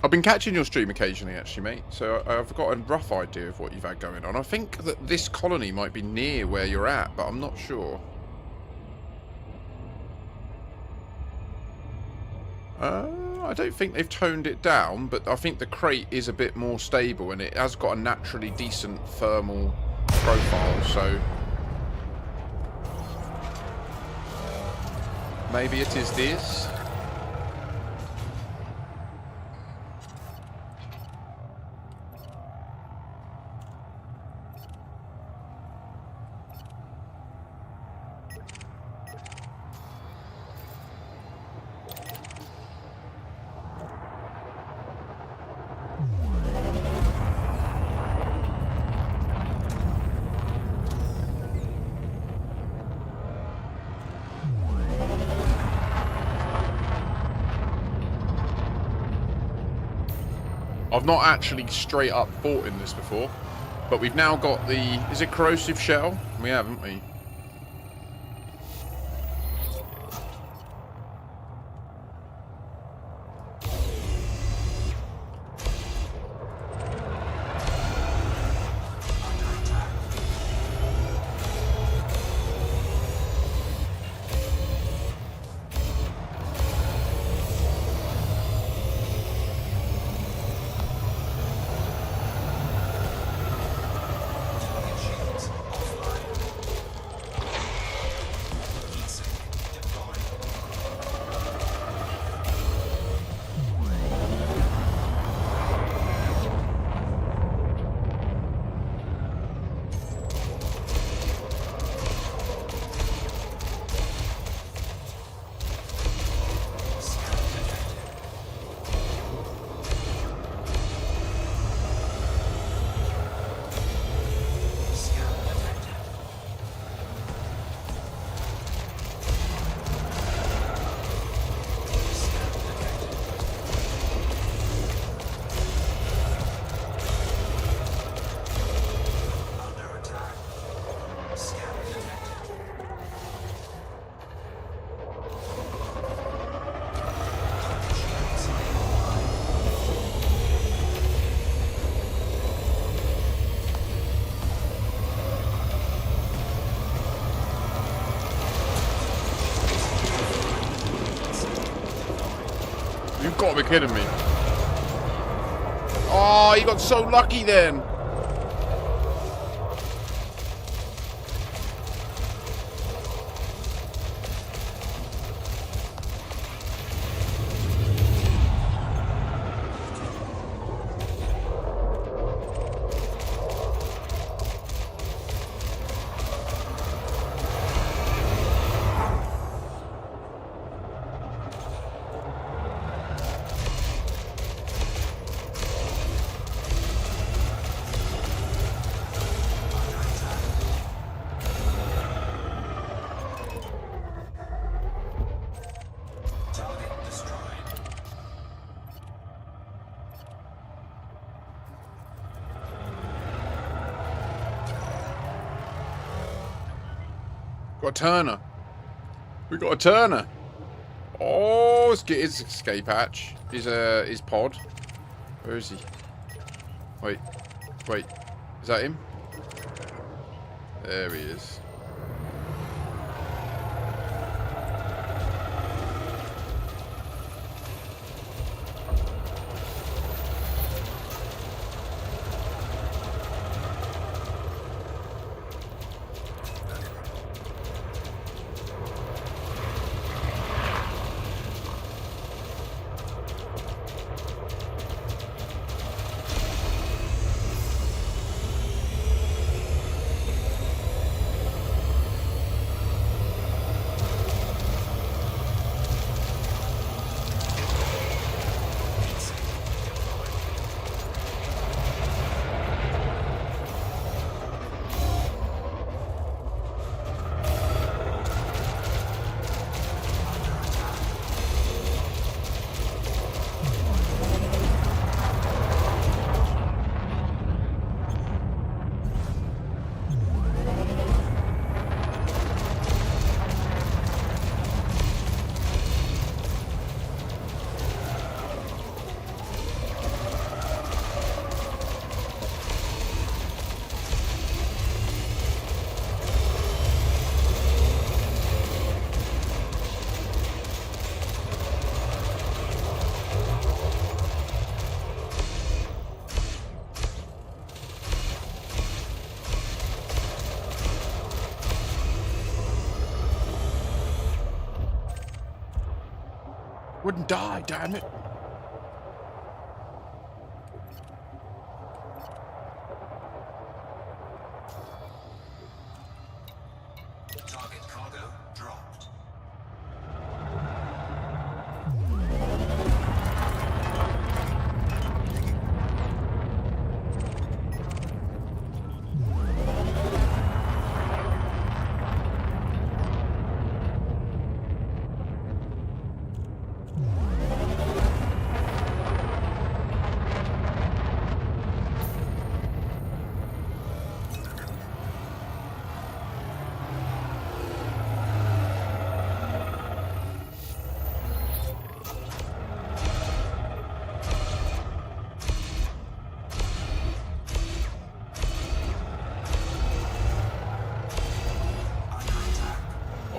I've been catching your stream occasionally, actually, mate, so I've got a rough idea of what you've had going on. I think that this colony might be near where you're at, but I'm not sure. I don't think they've toned it down, but I think the crate is a bit more stable, and it has got a naturally decent thermal profile, so maybe it is this. I've not actually straight up fought in this before, but we've now got the... Is it corrosive shell? We have, haven't we? You've got to be kidding me. Oh, you got so lucky then. Got a Turner. We got a Turner. Oh, let's get his escape hatch. His pod. Where is he? Wait. Is that him? There he is. Wouldn't die, damn it. Target cargo dropped.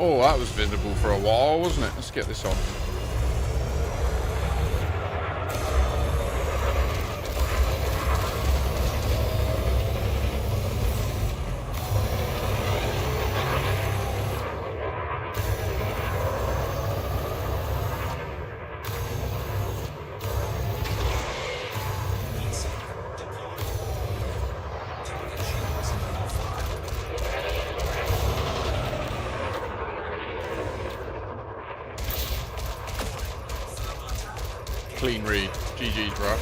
Oh, that was visible for a while, wasn't it? Let's get this on. Clean read. GG's, bro.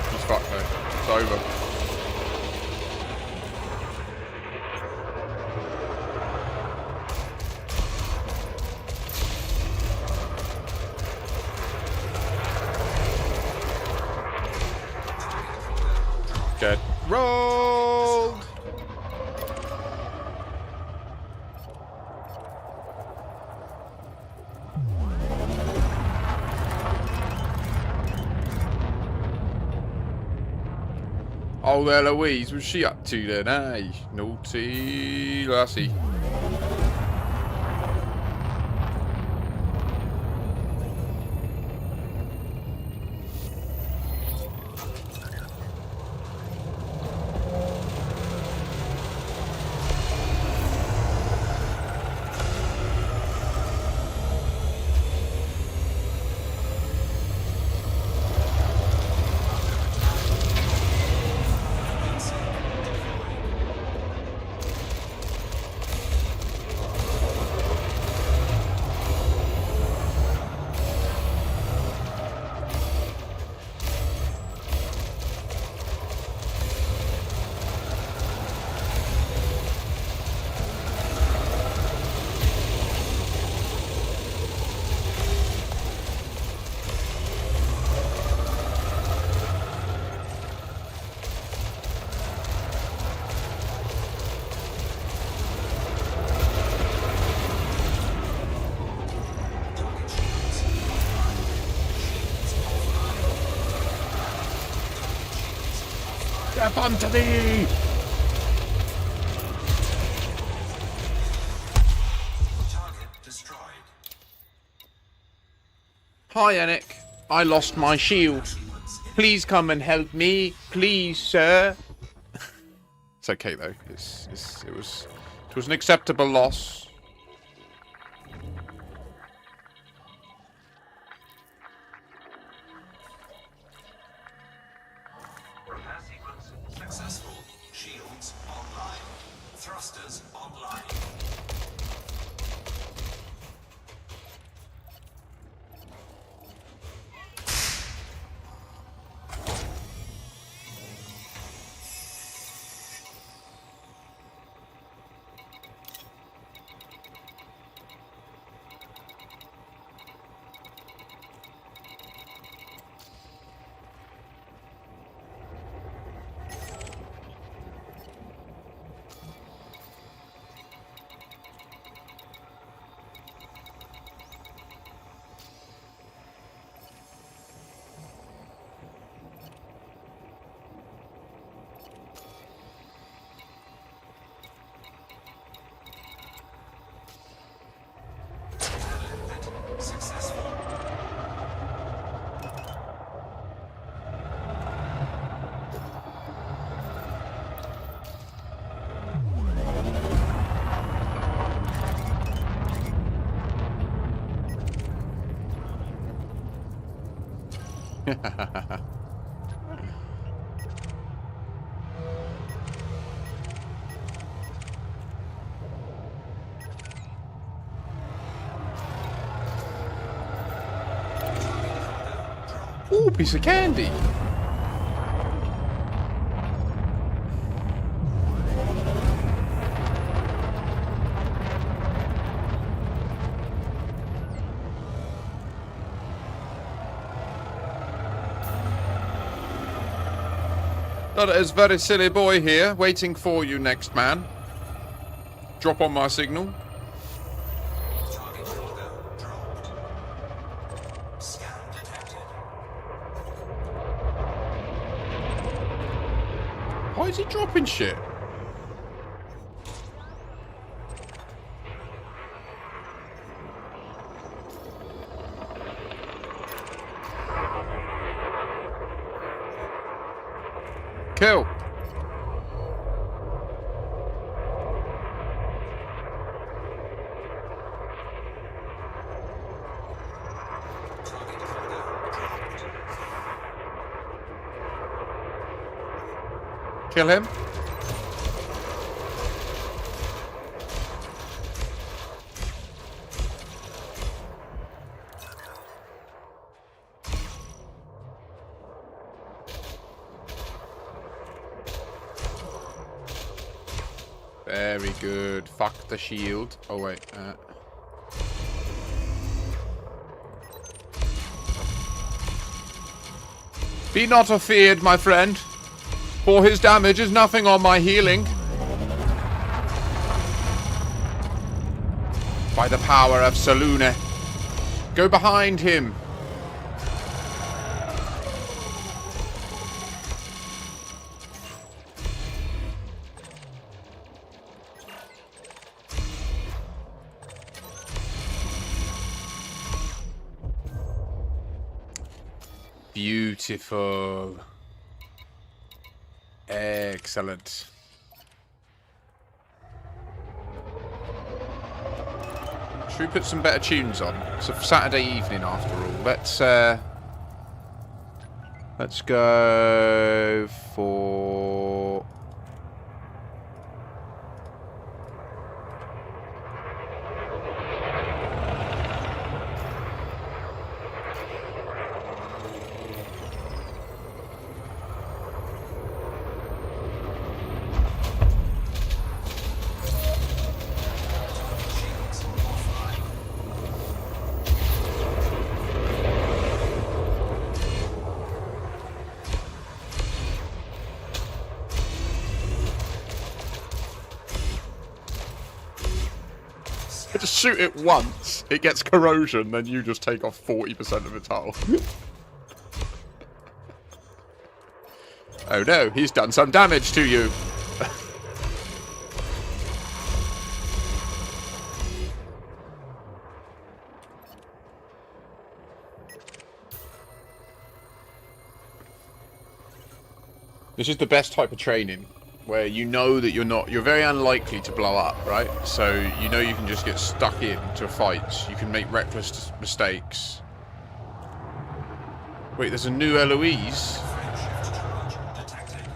He's fucked though. It's over. Get rolled! Oh, Eloise, what's she up to then, eh? Naughty lassie. Step unto thee! Target destroyed. Hi, Anik. I lost my shield. Please come and help me. Please, sir. It's okay, though. It was an acceptable loss. Repair sequence successful. Shields online. Thrusters online. Ooh, piece of candy. That is very silly boy here, waiting for you, next man. Drop on my signal. Target cargo dropped. Scan detected. Why is he dropping shit? Kill. Target cargo dropped. Kill him. Very good. Fuck the shield. Oh wait. Be not afeared, my friend, for his damage is nothing on my healing. By the power of Salune. Go behind him. Beautiful. Excellent. Should we put some better tunes on? It's a Saturday evening after all. Let's go for... Just shoot it once, it gets corrosion, then you just take off 40% of its hull. Oh no, he's done some damage to you. This is the best type of training, where you know that you're very unlikely to blow up, right? So you know you can just get stuck into fights. You can make reckless mistakes. Wait, there's a new Eloise. Frameshift charge detected.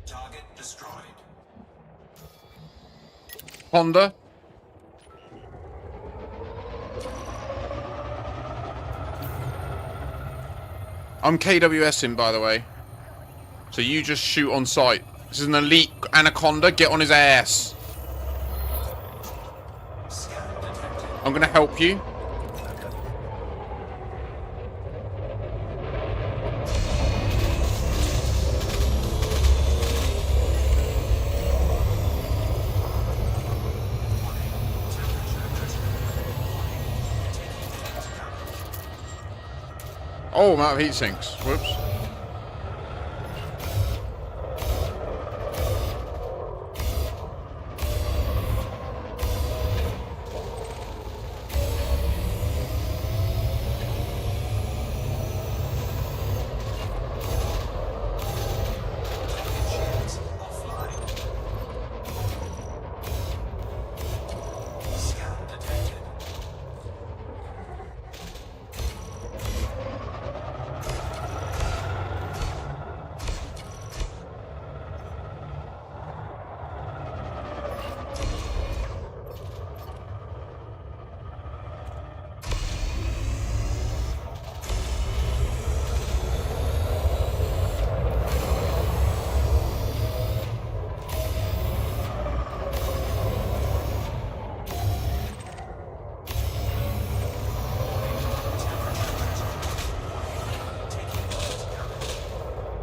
Target destroyed. Honda. I'm KWSing, by the way. So you just shoot on sight. This is an elite anaconda. Get on his ass. I'm gonna help you. Oh, I'm out of heat sinks. Whoops. Shields offline. Scan detected.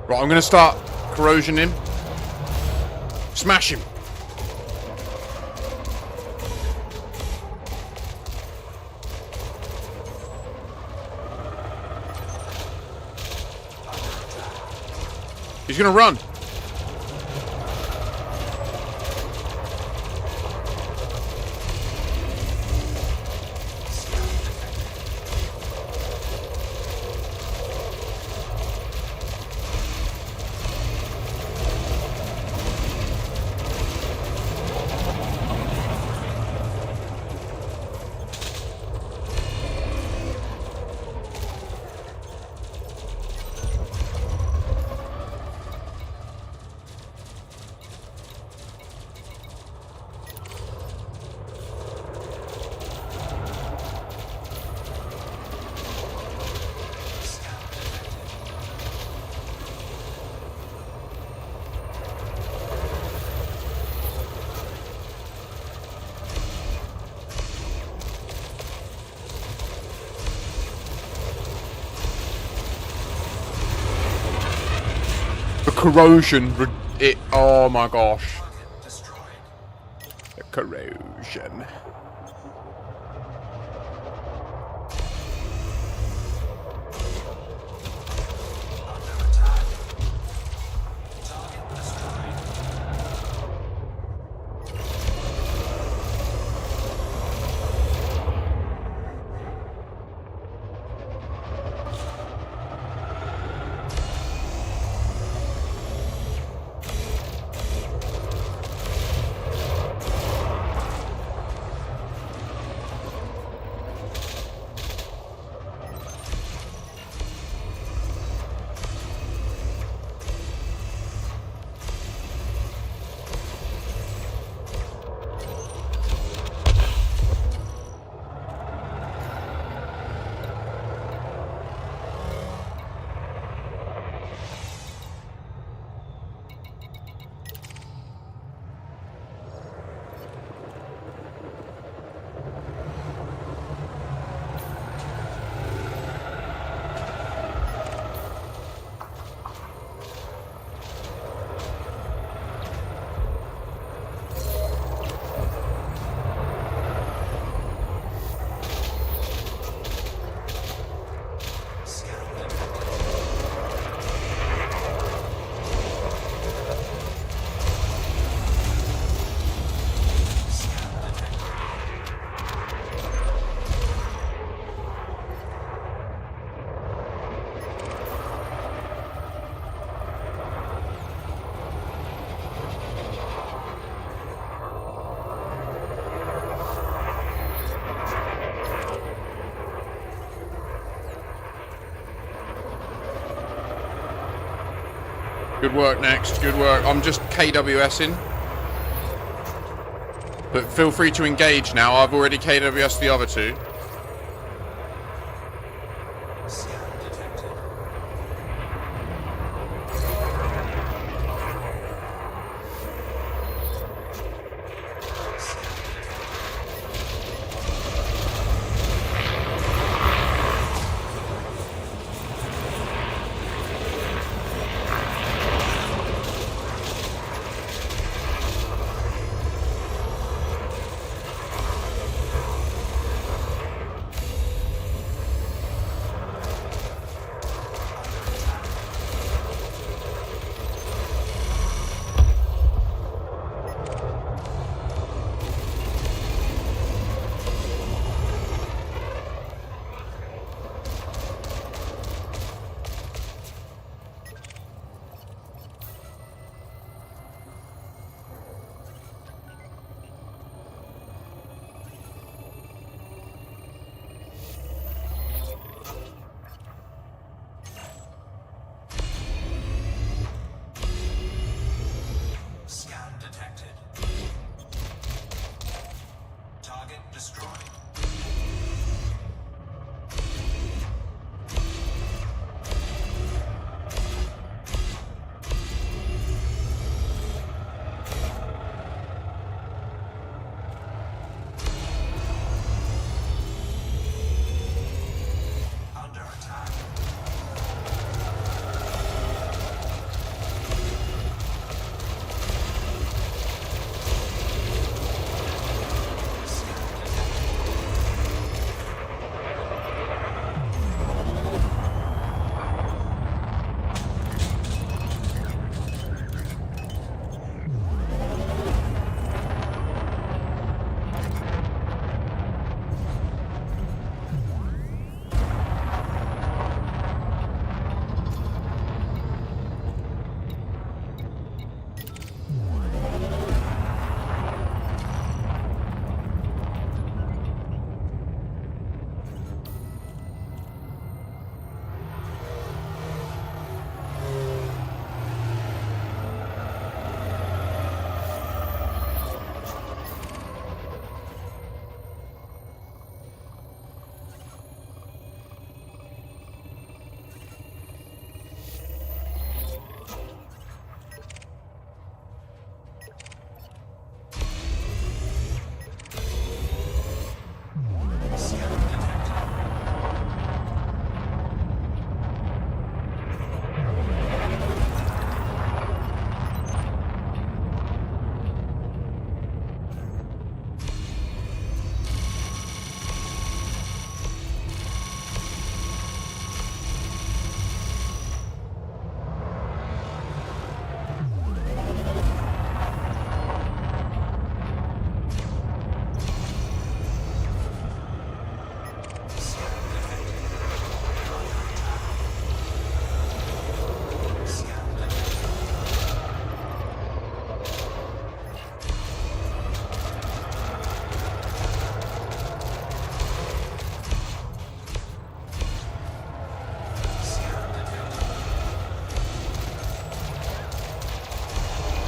Right, I'm gonna start corrosion him. Smash him. He's gonna run. The corrosion, it, oh my gosh. Destroyed. The corrosion. Under attack. Target destroyed. Good work, Next. Good work. I'm just KWSing. But feel free to engage now. I've already KWS'd the other two. Scan detected. Scan detected.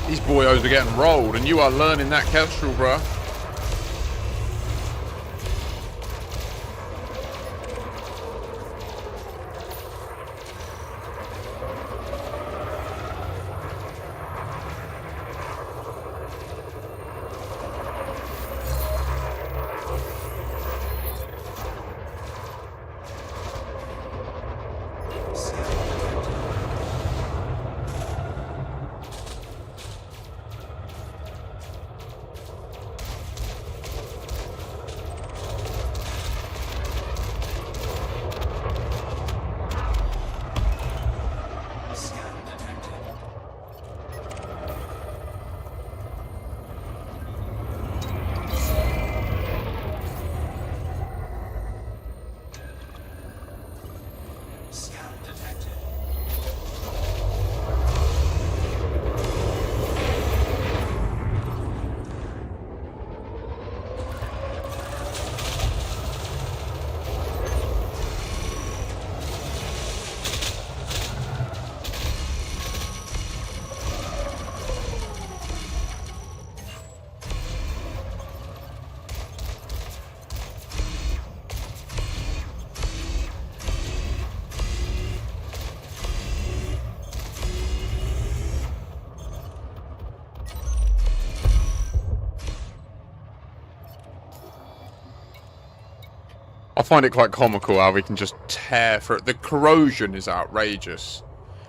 These boyos are getting rolled, and you are learning that kestrel, bruh. I find it quite comical how we can just tear through it. The corrosion is outrageous.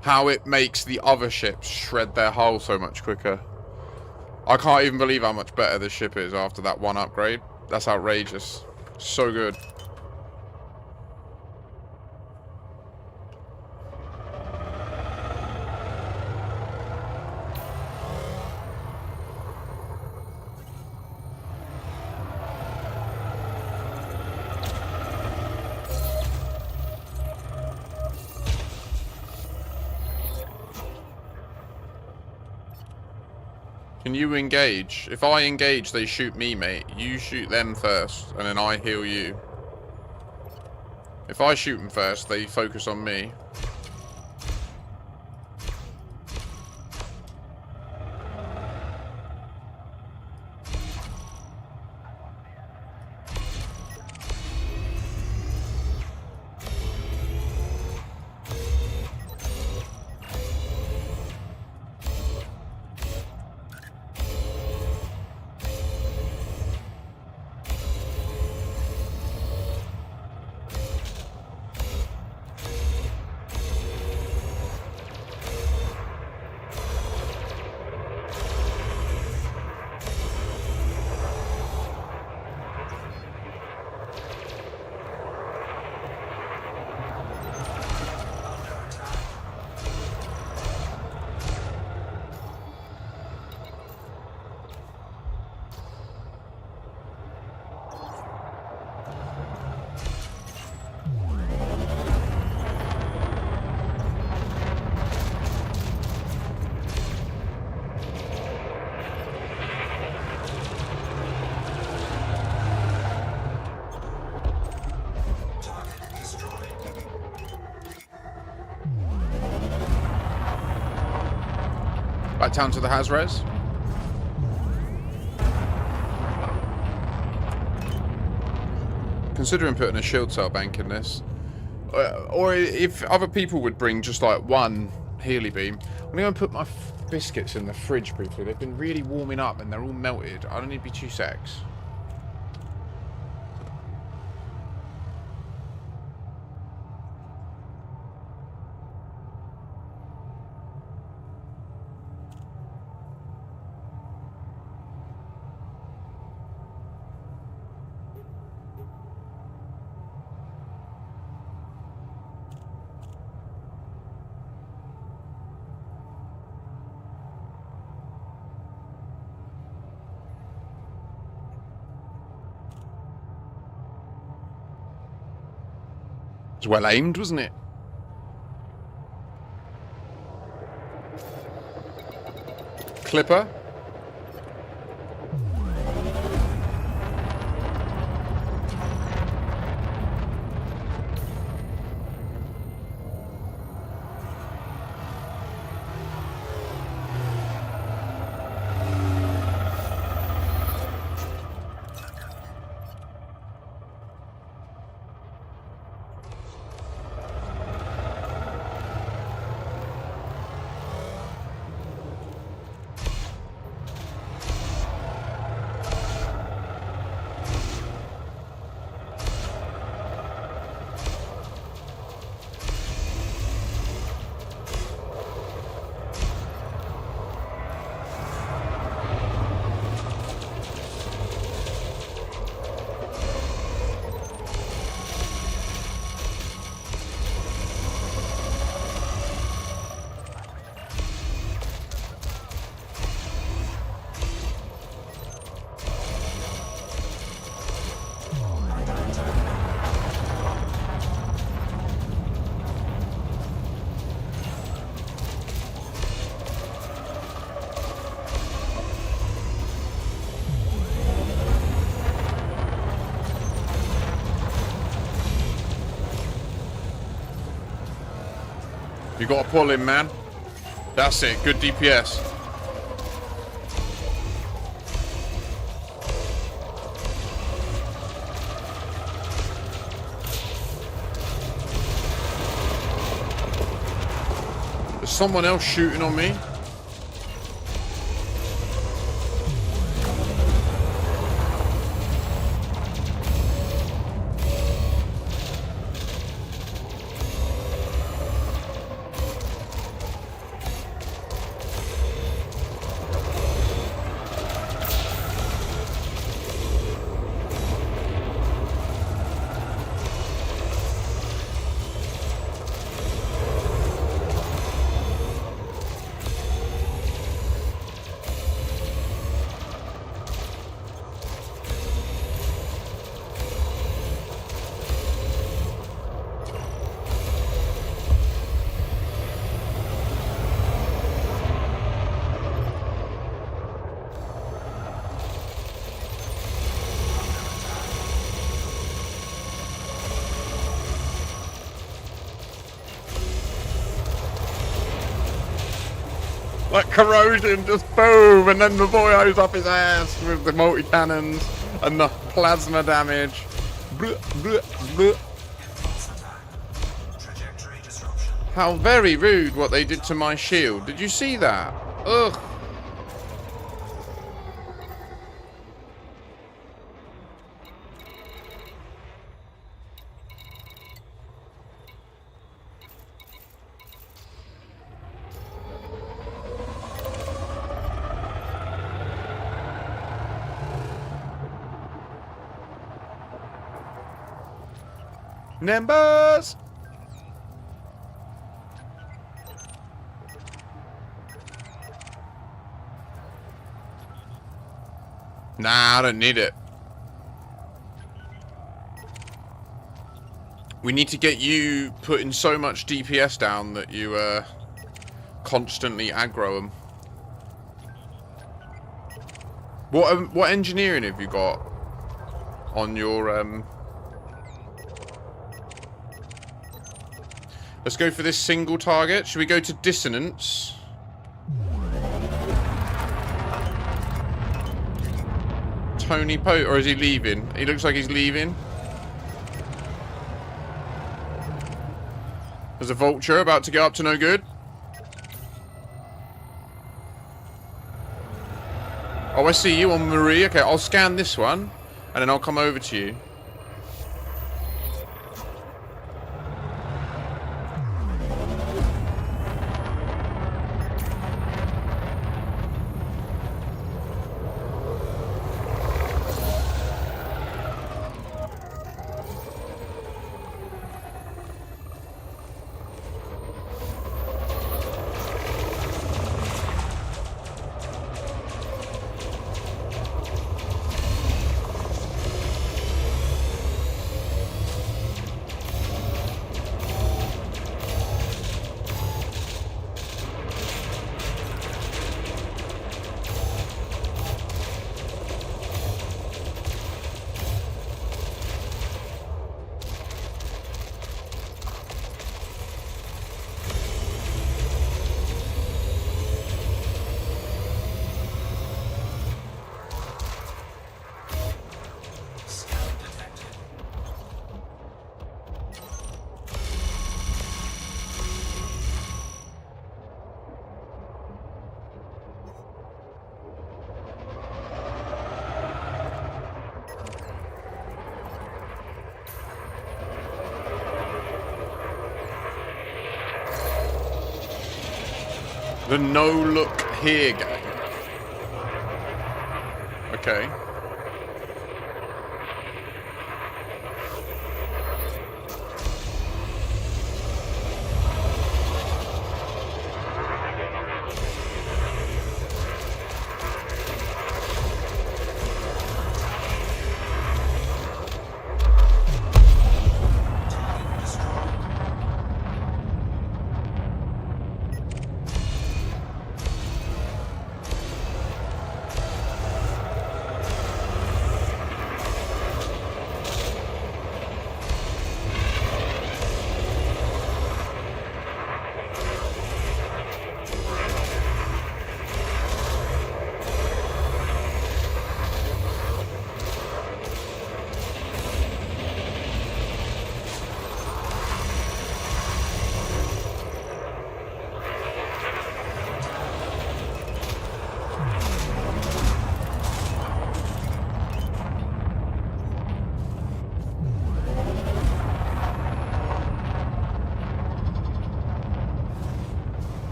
How it makes the other ships shred their hull so much quicker. I can't even believe how much better this ship is after that one upgrade. That's outrageous. So good. Can you engage? If I engage, they shoot me, mate. You shoot them first, and then I heal you. If I shoot them first, they focus on me. Back down to the Hazres. Considering putting a shield cell bank in this. Or if other people would bring just like one Healy beam. I'm going to put my biscuits in the fridge briefly. They've been really warming up and they're all melted. I don't need to be 2 secs. It was well aimed, wasn't it? Clipper. You gotta pull him, man. That's it. Good DPS. There's someone else shooting on me. Like corrosion, just boom, and then the boyo's up his ass with the multi-cannons and the plasma damage. Bleh, bleh, bleh. Trajectory disruption. How very rude what they did to my shield. Did you see that? Ugh. Numbers! Nah, I don't need it. We need to get you putting so much DPS down that you constantly aggro them. What engineering have you got on your Let's go for this single target. Should we go to dissonance? Tony Poe, or is he leaving? He looks like he's leaving. There's a vulture about to get up to no good. Oh, I see you on Marie. Okay, I'll scan this one, and then I'll come over to you. The no look here gang. Okay.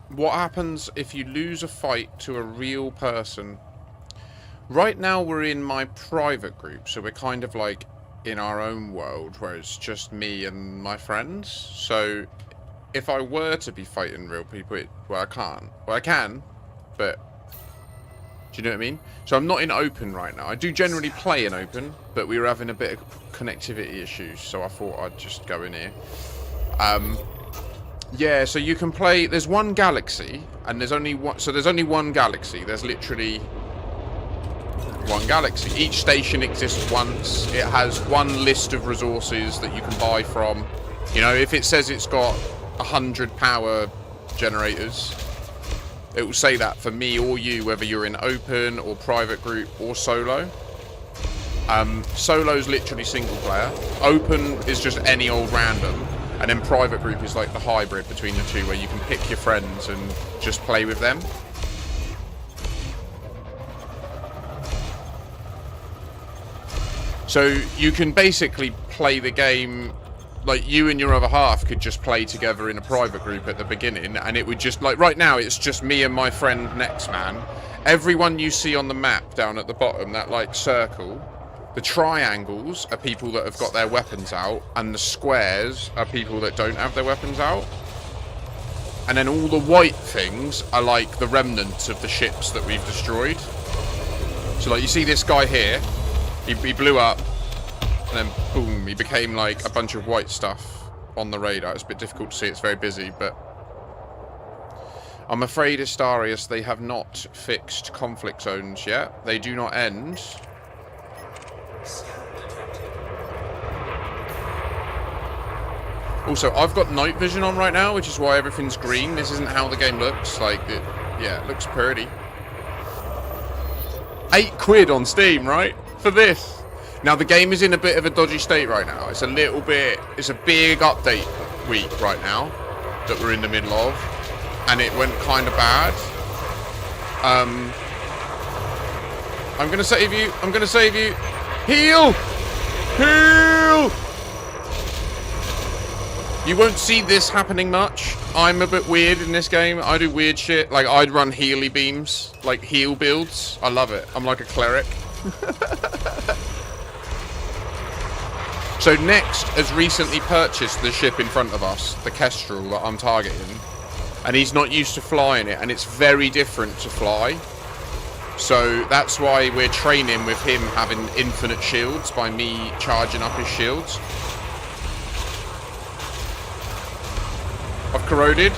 What happens if you lose a fight to a real person? Right now we're in my private group, so we're kind of like in our own world where it's just me and my friends. So if I were to be fighting real people, well, I can't. Well, I can, but do you know what I mean? So I'm not in open right now. I do generally play in open, but we were having a bit of connectivity issues, so I thought I'd just go in here. Yeah, so you can play. There's one galaxy, and there's only one. So there's only one galaxy. There's literally one galaxy. Each station exists once. It has one list of resources that you can buy from. You know, if it says it's got 100 power generators, it will say that for me or you, whether you're in open or private group or solo. Solo's literally single player. Open is just any old random. And then private group is like the hybrid between the two, where you can pick your friends and just play with them. So you can basically play the game, like you and your other half could just play together in a private group at the beginning, and it would just, like right now it's just me and my friend Next Man. Everyone you see on the map down at the bottom, that like circle, the triangles are people that have got their weapons out, and the squares are people that don't have their weapons out. And then all the white things are like the remnants of the ships that we've destroyed. So like you see this guy here, he blew up, and then boom, he became like a bunch of white stuff on the radar. It's a bit difficult to see, it's very busy, but I'm afraid, Astarius, they have not fixed conflict zones yet. They do not end. Also, I've got night vision on right now, which is why everything's green. This isn't how the game looks. Like, yeah, it looks pretty. £8 on Steam, right? For this. Now, the game is in a bit of a dodgy state right now. It's a little bit... It's a big update week right now that we're in the middle of. And it went kind of bad. I'm going to save you. I'm going to save you. Heal! Heal! You won't see this happening much. I'm a bit weird in this game. I do weird shit. Like, I'd run Healy beams. Like, heal builds. I love it. I'm like a cleric. So Next has recently purchased the ship in front of us, the Kestrel that I'm targeting. And he's not used to flying it, and it's very different to fly. So that's why we're training with him having infinite shields by me charging up his shields. I've corroded.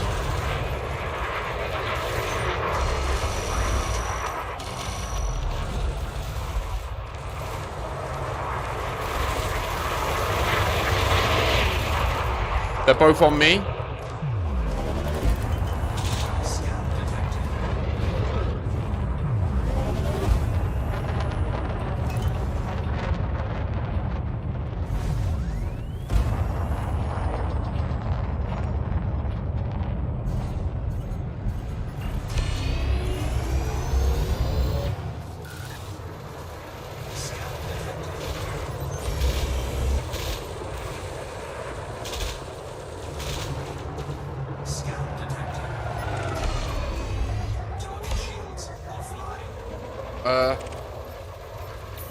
They're both on me.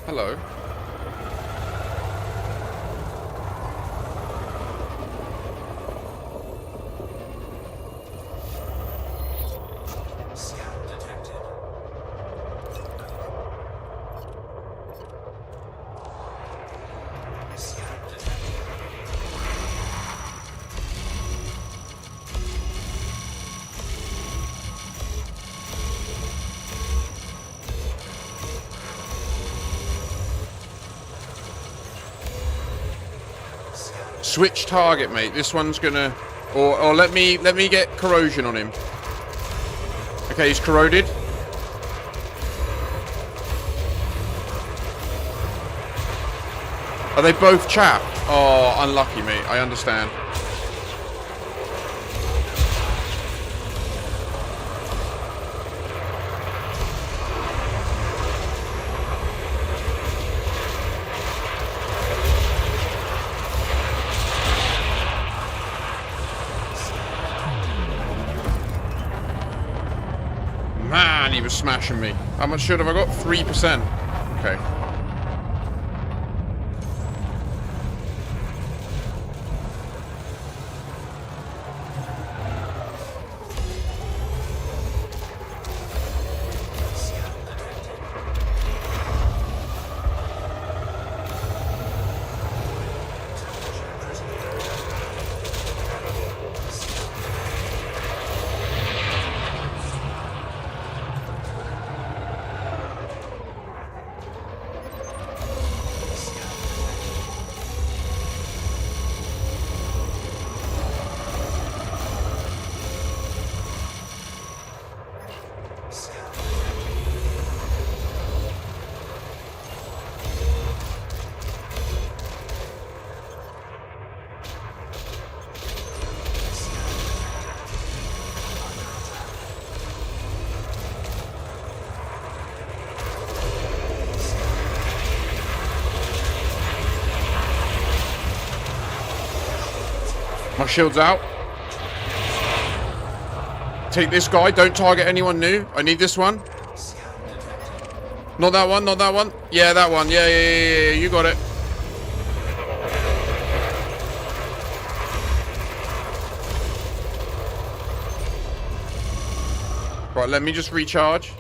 Hello. Scout detected. Scout detected. Switch target, mate. This one's gonna... Or let me get corrosion on him. Okay, he's corroded. Are they both chapped? Oh, unlucky, mate. I understand. And he was smashing me. How much shield have I got? 3%. Okay. My shield's out. Take this guy. Don't target anyone new. I need this one. Not that one. Not that one. Yeah, that one. Yeah. You got it. Right, let me just recharge.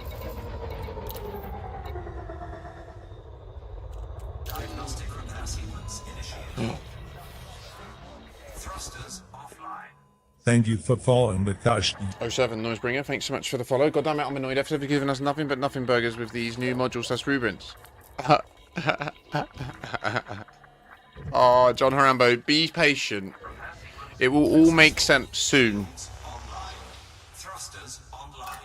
Diagnostic repair sequence initiated. Thrusters offline. Thank you for following the Kashi. 07 Noisebringer, thanks so much for the follow. God damn it, I'm annoyed. After giving us nothing but nothing burgers with these new modules slash rubrics. Oh, John Harambo, be patient. It will all make sense soon. Online. Thrusters online.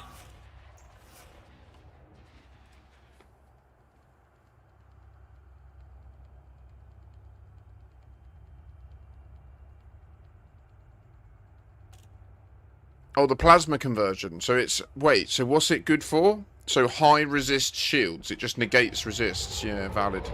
Oh, the plasma conversion. So it's... Wait, so what's it good for? So high resist shields. It just negates resists. Yeah, valid.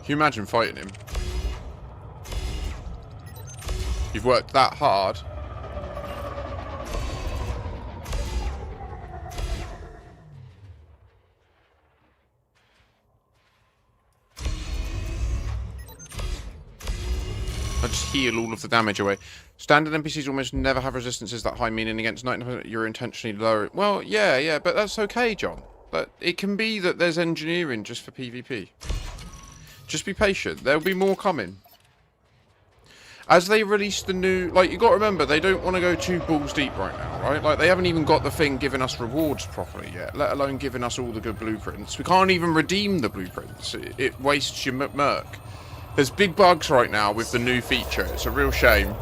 Can you imagine fighting him? You've worked that hard. I just heal all of the damage away. Standard NPCs almost never have resistances that high, meaning against 90% you're intentionally lower. Well, yeah, but that's okay, John. But it can be that there's engineering just for PvP. Just be patient. There'll be more coming. As they release the new... Like, you got to remember, they don't want to go too balls deep right now, right? Like, they haven't even got the thing giving us rewards properly yet, let alone giving us all the good blueprints. We can't even redeem the blueprints. It wastes your merc. There's big bugs right now with the new feature. It's a real shame.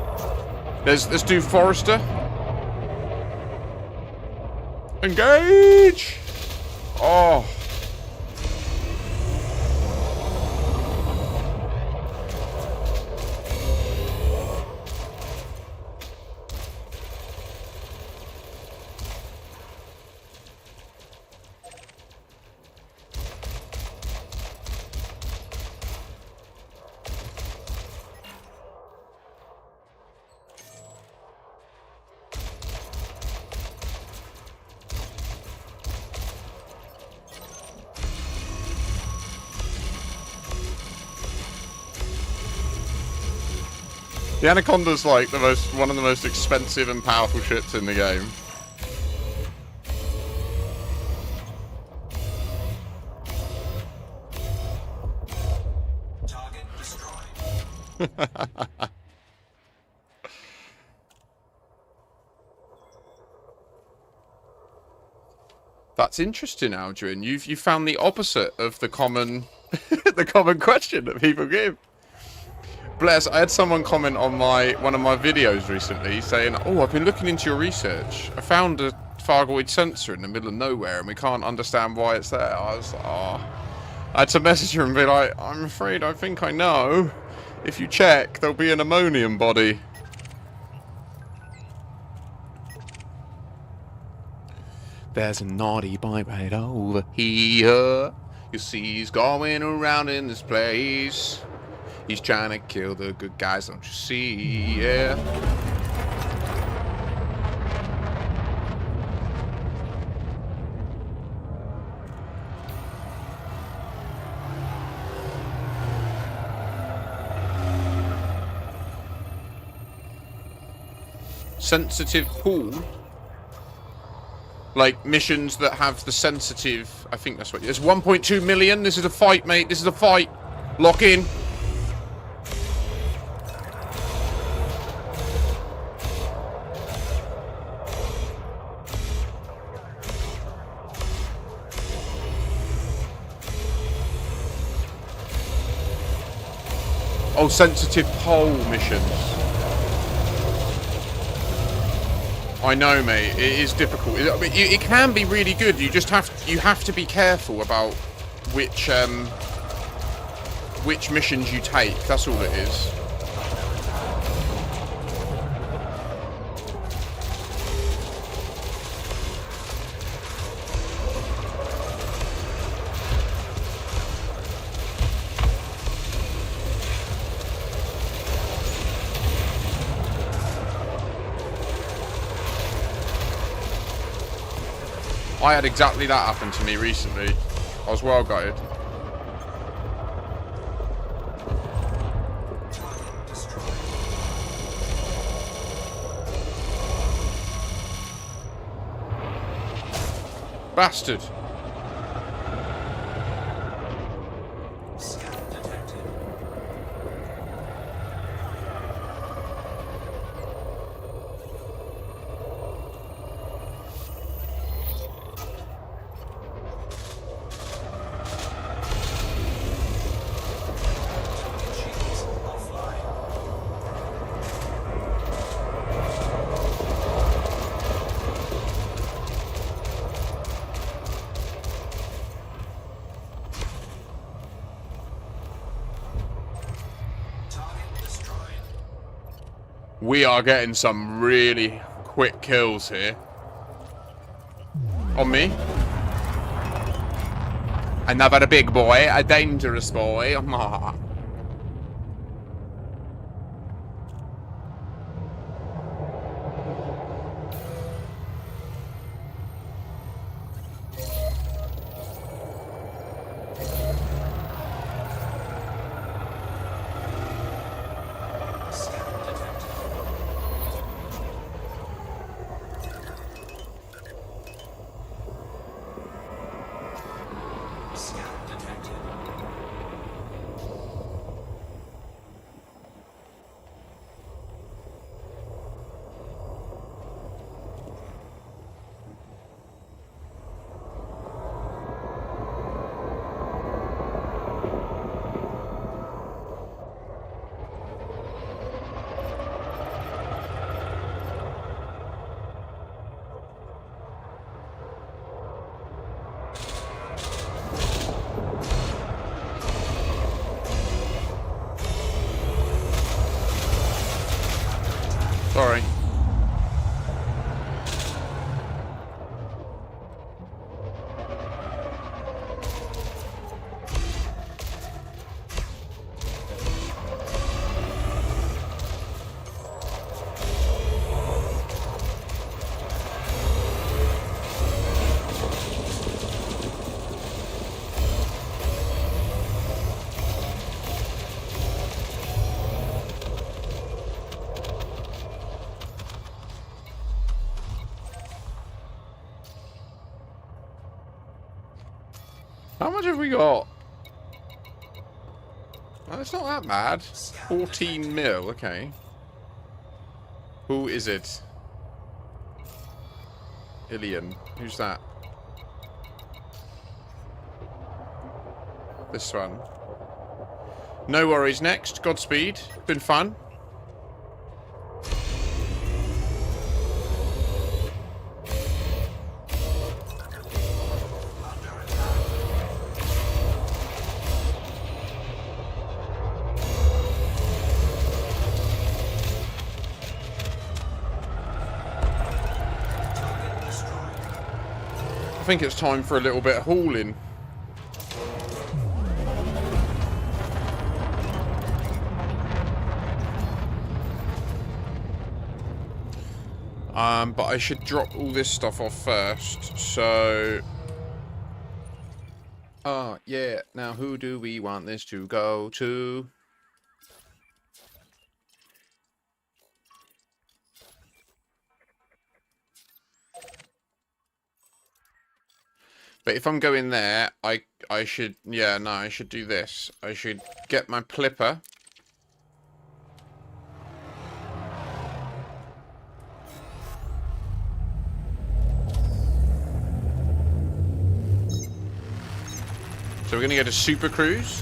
Let's do Forester. Engage! Oh... The Anaconda's like one of the most expensive and powerful ships in the game. Target destroyed. That's interesting, Aldrin. You've found the opposite of the common the common question that people give. Bless, I had someone comment on one of my videos recently saying, oh, I've been looking into your research. I found a Thargoid sensor in the middle of nowhere and we can't understand why it's there. I was like, oh. I had to message her and be like, I'm afraid I think I know. If you check, there'll be an ammonium body. There's a naughty boy right over here. You see he's going around in this place. He's trying to kill the good guys, don't you see? Yeah. Sensitive pool? Like, missions that have the sensitive... I think that's what... It's 1.2 million. This is a fight, mate. This is a fight. Lock in. Oh, sensitive pole missions. I know, mate. It is difficult. It can be really good. You just have to be careful about which missions you take. That's all it is. I had exactly that happen to me recently. I was well gutted. Bastard. We are getting some really quick kills here. On me. Another big boy, a dangerous boy. Sorry. How much have we got? Well, it's not that bad. 14 mil, okay. Who is it? Ilian. Who's that? This one. No worries. Next, Godspeed. Been fun. I think it's time for a little bit of hauling. But I should drop all this stuff off first, so... yeah, now who do we want this to go to? But if I'm going there, I should... Yeah, no, I should do this. I should get my clipper. So we're going to go to Super Cruise,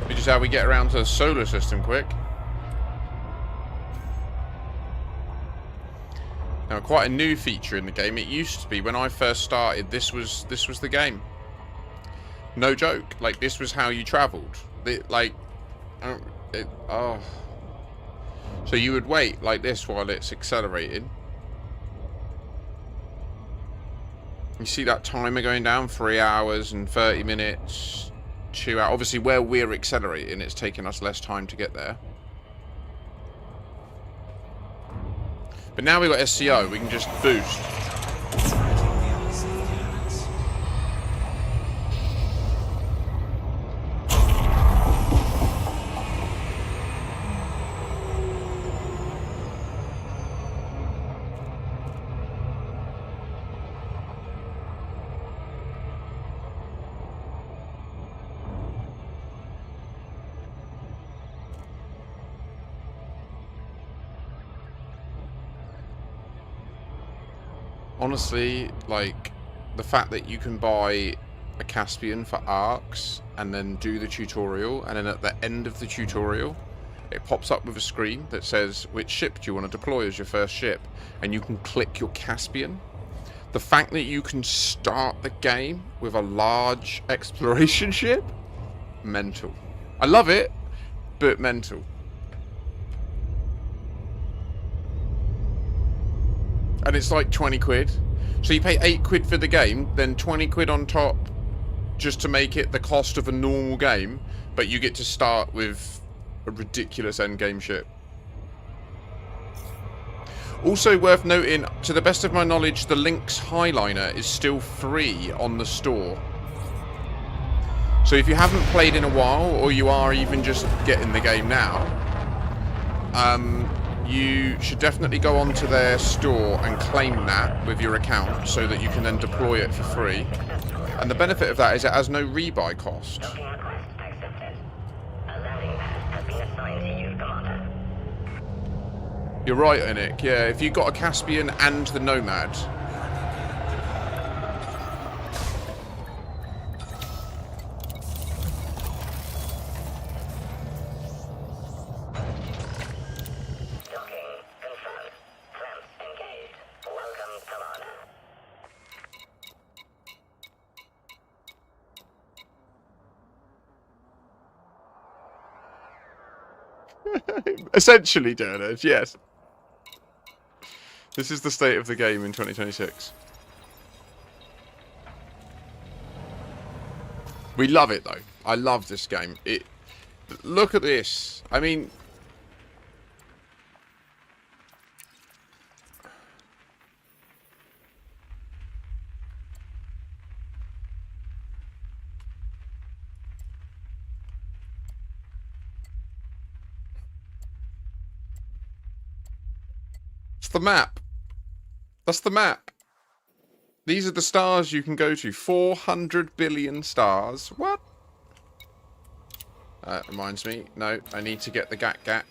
which is how we get around to the solar system quick. Now, quite a new feature in the game. It used to be when I first started. This was the game. No joke. Like, this was how you travelled. So you would wait like this while it's accelerating. You see that timer going down, 3 hours and 30 minutes, 2 hours. Obviously, where we're accelerating, it's taking us less time to get there. But now we've got SCO, we can just boost. Honestly, like, the fact that you can buy a Caspian for ARX and then do the tutorial, and then at the end of the tutorial, it pops up with a screen that says, which ship do you want to deploy as your first ship? And you can click your Caspian. The fact that you can start the game with a large exploration ship? Mental. I love it, but mental. And it's like 20 quid. So you pay 8 quid for the game, then 20 quid on top just to make it the cost of a normal game, but you get to start with a ridiculous endgame ship. Also worth noting, to the best of my knowledge, the Lynx Highliner is still free on the store. So if you haven't played in a while, or you are even just getting the game now, you should definitely go onto their store and claim that with your account so that you can then deploy it for free. And the benefit of that is it has no rebuy cost. You're right, Nick. Yeah, if you got a Caspian and the Nomad. Essentially, Durnage, yes. This is the state of the game in 2026. We love it, though. I love this game. Look at this. I mean... It's the map. That's the map. These are the stars you can go to. 400 billion stars. What? Reminds me. No, I need to get the Gak.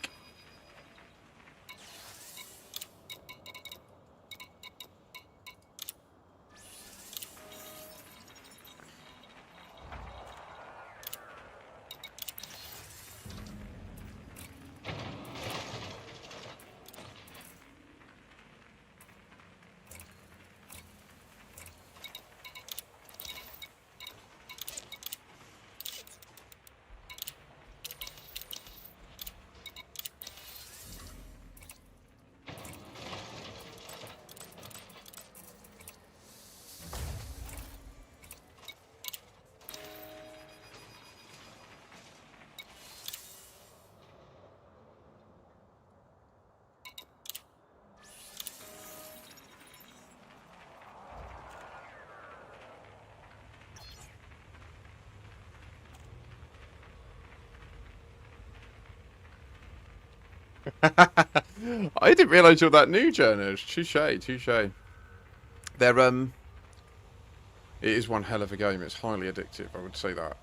I didn't realise you're that new, Jonas. Touche, touche. They're it is one hell of a game. It's highly addictive. I would say that.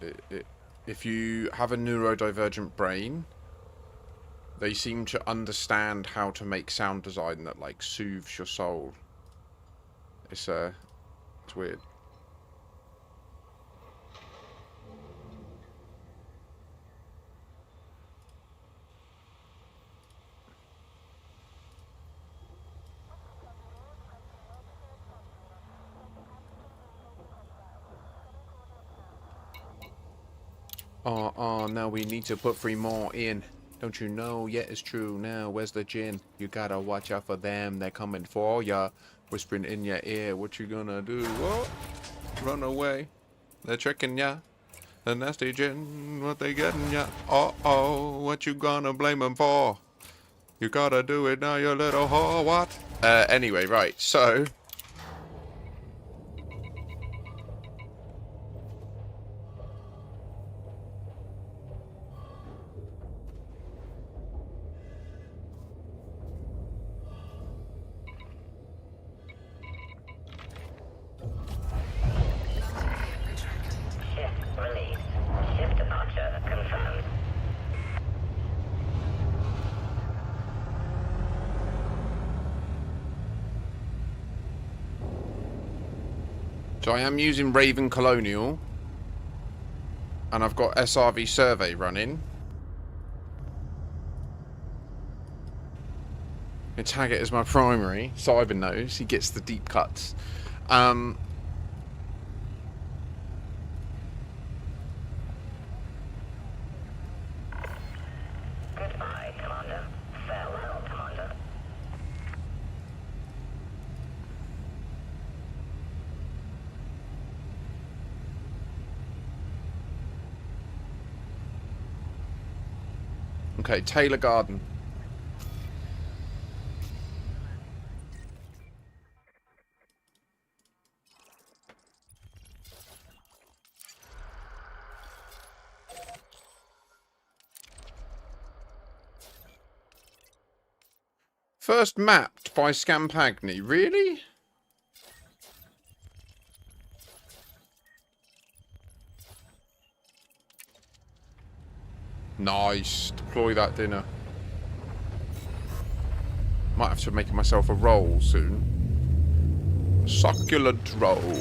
If you have a neurodivergent brain, they seem to understand how to make sound design that like soothes your soul. It's weird. Now we need to put 3 more in. Don't you know? Yeah, it's true. Now, where's the gin? You gotta watch out for them. They're coming for ya. Whispering in your ear. What you gonna do? What? Run away. They're tricking ya. The nasty gin. What they getting ya? Uh-oh. What you gonna blame them for? You gotta do it now, you little whore. What? Anyway, right. So... So I am using Raven Colonial, and I've got SRV Survey running. I tag it as my primary, so Ivan knows he gets the deep cuts. Goodbye, Commander. Farewell, Commander. Okay, Taylor Garden. First mapped by Scampagni. Really? Nice. Deploy that dinner. Might have to make myself a roll soon. Succulent roll.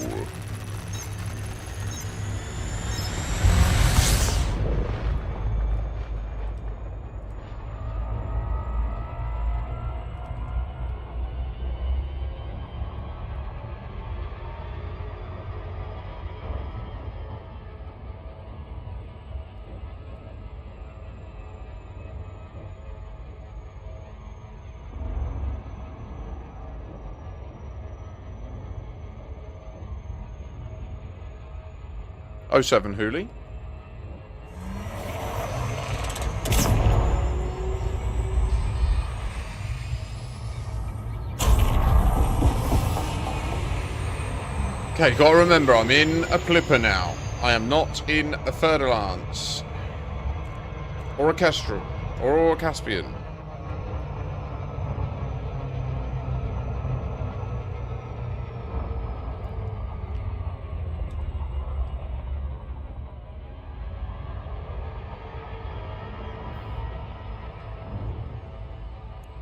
Oh, 07 Hooli. Okay, gotta remember, I'm in a Plipper now. I am not in a Third Alliance. Or a Kestrel. Or a Caspian.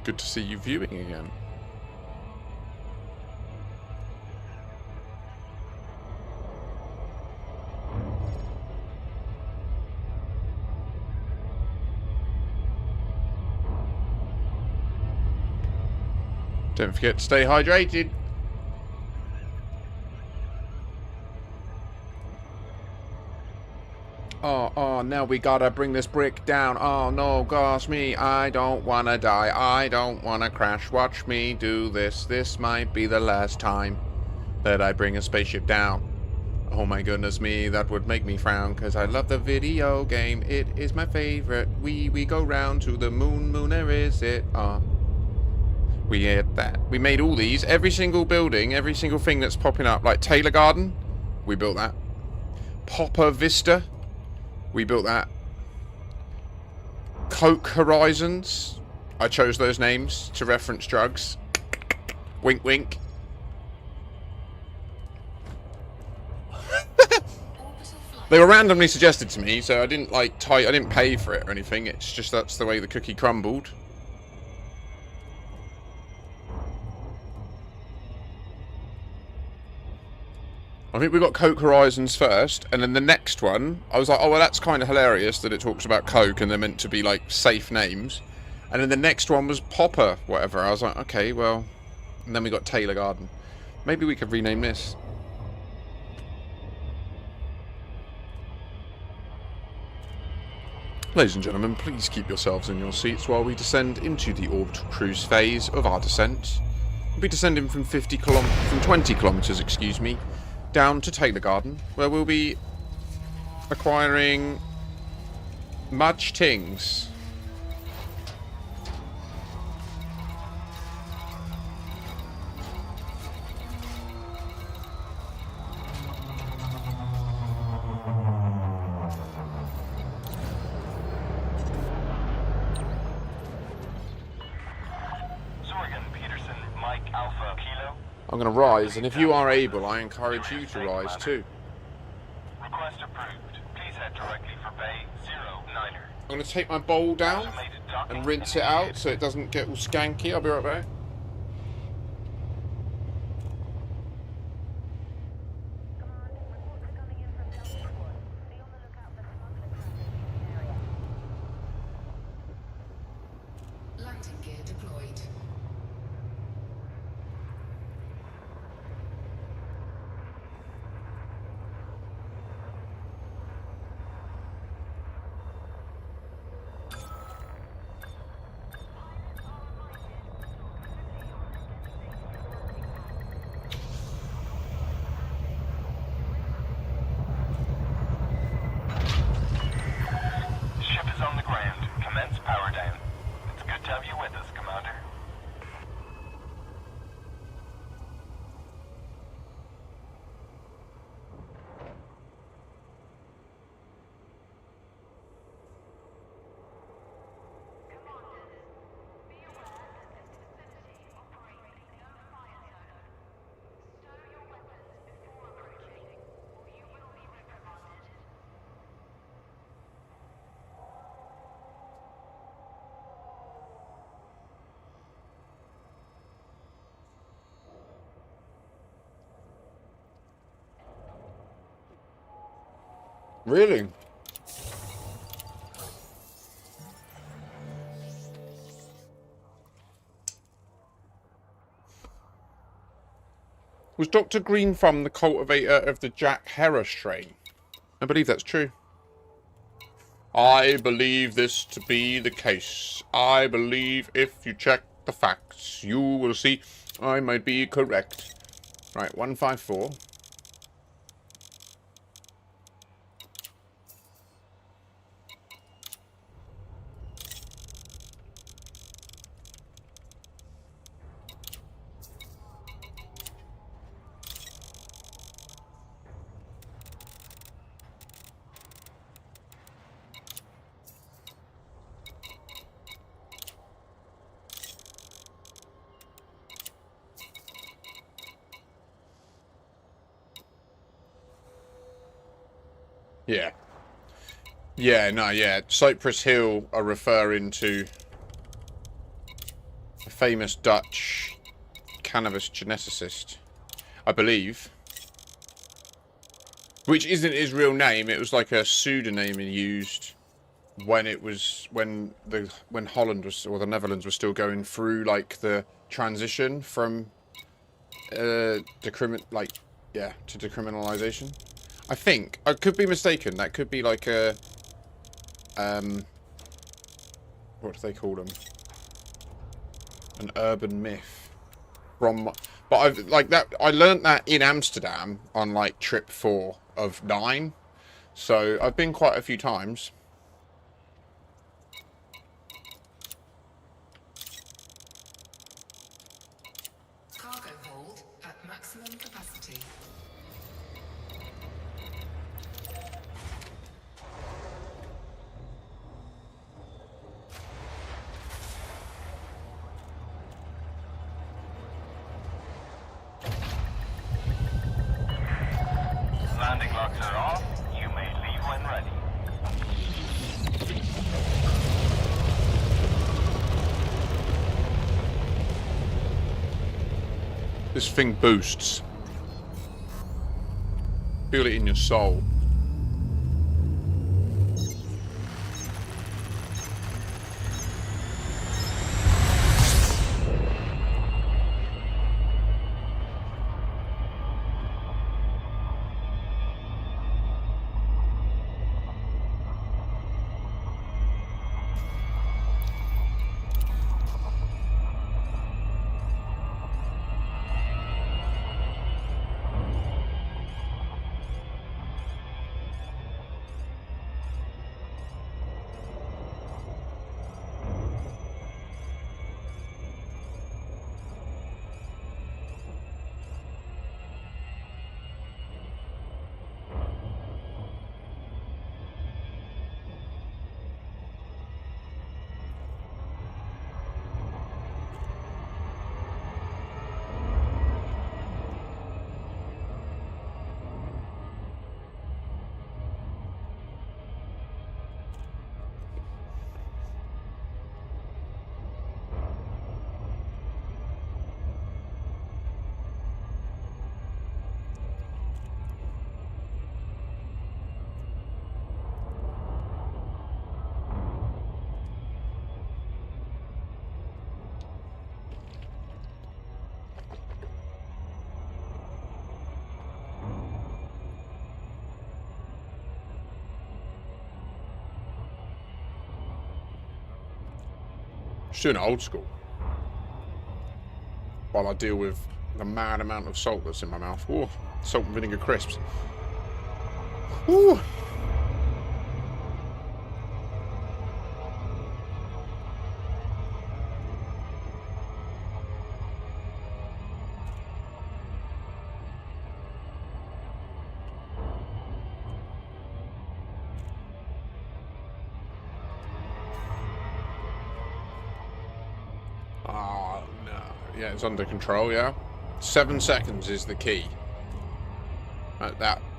Good to see you viewing again. Don't forget to stay hydrated. Oh, now we gotta bring this brick down. Oh no, gosh me, I don't wanna die. I don't wanna crash. Watch me do this. This might be the last time that I bring a spaceship down. Oh my goodness me, that would make me frown, cause I love the video game. It is my favorite. We go round to the moon. Where is it? We had that. We made all these. Every single building, every single thing that's popping up. Like Taylor Garden, we built that. Popper Vista, we built that. Coke Horizons, I chose those names to reference drugs. Wink, wink. They were randomly suggested to me, so I didn't like I didn't pay for it or anything. It's just that's the way the cookie crumbled. I think we got Coke Horizons first, and then the next one, I was like, oh, well, that's kind of hilarious that it talks about Coke and they're meant to be, like, safe names. And then the next one was Popper, whatever. I was like, okay, well... And then we got Taylor Garden. Maybe we could rename this. Ladies and gentlemen, please keep yourselves in your seats while we descend into the orbital cruise phase of our descent. We'll be descending from 20 kilometers, excuse me, down to Taylor Garden, where we'll be acquiring much things. I'm going to rise, and if you are able, I encourage you to rise too. Request approved. Please head directly for Bay 09er. I'm going to take my bowl down and rinse it out so it doesn't get all skanky. I'll be right back. Landing gear deployed. Ship is on the ground. Commence power down. It's good to have you with us, Commander. Really? Was Dr. Green from the cultivator of the Jack Herer strain? I believe that's true. I believe this to be the case. I believe if you check the facts, you will see I might be correct. Right, 154. Yeah. Yeah, no, yeah. Cypress Hill are referring to a famous Dutch cannabis geneticist, I believe. Which isn't his real name, it was like a pseudonym he used when it was when Holland was, or the Netherlands was still going through like the transition from to decriminalization. I think. I could be mistaken. That could be like a... what do they call them? An urban myth. From... But I've... Like, that... I learnt that in Amsterdam on, like, trip 4 of 9. So, I've been quite a few times. Cargo hold at maximum capacity. This thing boosts. Feel it in your soul. Just doing it old school. While I deal with the mad amount of salt that's in my mouth. Ooh, salt and vinegar crisps. Ooh. Oh, no. Yeah, it's under control, yeah. 7 seconds is the key.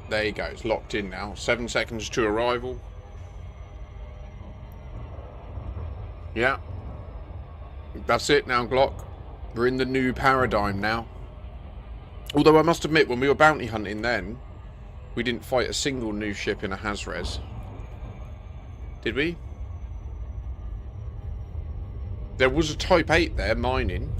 There you go. It's locked in now. 7 seconds to arrival. Yeah. That's it now, Glock. We're in the new paradigm now. Although I must admit, when we were bounty hunting then, we didn't fight a single new ship in a Hazres. Did we? There was a Type 8 there, mining.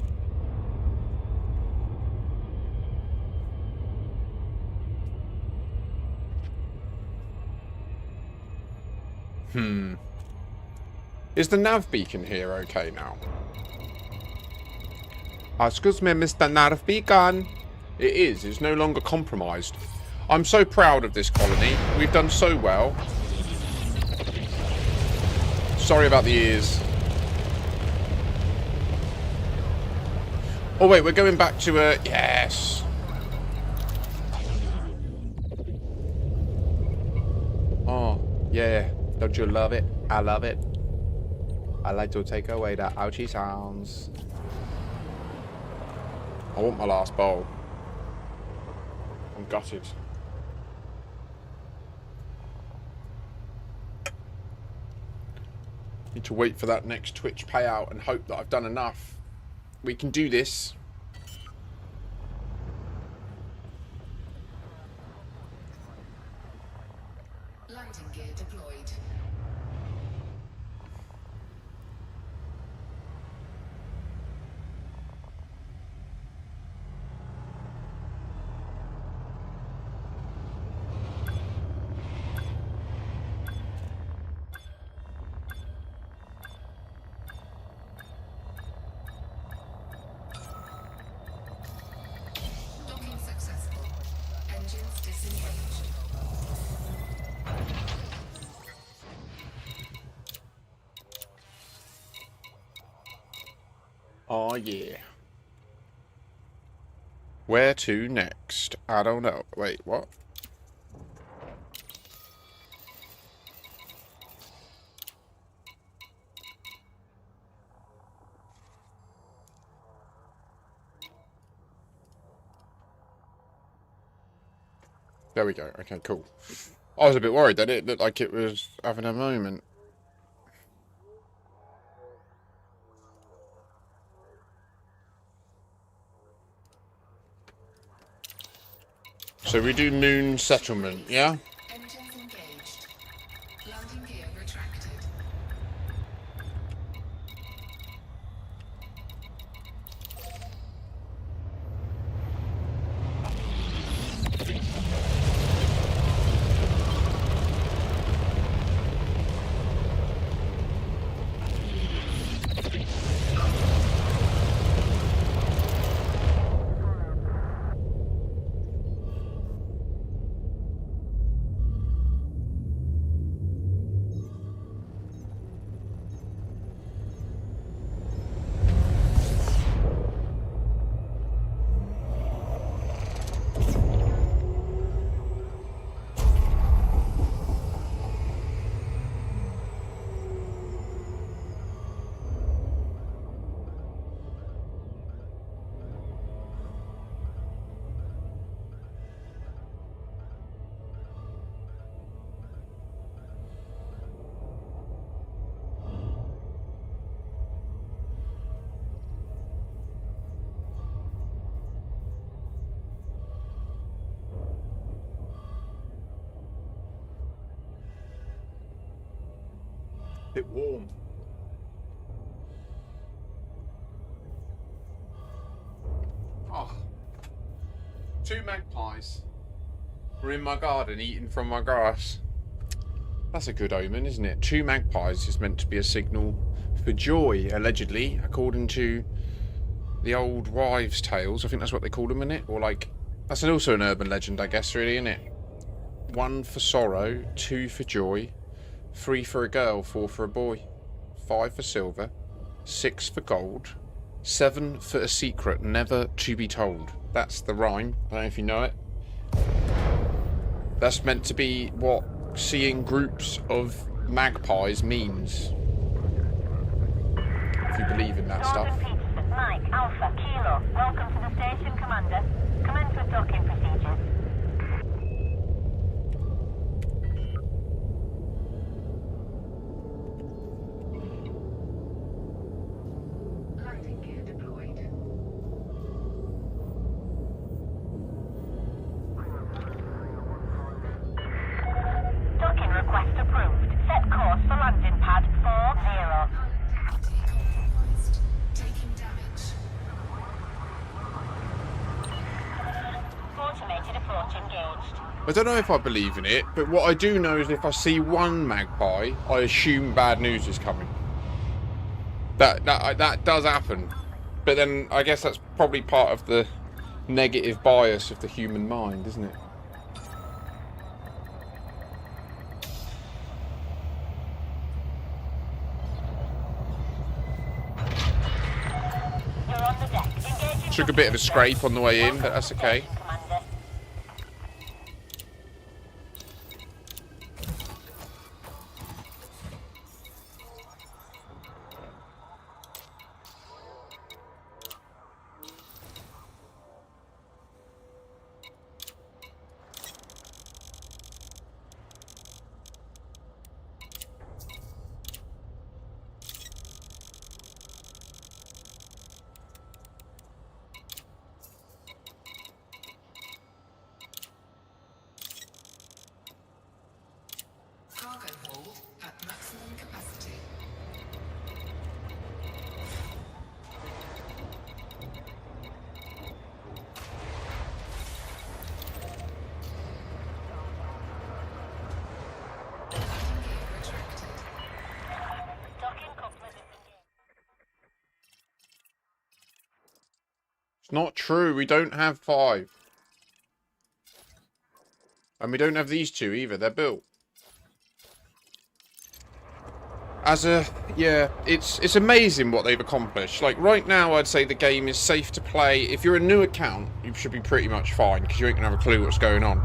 Is the nav beacon here okay now? Excuse me, Mr. Nav beacon. It is. It's no longer compromised. I'm so proud of this colony. We've done so well. Sorry about the ears. Oh wait, we're going back to yes. Oh, yeah. Don't you love it? I love it. I like to take away the ouchie sounds. I want my last bowl. I'm gutted. Need to wait for that next Twitch payout and hope that I've done enough. We can do this. Landing gear deployed. Docking successful. Engines disengaged. Oh yeah. Where to next? I don't know. Wait, what? There we go. Okay, cool. I was a bit worried that it looked like it was having a moment. So we do moon settlement, yeah? Engines engaged. Landing gear retracted. Bit warm. Oh. 2 magpies were in my garden eating from my grass. That's a good omen, isn't it? 2 magpies is meant to be a signal for joy, allegedly, according to the old wives' tales. I think that's what they call them, innit? Or like, that's also an urban legend, I guess, really, innit? 1 for sorrow, 2 for joy, 3 for a girl, 4 for a boy, 5 for silver, 6 for gold, 7 for a secret never to be told. That's the rhyme. I don't know if you know it. That's meant to be what seeing groups of magpies means. If you believe in that stuff. Mike, Alpha, Kilo, welcome to the station, Commander. Commence with docking procedures. Landing gear deployed. Docking request approved. Set course for landing pad 40. Decompromised. Taking damage. Automated approach engaged. I don't know if I believe in it, but what I do know is if I see 1 magpie, I assume bad news is coming. That does happen. But then I guess that's probably part of the negative bias of the human mind, isn't it? You're on the deck. Engaging. Took a bit of a scrape on the way in, but that's okay. Commander. Cargo hold at maximum capacity. Landing gear retracted. Docking coupler disengaged. It's not true. We don't have 5. And we don't have these 2 either. They're built. Yeah, it's amazing what they've accomplished. Like, right now, I'd say the game is safe to play. If you're a new account, you should be pretty much fine, because you ain't gonna have a clue what's going on.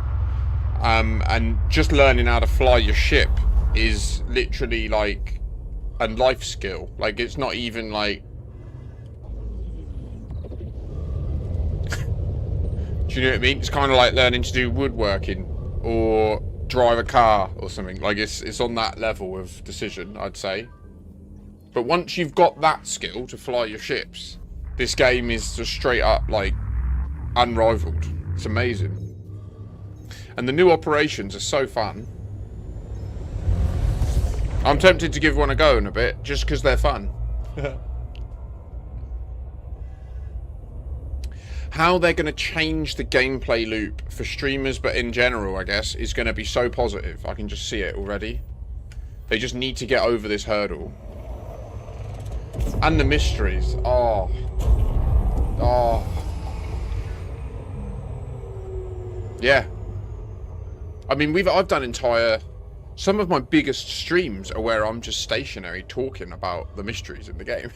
And just learning how to fly your ship is literally, like, a life skill. Like, it's not even, like... Do you know what I mean? It's kind of like learning to do woodworking, or drive a car or something. Like, it's on that level of decision, I'd say. But once you've got that skill to fly your ships, this game is just straight up, like, unrivaled. It's amazing. And the new operations are so fun. I'm tempted to give one a go in a bit, just because they're fun. How they're going to change the gameplay loop for streamers, but in general, I guess, is going to be so positive. I can just see it already. They just need to get over this hurdle. And the mysteries. Oh. Oh. Yeah. I mean, I've done entire... Some of my biggest streams are where I'm just stationary talking about the mysteries in the game.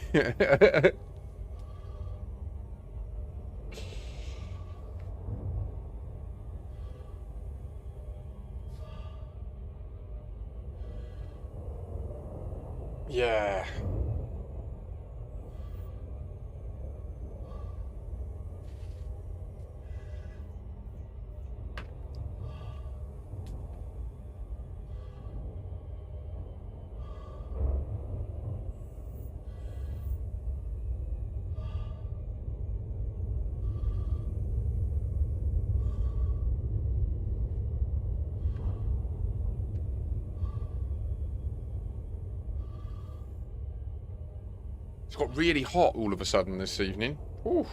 Yeah. It's got really hot all of a sudden this evening. Oof.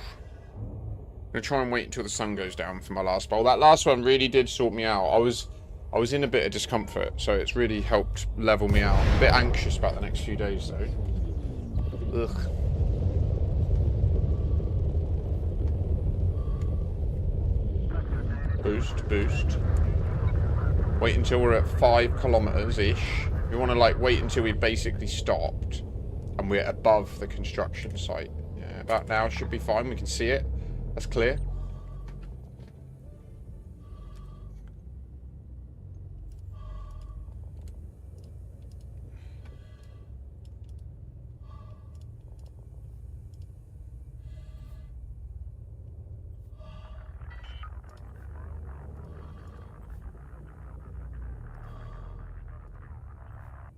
I'm gonna try and wait until the sun goes down for my last bowl. That last one really did sort me out. I was in a bit of discomfort, so it's really helped level me out. I'm a bit anxious about the next few days though. Ugh. Boost, boost. Wait until we're at 5 kilometers-ish. We want to like wait until we've basically stopped and we're above the construction site. Yeah, about now should be fine. We can see it. That's clear.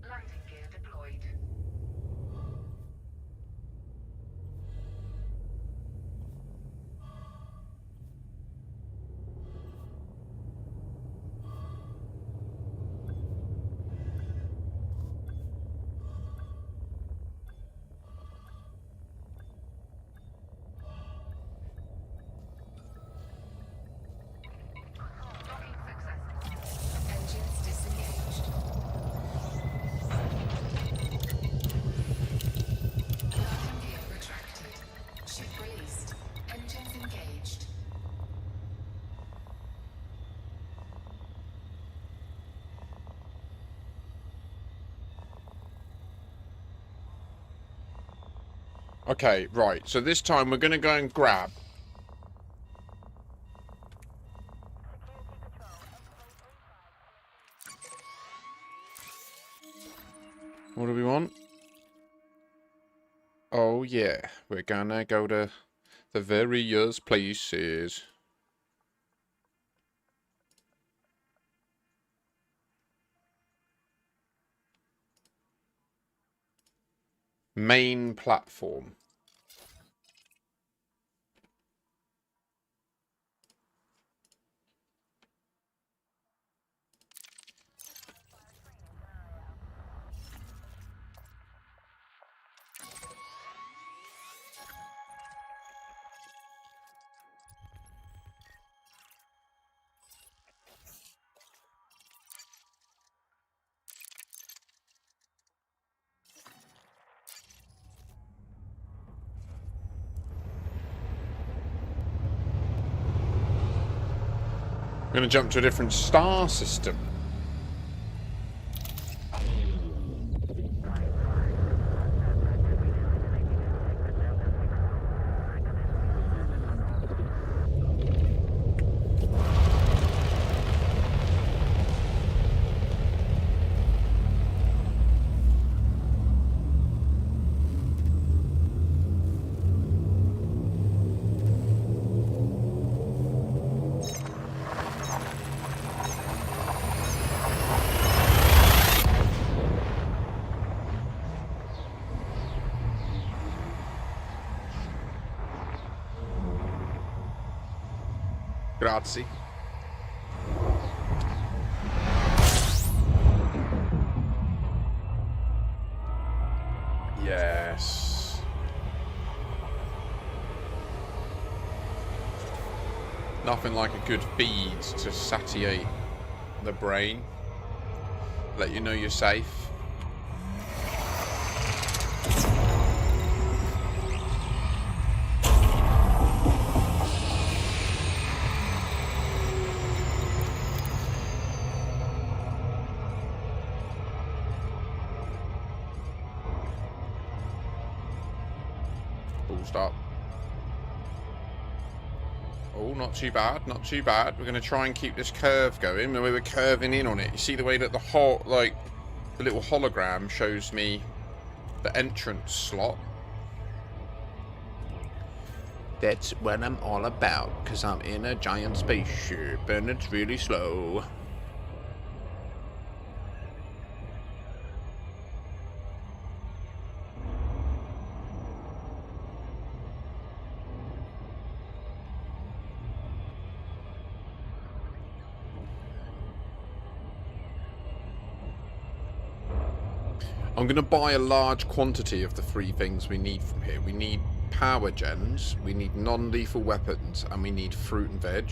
Landing gear deployed. Docking successful. Engines disengaged. Landing gear retracted. Ship released. Engines engaged. Okay, right. So this time we're going to go and grab. What do we want? Oh, yeah. We're going to go to the various places. Main platform. I'm going to jump to a different star system. Grazie. Yes. Nothing like a good feed to satiate the brain. Let you know you're safe. Full stop. Oh, not too bad, not too bad. We're going to try and keep this curve going. We were curving in on it. You see the way that the the little hologram shows me the entrance slot? That's what I'm all about, because I'm in a giant spaceship and it's really slow. I'm going to buy a large quantity of the 3 things we need from here. We need power gens, we need non-lethal weapons, and we need fruit and veg.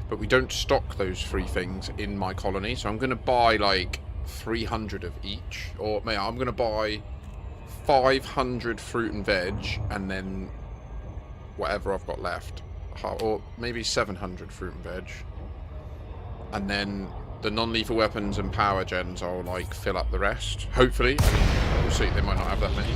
But we don't stock those 3 things in my colony, so I'm going to buy like 300 of each. Or I'm going to buy 500 fruit and veg, and then whatever I've got left. Or maybe 700 fruit and veg. And then the non-lethal weapons and power gens I'll like fill up the rest. Hopefully. I mean, we'll see. They might not have that many.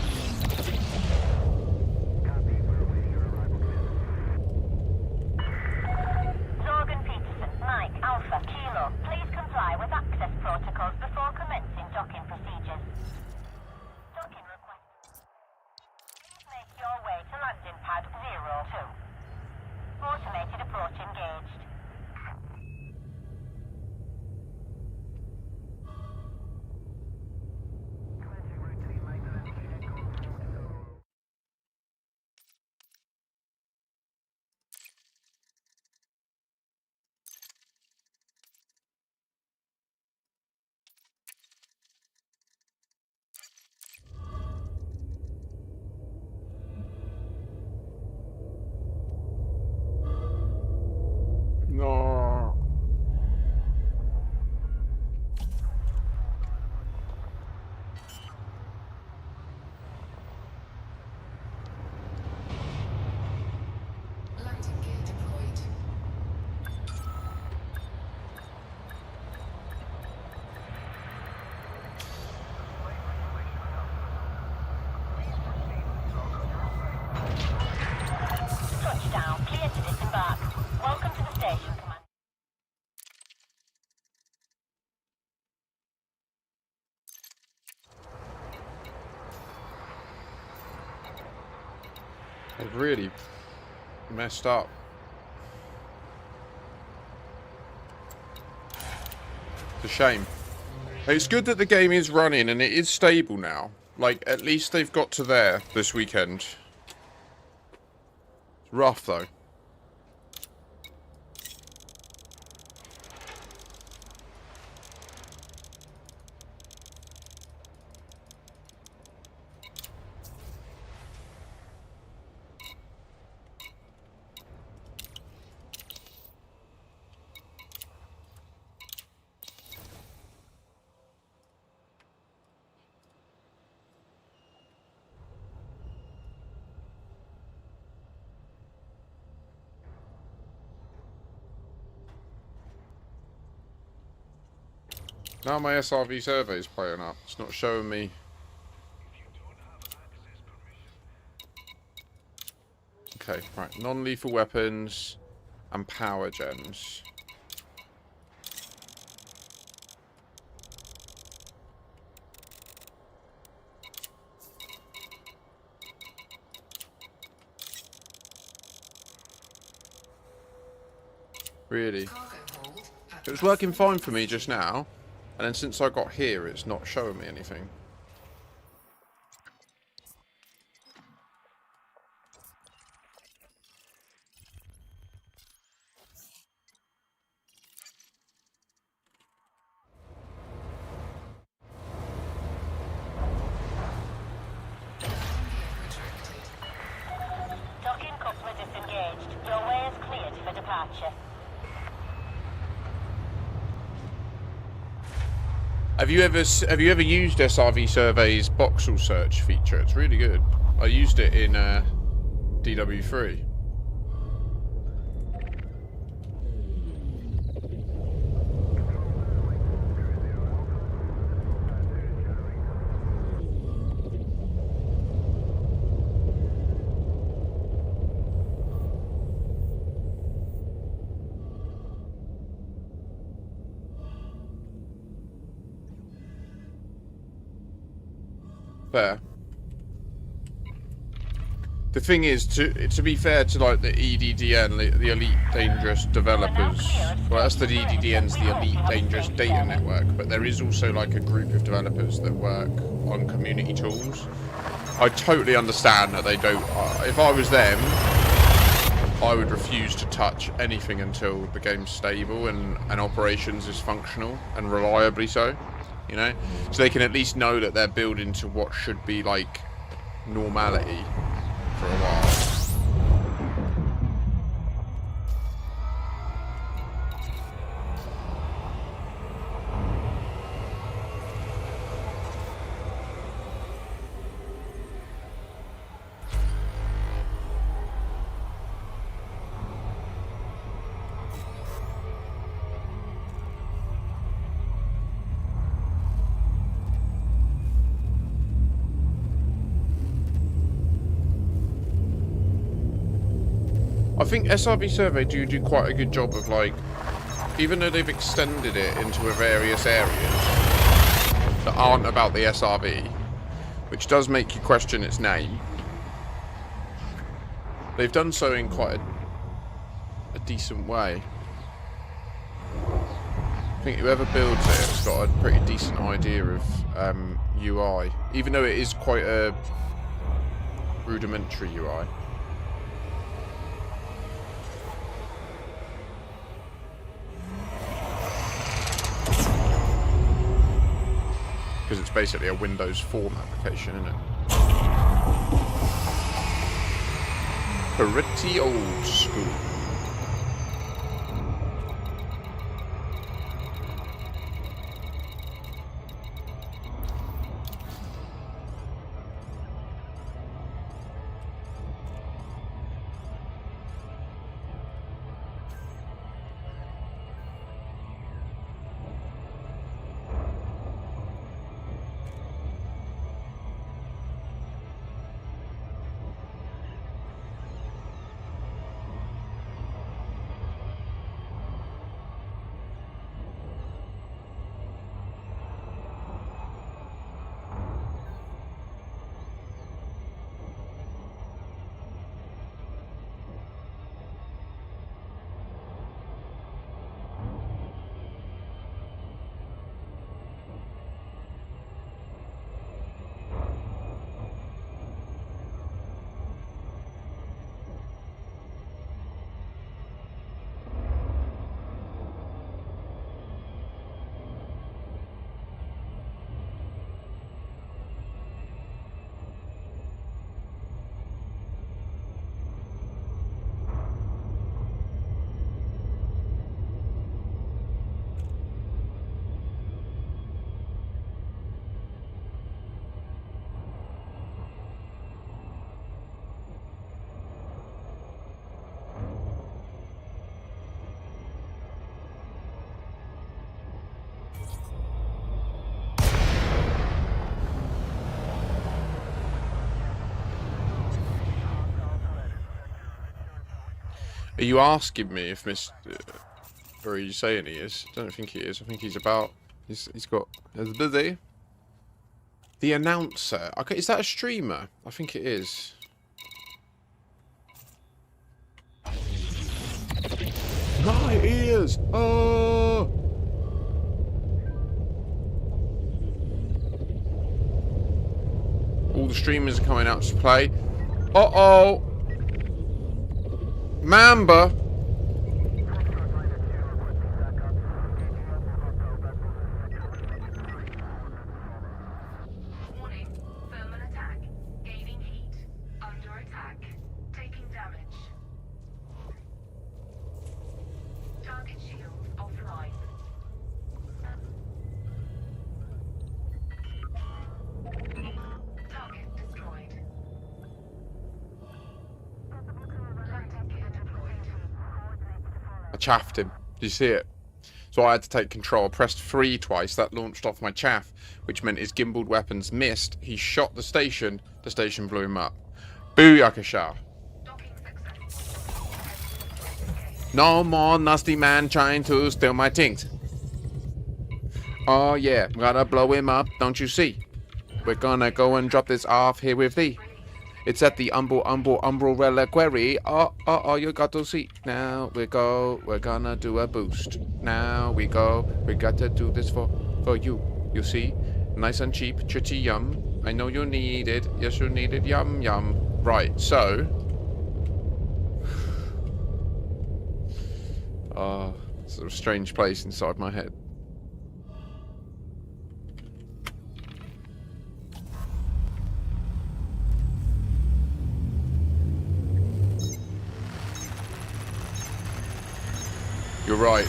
Zorgan Peterson, Mike, Alpha, Kilo, please comply with access protocols before commencing docking procedures. Docking request. Please make your way to landing pad 02. Automated approach engaged. No. Landing gear deployed. Touchdown, clear to disembark. Welcome to the station, Commander. They've really messed up. It's a shame. It's good that the game is running and it is stable now. Like, at least they've got to there this weekend. It's rough, though. Now my SRV survey is playing up. It's not showing me. Okay, right. Non-lethal weapons and power gens. Really? It was working fine for me just now. And then since I got here, it's not showing me anything. Have you ever used SRV Survey's voxel search feature? It's really good. I used it in DW3. Fair. The thing is, to be fair to like the EDDN, the Elite Dangerous Developers, well, that's the EDDN's the Elite Dangerous Data Network, but there is also like a group of developers that work on community tools. I totally understand that they don't. If I was them, I would refuse to touch anything until the game's stable and operations is functional and reliably so. You know, so they can at least know that they're building to what should be like normality for a while. I think SRV Survey do quite a good job of, like, even though they've extended it into various areas that aren't about the SRV, which does make you question its name, they've done so in quite a decent way. I think whoever builds it has got a pretty decent idea of UI, even though it is quite a rudimentary UI. Because it's basically a Windows form application, isn't it? Pretty old school. Are you asking me if Mr. Or are you saying he is? I don't think he is. I think he's about. He's got. He's busy. The announcer. Okay, is that a streamer? I think it is. My ears! Oh! All the streamers are coming out to play. Uh-oh! Mamba! Warning, thermal attack. Gaining heat. Under attack. Taking damage. Target shields offline. I chaffed him. Did you see it? So I had to take control. I pressed 3 twice. That launched off my chaff, which meant his gimbaled weapons missed. He shot the station blew him up. Booyakasha. No more nasty man trying to steal my things. Oh yeah, gotta blow him up, don't you see? We're gonna go and drop this off here with thee. It's at the Umbral Reliquary. Oh, you got to see. Now we go, we're gonna do a boost. Now we go, we got to do this for you. You see? Nice and cheap, chitty yum. I know you need it, yes you need it, yum yum. Right, so... it's a strange place inside my head. You're right.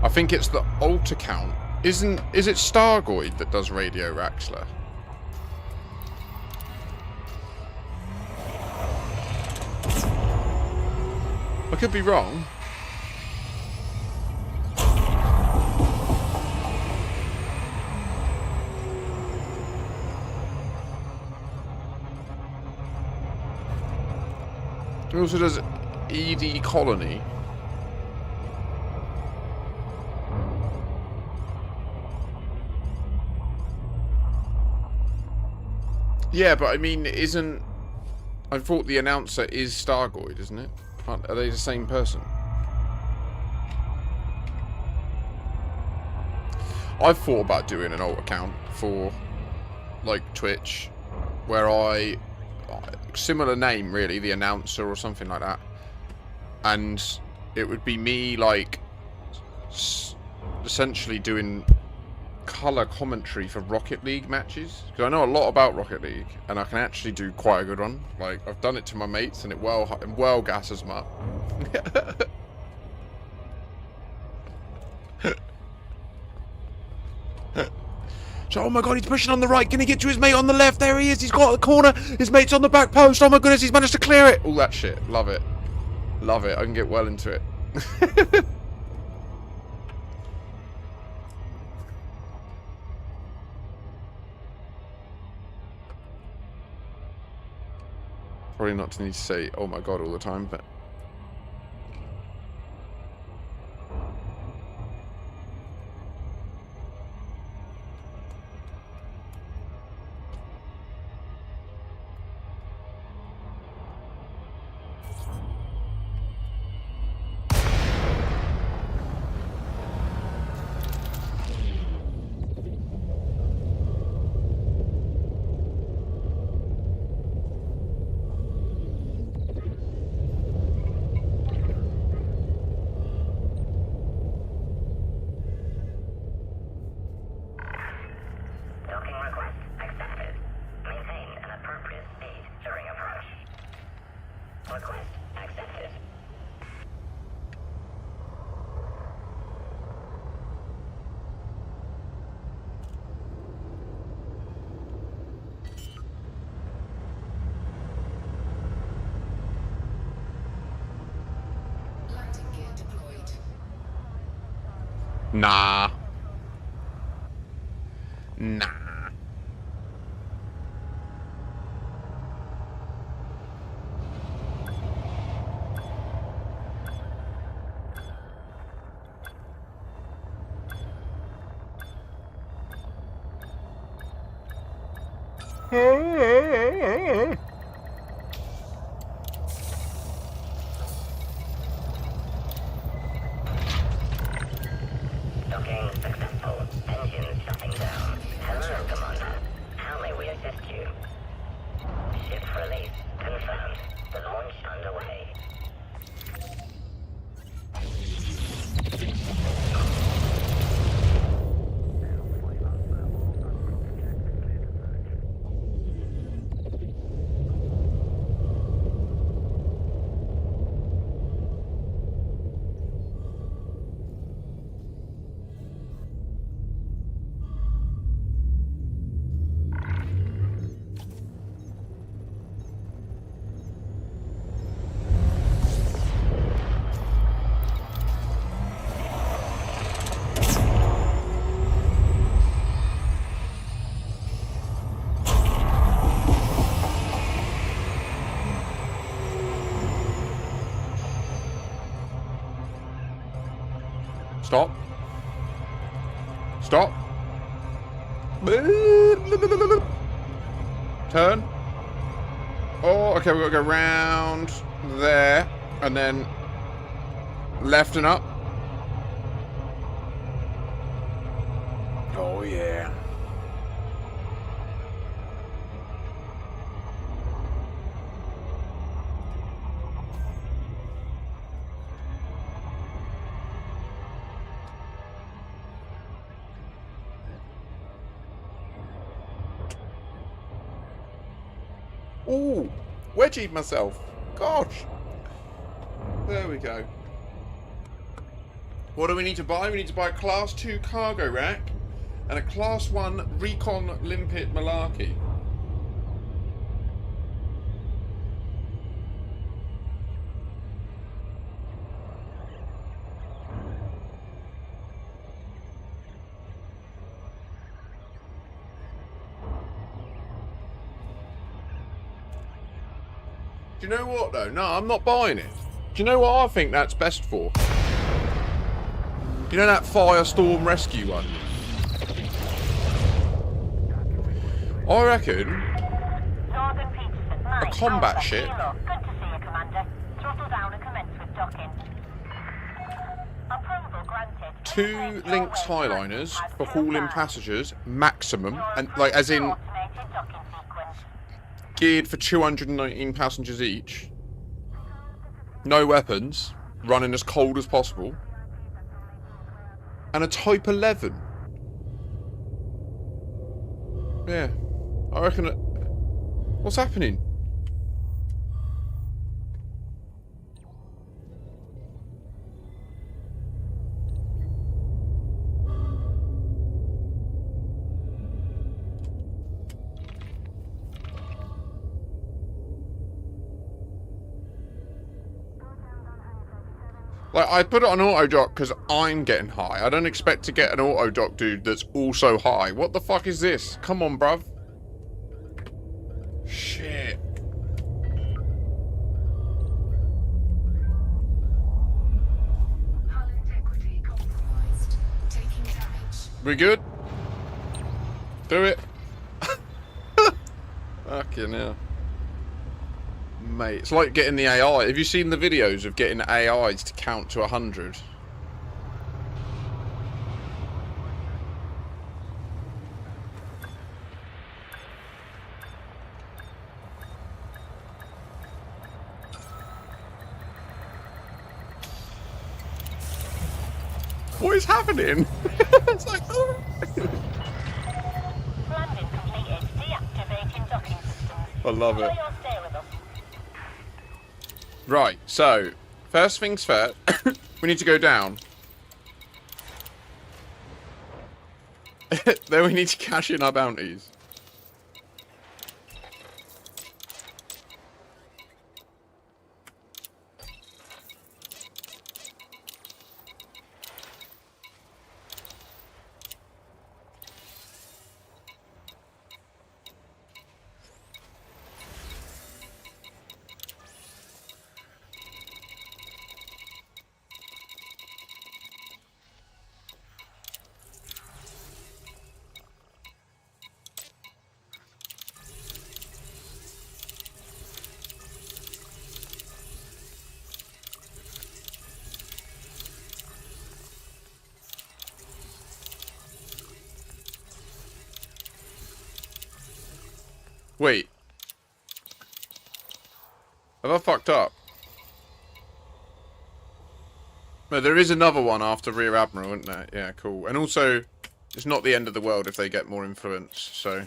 I think it's the alt account. Is it Stargoid that does Radio Raxler? I could be wrong. It also does ED Colony. Yeah, but I mean, isn't... I thought the announcer is Stargoid, isn't it? Are they the same person? I've thought about doing an alt account for, like, Twitch, where similar name, really, the announcer or something like that. And it would be me, like, essentially doing colour commentary for Rocket League matches. Because I know a lot about Rocket League, and I can actually do quite a good one. Like, I've done it to my mates, and it well gasses them up. So, oh my god, he's pushing on the right. Can he get to his mate on the left? There he is. He's got a corner. His mate's on the back post. Oh my goodness, he's managed to clear it. All that shit. Love it. Love it. I can get well into it. Probably not to need to say, oh my god, all the time, but... Nah. Nah. Stop. Stop. Turn. Oh, okay, we've got to go round there. And then left and up. Oh, yeah. Ooh, wedgied myself. Gosh. There we go. What do we need to buy? We need to buy a Class 2 cargo rack and a Class 1 Recon Limpet Malarkey. Do you know what though? No, I'm not buying it. Do you know what I think that's best for? You know that Firestorm rescue one? I reckon a combat ship, Good to see you, Commander. Throttle down and commence with docking. Approval granted. 2 Lynx Highliners for hauling passengers, maximum, and like as in Automated docking sequence. geared for 219 passengers each. No weapons, running as cold as possible. And a Type 11. Yeah, I reckon it... What's happening? Like, I put it on auto dock because I'm getting high. I don't expect to get an auto dock dude that's also high. What the fuck is this? Come on, bruv. Shit. Hull integrity compromised. Taking damage. We good? Do it. Fucking hell. Mate, it's like getting the AI. Have you seen the videos of getting AIs to count to 100? What is happening? It's like, oh. Landing completed. Deactivating docking systems. I love it. Enjoy your stay with us. Right, so, first things first, we need to go down. Then we need to cash in our bounties. Wait. Have I fucked up? No, there is another one after Rear Admiral, isn't there? Yeah, cool. And also, it's not the end of the world if they get more influence, so...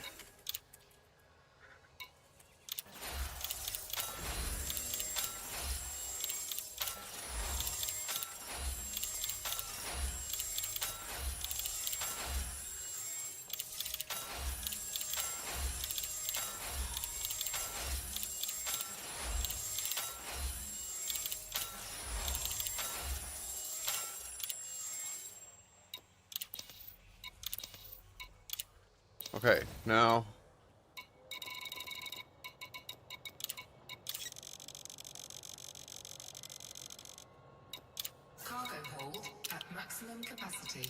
Okay, now... Cargo hold at maximum maximum capacity.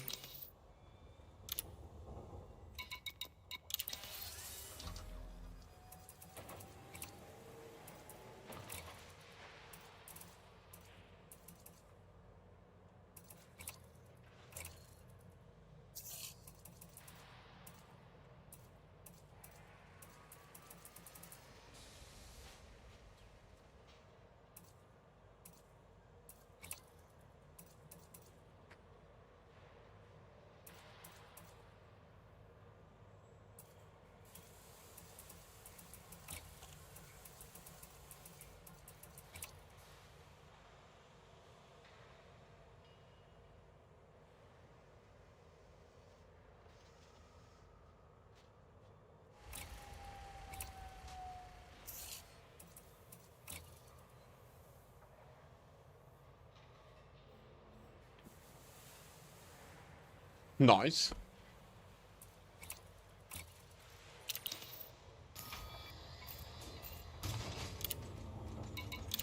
Nice.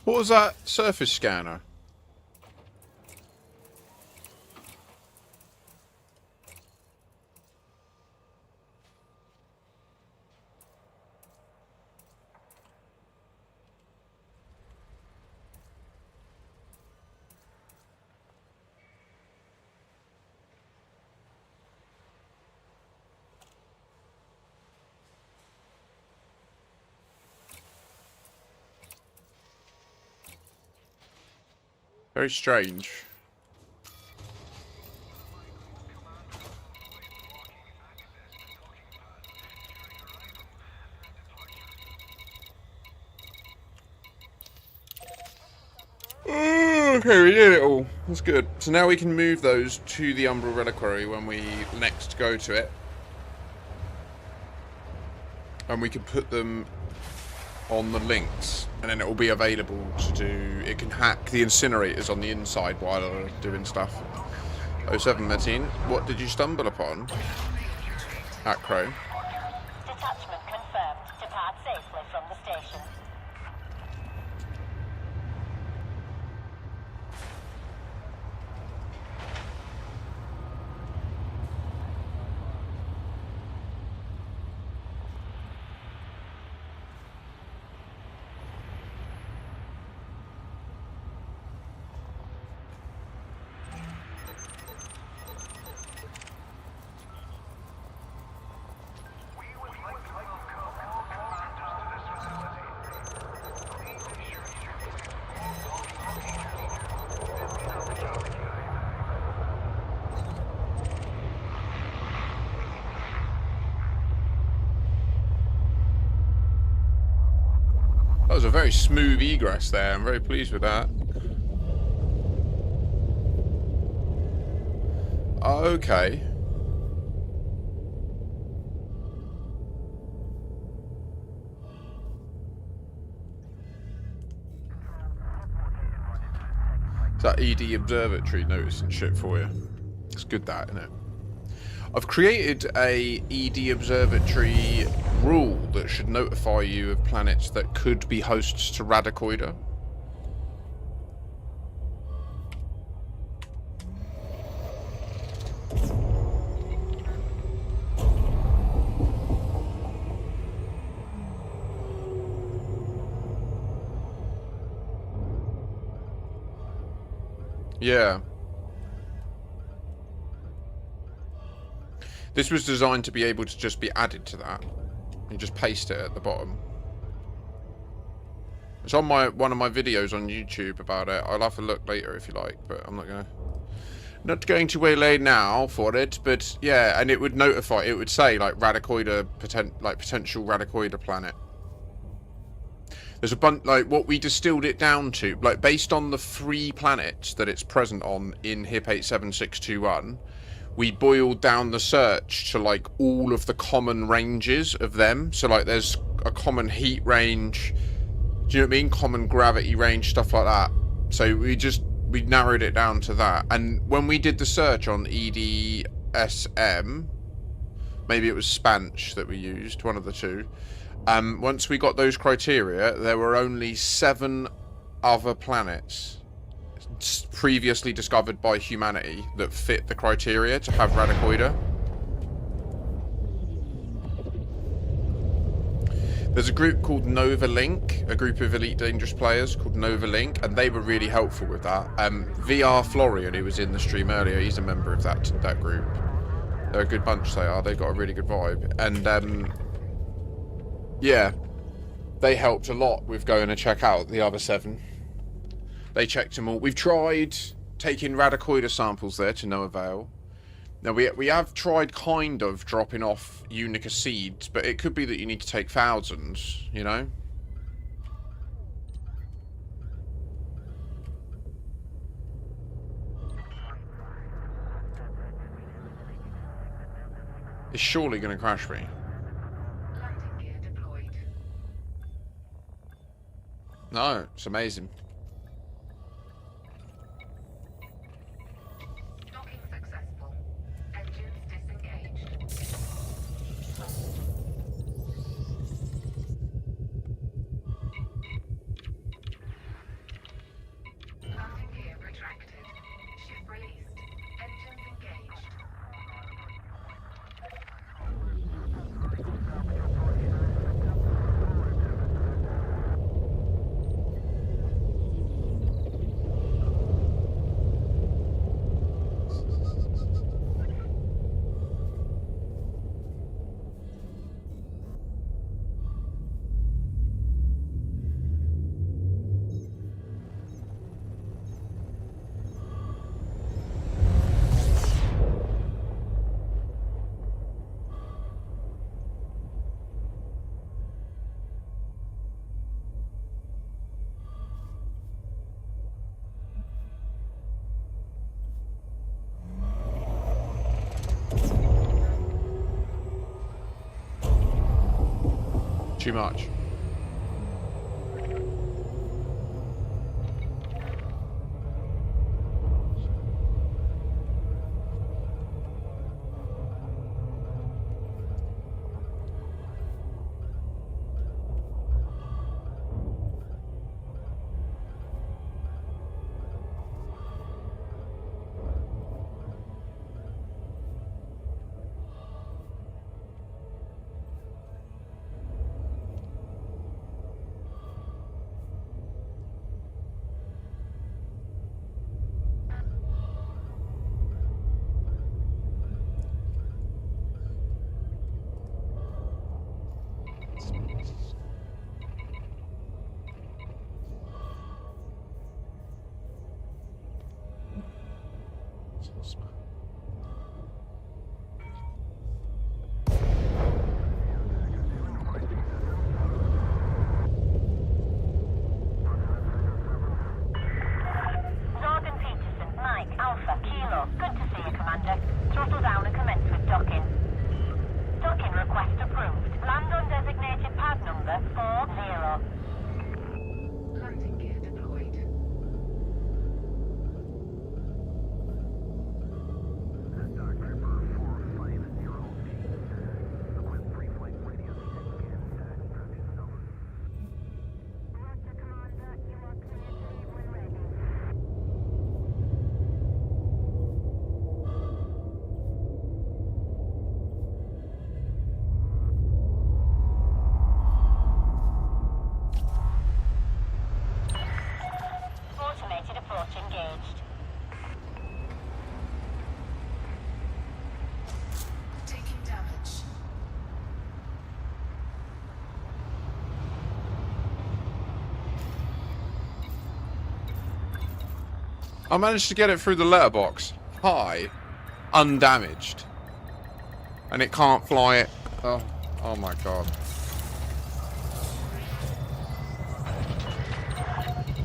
What was that surface scanner? Very strange. Okay, we did it all. That's good. So now we can move those to the Umbral Reliquary when we next go to it. And we can put them on the links, and then it will be available to do. It can hack the incinerators on the inside while doing stuff. 07 Metin, what did you stumble upon? Acro. Detachment confirmed. Depart safely from the station. That was a very smooth egress there. I'm very pleased with that. Okay. Is that ED Observatory noticing shit for you? It's good that, isn't it? I've created a ED Observatory rule that should notify you of planets that could be hosts to Radicoida. Yeah. This was designed to be able to just be added to that. You just paste it at the bottom. It's on one of my videos on YouTube about it. I'll have a look later if you like, but I'm not going to waylay now for it. But yeah, and it would notify. It would say like Radicoida potential Radicoida planet. There's a bunch like what we distilled it down to, like based on the 3 planets that it's present on in HIP 87621. We boiled down the search to like all of the common ranges of them. So like there's a common heat range, do you know what I mean? Common gravity range, stuff like that. So we narrowed it down to that. And when we did the search on EDSM, maybe it was Spanch that we used, one of the two. Once we got those criteria, there were only 7 other planets. previously discovered by humanity that fit the criteria to have radicoida. There's a group called Nova Link, a group of elite dangerous players called Nova Link, and they were really helpful with that. VR Florian, who was in the stream earlier, he's a member of that group. They're a good bunch, they are. They've got a really good vibe. And, yeah, they helped a lot with going to check out the other 7. They checked them all. We've tried taking radicoida samples there to no avail. Now, we have tried kind of dropping off Unica seeds, but it could be that you need to take thousands, you know? It's surely going to crash me. No, it's amazing. Too much. I managed to get it through the letterbox. High. Undamaged. And it can't fly it. Oh my god.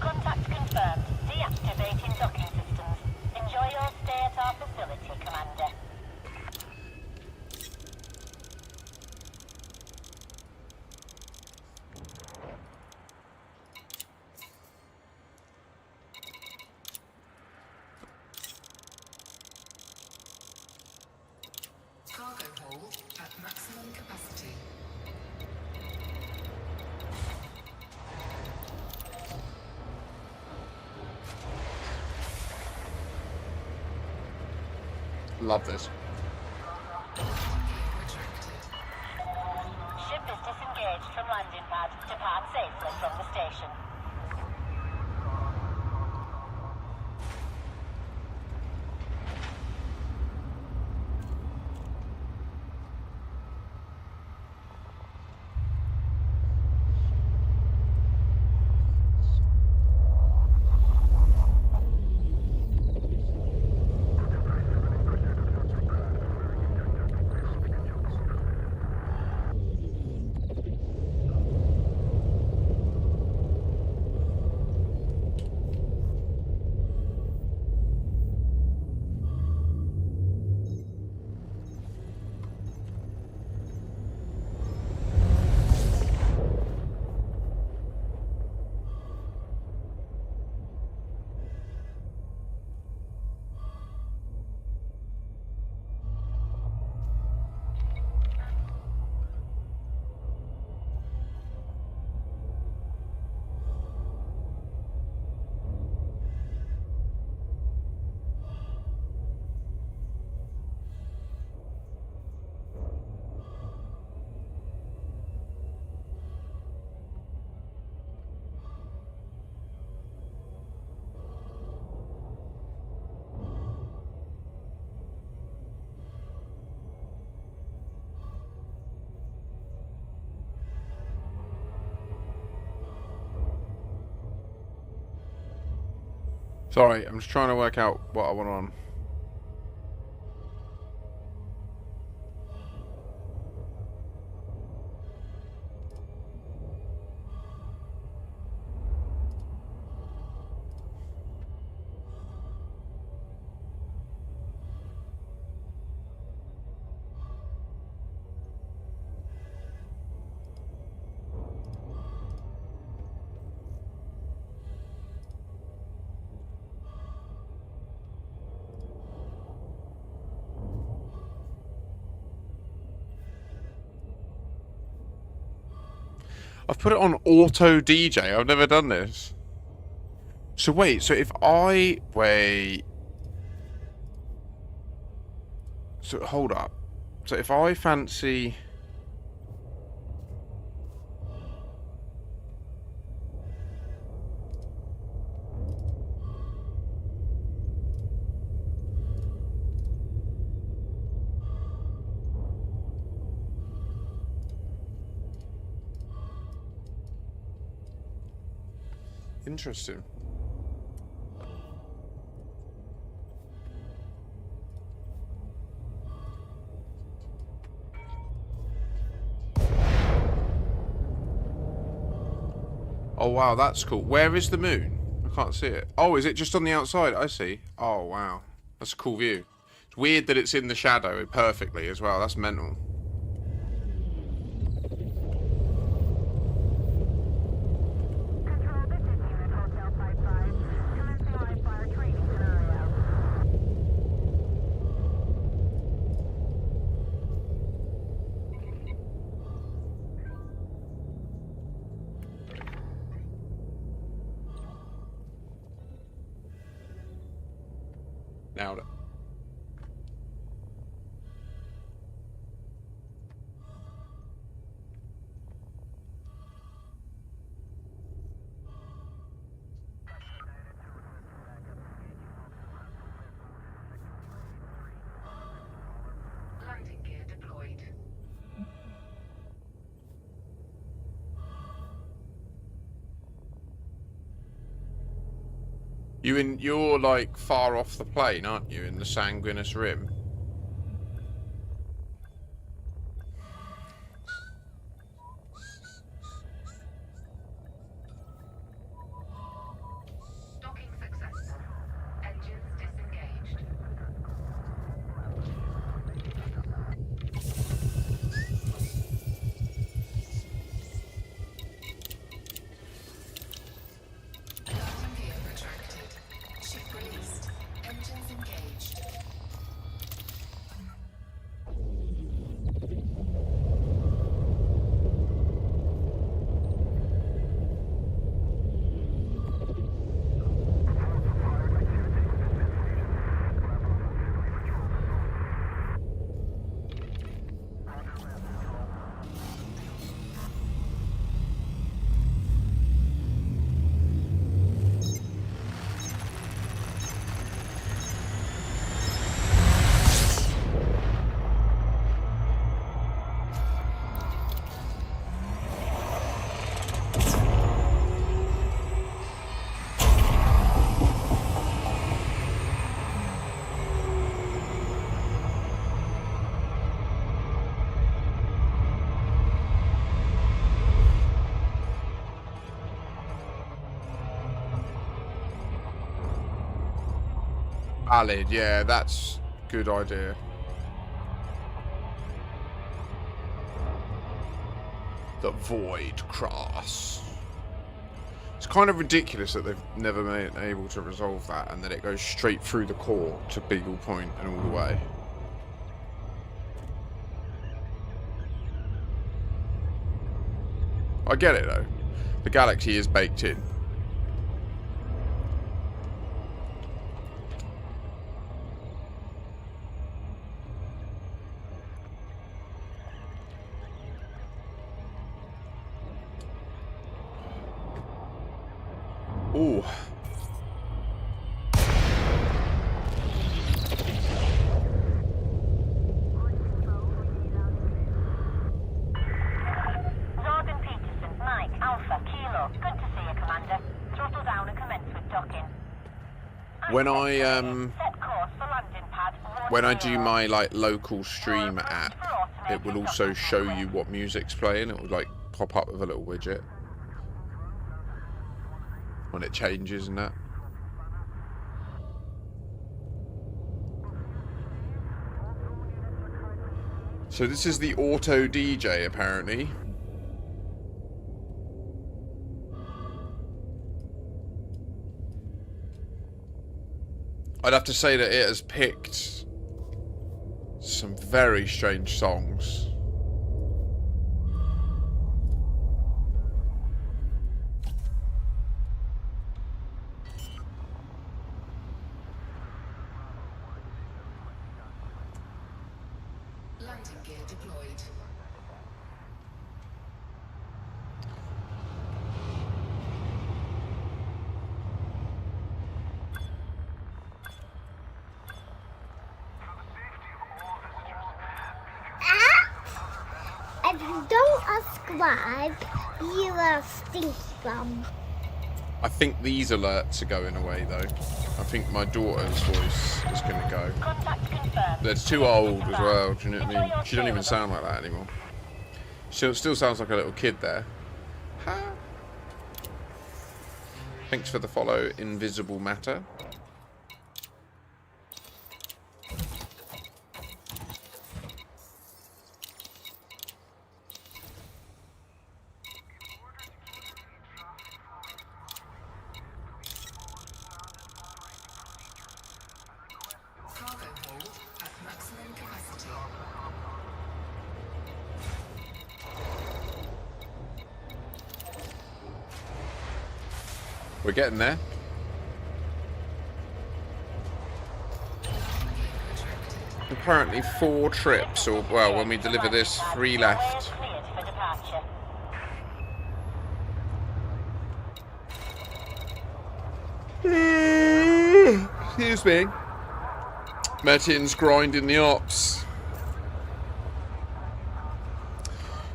Contact confirmed. Deactivating docking systems. Enjoy your stay at our facility, Commander. Cargo hold at maximum capacity. Love this. Ship is disengaged from landing pad. Depart safely from the station. Sorry, I'm just trying to work out what I want on. I've put it on auto DJ. I've never done this. So wait, so if I... Wait... So hold up. So if I fancy... Interesting. Oh wow, that's cool. Where is the moon? I can't see it. Oh, is it just on the outside? I see. Oh wow. That's a cool view. It's weird that it's in the shadow perfectly as well. That's mental. Nailed it. Landing gear deployed. You're like far off the plane, aren't you? In the Sanguinis Rim. Docking successful. Engines disengaged. Landing gear retracted. Ship released. Engines engaged. Valid, yeah, that's good idea. The Void Cross. It's kind of ridiculous that they've never been able to resolve that, and that it goes straight through the core to Beagle Point and all the way. I get it though. The galaxy is baked in. Ooh. When I do my like local stream app, it will also show you what music's playing. It will like pop up with a little widget when it changes and that. So this is the auto DJ apparently. I'd have to say that it has picked some very strange songs. Landing gear deployed. If you don't subscribe, you are stinky bum. I think these alerts are going away though. I think my daughter's voice is going to go. They're too old as well, do you know what I mean? She doesn't even sound like that anymore. She still sounds like a little kid there. Thanks for the follow, Invisible Matter. We're getting there. Apparently 4 trips, or well, when we deliver this, 3 left. Excuse me. Martin's grinding the ops.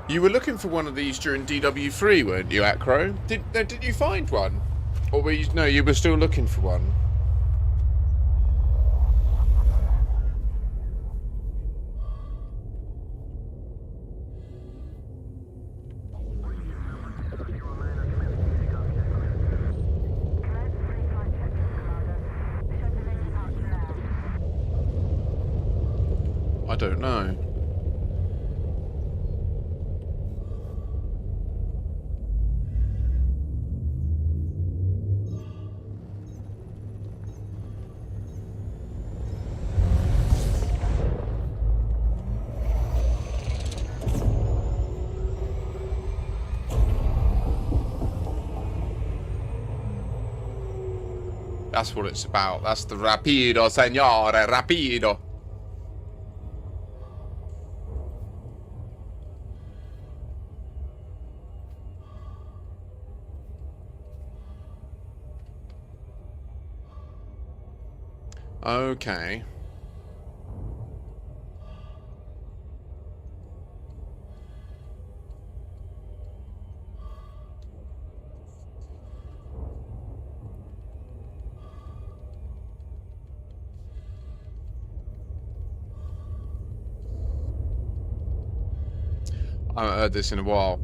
You were looking for one of these during DW3, weren't you, Acro? Did you find one? Or were you, no, you were still looking for one. I don't know. That's what it's about. That's the rapido, signore, rapido. Okay. I haven't heard this in a while.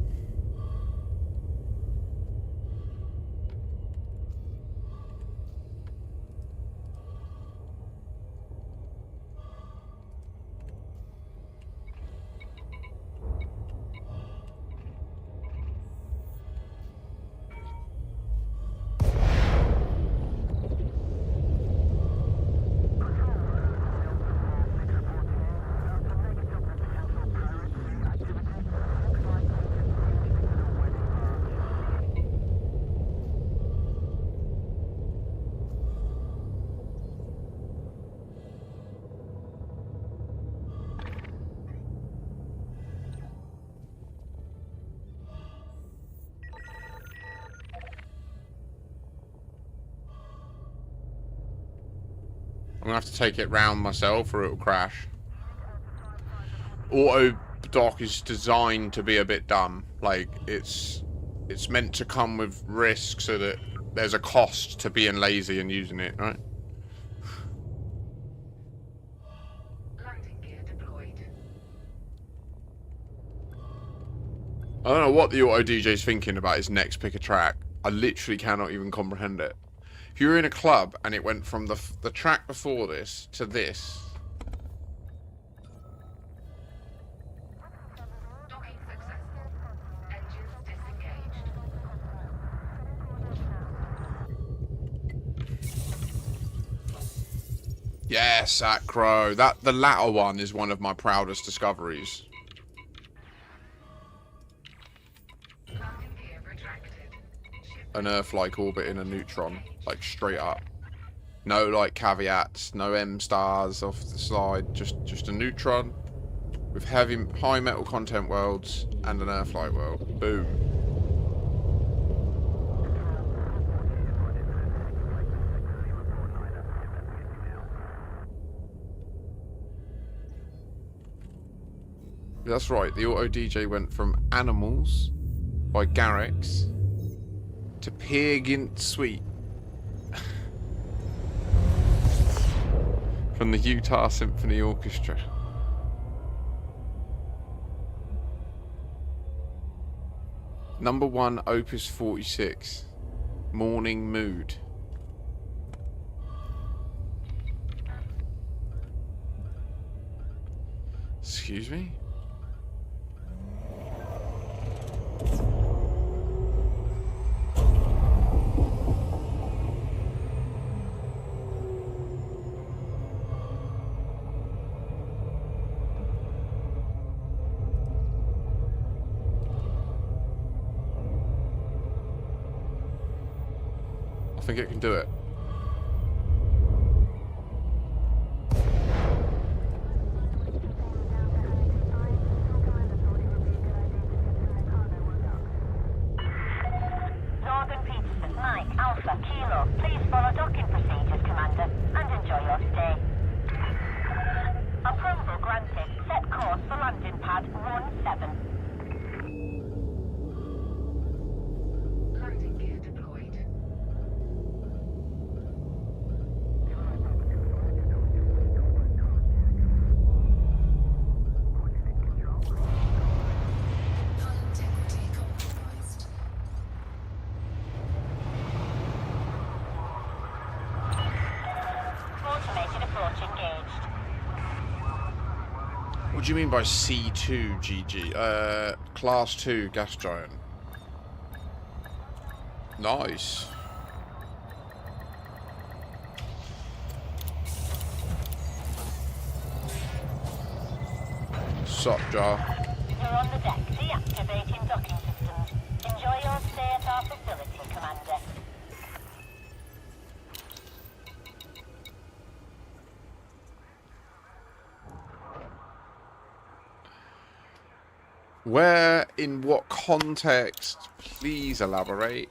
I'm gonna have to take it round myself or it'll crash. Auto dock is designed to be a bit dumb. Like, it's meant to come with risk so that there's a cost to being lazy and using it, right? Landing gear deployed. I don't know what the auto DJ's thinking about his next pick a track. I literally cannot even comprehend it. If you were in a club and it went from the track before this to this. Docking successful. Engines disengaged. Yes, Acro. The latter one is one of my proudest discoveries. Landing gear retracted. An Earth-like orbit in a neutron, like straight up. No like caveats, no M stars off the side, just a neutron with high metal content worlds and an Earth-like world. Boom. That's right, the Auto DJ went from Animals by Garrix to Peer Gynt Suite from the Utah Symphony Orchestra. Number 1, Opus 46, Morning Mood. Excuse me? I think it can do it. Northern Peterson, Mike, Alpha, Kilo, please follow docking procedures, Commander, and enjoy your stay. Approval granted. Set course for landing pad 17. Landing gear deployed. Hull integrity compromised. Automated approach engaged. What do you mean by C2 GG? Class 2 gas giant. Nice. Sup, Jar? You're on the deck, deactivating docking systems. Enjoy your stay at our facility, Commander. Where, in what context? Please elaborate.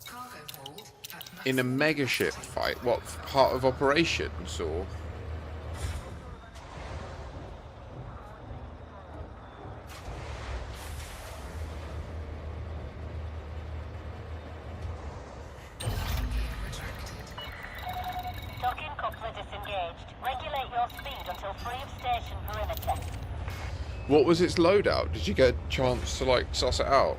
Cargo hold at In a mega ship fight? What, part of operations, or? Docking coupler disengaged. Regulate your speed until free of station perimeter. What was its loadout? Did you get a chance to, like, suss it out?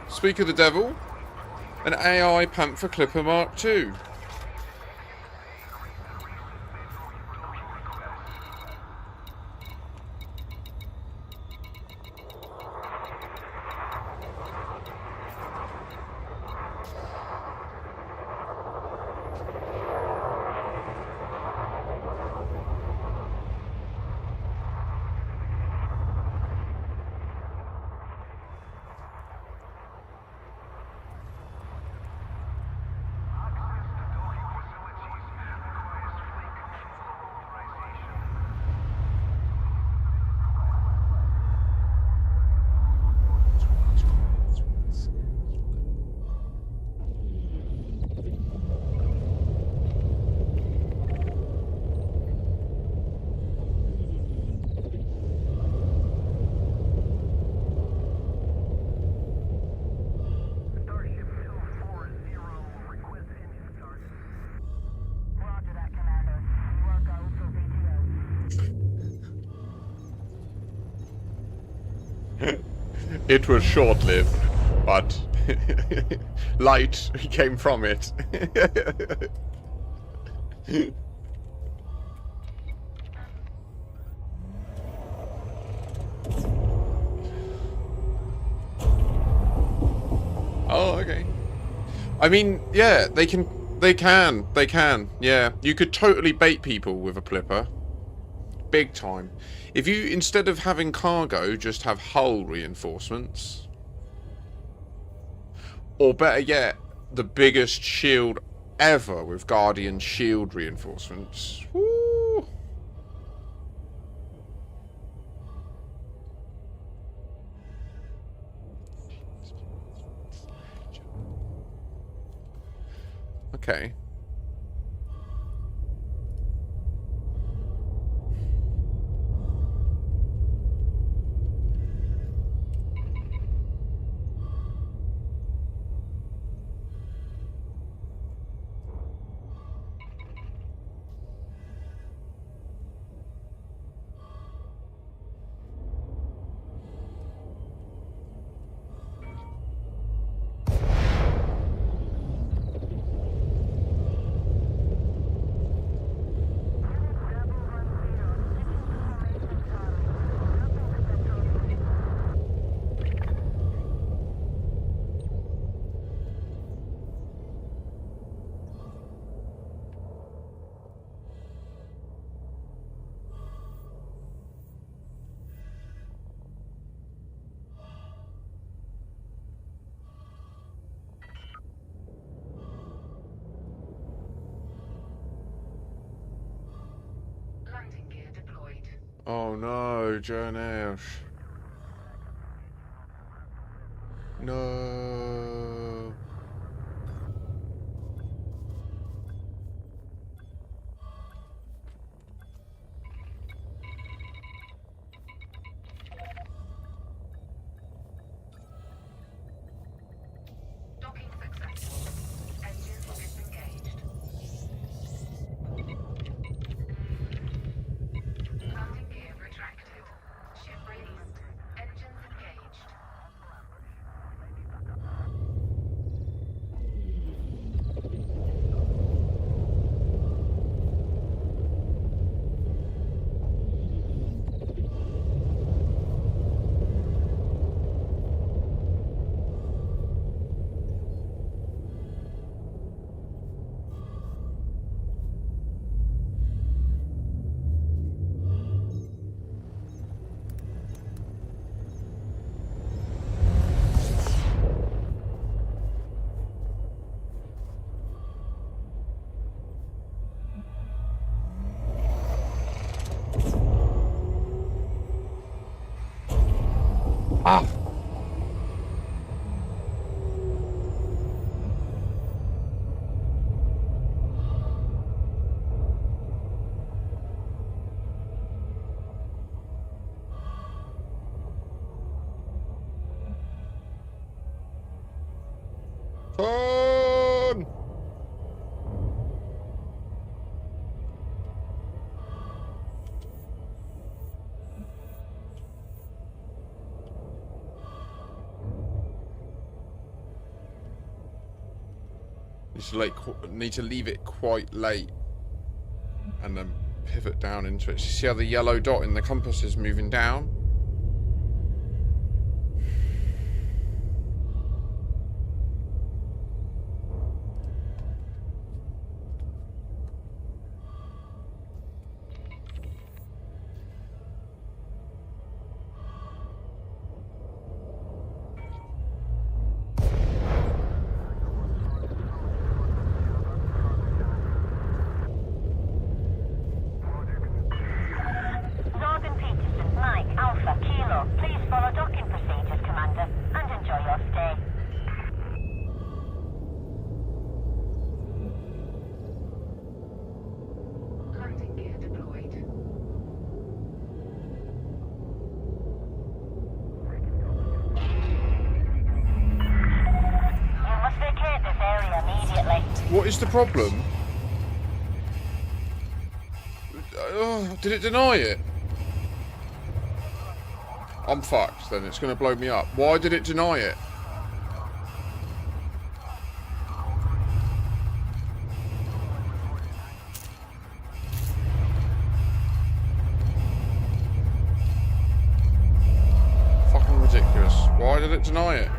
Speak of the devil, an AI Panther Clipper Mark II. It was short-lived, but light came from it. Oh, okay. I mean, yeah, they can, yeah. You could totally bait people with a plipper. Big time. If you, instead of having cargo, just have hull reinforcements. Or better yet, the biggest shield ever with Guardian shield reinforcements. Woo. Okay. Oh no, Jonash. No. Ah. Turn! Need to leave it quite late and then pivot down into it. See how the yellow dot in the compass is moving down? What is the problem? Did it deny it? I'm fucked then. It's going to blow me up. Why did it deny it? Fucking ridiculous. Why did it deny it?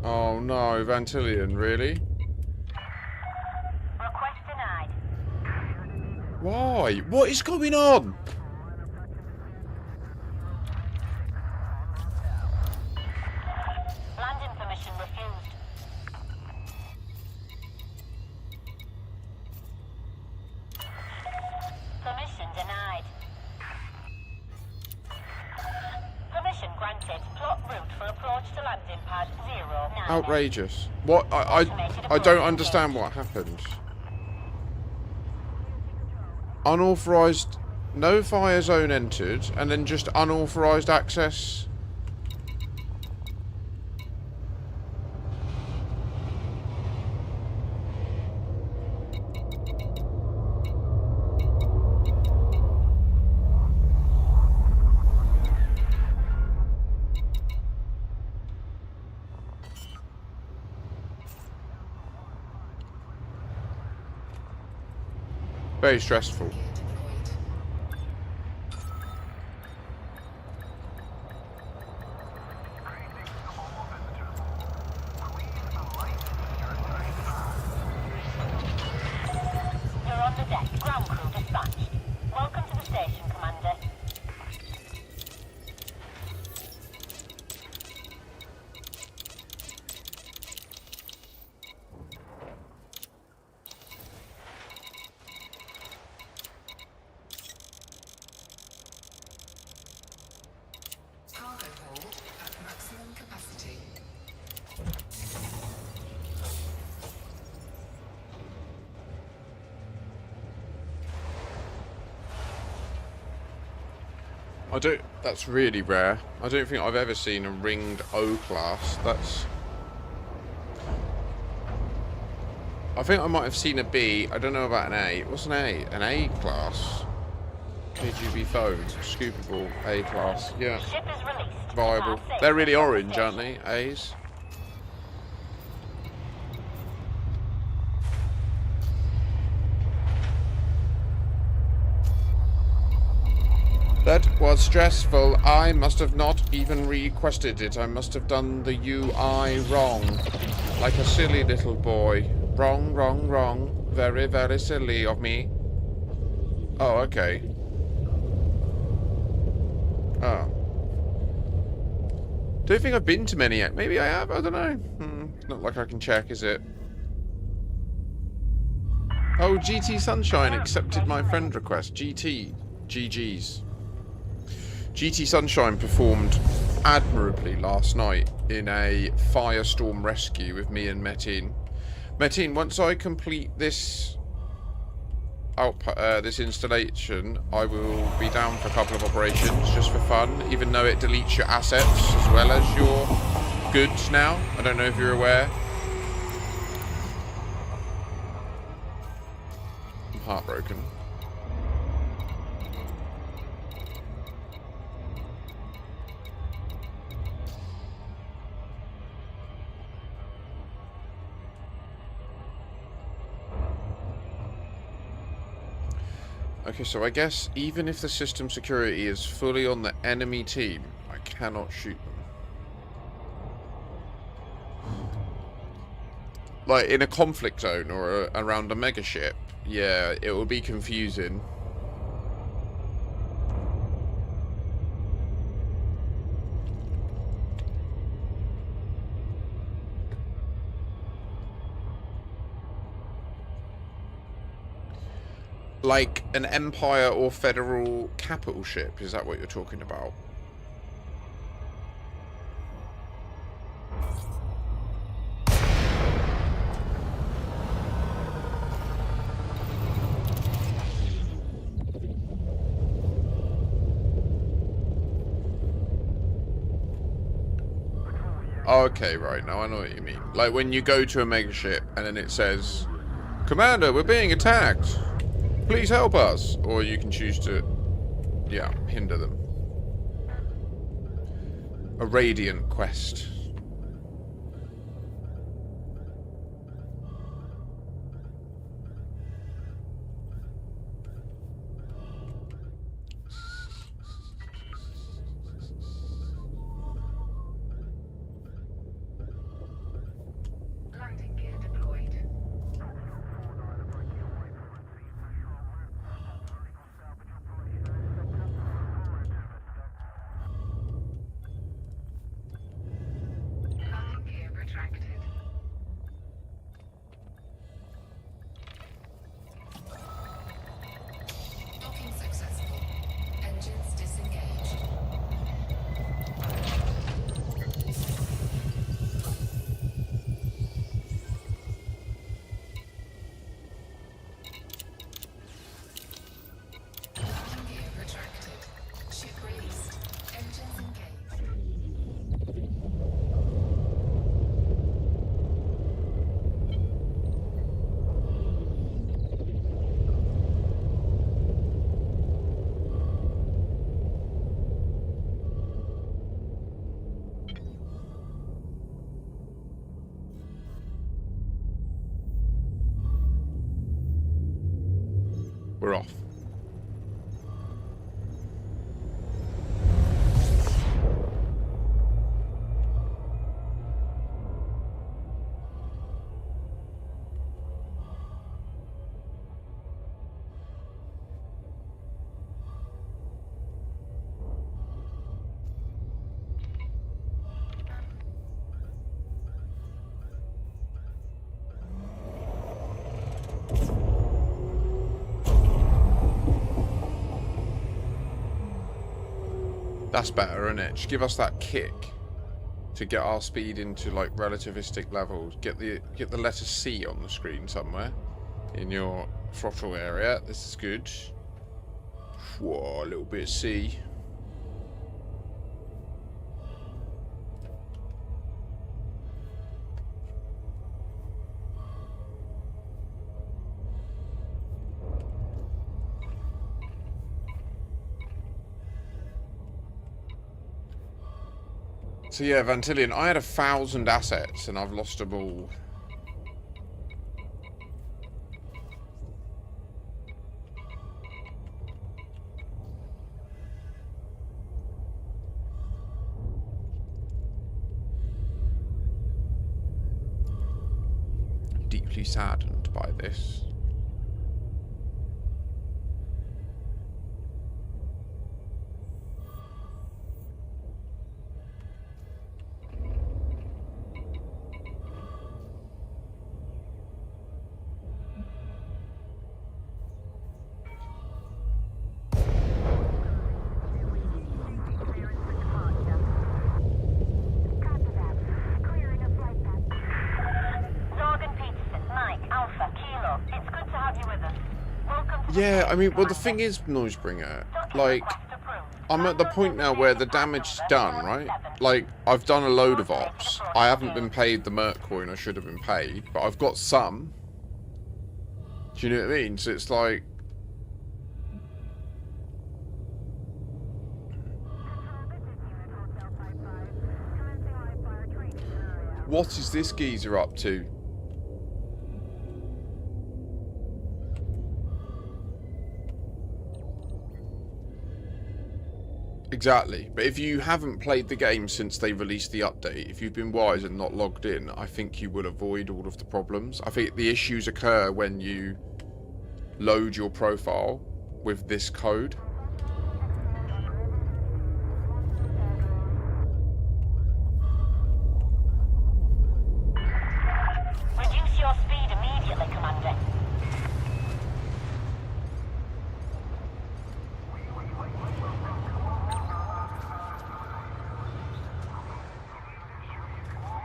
Oh no, Vantillion, really? Request denied. Why? What is going on? Landing permission refused. Permission denied. Permission granted. Plot route for approach to landing pad 09. Outrageous. What? I don't understand what happened. Unauthorized, no fire zone entered, and then just unauthorized access. Very stressful. You're on the deck. Ground crew dispatched. Welcome to the station, Commander. Cargo hold at maximum capacity. That's really rare. I don't think I've ever seen a ringed O class. I think I might have seen a B. I don't know about an A. What's an A? An A class. KGB phone. Scoopable. A class. Yeah. Ship is released. Viable. They're really orange, aren't they? A's. That was stressful. I must have not even requested it. I must have done the UI wrong. Like a silly little boy. Wrong, wrong, wrong. Very, very silly of me. Oh, okay. Oh. Don't think I've been to many yet. Maybe I have. I don't know. Not like I can check, is it? Oh, GT Sunshine accepted my friend request. GT. GG's. GT Sunshine performed admirably last night in a firestorm rescue with me and Metin. Metin, once I complete this this installation, I will be down for a couple of operations just for fun, even though it deletes your assets as well as your goods now. I don't know if you're aware. I'm heartbroken. Okay, so I guess even if the system security is fully on the enemy team, I cannot shoot them. Like, in a conflict zone or around a mega ship, yeah, it will be confusing. Like an Empire or Federal capital ship, is that what you're talking about? Okay, right, now I know what you mean. Like when you go to a mega ship and then it says, Commander, we're being attacked. Please help us. Or you can choose to, yeah, hinder them. A Radiant quest. Landing gear deployed. Landing gear retracted. Docking successful. Engines disengaged. Landing gear retracted. Ship released. Engines engaged. We're off. That's better, isn't it? Just give us that kick to get our speed into like relativistic levels. Get the letter C on the screen somewhere in your throttle area. This is good. Whoa, a little bit of C. So yeah, Vantillion, I had 1,000 assets and I've lost them all. Deeply saddened by this. Yeah, I mean, well, the thing is, Noisebringer, like, I'm at the point now where the damage is done, right? Like, I've done a load of ops. I haven't been paid the Merc coin I should have been paid, but I've got some. Do you know what I mean? So it's like... What is this geezer up to? Exactly, but if you haven't played the game since they released the update, if you've been wise and not logged in, I think you will avoid all of the problems. I think the issues occur when you load your profile with this code. Reduce your speed immediately, Commander.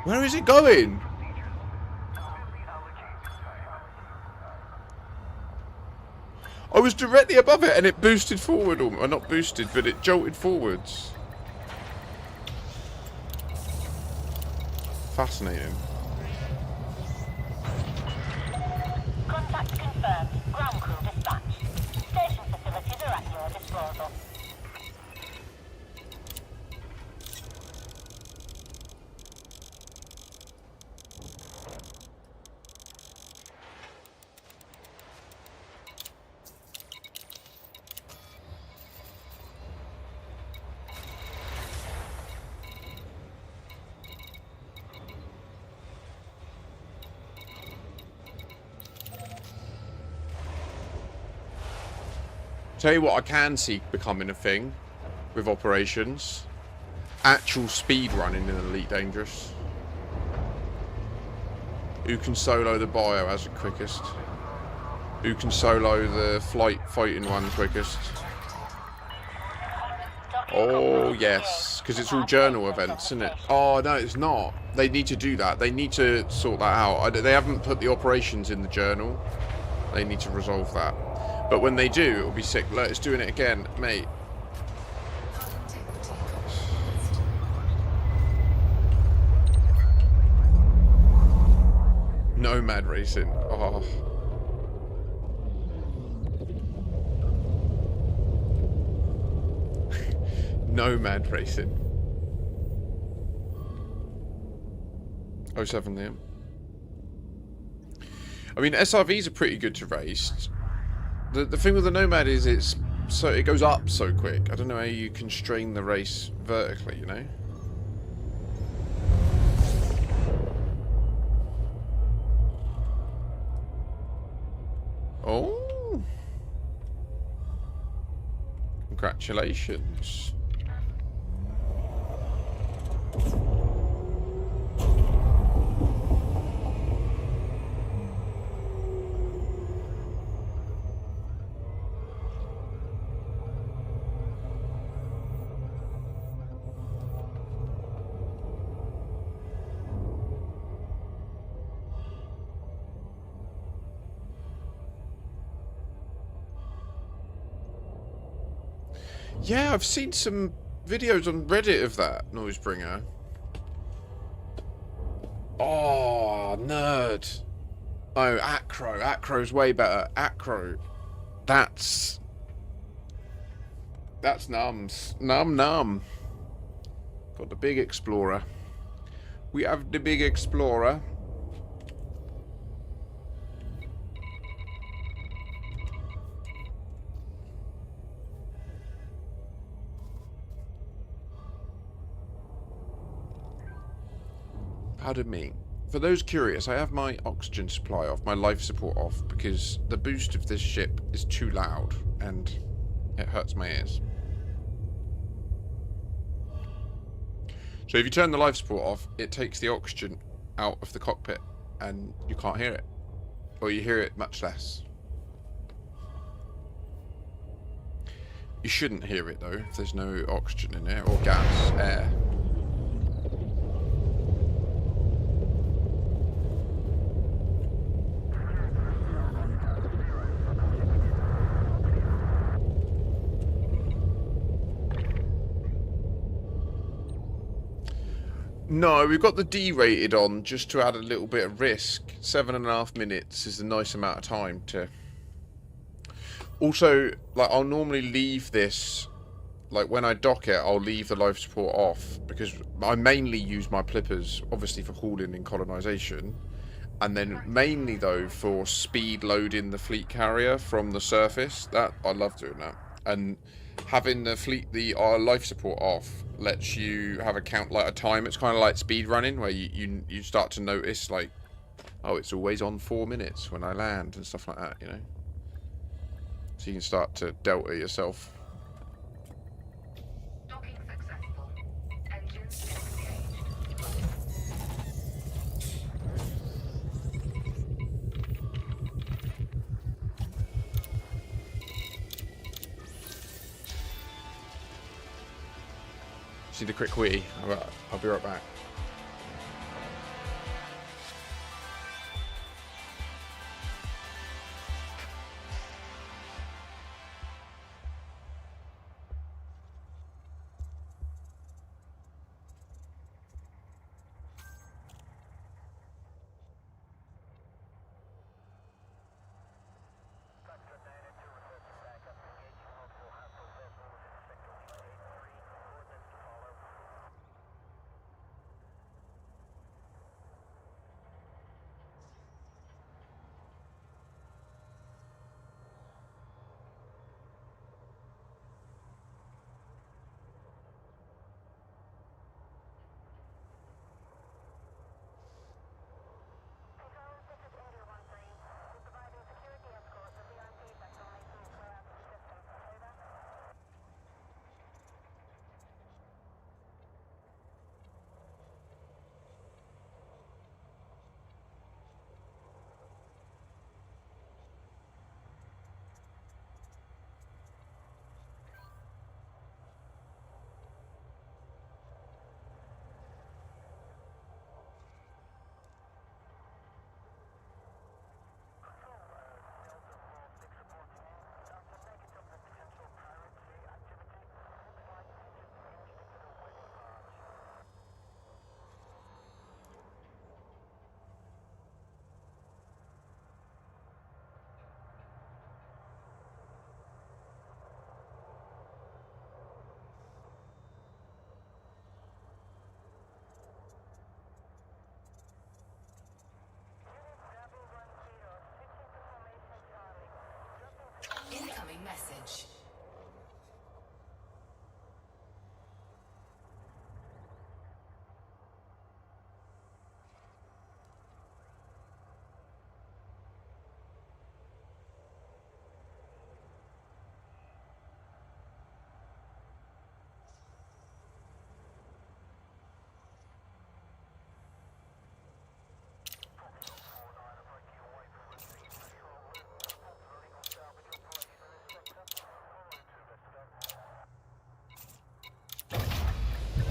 Where is it going? I was directly above it and it boosted forward, or not boosted, but it jolted forwards. Fascinating. Contact confirmed. Ground crew dispatched. Station facilities are at your disposal. Tell you what I can see becoming a thing with operations. Actual speed running in Elite Dangerous. Who can solo the bio as the quickest? Who can solo the fighting one quickest? Oh yes, because it's all journal events, isn't it? Oh no, it's not. They need to do that. They need to sort that out. They haven't put the operations in the journal. They need to resolve that. But when they do, it'll be sick. Look, it's doing it again, mate. Nomad racing. Oh. Nomad racing. 07 Liam. I mean, SRVs are pretty good to race. The thing with the Nomad is it goes up so quick. I don't know how you constrain the race vertically, you know? Oh. Congratulations. Yeah, I've seen some videos on Reddit of that Noisebringer. Oh, nerd. Oh, Acro. Acro's way better. Acro. That's nums. Num. Got the big Explorer. We have the big Explorer. Pardon me. For those curious, I have my oxygen supply off, my life support off, because the boost of this ship is too loud, and it hurts my ears. So if you turn the life support off, it takes the oxygen out of the cockpit, and you can't hear it. Or you hear it much less. You shouldn't hear it, though, if there's no oxygen in it, or gas, air. No, we've got the D rated on just to add a little bit of risk. 7.5 minutes is a nice amount of time to... Also, like, I'll normally leave this... Like, when I dock it, I'll leave the life support off. Because I mainly use my Plippers, obviously, for hauling in colonisation. And then mainly, though, for speed loading the fleet carrier from the surface. That I love doing that. And having the life support off lets you have a count, like a time. It's kind of like speed running, where you start to notice, like, oh, it's always on 4 minutes when I land and stuff like that, you know. So you can start to delta yourself. Docking successful. Engines disengaged. Just need a quick wee. I'll be right back. message.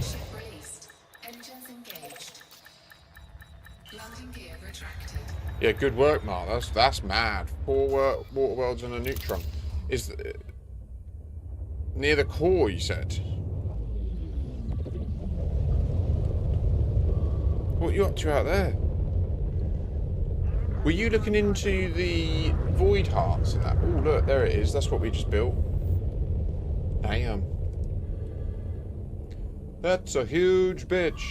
Ship released. Engines engaged. Landing gear retracted. Yeah, good work, Mark. That's mad. 4 water worlds and a neutron. Is near the core, you said? What are you up to out there? Were you looking into the void hearts and that? Oh, look, there it is. That's what we just built. Damn. That's a huge bitch.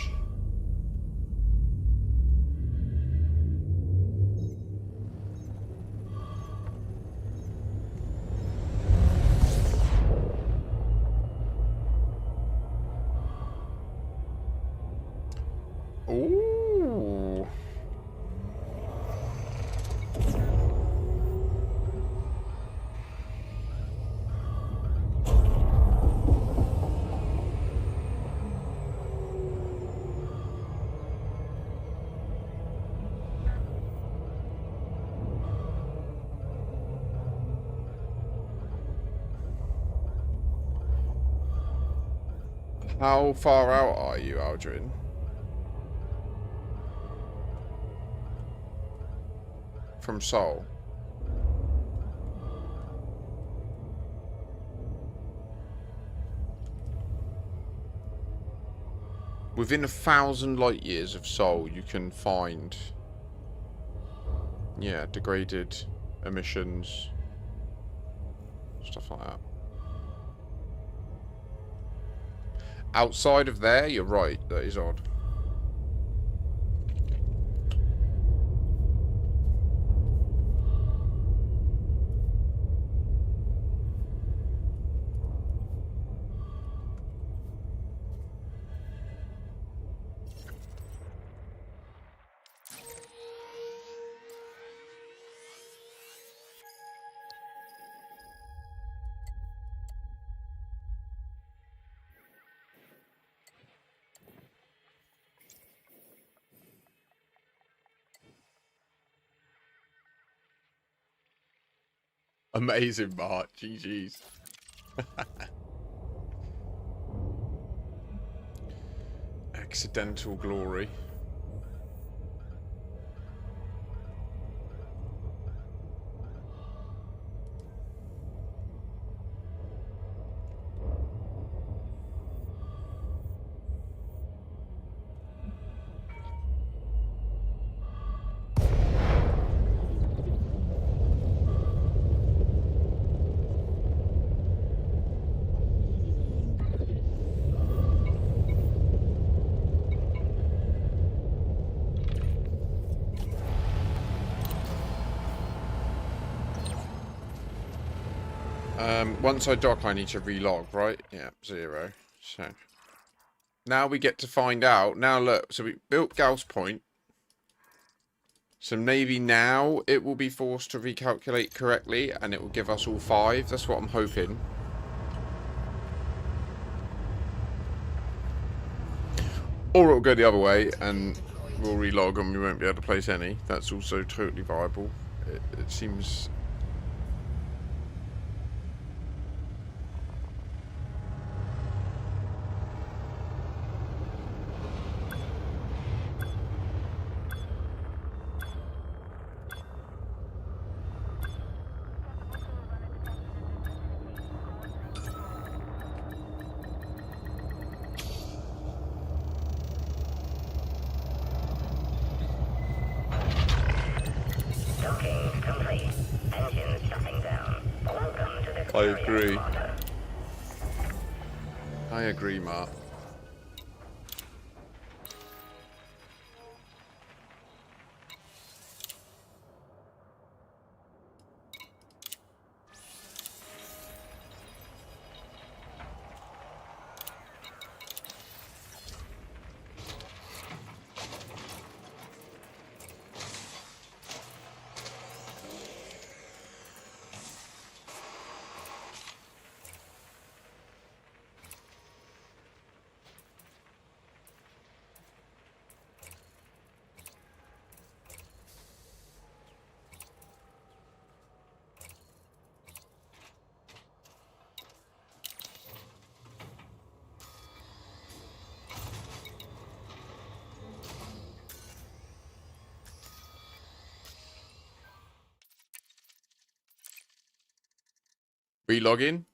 Ooh. How far out are you, Aldrin? From Seoul? Within 1,000 light years of Seoul, you can find, yeah, degraded emissions, stuff like that. Outside of there, you're right, that is odd. Amazing, Mark. GG's. Accidental glory. Once I dock, I need to relog, right? Yeah, 0. So now we get to find out. Now look, so we built Gauss Point. So maybe now it will be forced to recalculate correctly, and it will give us all 5. That's what I'm hoping. Or it'll go the other way, and we'll relog, and we won't be able to place any. That's also totally viable. It seems. I agree. I agree, Mark. Relog in.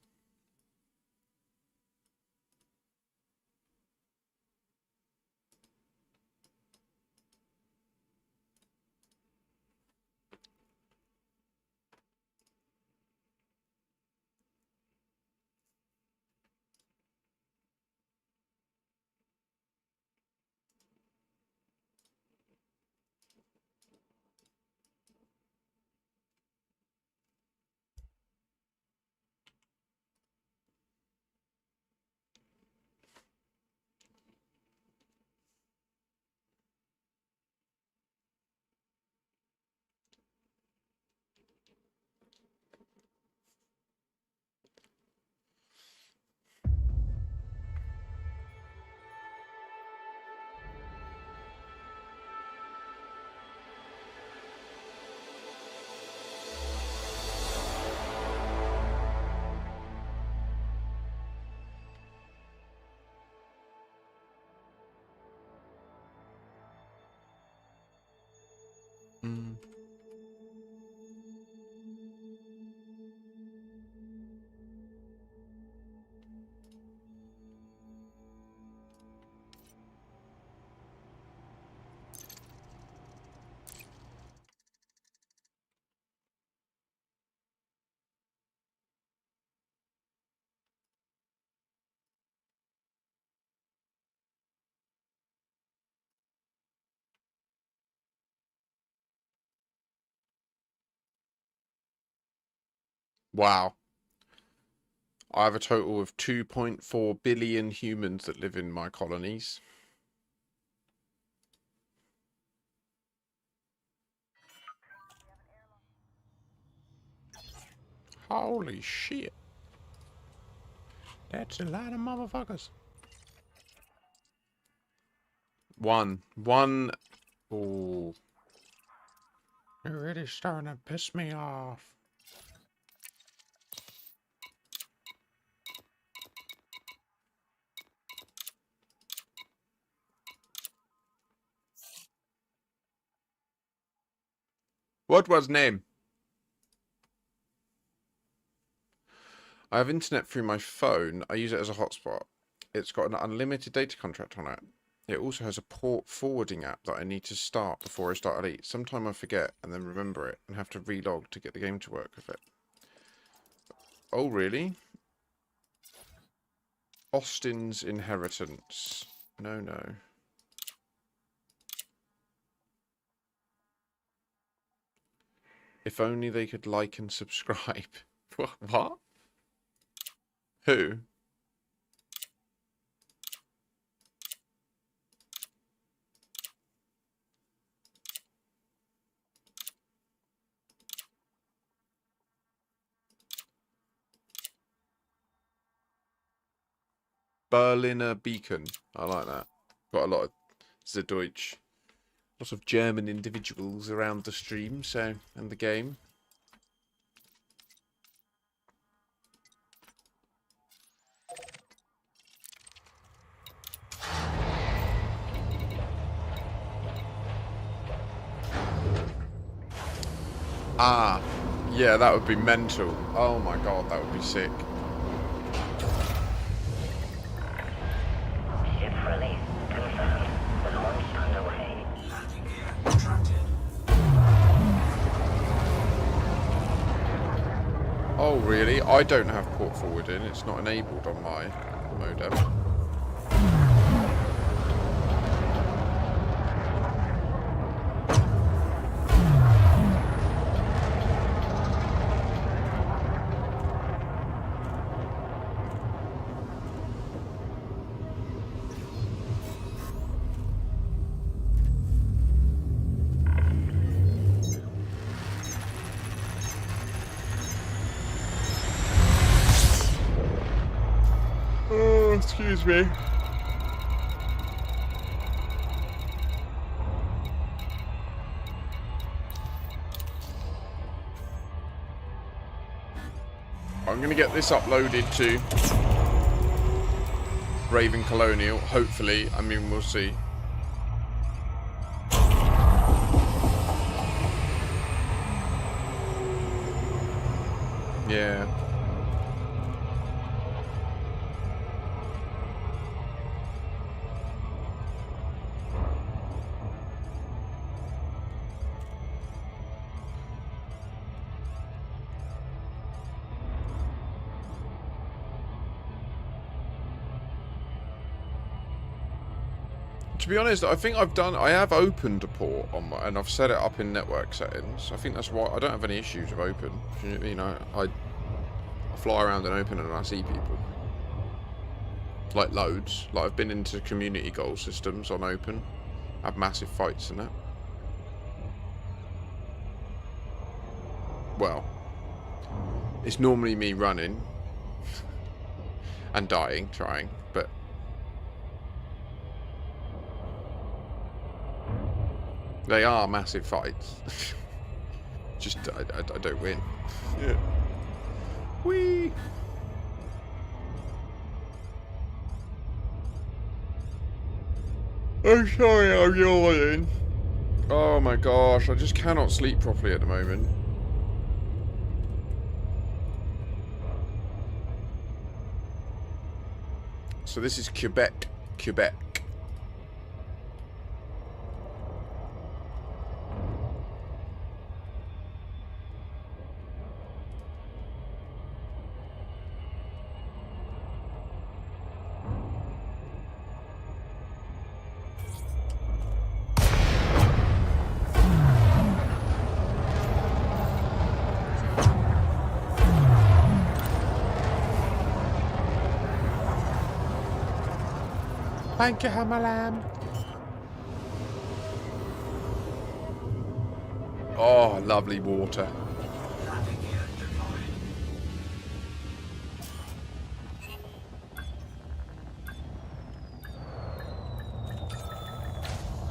Wow. I have a total of 2.4 billion humans that live in my colonies. Holy shit. That's a lot of motherfuckers. One. Ooh. You're really starting to piss me off. What was name? I have internet through my phone. I use it as a hotspot. It's got an unlimited data contract on it. It also has a port forwarding app that I need to start before I start Elite. Sometime I forget and then remember it and have to relog to get the game to work with it. Oh, really? Austin's Inheritance. No. If only they could like and subscribe. What? Who? Berliner Beacon. I like that. Got a lot of Deutsch. Lots of German individuals around the stream, so, and the game. Ah, yeah, that would be mental. Oh my god, that would be sick. Ship release confirmed. Launch underway. Landing gear contracted. Oh, really? I don't have port forwarding. It's not enabled on my modem. Excuse me. I'm going to get this uploaded to Raven Colonial, hopefully. I mean, we'll see. Yeah. To be honest, I think I have opened a port on my, and I've set it up in network settings. I think that's why I don't have any issues with open. You know, I fly around and open and I see people. Like loads. Like I've been into community goal systems on open. Have massive fights in that. Well, it's normally me running and dying, trying, but they are massive fights. Just I don't win. Yeah. Whee! I'm sorry, I'm yawning. Oh my gosh, I just cannot sleep properly at the moment. So this is Quebec. Thank you, Hammerlam. Oh, lovely water.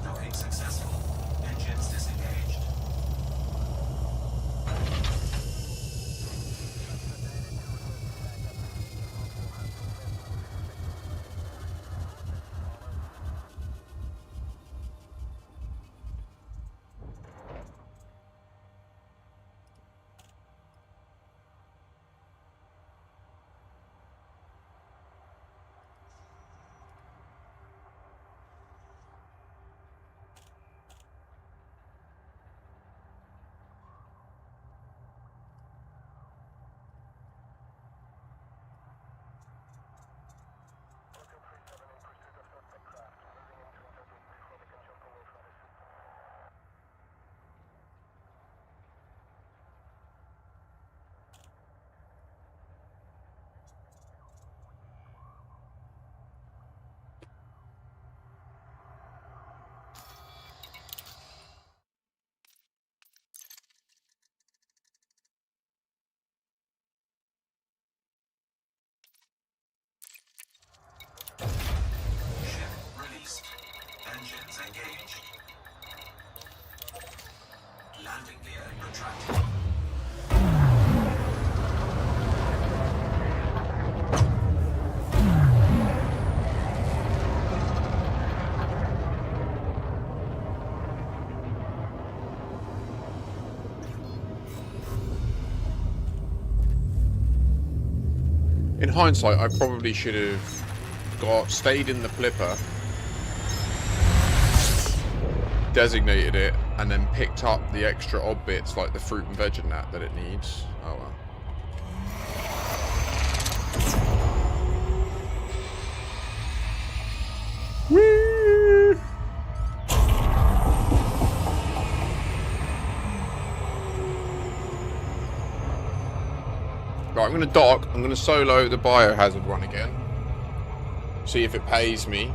Docking successful. Engines disengaged. Ship released. Engines engaged. Landing gear retracted. In hindsight, I probably should have stayed in the flipper, designated it, and then picked up the extra odd bits like the fruit and veg and that it needs. Oh well. Whee! Right, I'm going to dock. I'm going to solo the biohazard one again. See if it pays me.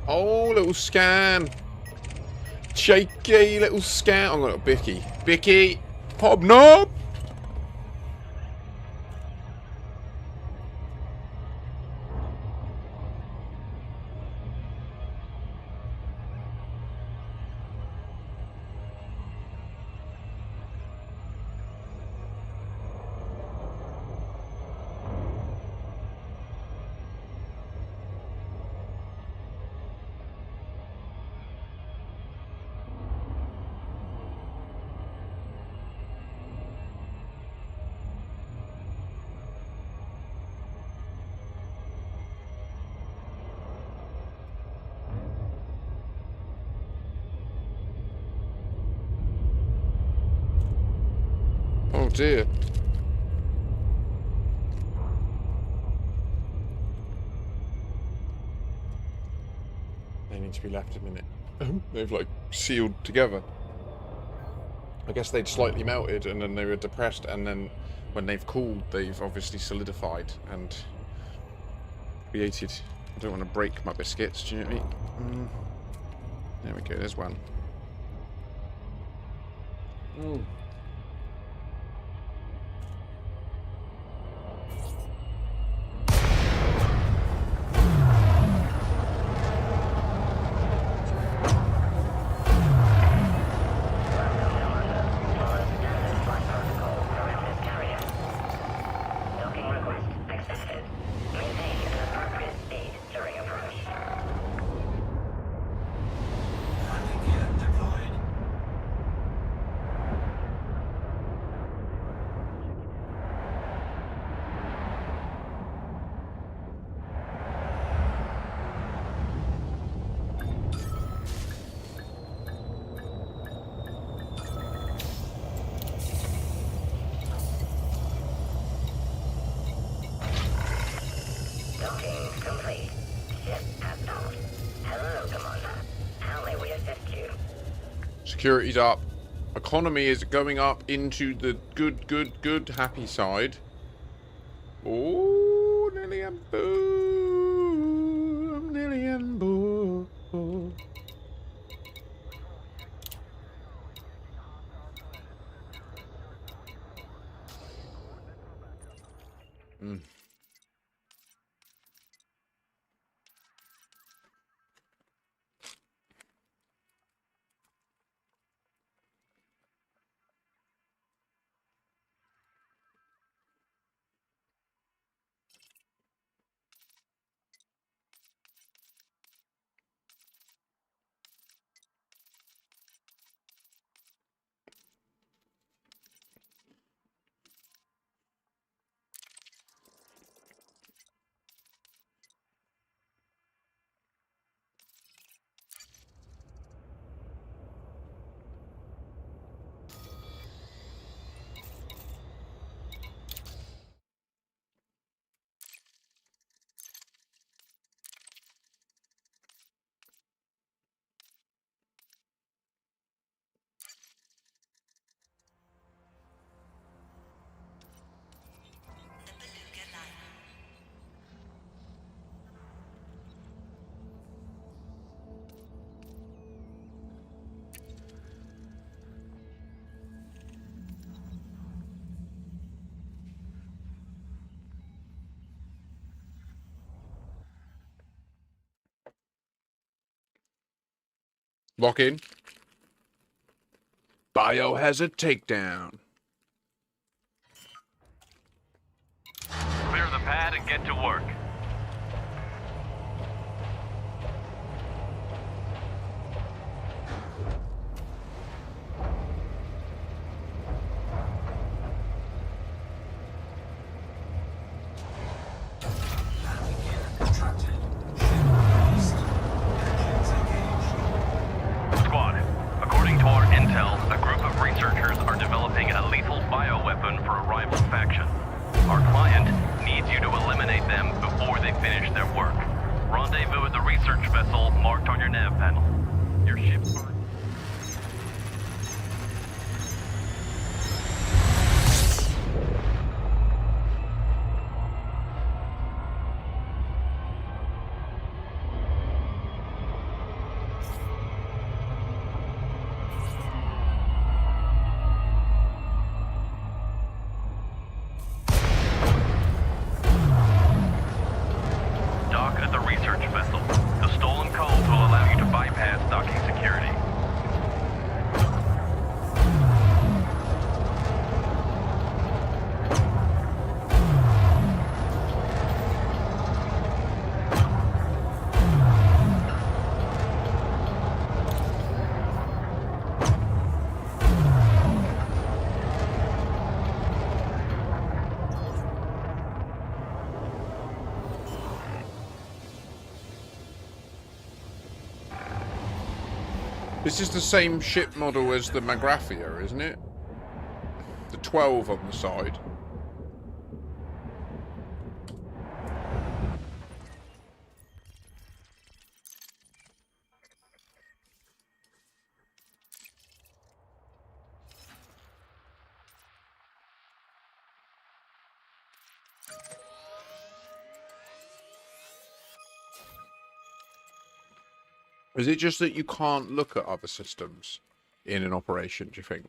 Oh, little scan. Shaky little scan. I'm going to Bicky. Bicky. Hobnob. dear. They need to be left a minute. They've like sealed together. I guess they'd slightly melted and then they were depressed, and then when they've cooled, they've obviously solidified and created. I don't want to break my biscuits, do you know what I mean? There we go, there's one. Oh. Security's up. Economy is going up into the good, happy side. Oh, nearly am boo. I'm nearly am boo. Lock in. Biohazard takedown. Clear the pad and get to work. Squad, according to our intel, a group of researchers are developing a lethal bioweapon for a rival faction. Our client needs you to eliminate them before they finish their work. Rendezvous at the research vessel marked on your nav panel. Your ship... Dock at the research vessel. The stolen code will allow you to bypass docking security. This is the same ship model as the Magraphia, isn't it? The 12 on the side. Is it just that you can't look at other systems in an operation, do you think?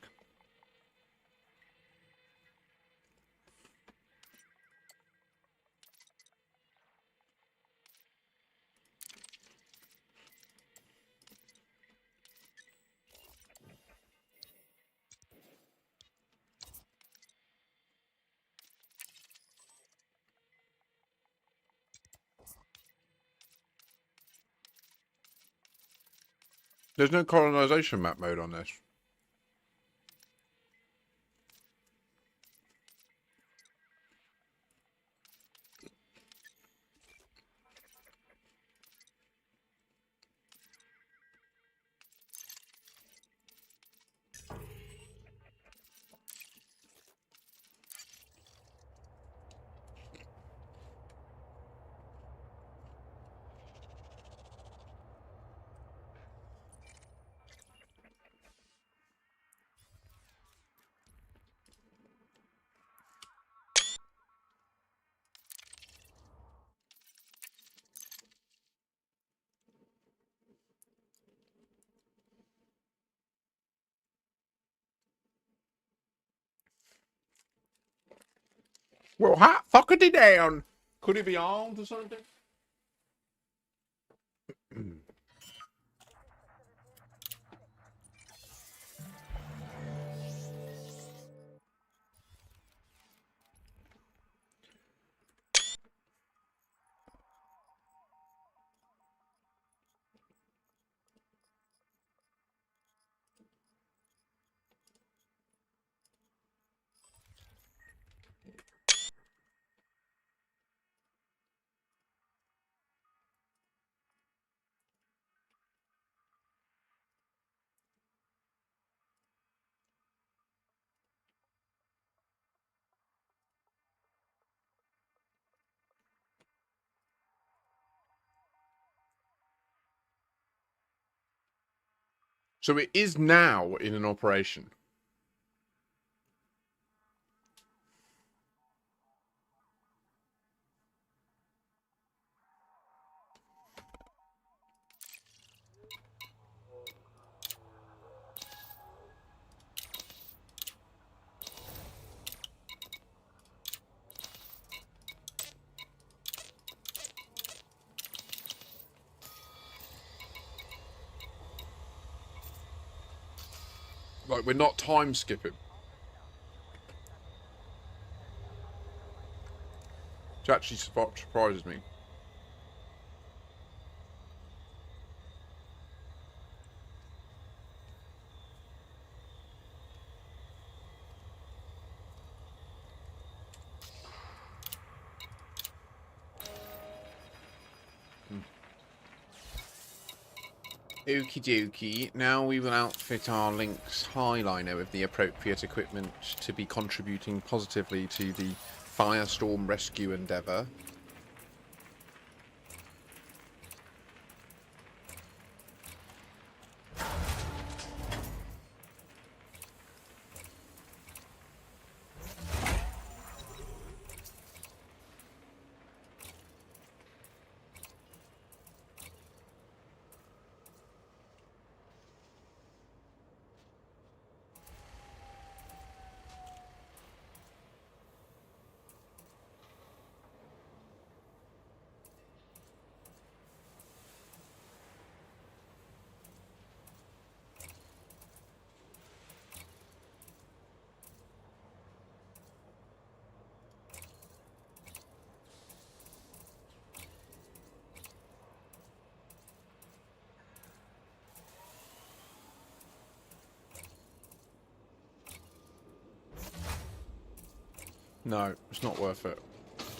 There's no colonization map mode on this. Well, hot fuckity down. Could it be armed or something? So it is now in an operation. Like, we're not time skipping. Which actually surprises me. Okie dokie, now we will outfit our Lynx Highliner with the appropriate equipment to be contributing positively to the Firestorm rescue endeavour. No, it's not worth it.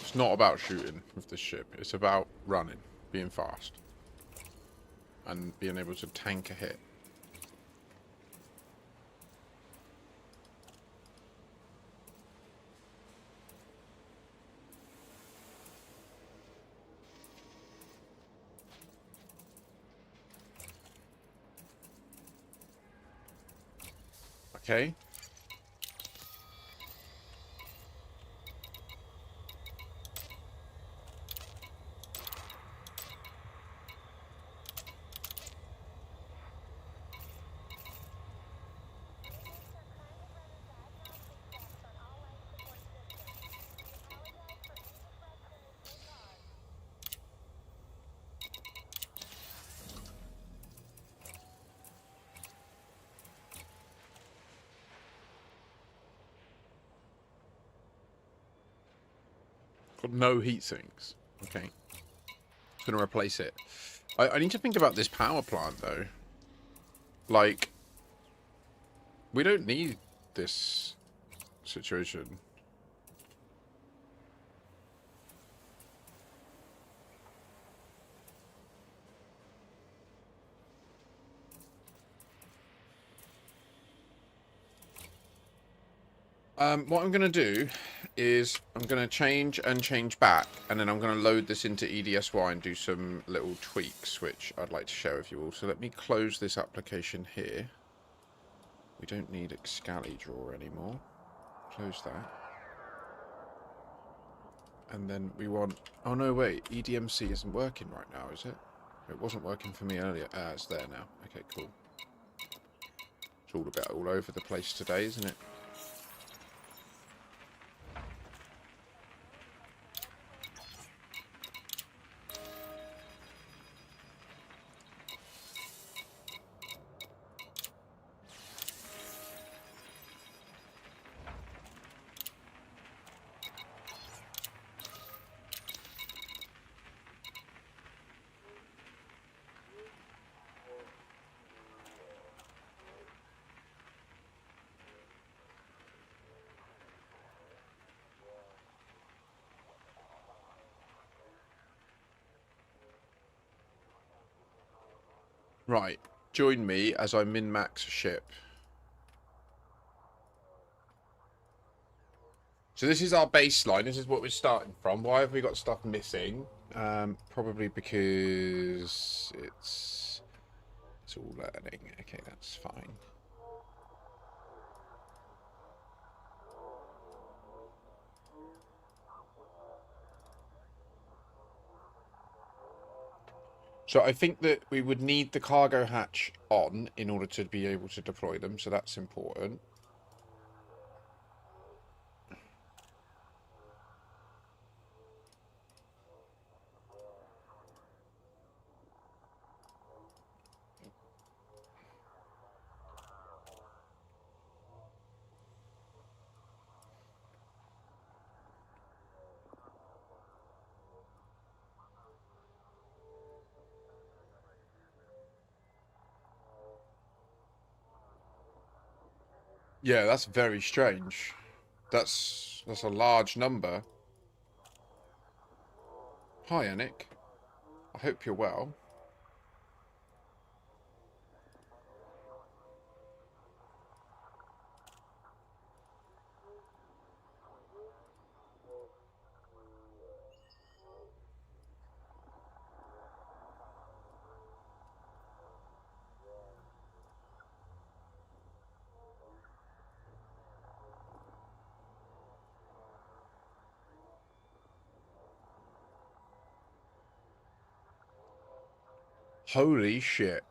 It's not about shooting with this ship. It's about running, being fast, and being able to tank a hit. Okay. Got no heat sinks. Okay. It's going to replace it. I need to think about this power plant, though. Like, we don't need this situation. What I'm going to do is I'm going to change and change back, and then I'm going to load this into EDSY and do some little tweaks, which I'd like to share with you all. So let me close this application here. We don't need Excalidraw anymore. Close that. And then we want... Oh, no, wait. EDMC isn't working right now, is it? It wasn't working for me earlier. Ah, it's there now. Okay, cool. It's all a bit all over the place today, isn't it? Right. Join me as I min-max a ship. So this is our baseline. This is what we're starting from. Why have we got stuff missing? Probably because it's all learning. Okay, that's fine. So I think that we would need the cargo hatch on in order to be able to deploy them. So that's important. Yeah, that's very strange. That's a large number. Hi, Anik. I hope you're well. Holy shit.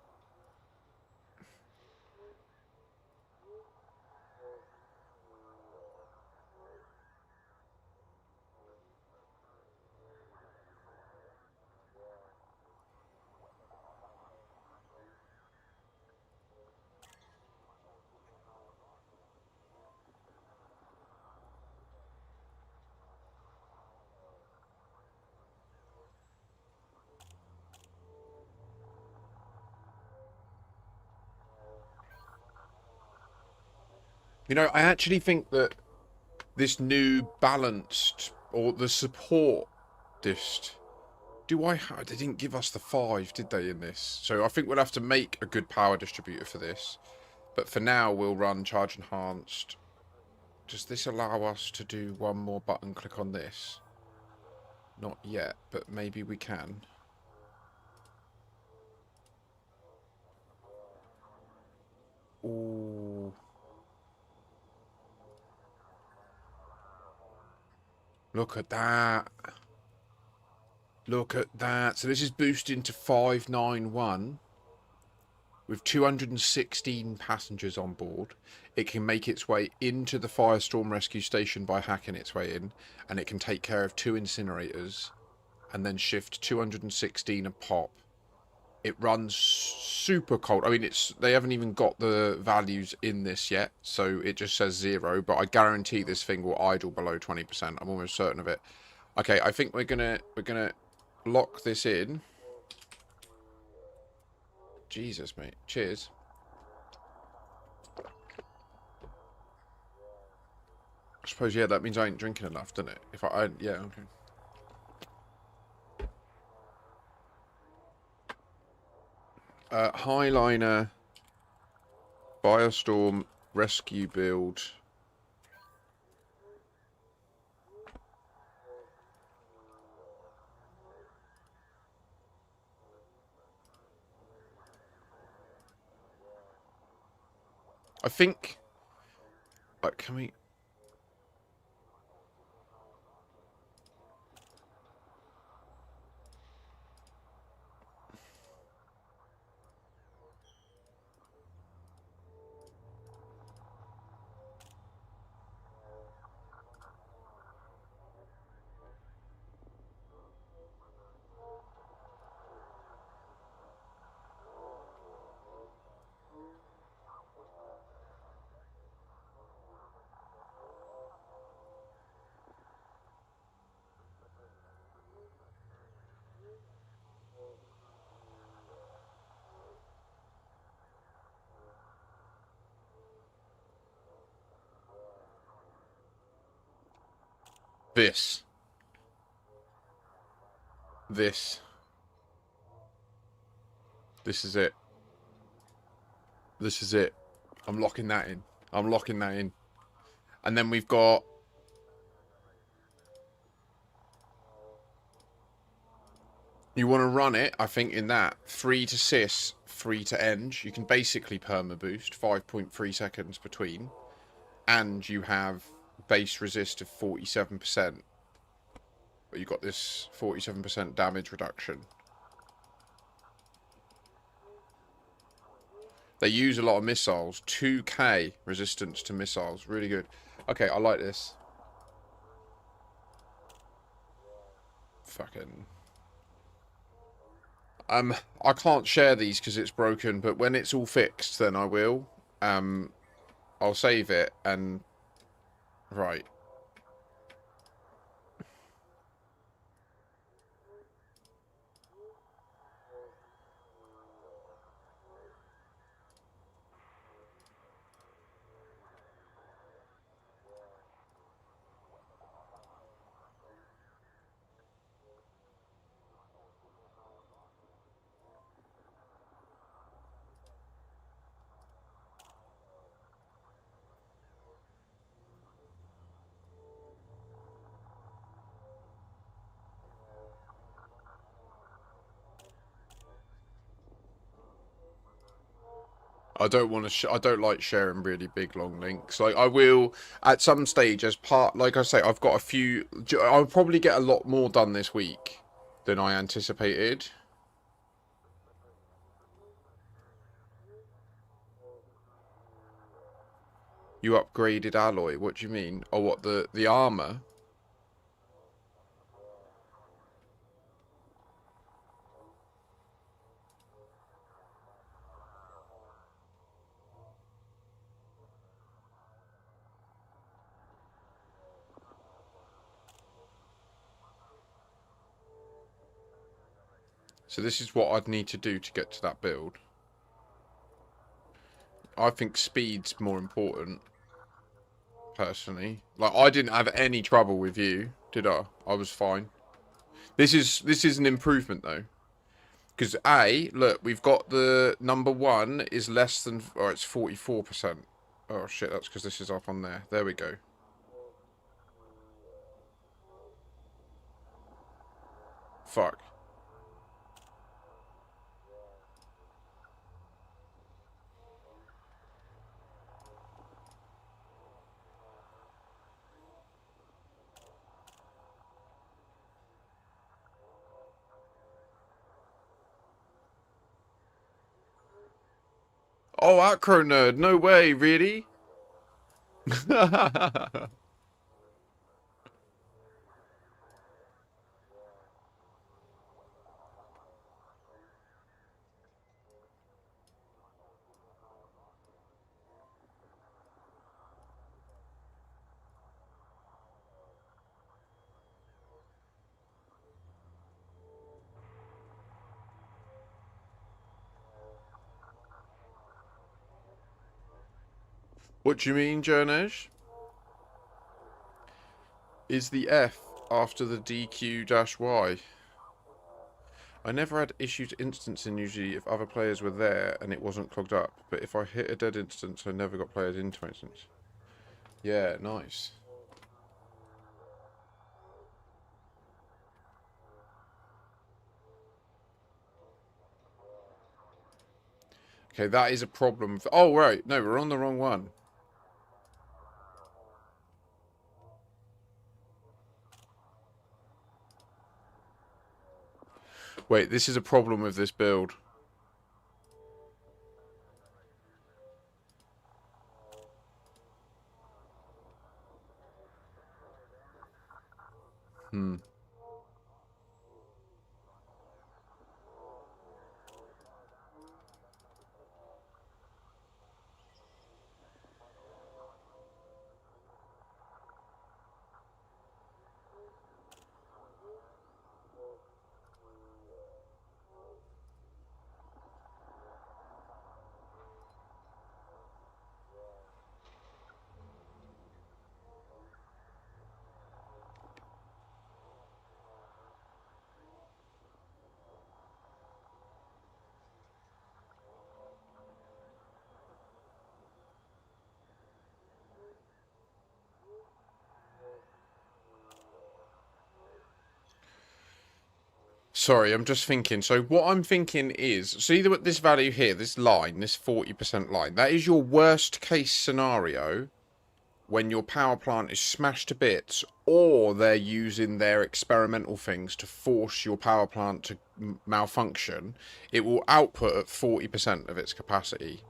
You know, I actually think that this new balanced, or the support dist, they didn't give us the 5, did they, in this? So I think we'll have to make a good power distributor for this. But for now, we'll run charge enhanced. Does this allow us to do one more button click on this? Not yet, but maybe we can. Ooh. Look at that. Look at that. So this is boosting to 591 with 216 passengers on board. It can make its way into the Firestorm rescue station by hacking its way in, and it can take care of 2 incinerators and then shift 216 a pop. It runs super cold. I mean, they haven't even got the values in this yet, so it just says 0, but I guarantee this thing will idle below 20%. I'm almost certain of it. Okay, I think we're gonna lock this in. Jesus, mate. Cheers. I suppose, yeah, that means I ain't drinking enough, doesn't it? If yeah, okay. Highliner, Firestorm, Rescue Build. I think... can we... This. This is it. This is it. I'm locking that in. I'm locking that in. And then we've got... You want to run it, I think, in that. 3 to sys, 3 to eng. You can basically perma boost, 5.3 seconds between. And you have base resist of 47%. But you've got this 47% damage reduction. They use a lot of missiles. 2k resistance to missiles. Really good. Okay, I like this. Fucking... I can't share these because it's broken, but when it's all fixed, then I will. I'll save it and... Right. I don't want to. I don't like sharing really big long links. Like I will at some stage as part. Like I say, I've got a few. I'll probably get a lot more done this week than I anticipated. You upgraded alloy. What do you mean? Oh, what the armor? So this is what I'd need to do to get to that build. I think speed's more important, personally. Like, I didn't have any trouble with you, did I? I was fine. This is an improvement, though. Because, look, we've got the number 1 is less than... Oh, it's 44%. Oh, shit, that's because this is up on there. There we go. Fuck. Oh, Acro Nerd. No way, really? What do you mean, Journej? Is the F after the DQ-Y? I never had issued instancing usually if other players were there and it wasn't clogged up. But if I hit a dead instance, I never got players into instance. Yeah, nice. Okay, that is a problem. Oh, right. No, we're on the wrong one. Wait, this is a problem with this build. Hmm. Sorry, I'm just thinking. So what I'm thinking is, see this value here, this line, this 40% line, that is your worst case scenario when your power plant is smashed to bits, or they're using their experimental things to force your power plant to malfunction. It will output at 40% of its capacity.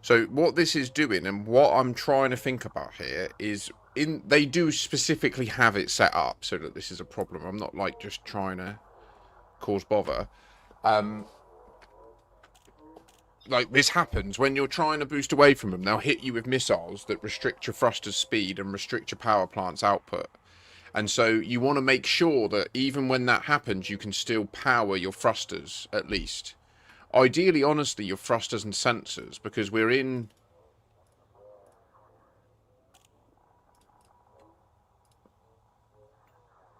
So what this is doing, and what I'm trying to think about here, is they do specifically have it set up so that this is a problem. I'm not like just trying to cause bother. Like, this happens when you're trying to boost away from them. They'll hit you with missiles that restrict your thruster's speed and restrict your power plant's output. And so you want to make sure that even when that happens, you can still power your thrusters, at least. Ideally, honestly, your thrusters and sensors, because we're in...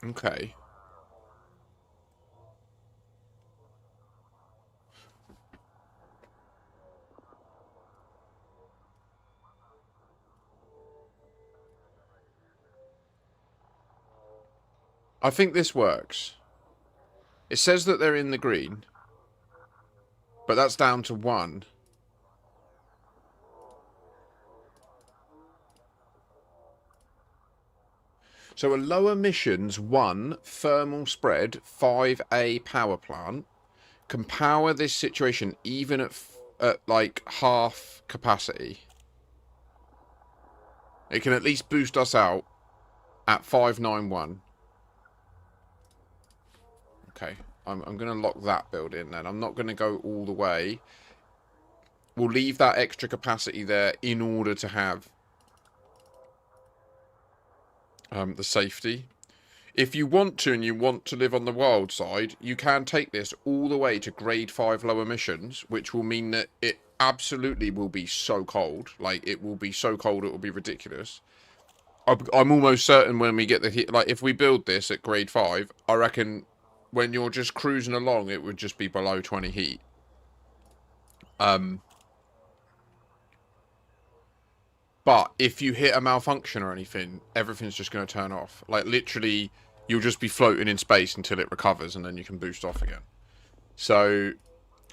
Okay. I think this works. It says that they're in the green, but that's down to 1. So a low emissions 1 thermal spread 5A power plant can power this situation even at like half capacity. It can at least boost us out at 591. Okay, I'm going to lock that build in then. I'm not going to go all the way. We'll leave that extra capacity there in order to have the safety. If you want to and you want to live on the wild side, you can take this all the way to grade 5 low emissions, which will mean that it absolutely will be so cold. Like, it will be so cold it will be ridiculous. I'm almost certain when we get the heat, like, if we build this at grade 5, I reckon when you're just cruising along, it would just be below 20 heat. But if you hit a malfunction or anything, everything's just going to turn off. Like, literally, you'll just be floating in space until it recovers, and then you can boost off again. So,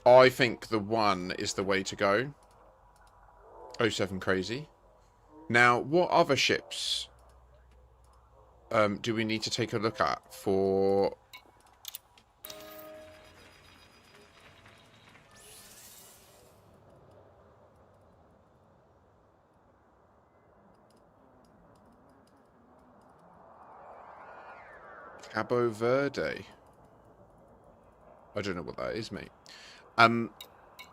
I think the 1 is the way to go. 07 Crazy. Now, what other ships do we need to take a look at for... Cabo Verde. I don't know what that is, mate.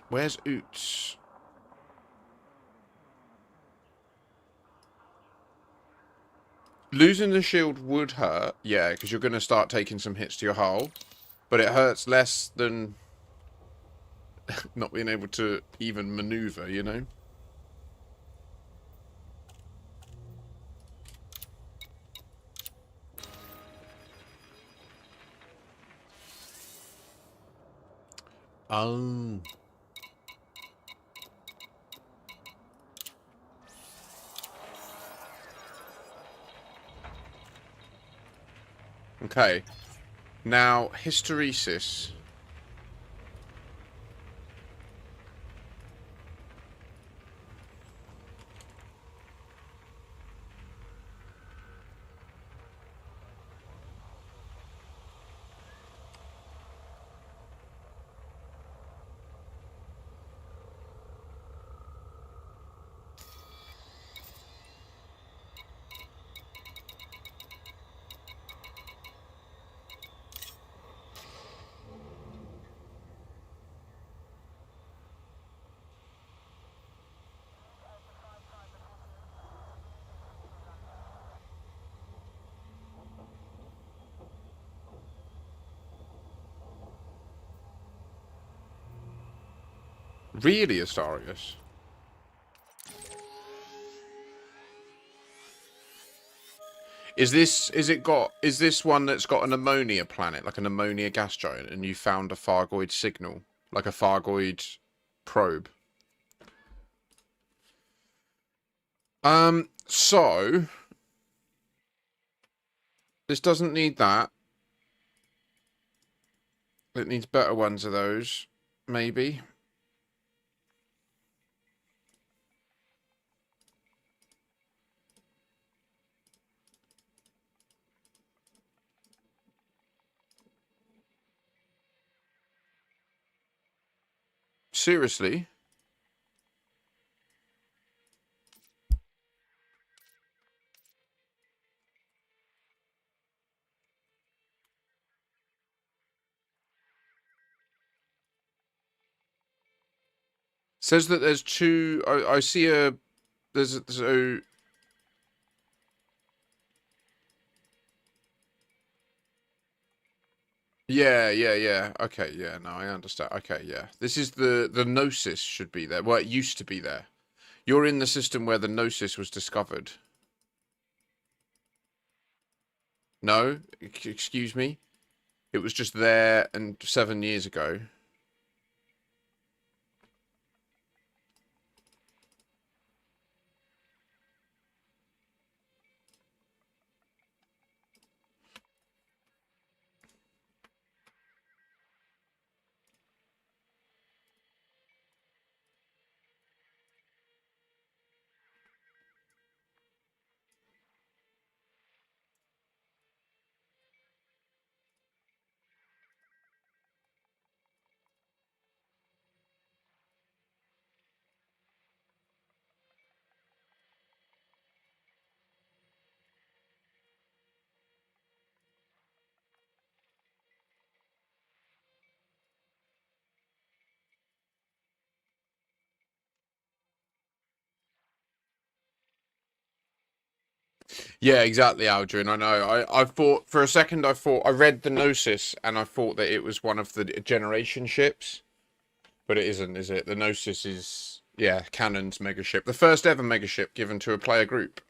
Where's Oots? Losing the shield would hurt, yeah, because you're going to start taking some hits to your hull. But it hurts less than not being able to even maneuver, you know? Oh. Okay. Now, hysteresis. Really, Astarius? Is this one that's got an ammonia planet, like an ammonia gas giant, and you found a Fargoid signal, like a Fargoid probe? So this doesn't need that. It needs better ones of those, maybe. Seriously? Says that there's two. I see a. So. Yeah. Okay, yeah. No, I understand. Okay, yeah. This is the Gnosis should be there. Well, it used to be there. You're in the system where the Gnosis was discovered. No, excuse me. It was just there and 7 years ago. Yeah, exactly, Aldrin. I know. I thought for a second. I read the Gnosis and I thought that it was one of the generation ships, but it isn't, is it? The Gnosis is Cannon's megaship, the first ever megaship given to a player group.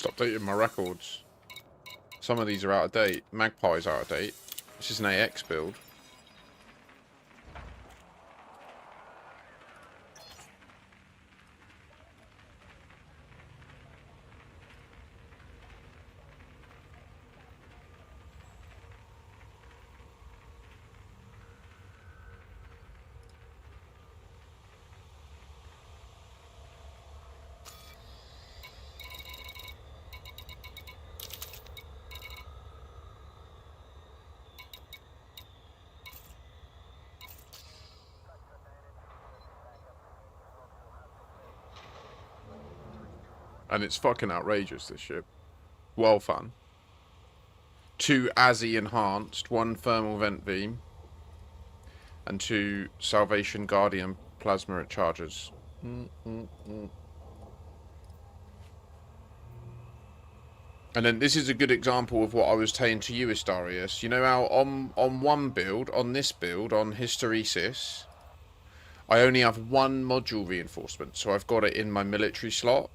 just updated my records. Some of these are out of date. Magpie's out of date. This is an AX build. And it's fucking outrageous, this ship. Well fun. 2 ASI enhanced, 1 thermal vent beam, and 2 Salvation Guardian plasma chargers. And then this is a good example of what I was saying to you, Astarius. You know how on one build, on this build, on Hysteresis, I only have 1 module reinforcement, so I've got it in my military slot.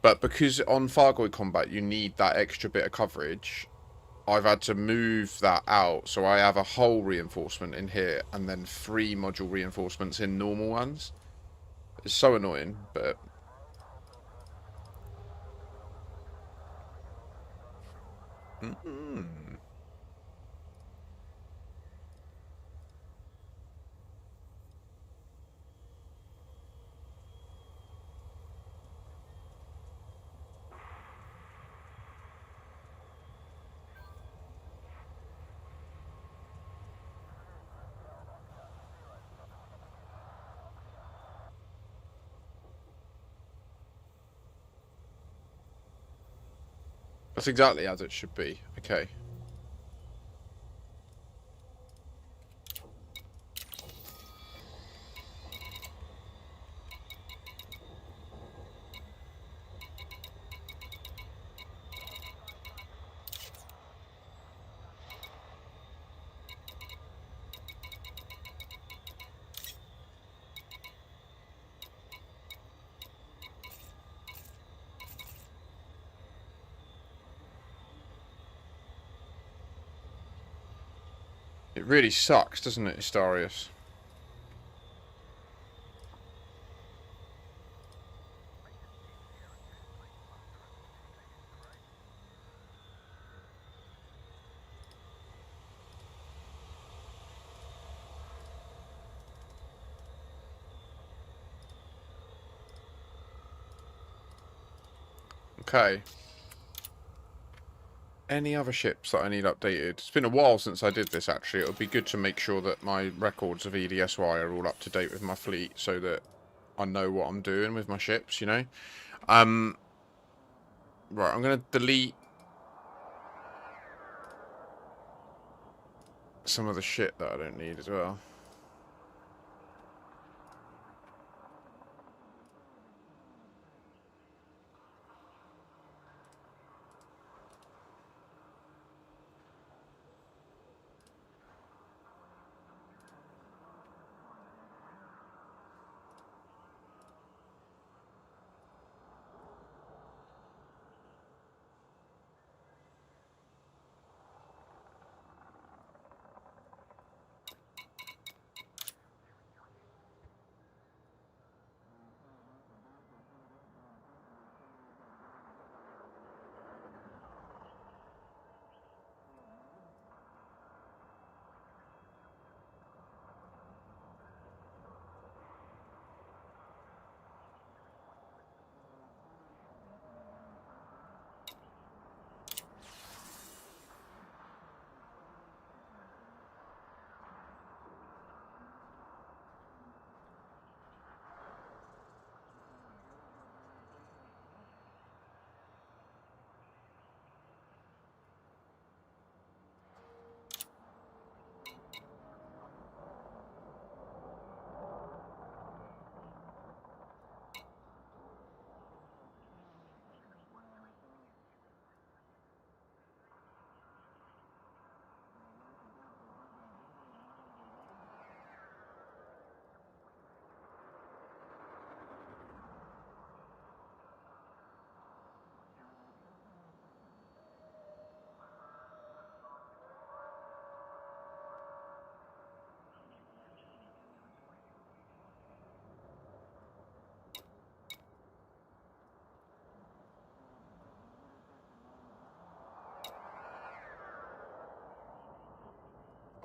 But because on Fargoid combat you need that extra bit of coverage, I've had to move that out. So I have a whole reinforcement in here and then 3 module reinforcements in normal ones. It's so annoying, but... That's exactly as it should be. Okay. It really sucks, doesn't it, Astarius? Okay. Any other ships that I need updated? It's been a while since I did this, actually. It would be good to make sure that my records of EDSY are all up to date with my fleet so that I know what I'm doing with my ships, you know? Right, I'm going to delete some of the shit that I don't need as well.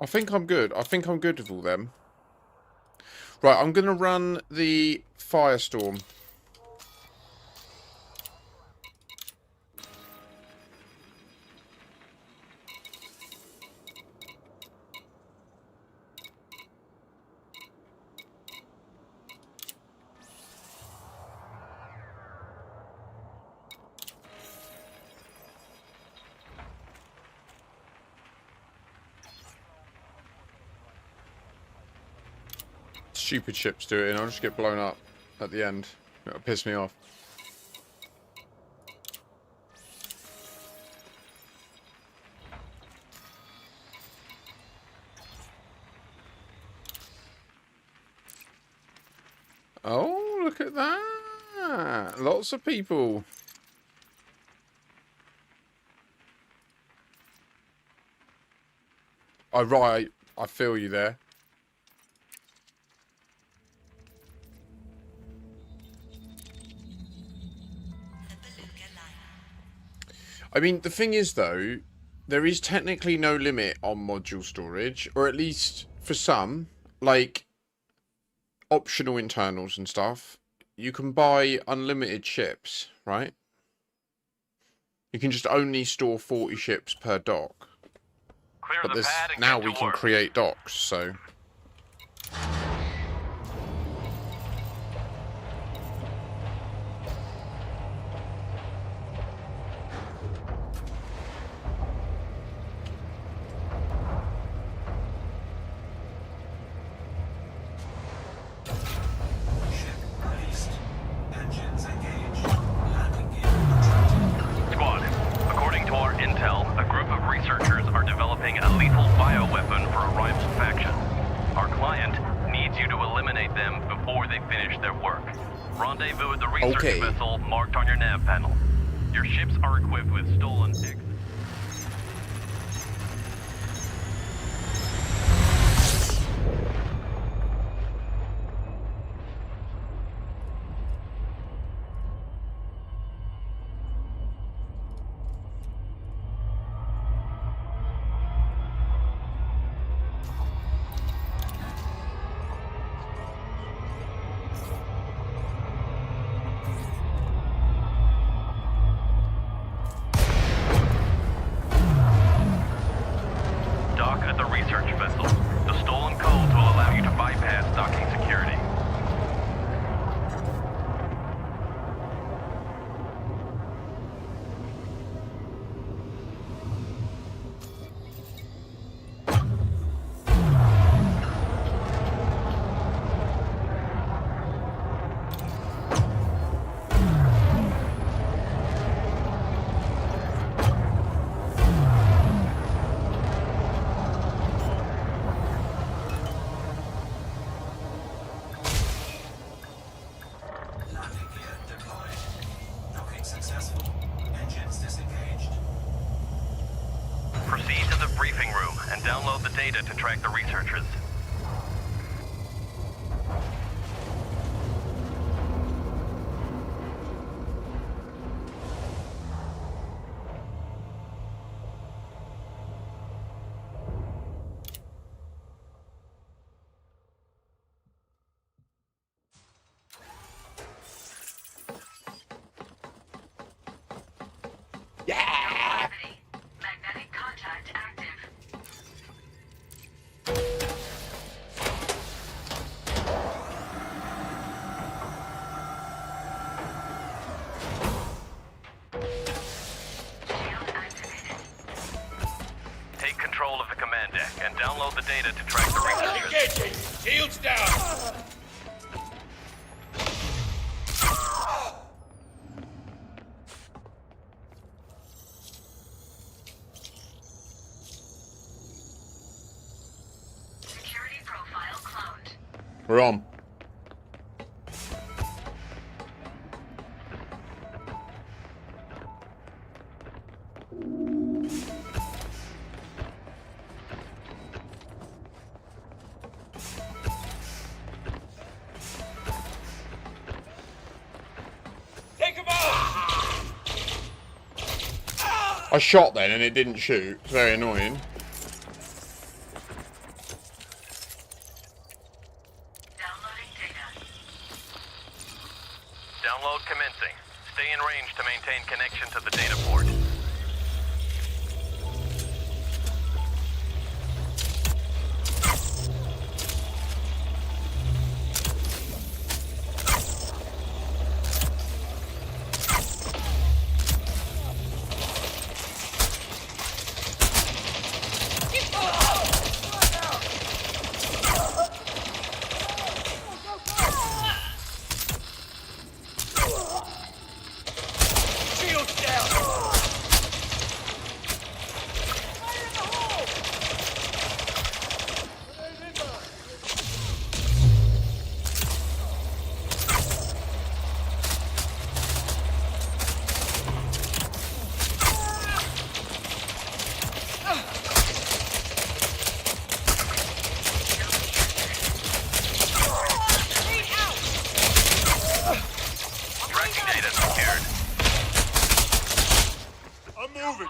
I think I'm good. I think I'm good with all them. Right, I'm going to run the Firestorm. Stupid ships do it, and I'll just get blown up at the end. It'll piss me off. Oh, look at that! Lots of people. Oh, right. I feel you there. I mean, the thing is, though, there is technically no limit on module storage, or at least for some, like optional internals and stuff. You can buy unlimited ships, right? You can just only store 40 ships per dock. But there's, now we can create docks, so... Rendezvous at the research vessel marked on your nav panel. Your ships are equipped with stolen... Proceed to the briefing room and download the data to track the researchers. Yeah! Magnetic contact active. Take control of the command deck and download the data to track the researchers. Engaging! Shields down! Security profile cloned. We're on. Take him out! I shot then and it didn't shoot. It's very annoying. range to maintain connection to the data port.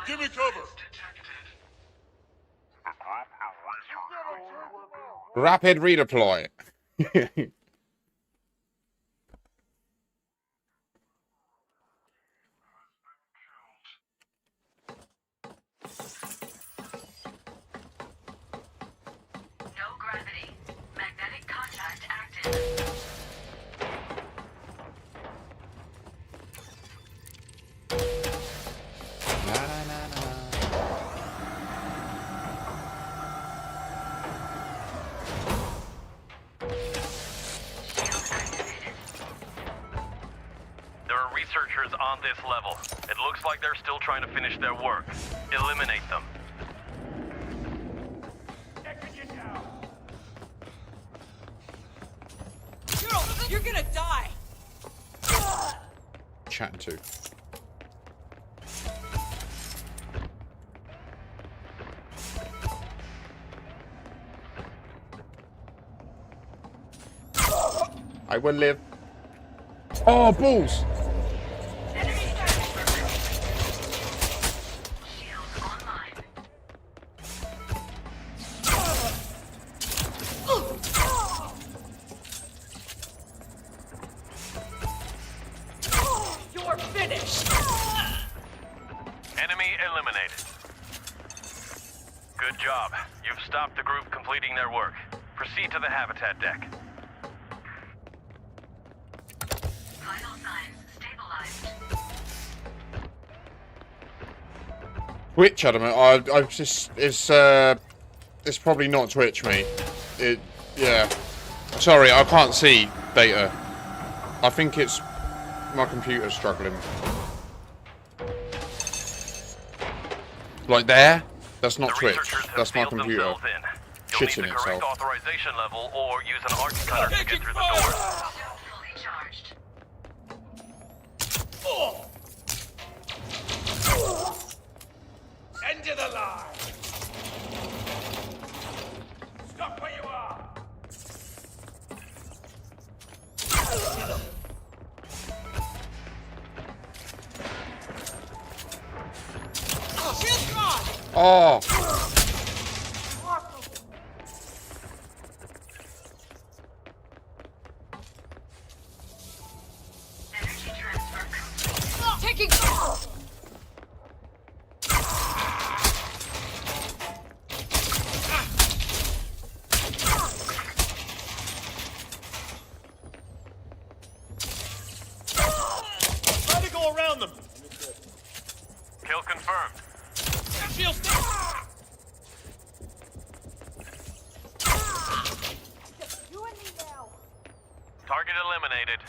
Give me cover. Rapid redeploy. No gravity. Magnetic contact active. There are researchers on this level. It looks like they're still trying to finish their work. Eliminate them. You're gonna die. Chatting to. I will live. Oh, balls! You're finished. Enemy eliminated. Good job. You've stopped the group completing their work. Proceed to the habitat deck. Vital signs stabilized. Twitch, I don't know. I just it's probably not Twitch, mate. Yeah. Sorry, I can't see data. I think it's my computer's struggling. Like there? That's not Twitch. That's my computer shitting You'll need the correct itself. authorization level or use an arc cutter to get through the door. Fully charged. End of the line. Stop where you are. Shield gone. Oh! Energy transfer complete. Taking. Try to go around them. Kill confirmed. Shield You and me now. Target eliminated.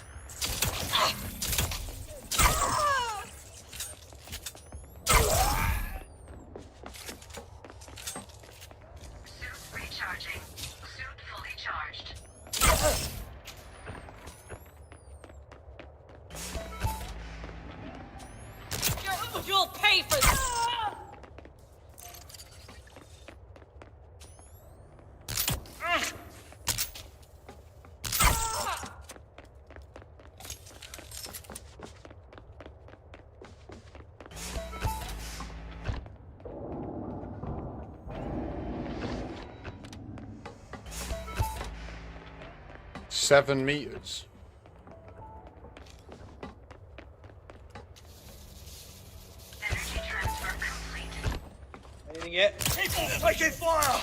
Suit recharging. Suit fully charged. You'll pay for this. $7 meters. Anything yet? Taking fire!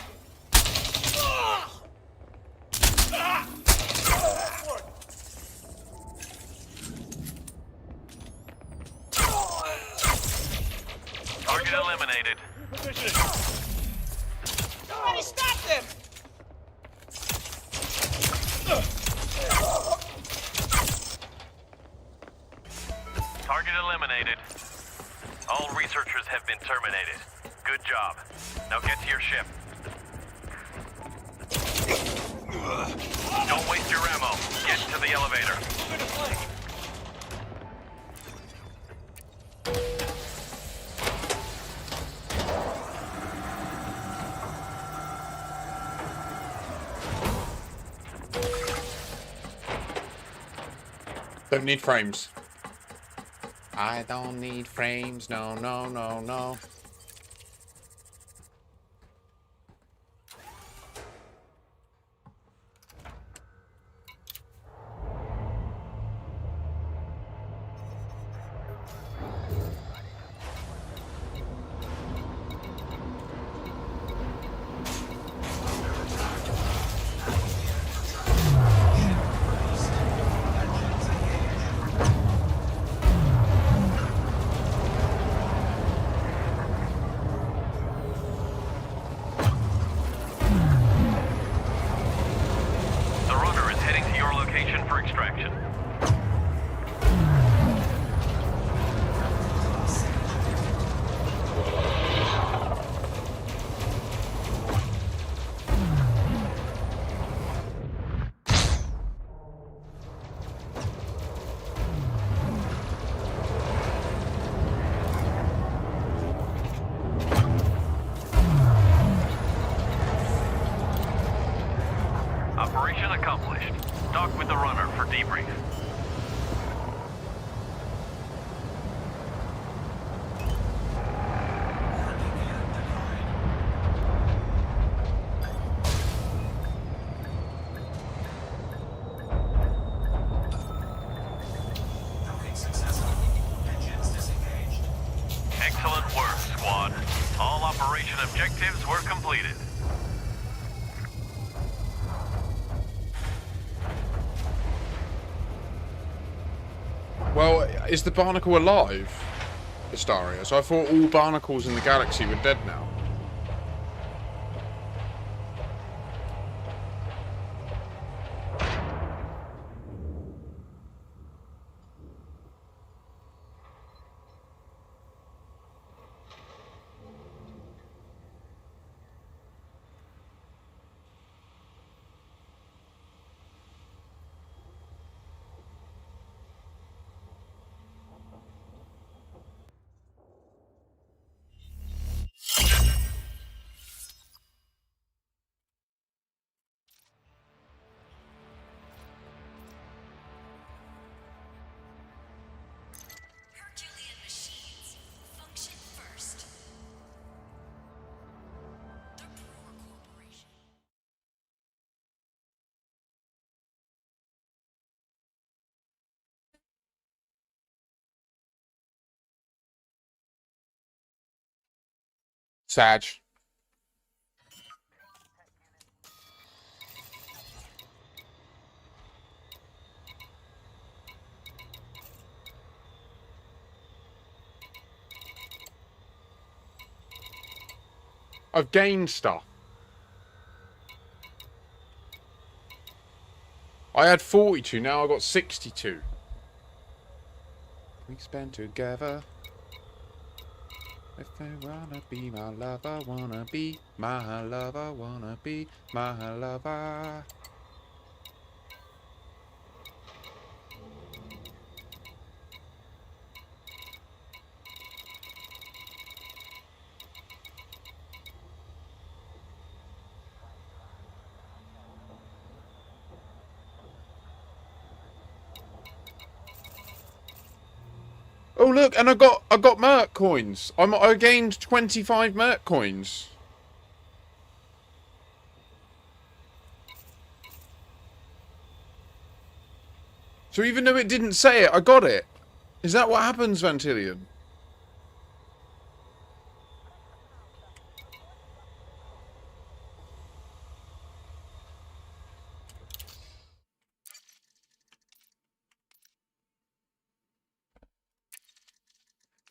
Target eliminated. Somebody stop them! Target eliminated. All researchers have been terminated. Good job. Now get to your ship. Don't waste your ammo. Get to the elevator. Don't need frames. I don't need frames. No, no, no, no. The runner is heading to your location for extraction. Operation accomplished. Dock with the runner for debrief. Docking successful. Engines disengaged. Excellent work, squad. All operation objectives were completed. Well, is the barnacle alive, Astaria? So I thought all barnacles in the galaxy were dead now. Herculean machines. Function first. The Brewer Corporation. Sag. I've gained stuff. I had 42, now I've got 62. We spend together. If they wanna be my lover, wanna be my lover, wanna be my lover. Oh look, and I got Merc coins. I gained 25 Merc coins. So even though it didn't say it, I got it. Is that what happens, Vantilion?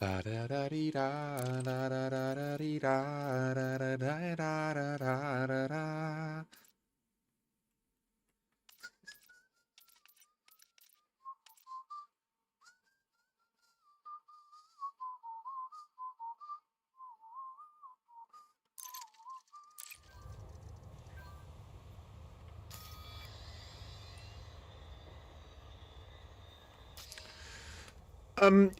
Da da da dee da da da da da dee da da da da da da da da.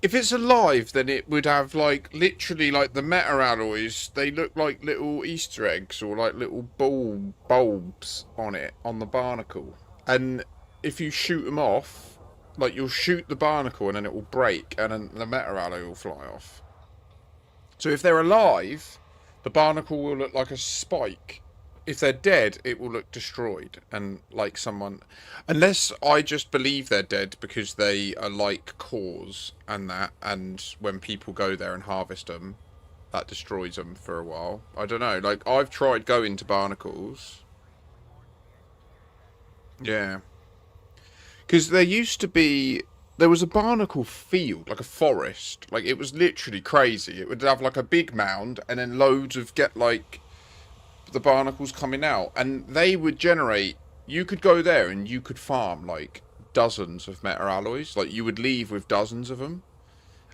If it's alive, then it would have like literally like the meta alloys. They look like little Easter eggs or like little bulbs on it on the barnacle. And if you shoot them off, like you'll shoot the barnacle and then it will break, and then the meta alloy will fly off. So if they're alive, the barnacle will look like a spike. If they're dead, it will look destroyed and like someone... Unless I just believe they're dead because they are like cores and that, and when people go there and harvest them, that destroys them for a while. I don't know. Like, I've tried going to barnacles. Yeah. Because there used to be... There was a barnacle field, like a forest. Like, it was literally crazy. It would have like a big mound and then loads of the barnacles coming out, and they would generate... You could go there and you could farm like dozens of meta alloys. Like, you would leave with dozens of them,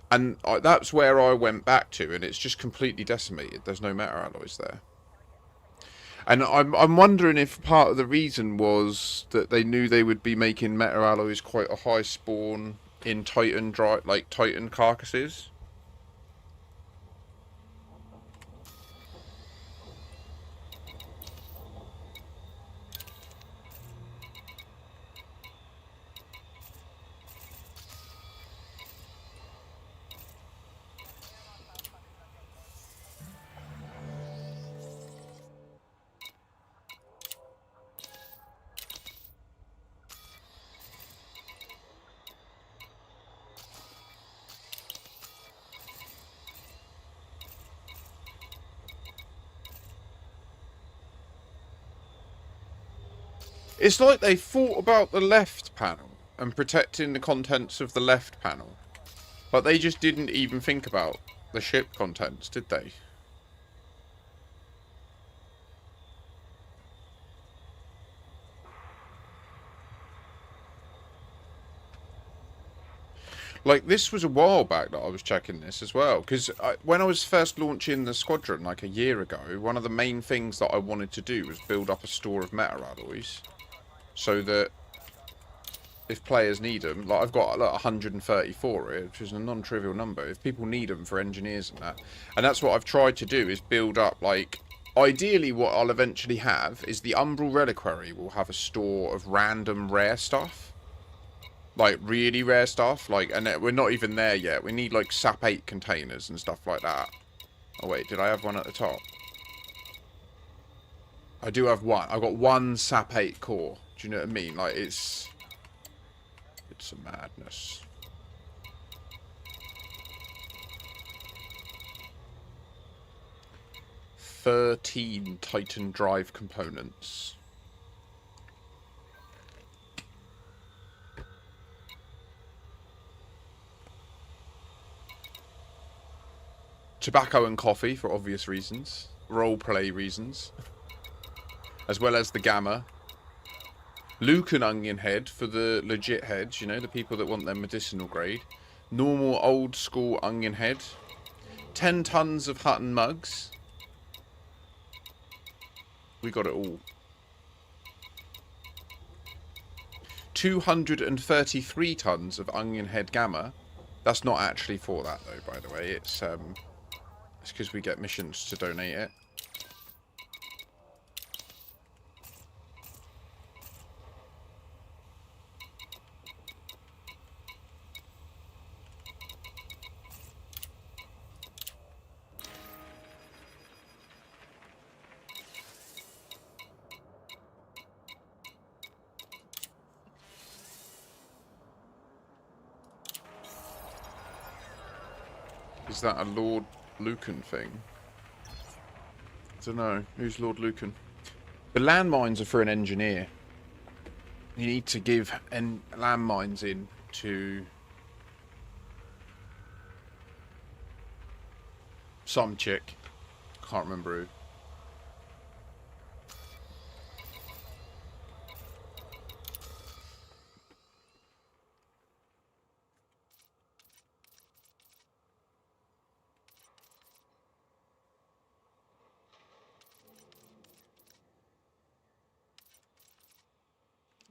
and that's where I went back to, and it's just completely decimated. There's no meta alloys there, and I'm wondering if part of the reason was that they knew they would be making meta alloys quite a high spawn in Titan Titan carcasses. It's like they thought about the left panel and protecting the contents of the left panel, but they just didn't even think about the ship contents, did they? Like, this was a while back that I was checking this as well, because when I was first launching the squadron like a year ago, one of the main things that I wanted to do was build up a store of meta alloys, so that if players need them, like I've got like 134 here, which is a non-trivial number, if people need them for engineers and that's what I've tried to do, is build up, like, ideally what I'll eventually have is the Umbral Reliquary will have a store of random rare stuff. Like, really rare stuff, like, and we're not even there yet. We need, like, SAP 8 containers and stuff like that. Oh, wait, did I have one at the top? I do have one. I've got one SAP 8 core. Do you know what I mean? Like, it's a madness. "13 Titan drive components." Tobacco and coffee, for obvious reasons. Roleplay reasons. As well as the gamma. Lucan onion head for the legit heads, you know, the people that want their medicinal grade. Normal old school onion head. 10 tons of Hutton mugs. We got it all. 233 tons of onion head gamma. That's not actually for that though, by the way. It's because we get missions to donate it. Is that a Lord Lucan thing? I don't know. Who's Lord Lucan? The landmines are for an engineer. You need to give landmines in to Some chick. Can't remember who.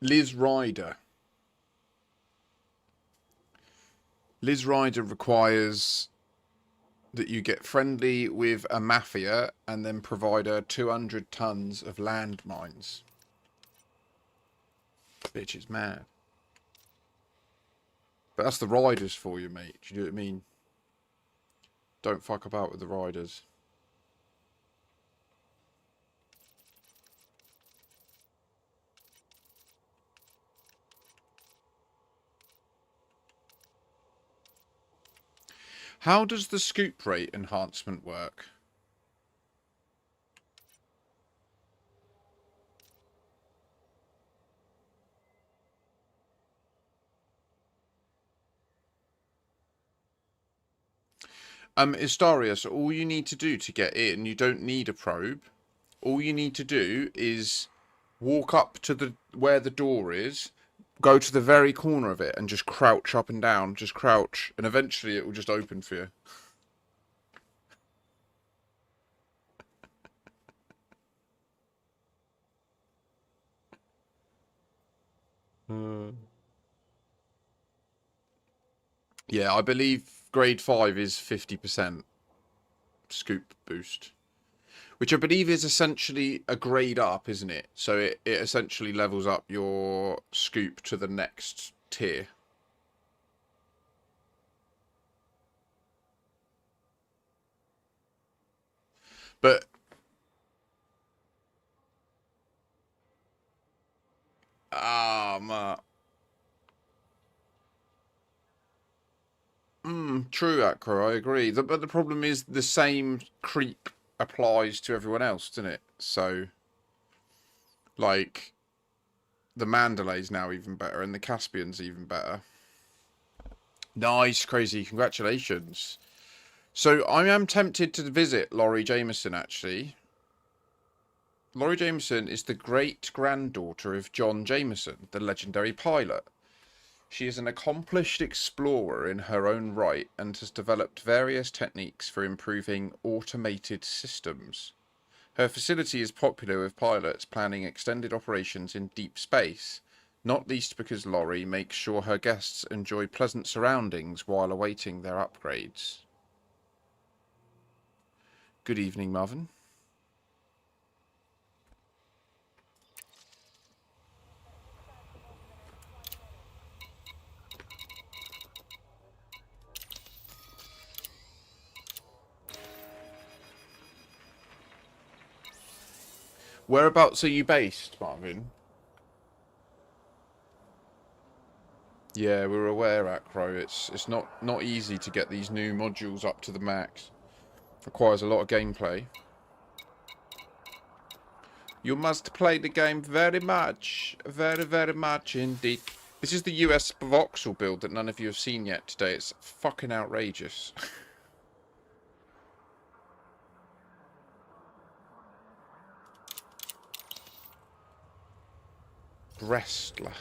Liz Ryder. Liz Ryder requires that you get friendly with a mafia and then provide her 200 tons of landmines. Bitch is mad. But that's the riders for you, mate. Do you know what I mean? Don't fuck about with the riders. How does the scoop rate enhancement work? Istarius, all you need to do to get in, you don't need a probe. All you need to do is walk up to where the door is, go to the very corner of it and just crouch up and down, just crouch, and eventually it will just open for you. Yeah, I believe grade 5 is 50% scoop boost. Which I believe is essentially a grade up, isn't it? So it essentially levels up your scoop to the next tier. But true, Acro, I agree. But the problem is the same creep applies to everyone else, doesn't it? So, like, the Mandalay's now even better, and the Caspian's even better. Nice, crazy, congratulations. So, I am tempted to visit Laurie Jameson, actually. Laurie Jameson is the great-granddaughter of John Jameson, the legendary pilot. She is an accomplished explorer in her own right and has developed various techniques for improving automated systems. Her facility is popular with pilots planning extended operations in deep space, not least because Laurie makes sure her guests enjoy pleasant surroundings while awaiting their upgrades. Good evening, Marvin. Whereabouts are you based, Marvin? Yeah, we're aware, Acro. It's not easy to get these new modules up to the max. Requires a lot of gameplay. You must play the game very much. Very, very much indeed. This is the US voxel build that none of you have seen yet today. It's fucking outrageous. Wrestler.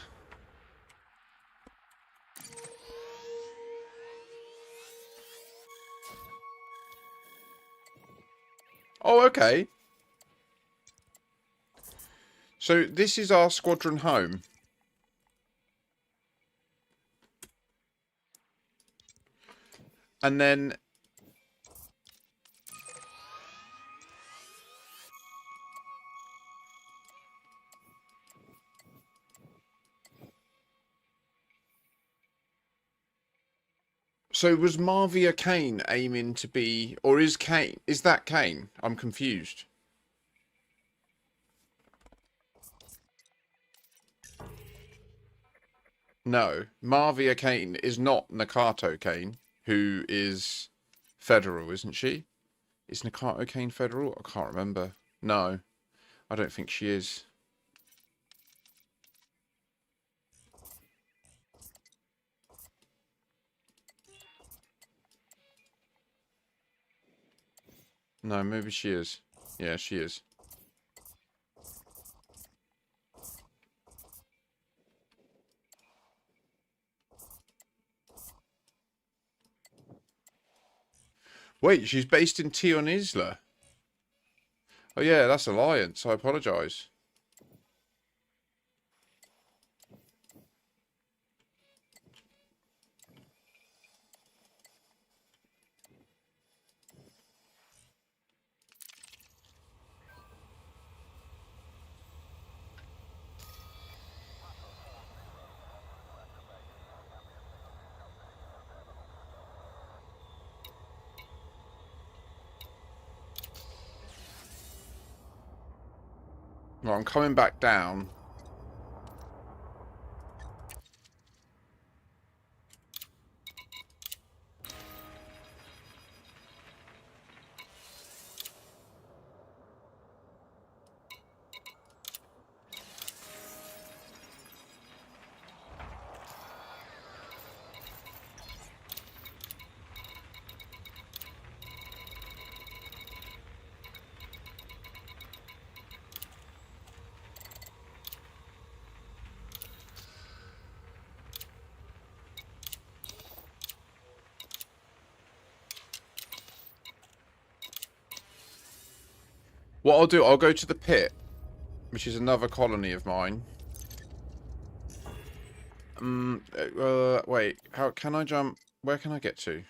Oh, okay. So this is our squadron home. And then... So was Marvia Kane aiming to be... Or is Kane... Is that Kane? I'm confused. No. Marvia Kane is not Nakato Kane, who is federal, isn't she? Is Nakato Kane federal? I can't remember. No. I don't think she is. No, maybe she is. Yeah, she is. Wait, she's based in Tion Isla. Oh yeah, that's Alliance. I apologise. Right, I'm coming back down. What I'll do, I'll go to the pit, which is another colony of mine. Wait, how can I jump? Where can I get to?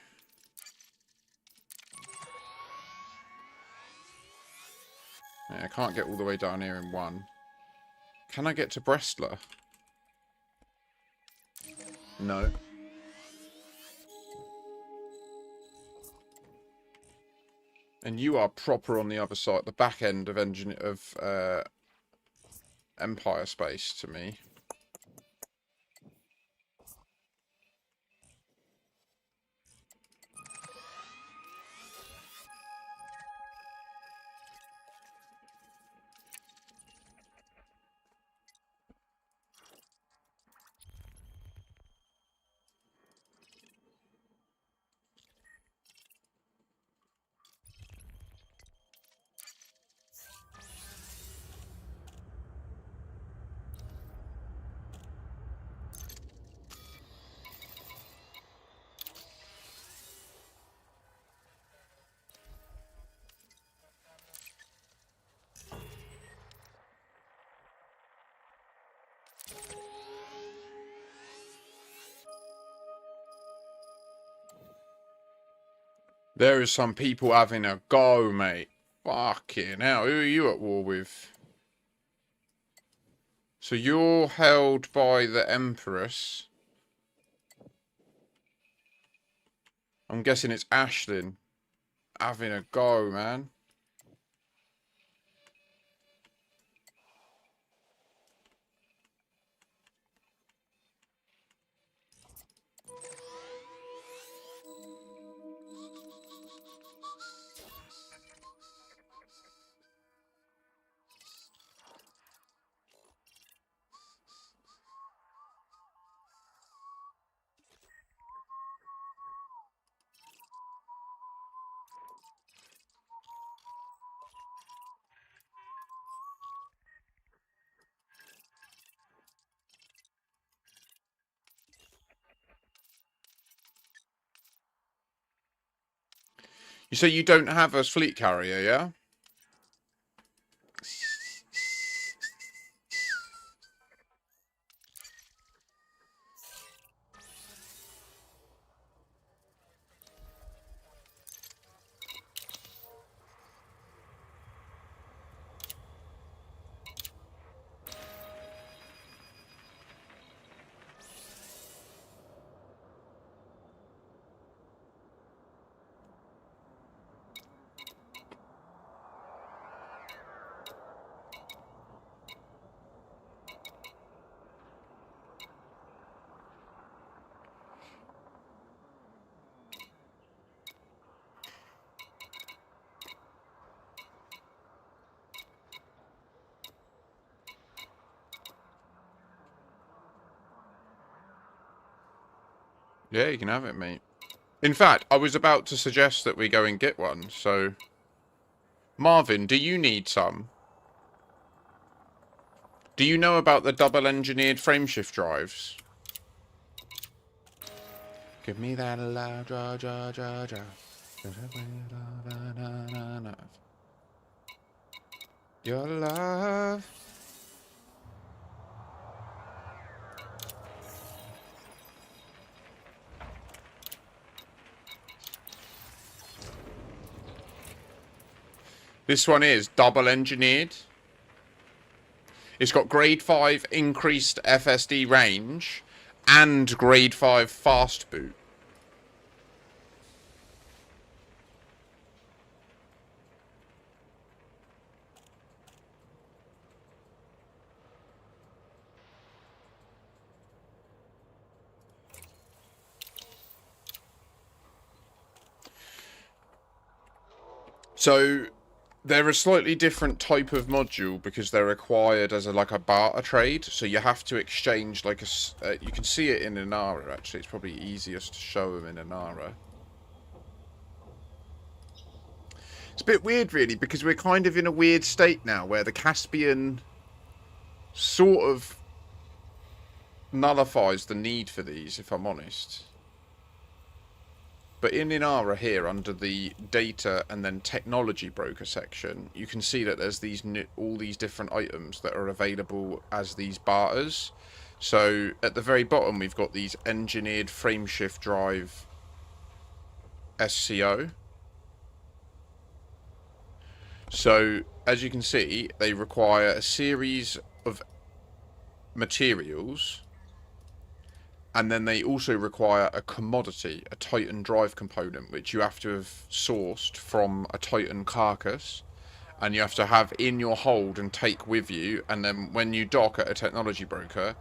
Yeah, I can't get all the way down here in one. Can I get to Brestler? No. And you are proper on the other side, the back end of Empire space to me. There is some people having a go, mate. Fucking hell, who are you at war with? So you're held by the Empress. I'm guessing it's Ashlyn. Having a go, man. You say you don't have a fleet carrier, yeah? Yeah, you can have it, mate. In fact, I was about to suggest that we go and get one, so... Marvin, do you need some? Do you know about the double-engineered frameshift drives? Give me that love, ja. Your love. This one is double-engineered. It's got grade 5 increased FSD range and grade 5 fast boot. So they're a slightly different type of module because they're required as like a barter trade. So you have to exchange like a. You can see it in Inara actually. It's probably easiest to show them in Inara. It's a bit weird really because we're kind of in a weird state now where the Caspian sort of nullifies the need for these, if I'm honest. But in Inara here, under the data and then technology broker section, you can see that there's all these different items that are available as these barters. So at the very bottom, we've got these engineered frameshift drive SCO. So as you can see, they require a series of materials. And then they also require a commodity, a Titan drive component, which you have to have sourced from a Titan carcass. And you have to have in your hold and take with you. And then when you dock at a technology broker,